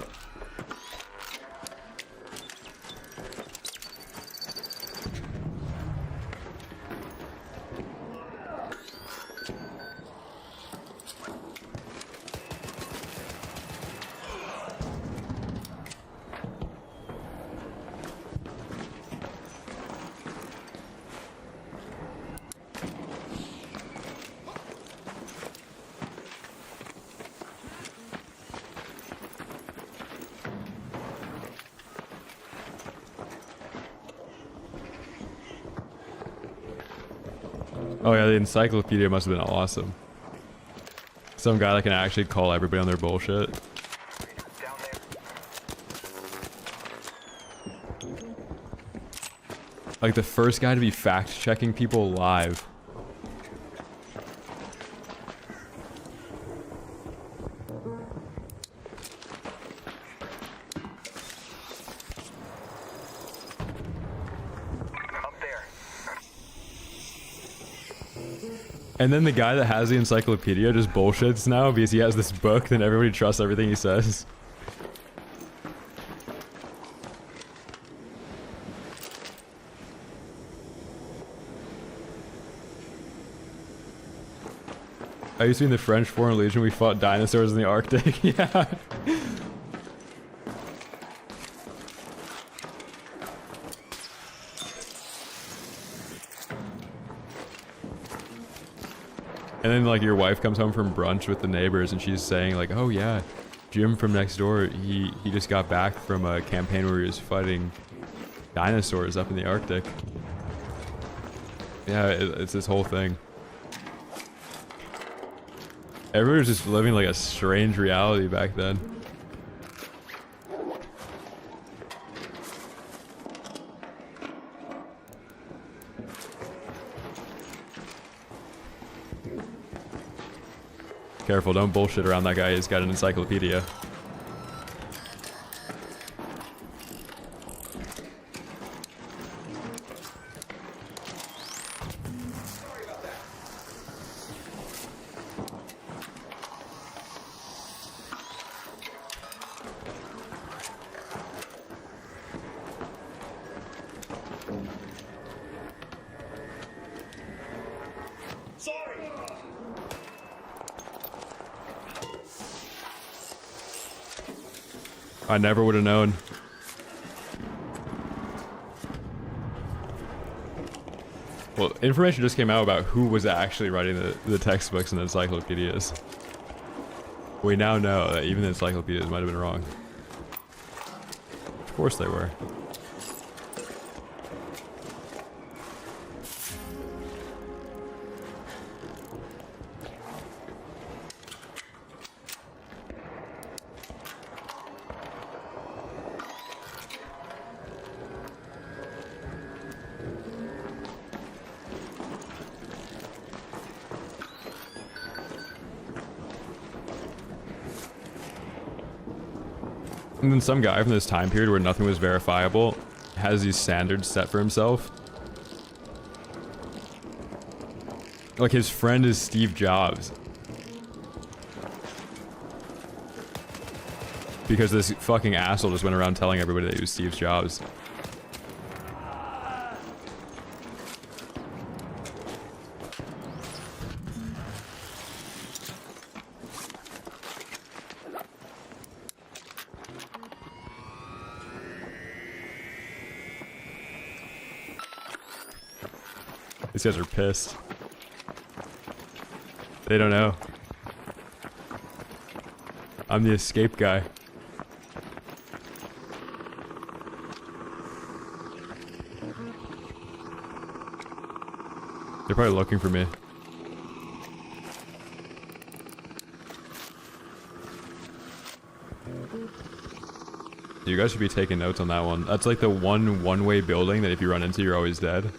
Oh yeah, the encyclopedia must have been awesome. Some guy that can actually call everybody on their bullshit. Like the first guy to be fact-checking people live. And then the guy that has the encyclopedia just bullshits now because he has this book, then everybody trusts everything he says. I used to be in the French Foreign Legion, we fought dinosaurs in the Arctic. Yeah. And then like your wife comes home from brunch with the neighbors and she's saying like, oh yeah, Jim from next door, he just got back from a campaign where he was fighting dinosaurs up in the Arctic. Yeah, it's this whole thing. Everyone was just living like a strange reality back then. Careful, don't bullshit around that guy. He's got an encyclopedia. I never would have known. Well, information just came out about who was actually writing the textbooks and the encyclopedias. We now know that even the encyclopedias might have been wrong. Of course they were. And then some guy from this time period where nothing was verifiable has these standards set for himself. Like his friend is Steve Jobs. Because this fucking asshole just went around telling everybody that he was Steve Jobs. These guys are pissed. They don't know. I'm the escape guy. They're probably looking for me. You guys should be taking notes on that one. That's like the one-way building that if you run into, you're always dead.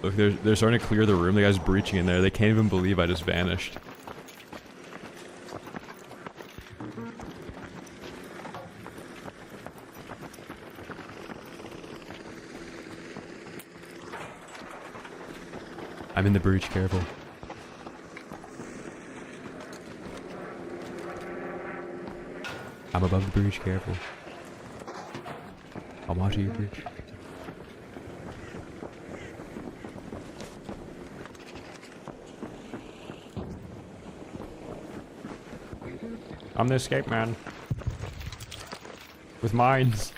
Look, they're starting to clear the room. The guy's breaching in there. They can't even believe I just vanished. I'm in the breach, careful. I'm above the breach, careful. I'm watching you, breach. I'm the escape man. With mines.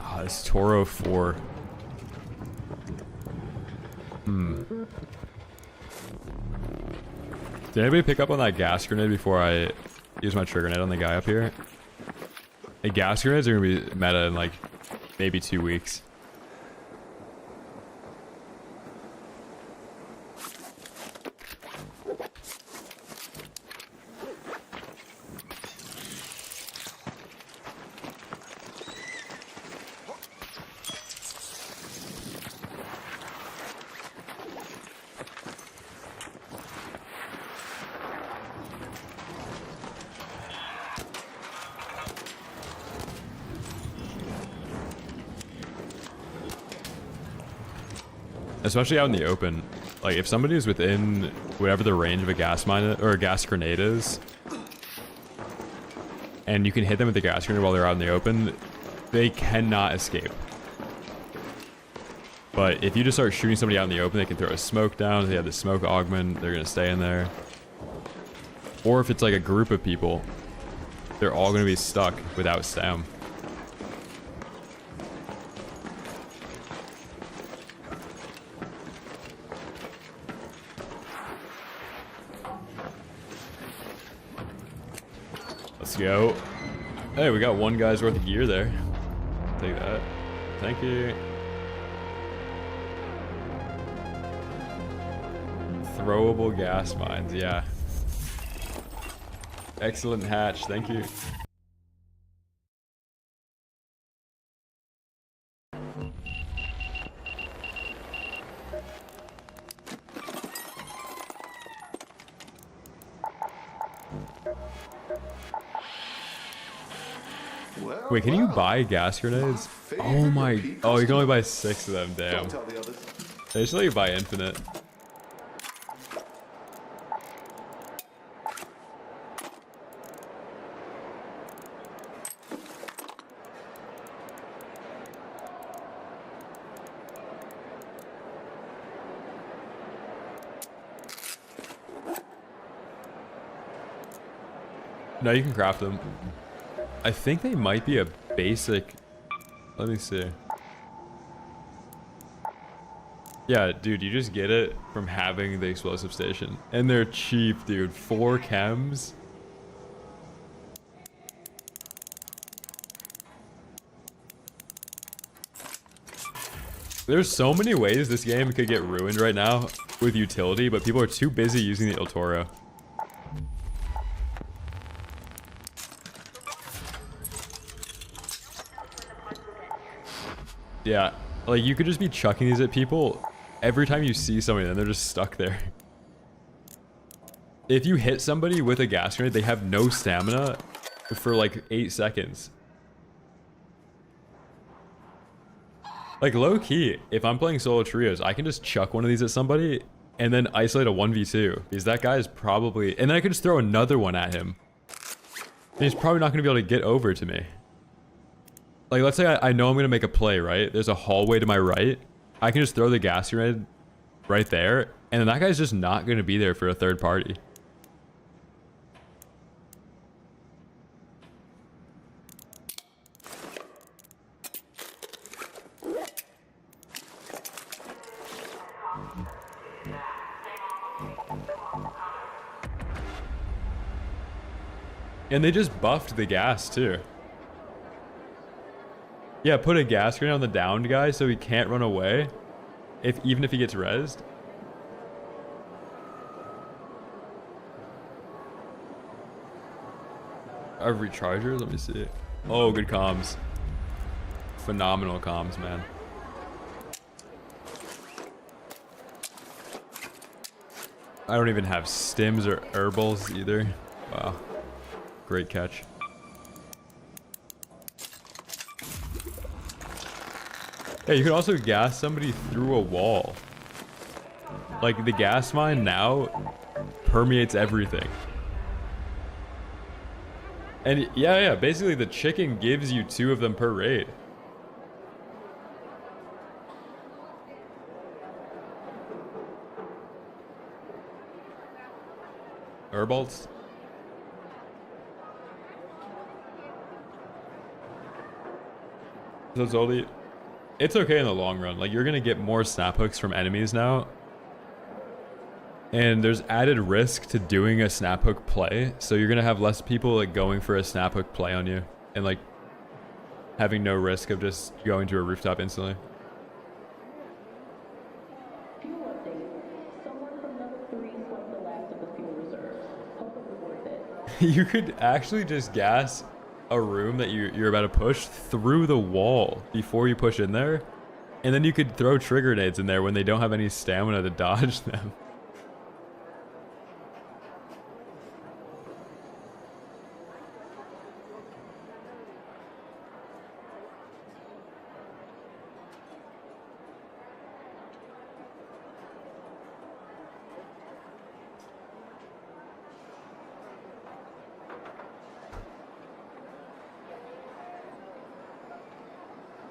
Ah, this Toro 4. Did anybody pick up on that gas grenade before I use my trigger grenade on the guy up here? Hey, gas grenades are gonna be meta in like maybe 2 weeks. Especially out in the open. Like, if somebody is within whatever the range of a gas mine or a gas grenade is, and you can hit them with the gas grenade while they're out in the open, they cannot escape. But if you just start shooting somebody out in the open, they can throw a smoke down. If they have the smoke augment, they're going to stay in there. Or if it's like a group of people, they're all going to be stuck without STEM. Let's go. Hey, we got one guy's worth of gear there. Take that. Thank you. Throwable gas mines, yeah. Excellent hatch, thank you. Wait, can you buy gas grenades? Oh my... Oh, you can only buy 6 of them, damn. They should let you buy infinite. No, you can craft them. I think they might be a basic... Let me see. Yeah, dude, you just get it from having the explosive station. And they're cheap, dude. 4 chems. There's so many ways this game could get ruined right now with utility, but people are too busy using the El Toro. Yeah, like you could just be chucking these at people every time you see somebody and they're just stuck there. If you hit somebody with a gas grenade, they have no stamina for like 8 seconds. Like low key, if I'm playing solo trios, I can just chuck one of these at somebody and then isolate a 1v2 because that guy is probably, and then I could just throw another one at him. And he's probably not going to be able to get over to me. Like let's say I know I'm going to make a play, right? There's a hallway to my right. I can just throw the gas grenade right there and then that guy's just not going to be there for a third party. And they just buffed the gas too. Yeah, put a gas grenade on the downed guy so he can't run away, even if he gets rezzed. Our rechargers, let me see. Oh, good comms. Phenomenal comms, man. I don't even have stims or herbals either. Wow. Great catch. Yeah, you could also gas somebody through a wall. Like the gas mine now permeates everything. And yeah, basically the chicken gives you 2 of them per raid. Herbals. So Zoli, it's okay in the long run. Like you're gonna get more snap hooks from enemies now. And there's added risk to doing a snap hook play. So you're gonna have less people like going for a snap hook play on you. And like having no risk of just going to a rooftop instantly. Fuel update. Someone from level 3 swept the last of the fuel reserves. Hope it was worth it. You could actually just gas a room that you're about to push through the wall before you push in there. And then you could throw trigger nades in there when they don't have any stamina to dodge them.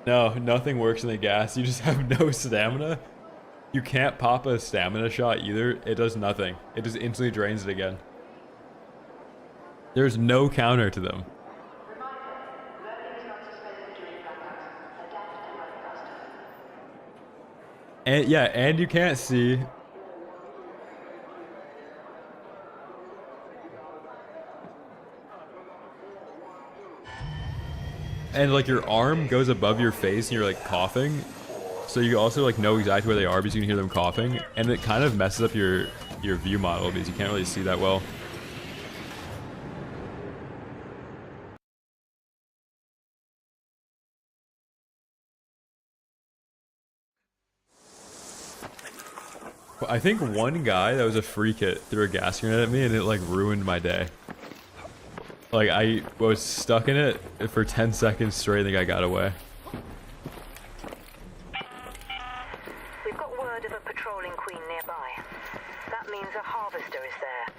No, nothing works in the gas. You just have no stamina. You can't pop a stamina shot either. It does nothing. It just instantly drains it again. There's no counter to them. And yeah, and you can't see. And like your arm goes above your face and you're like coughing. So you also like know exactly where they are because you can hear them coughing. And it kind of messes up your view model because you can't really see that well. I think one guy that was a free kit threw a gas grenade at me and it like ruined my day. Like I was stuck in it for 10 seconds straight and the guy got away. We've got word of a patrolling queen nearby. That means a harvester is there.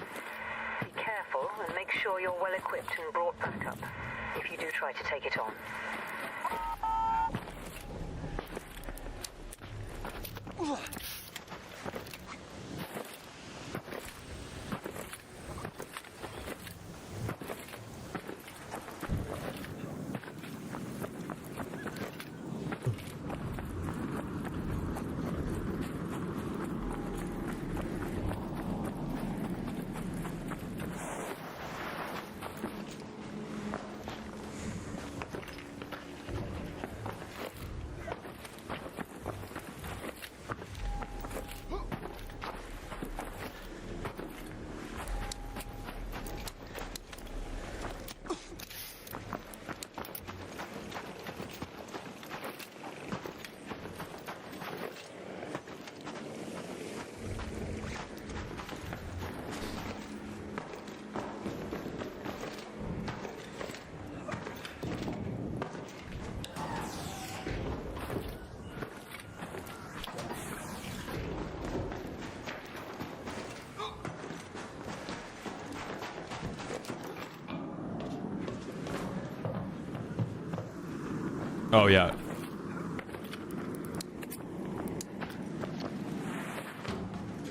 Be careful and make sure you're well equipped and brought back up if you do try to take it on. Oh, yeah.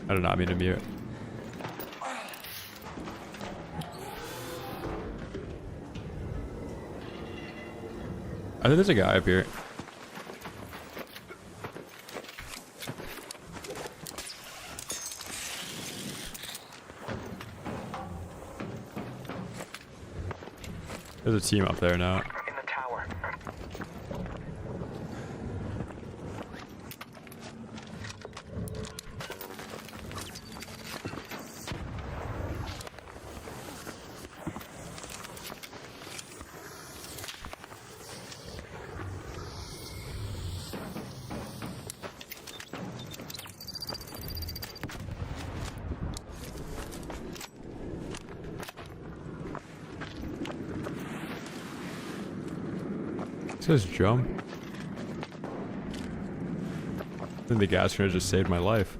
I did not mean to mute. I think there's a guy up here. There's a team up there now. In the tower. It says jump. I think the gas grenade just saved my life.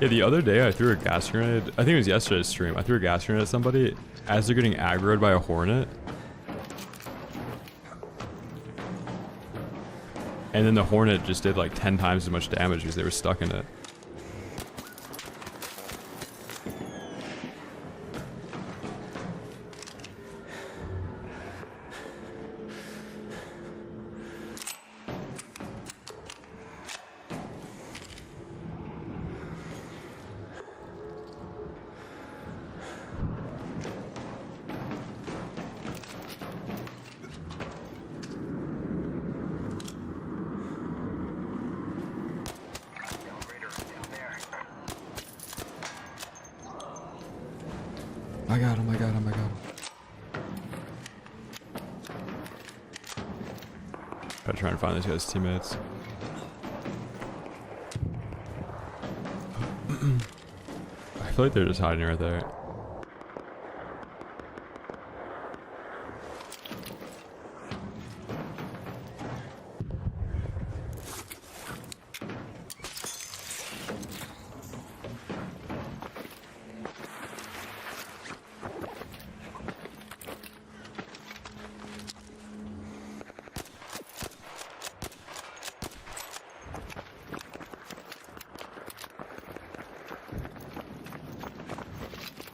Yeah, the other day I threw a gas grenade. I think it was yesterday's stream. I threw a gas grenade at somebody as they're getting aggroed by a hornet. And then the hornet just did like 10 times as much damage because they were stuck in it. I got him, I got him, I got him. Gotta try and find these guys' teammates. I feel like they're just hiding right there.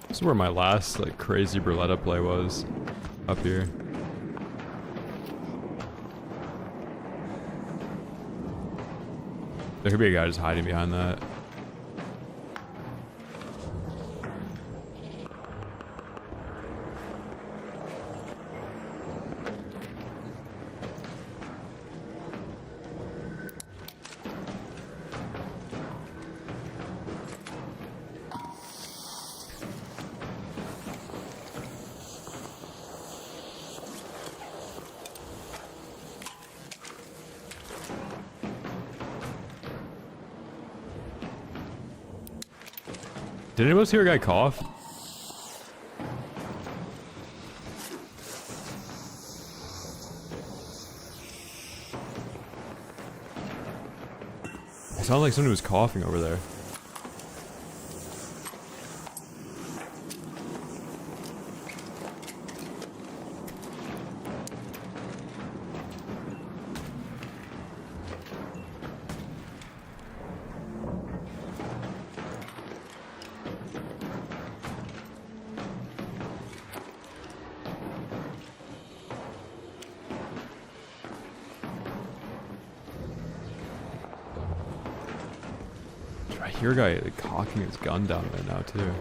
This is where my last like crazy Burletta play was, up here. There could be a guy just hiding behind that. Did anyone else hear a guy cough? It sounded like somebody was coughing over there. I hear a guy like, cocking his gun down right now too.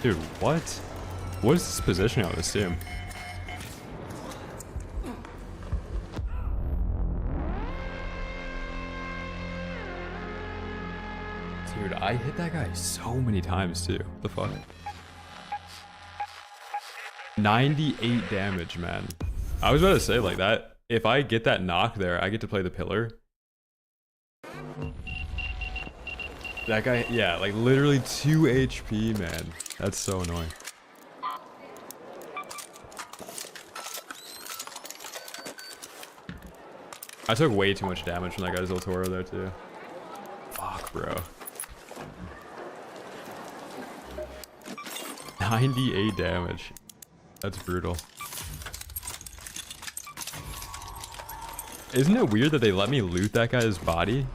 Dude, what? What is this positioning on this team? Dude, I hit that guy so many times too. What the fuck? 98 damage, man. I was about to say like that. If I get that knock there, I get to play the pillar. That guy, yeah, like literally 2 HP, man. That's so annoying. I took way too much damage from that guy's El Toro there too. Fuck, bro. 98 damage. That's brutal. Isn't it weird that they let me loot that guy's body?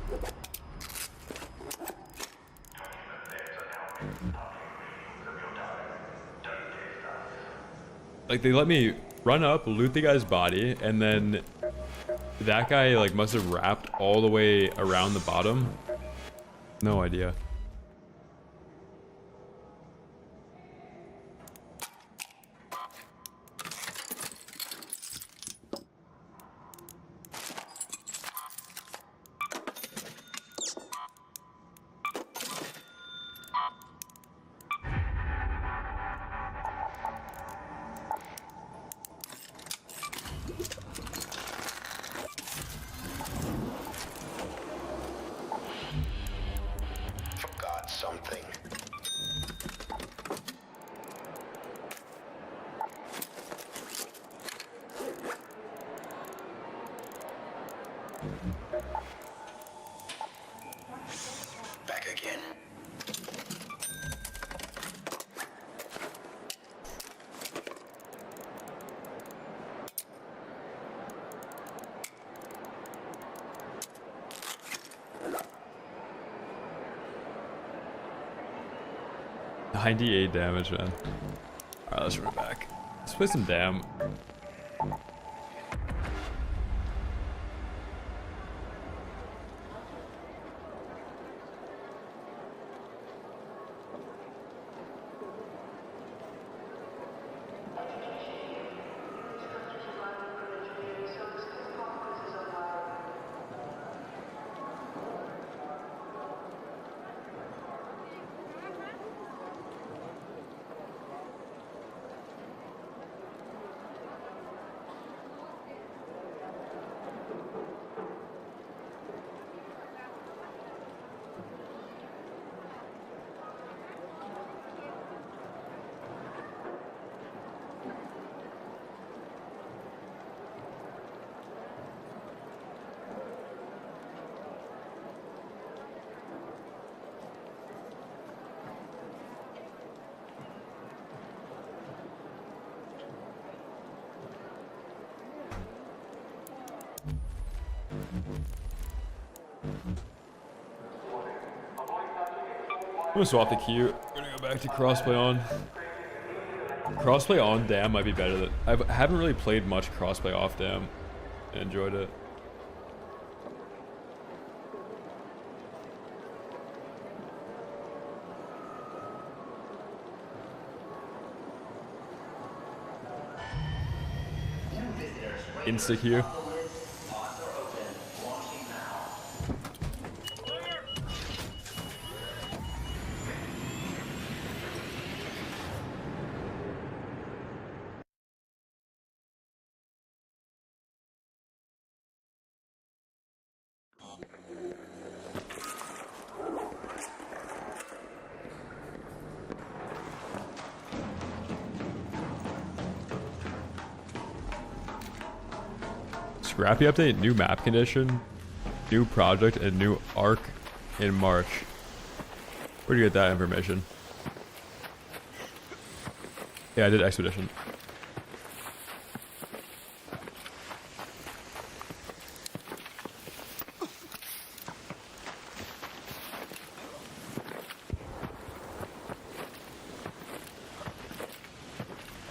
Like, they let me run up, loot the guy's body, and then that guy, like, must have wrapped all the way around the bottom. No idea. Something. Back again. $98 damage, man. Alright, let's run back. Let's play some Dam. I'm gonna swap the queue. We're gonna go back to crossplay on. Crossplay on Dam might be better. Than I haven't really played much crossplay off Dam. I enjoyed it. Insta queue. Scrappy update, new map condition, new project, and new arc in March. Where'd you get that information? Yeah, I did Expedition.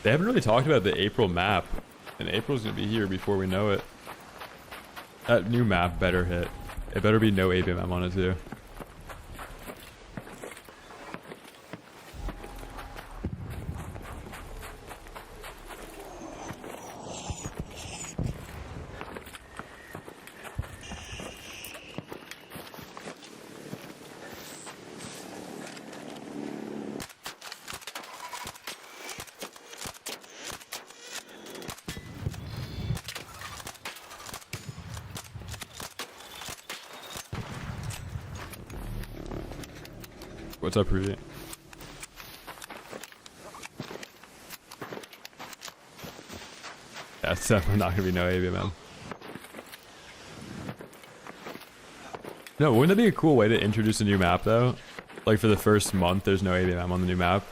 They haven't really talked about the April map, and April's gonna be here before we know it. That new map better hit. It better be no ABMM on it too. What's up, Rudy? Yeah, it's definitely not gonna be no ABMM. No, wouldn't that be a cool way to introduce a new map though? Like for the first month, there's no ABMM on the new map.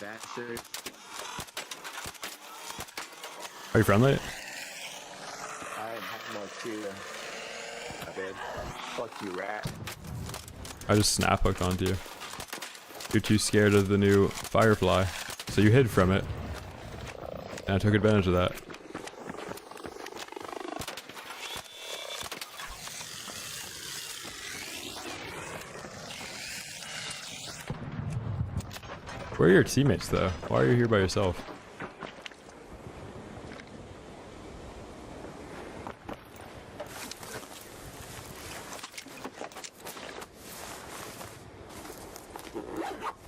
Bastard. Are you friendly? I have more too. I did. Fuck you, rat. I just snap hooked onto you. You're too scared of the new Firefly, so you hid from it. And I took advantage of that. Where are your teammates though? Why are you here by yourself?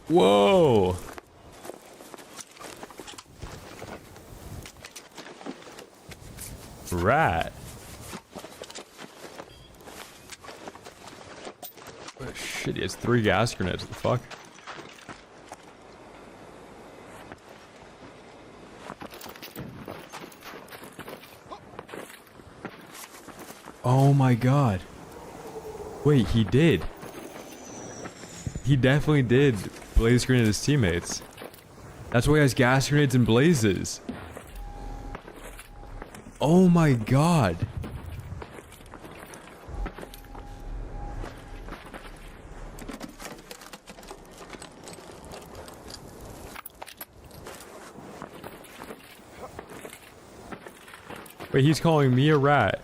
Whoa! Rat. Oh, shit, he has 3 gas grenades. What the fuck? Oh my god. Wait, he did. He definitely did blaze grenade his teammates. That's why he has gas grenades and blazes. Oh my god. Wait, he's calling me a rat.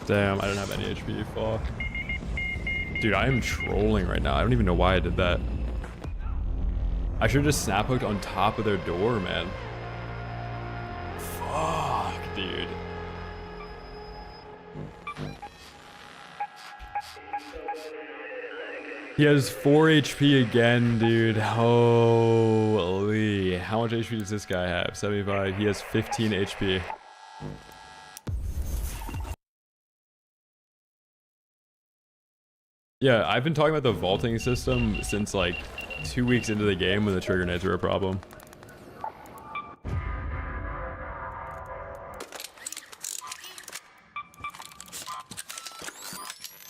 Damn, I don't have any HP, fuck. Dude, I am trolling right now. I don't even know why I did that. I should have just snap hooked on top of their door, man. Fuck, dude. He has 4 HP again, dude. Holy. How much HP does this guy have? 75. He has 15 HP. Yeah, I've been talking about the vaulting system since like 2 weeks into the game when the trigger nades were a problem.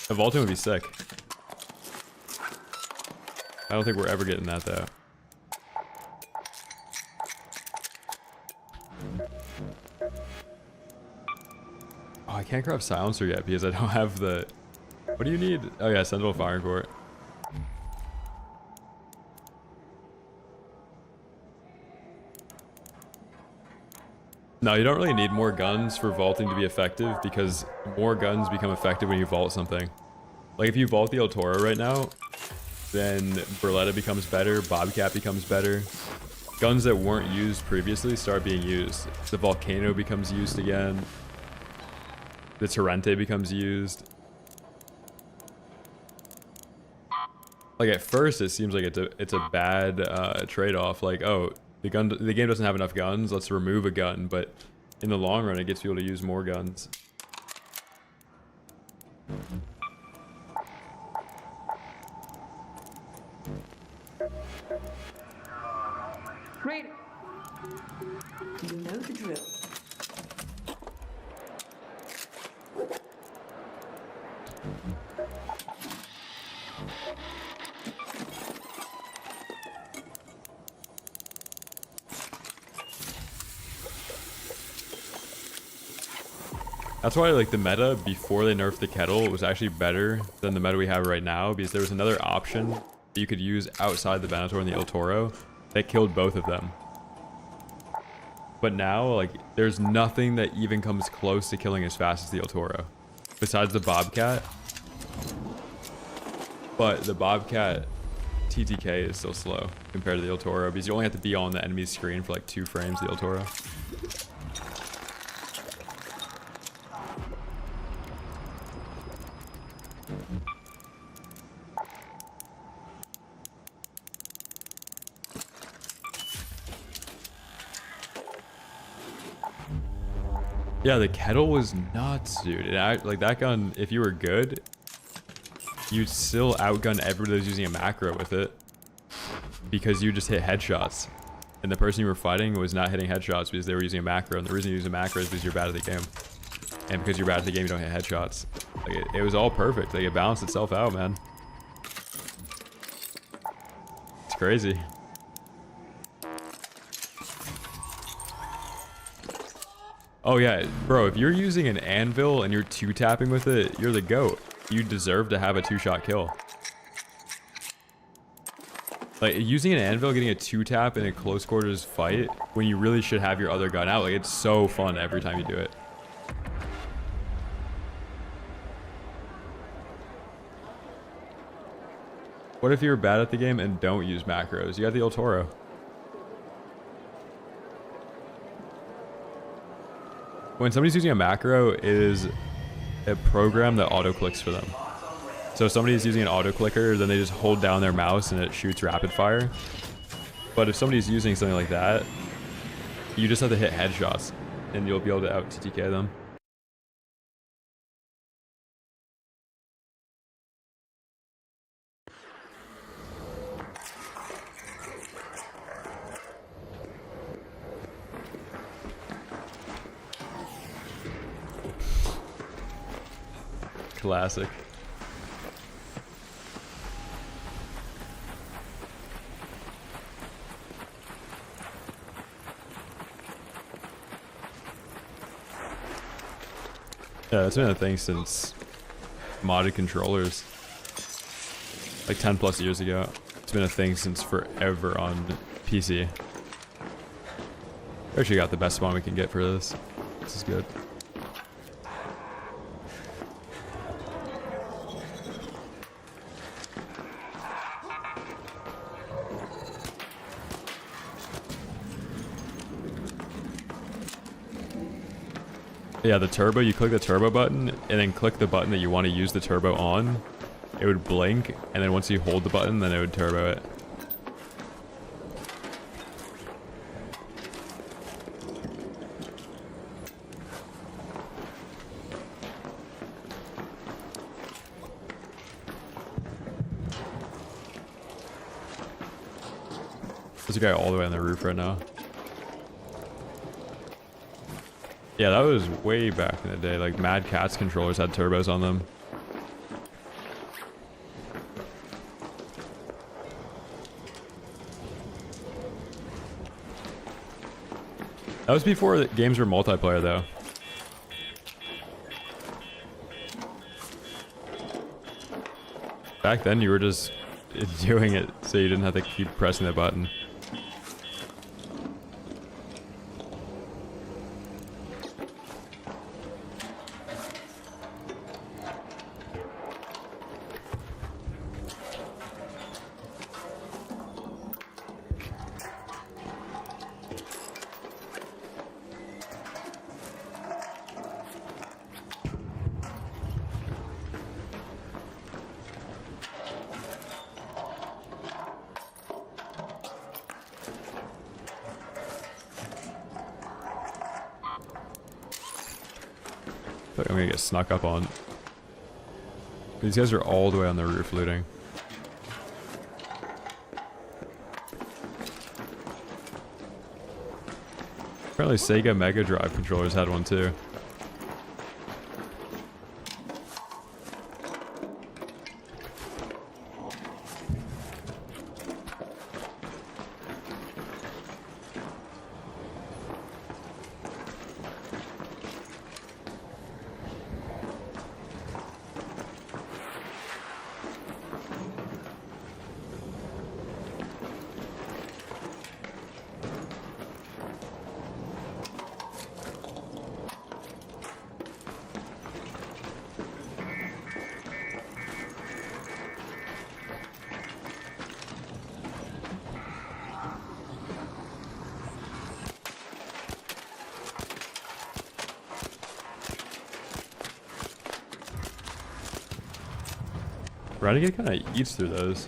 The vaulting would be sick. I don't think we're ever getting that though. Oh, I can't grab silencer yet because I don't have the... What do you need? Oh yeah, Sentinel Firing Court. No, you don't really need more guns for vaulting to be effective because more guns become effective when you vault something. Like if you vault the El Toro right now, then Berletta becomes better, Bobcat becomes better. Guns that weren't used previously start being used. The Volcano becomes used again. the Torrente becomes used. Like at first, it seems like it's a bad trade-off. Like, oh, the game doesn't have enough guns. Let's remove a gun. But in the long run, it gets people to use more guns. Raider, you know the drill. That's why like the meta before they nerfed the kettle was actually better than the meta we have right now, because there was another option that you could use outside the Venator and the Il Toro that killed both of them. But now, like, there's nothing that even comes close to killing as fast as the Il Toro, besides the Bobcat. But the Bobcat TTK is still slow compared to the Il Toro, because you only have to be on the enemy's screen for like 2 frames, the Il Toro. Yeah, the kettle was nuts, dude. Like that gun, if you were good, you'd still outgun everybody that's using a macro with it, because you just hit headshots, and the person you were fighting was not hitting headshots because they were using a macro. And the reason you use a macro is because you're bad at the game, and because you're bad at the game, you don't hit headshots. Like it was all perfect. Like it balanced itself out, man. It's crazy. Oh yeah, bro, if you're using an anvil and you're 2-tapping with it, you're the GOAT. You deserve to have a 2-shot kill. Like, using an anvil, getting a 2-tap in a close quarters fight, when you really should have your other gun out, like, it's so fun every time you do it. What if you're bad at the game and don't use macros? You got the Il Toro. When somebody's using a macro, it is a program that auto-clicks for them. So if somebody's using an auto-clicker, then they just hold down their mouse and it shoots rapid fire. But if somebody's using something like that, you just have to hit headshots, and you'll be able to out-TTK them. Classic. Yeah, that's been a thing since modded controllers. Like 10 plus years ago. It's been a thing since forever on PC. We actually got the best spawn we can get for this. This is good. Yeah, the turbo, you click the turbo button, and then click the button that you want to use the turbo on. It would blink, and then once you hold the button, then it would turbo it. There's a guy all the way on the roof right now. Yeah, that was way back in the day. Like, Mad Catz controllers had turbos on them. That was before the games were multiplayer, though. Back then, you were just doing it so you didn't have to keep pressing the button. like I'm gonna get snuck up on. These guys are all the way on the roof looting. Apparently Sega Mega Drive controllers had one too. Renegade kind of eats through those.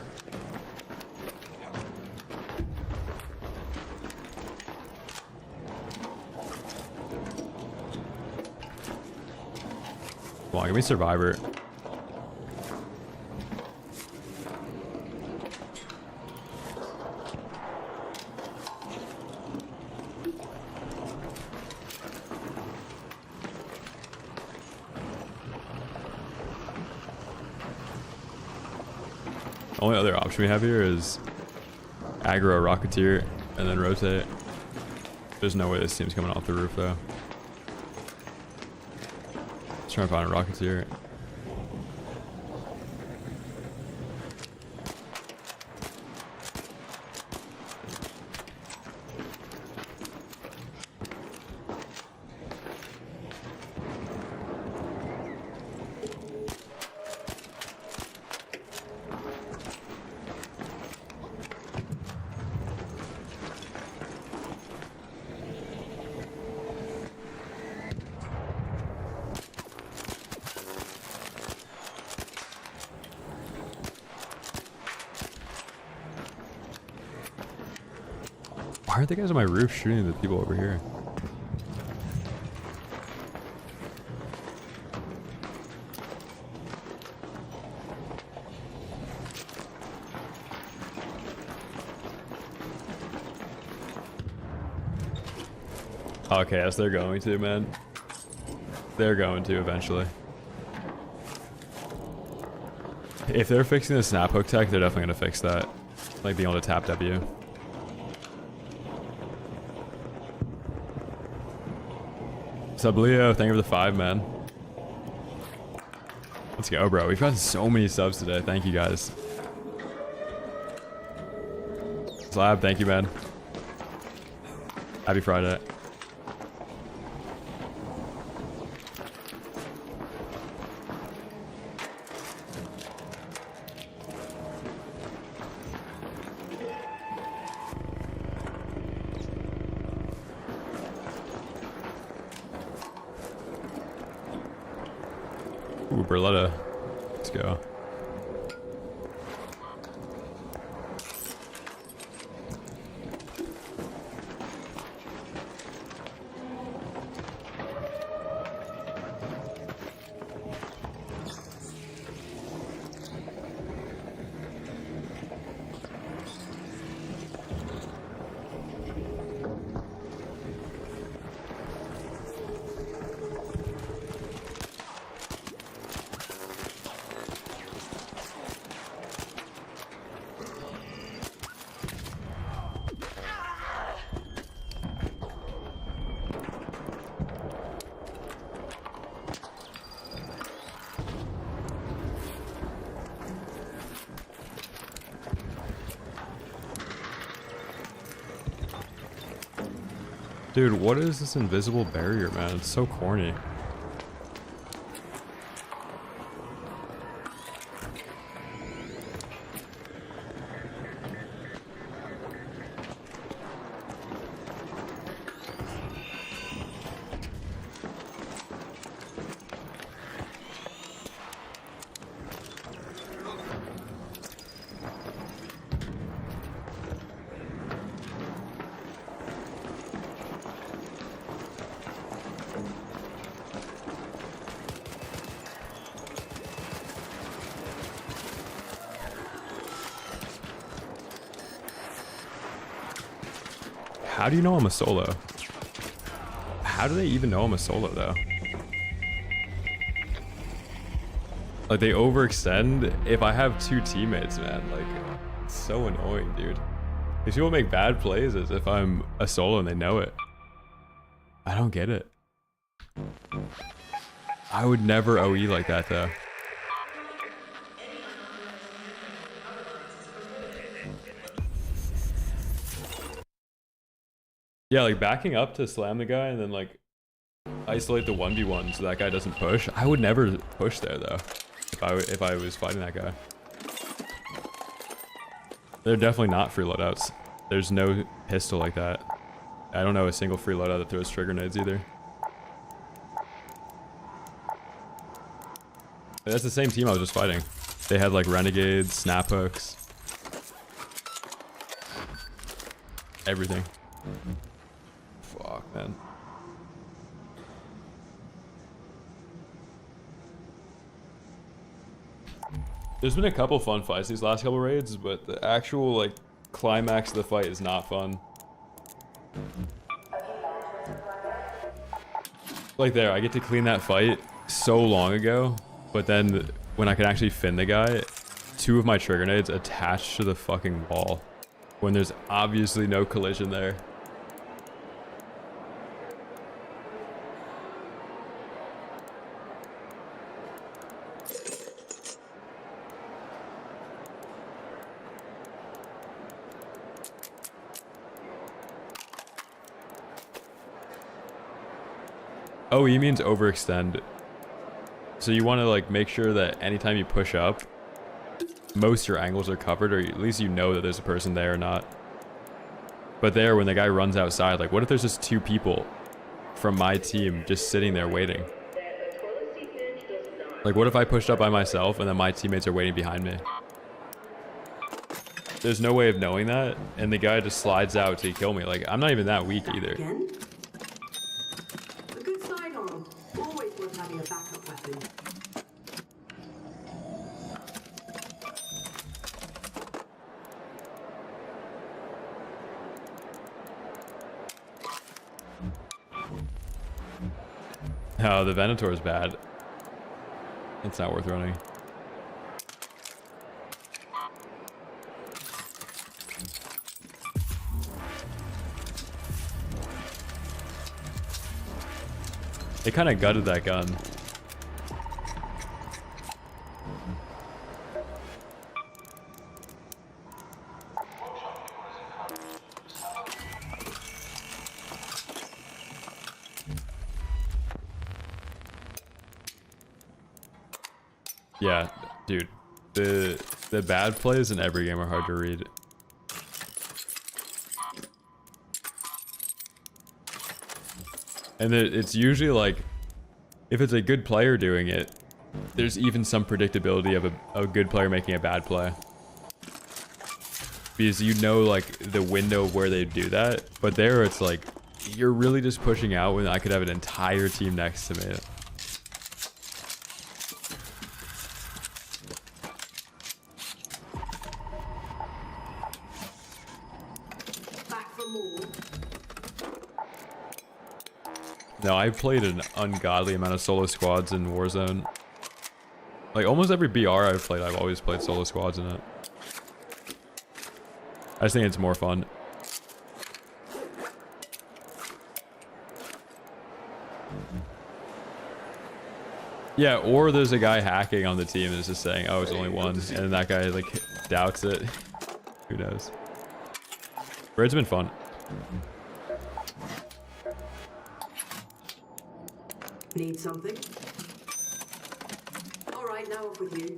Come on, give me Survivor. Only other option we have here is aggro Rocketeer and then rotate. There's no way this team's coming off the roof though. Let's try and find a Rocketeer. Why aren't the guys on my roof shooting the people over here? Okay, yes, they're going to, man. They're going to eventually. If they're fixing the snap hook tech, they're definitely going to fix that. Like being able to tap W. Subleo, thank you for the 5, man. Let's go, bro. We've gotten so many subs today. Thank you, guys. Slab, thank you, man. Happy Friday. Ooh, Berletta. Let's go. Dude, what is this invisible barrier, man? It's so corny. How do you know I'm a solo? How do they even know I'm a solo though? Like they overextend if I have two teammates, man. Like it's so annoying, dude. These people make bad plays as if I'm a solo and they know it. I don't get it. I would never OE like that though. Yeah, like backing up to slam the guy and then like isolate the 1v1 so that guy doesn't push. I would never push there though if I was fighting that guy. They're definitely not free loadouts. There's no pistol like that. I don't know a single free loadout that throws trigger nades either. That's the same team I was just fighting. They had like renegades, snap hooks, everything. Fuck, man. There's been a couple fun fights these last couple raids, but the actual like climax of the fight is not fun. Like there, I get to clean that fight so long ago, but then when I can actually fin the guy, 2 of my trigger nades attached to the fucking wall when there's obviously no collision there. OE means overextend. So you want to like make sure that anytime you push up, most of your angles are covered, or at least you know that there's a person there or not. But there, when the guy runs outside, like what if there's just 2 people from my team just sitting there waiting? Like what if I pushed up by myself and then my teammates are waiting behind me? There's no way of knowing that, and the guy just slides out to kill me. Like I'm not even that weak either. Again? A good sidearm. Always worth having a backup weapon. Oh, the Venator is bad. It's not worth running. They kind of gutted that gun. Yeah, dude. The bad plays in every game are hard to read. And it's usually like, if it's a good player doing it, there's even some predictability of a good player making a bad play. Because you know like the window where they do that, but there it's like, you're really just pushing out when I could have an entire team next to me. No, I played an ungodly amount of solo squads in Warzone. Like almost every BR I've played, I've always played solo squads in it. I just think it's more fun. Yeah, or there's a guy hacking on the team and is just saying, oh, it's only one, and that guy like doubts it. Who knows? Raid's been fun. Need something? All right, now off with you.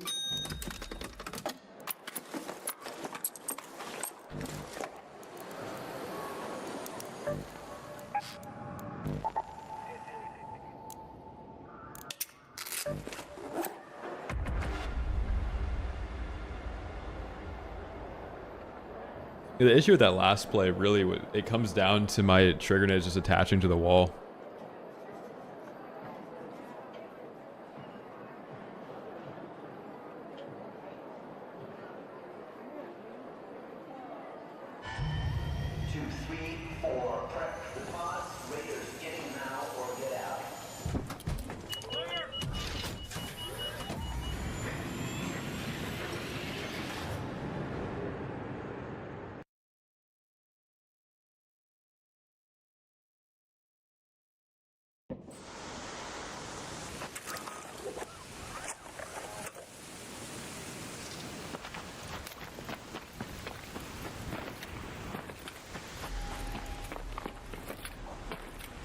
The issue with that last play really, it comes down to my trigger nades just attaching to the wall. 2, 3, 4. Prep the pods. Raiders, get in now or get out.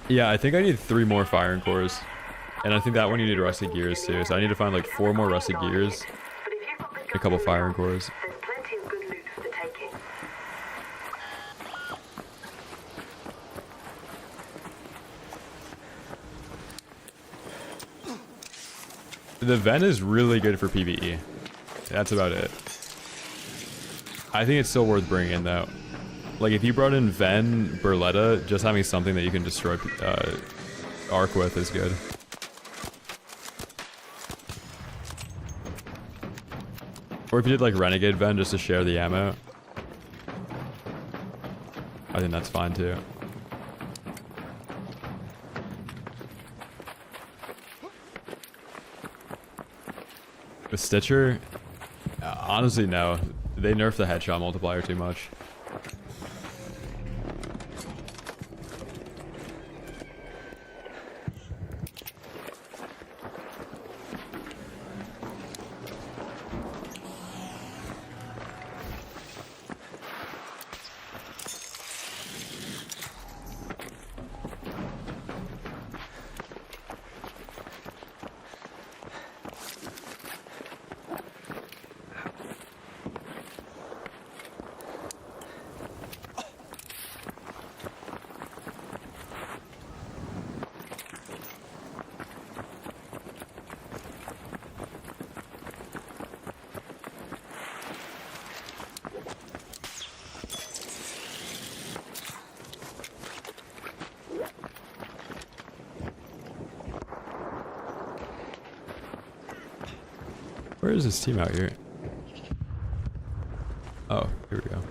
Yeah, I think I need 3 more firing cores. And I think that one you need rusted gears too. So I need to find like 4 more rusted gears. A couple firing cores. There's plenty of good loot for the taking. The vent is really good for PvE. That's about it. I think it's still worth bringing in though. Like if you brought in Ven, Berletta, just having something that you can destroy Arc with is good. Or if you did like Renegade Ven just to share the ammo. I think that's fine too. The Stitcher? Honestly, no. They nerfed the headshot multiplier too much. Where is this team out here? Oh, here we go.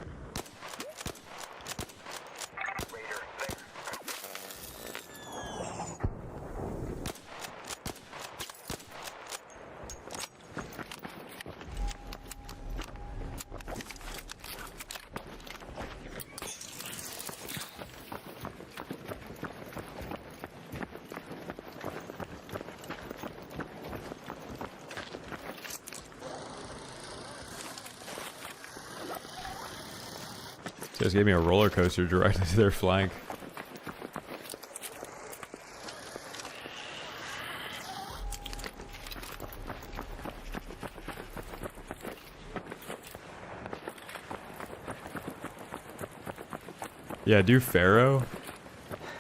They just gave me a roller coaster directly to their flank. Yeah, do Pharaoh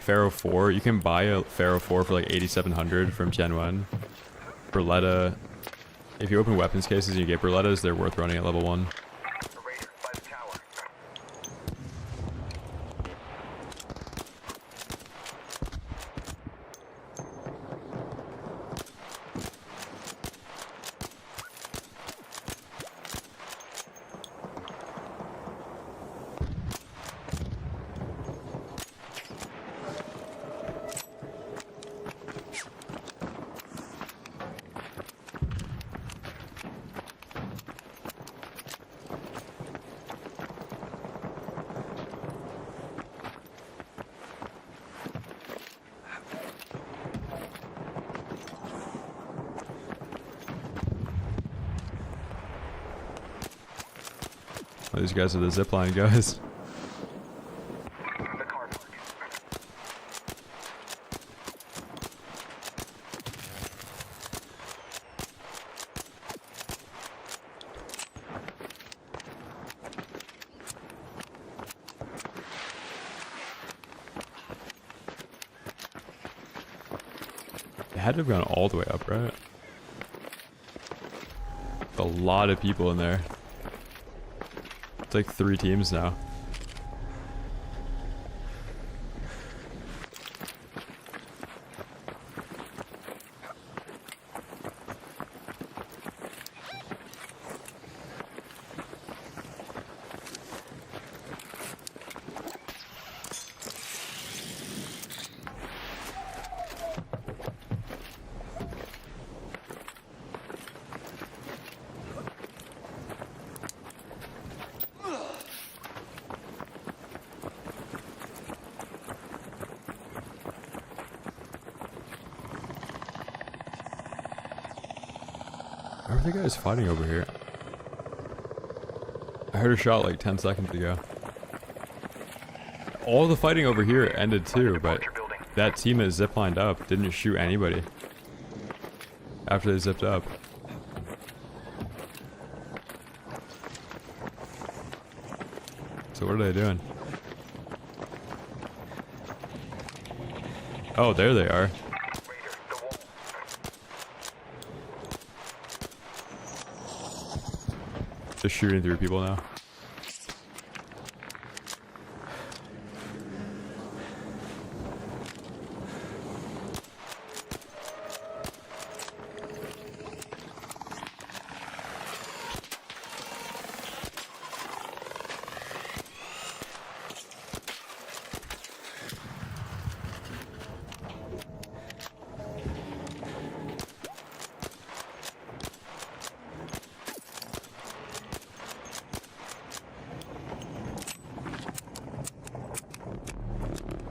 4. You can buy a Pharaoh 4 for like 8,700 from Gen 1. Berletta. If you open weapons cases and you get Berlettas, they're worth running at level 1. Oh, these guys are the zipline guys. It had to have gone all the way up, right? A lot of people in there. It's like 3 teams now. are the guys fighting over here? I heard a shot like 10 seconds ago. All the fighting over here ended too, but that team that ziplined up didn't shoot anybody after they zipped up. So what are they doing? Oh, there they are. Just shooting through people now.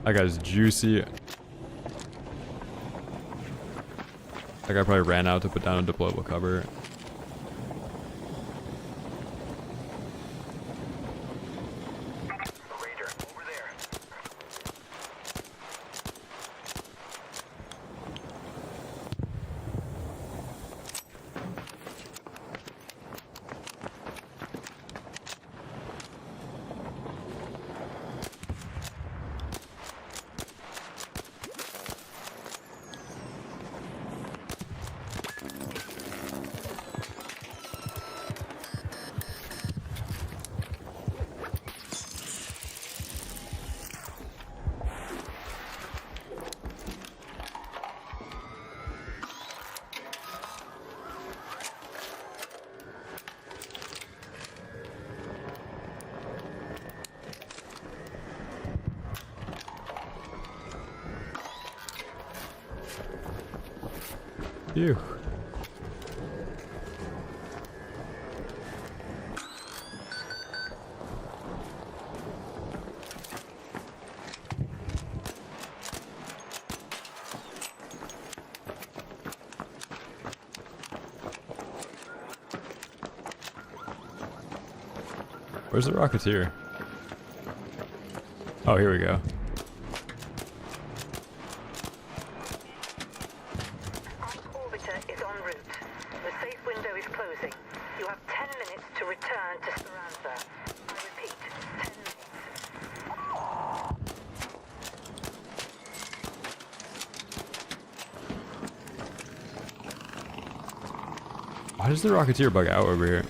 That guy's juicy. That guy probably ran out to put down a deployable cover. Phew. Where's the Rocketeer? Oh, here we go. Orbiter is en route. The safe window is closing. You have 10 minutes to return to Speranza. I repeat, 10 minutes. Why does the Rocketeer bug out over here?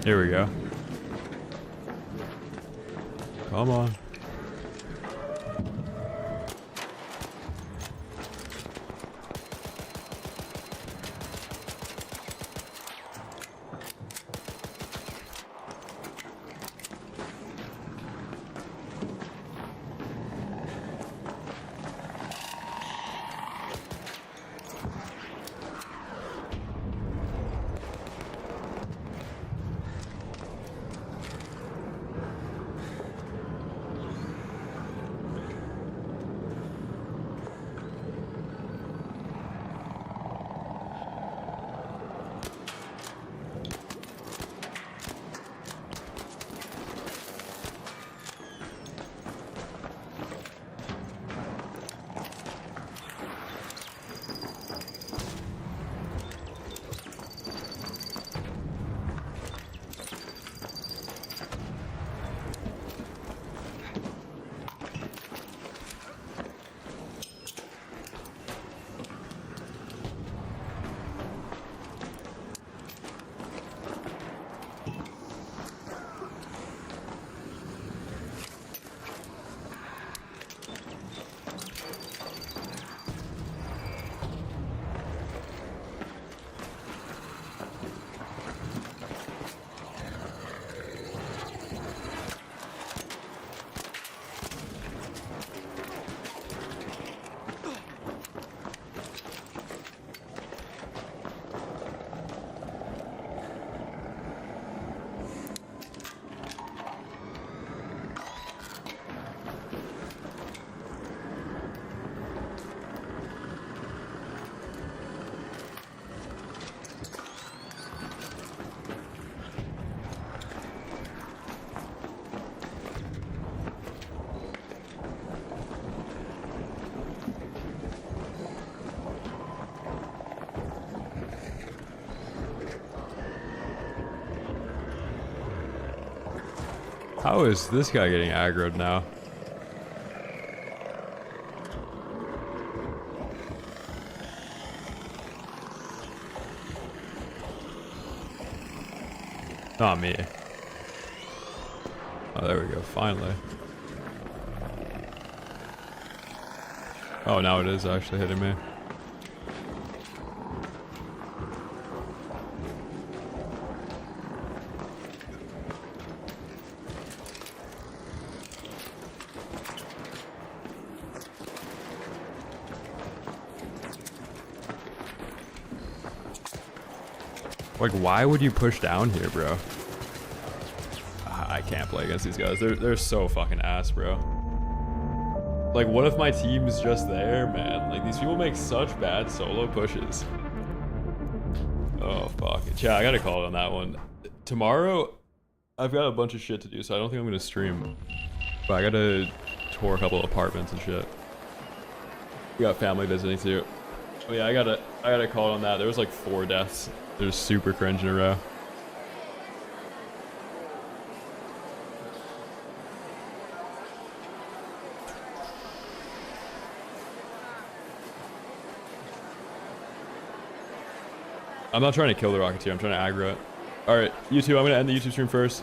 Here we go. Come on. How is this guy getting aggroed now? Not me. Oh, there we go, finally. Oh, now it is actually hitting me. Like, why would you push down here, bro? I can't play against these guys. They're so fucking ass, bro. Like, what if my team's just there, man? Like, these people make such bad solo pushes. Oh, fuck. Yeah, I gotta call it on that one. Tomorrow, I've got a bunch of shit to do, so I don't think I'm gonna stream. But I gotta tour a couple of apartments and shit. We got family visiting too. But yeah, I gotta call it on that. There was like 4 deaths. They're super cringe in a row. I'm not trying to kill the Rocketeer, I'm trying to aggro it. Alright, YouTube, I'm going to end the YouTube stream first.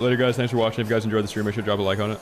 Later guys, thanks for watching. If you guys enjoyed the stream, make sure to drop a like on it.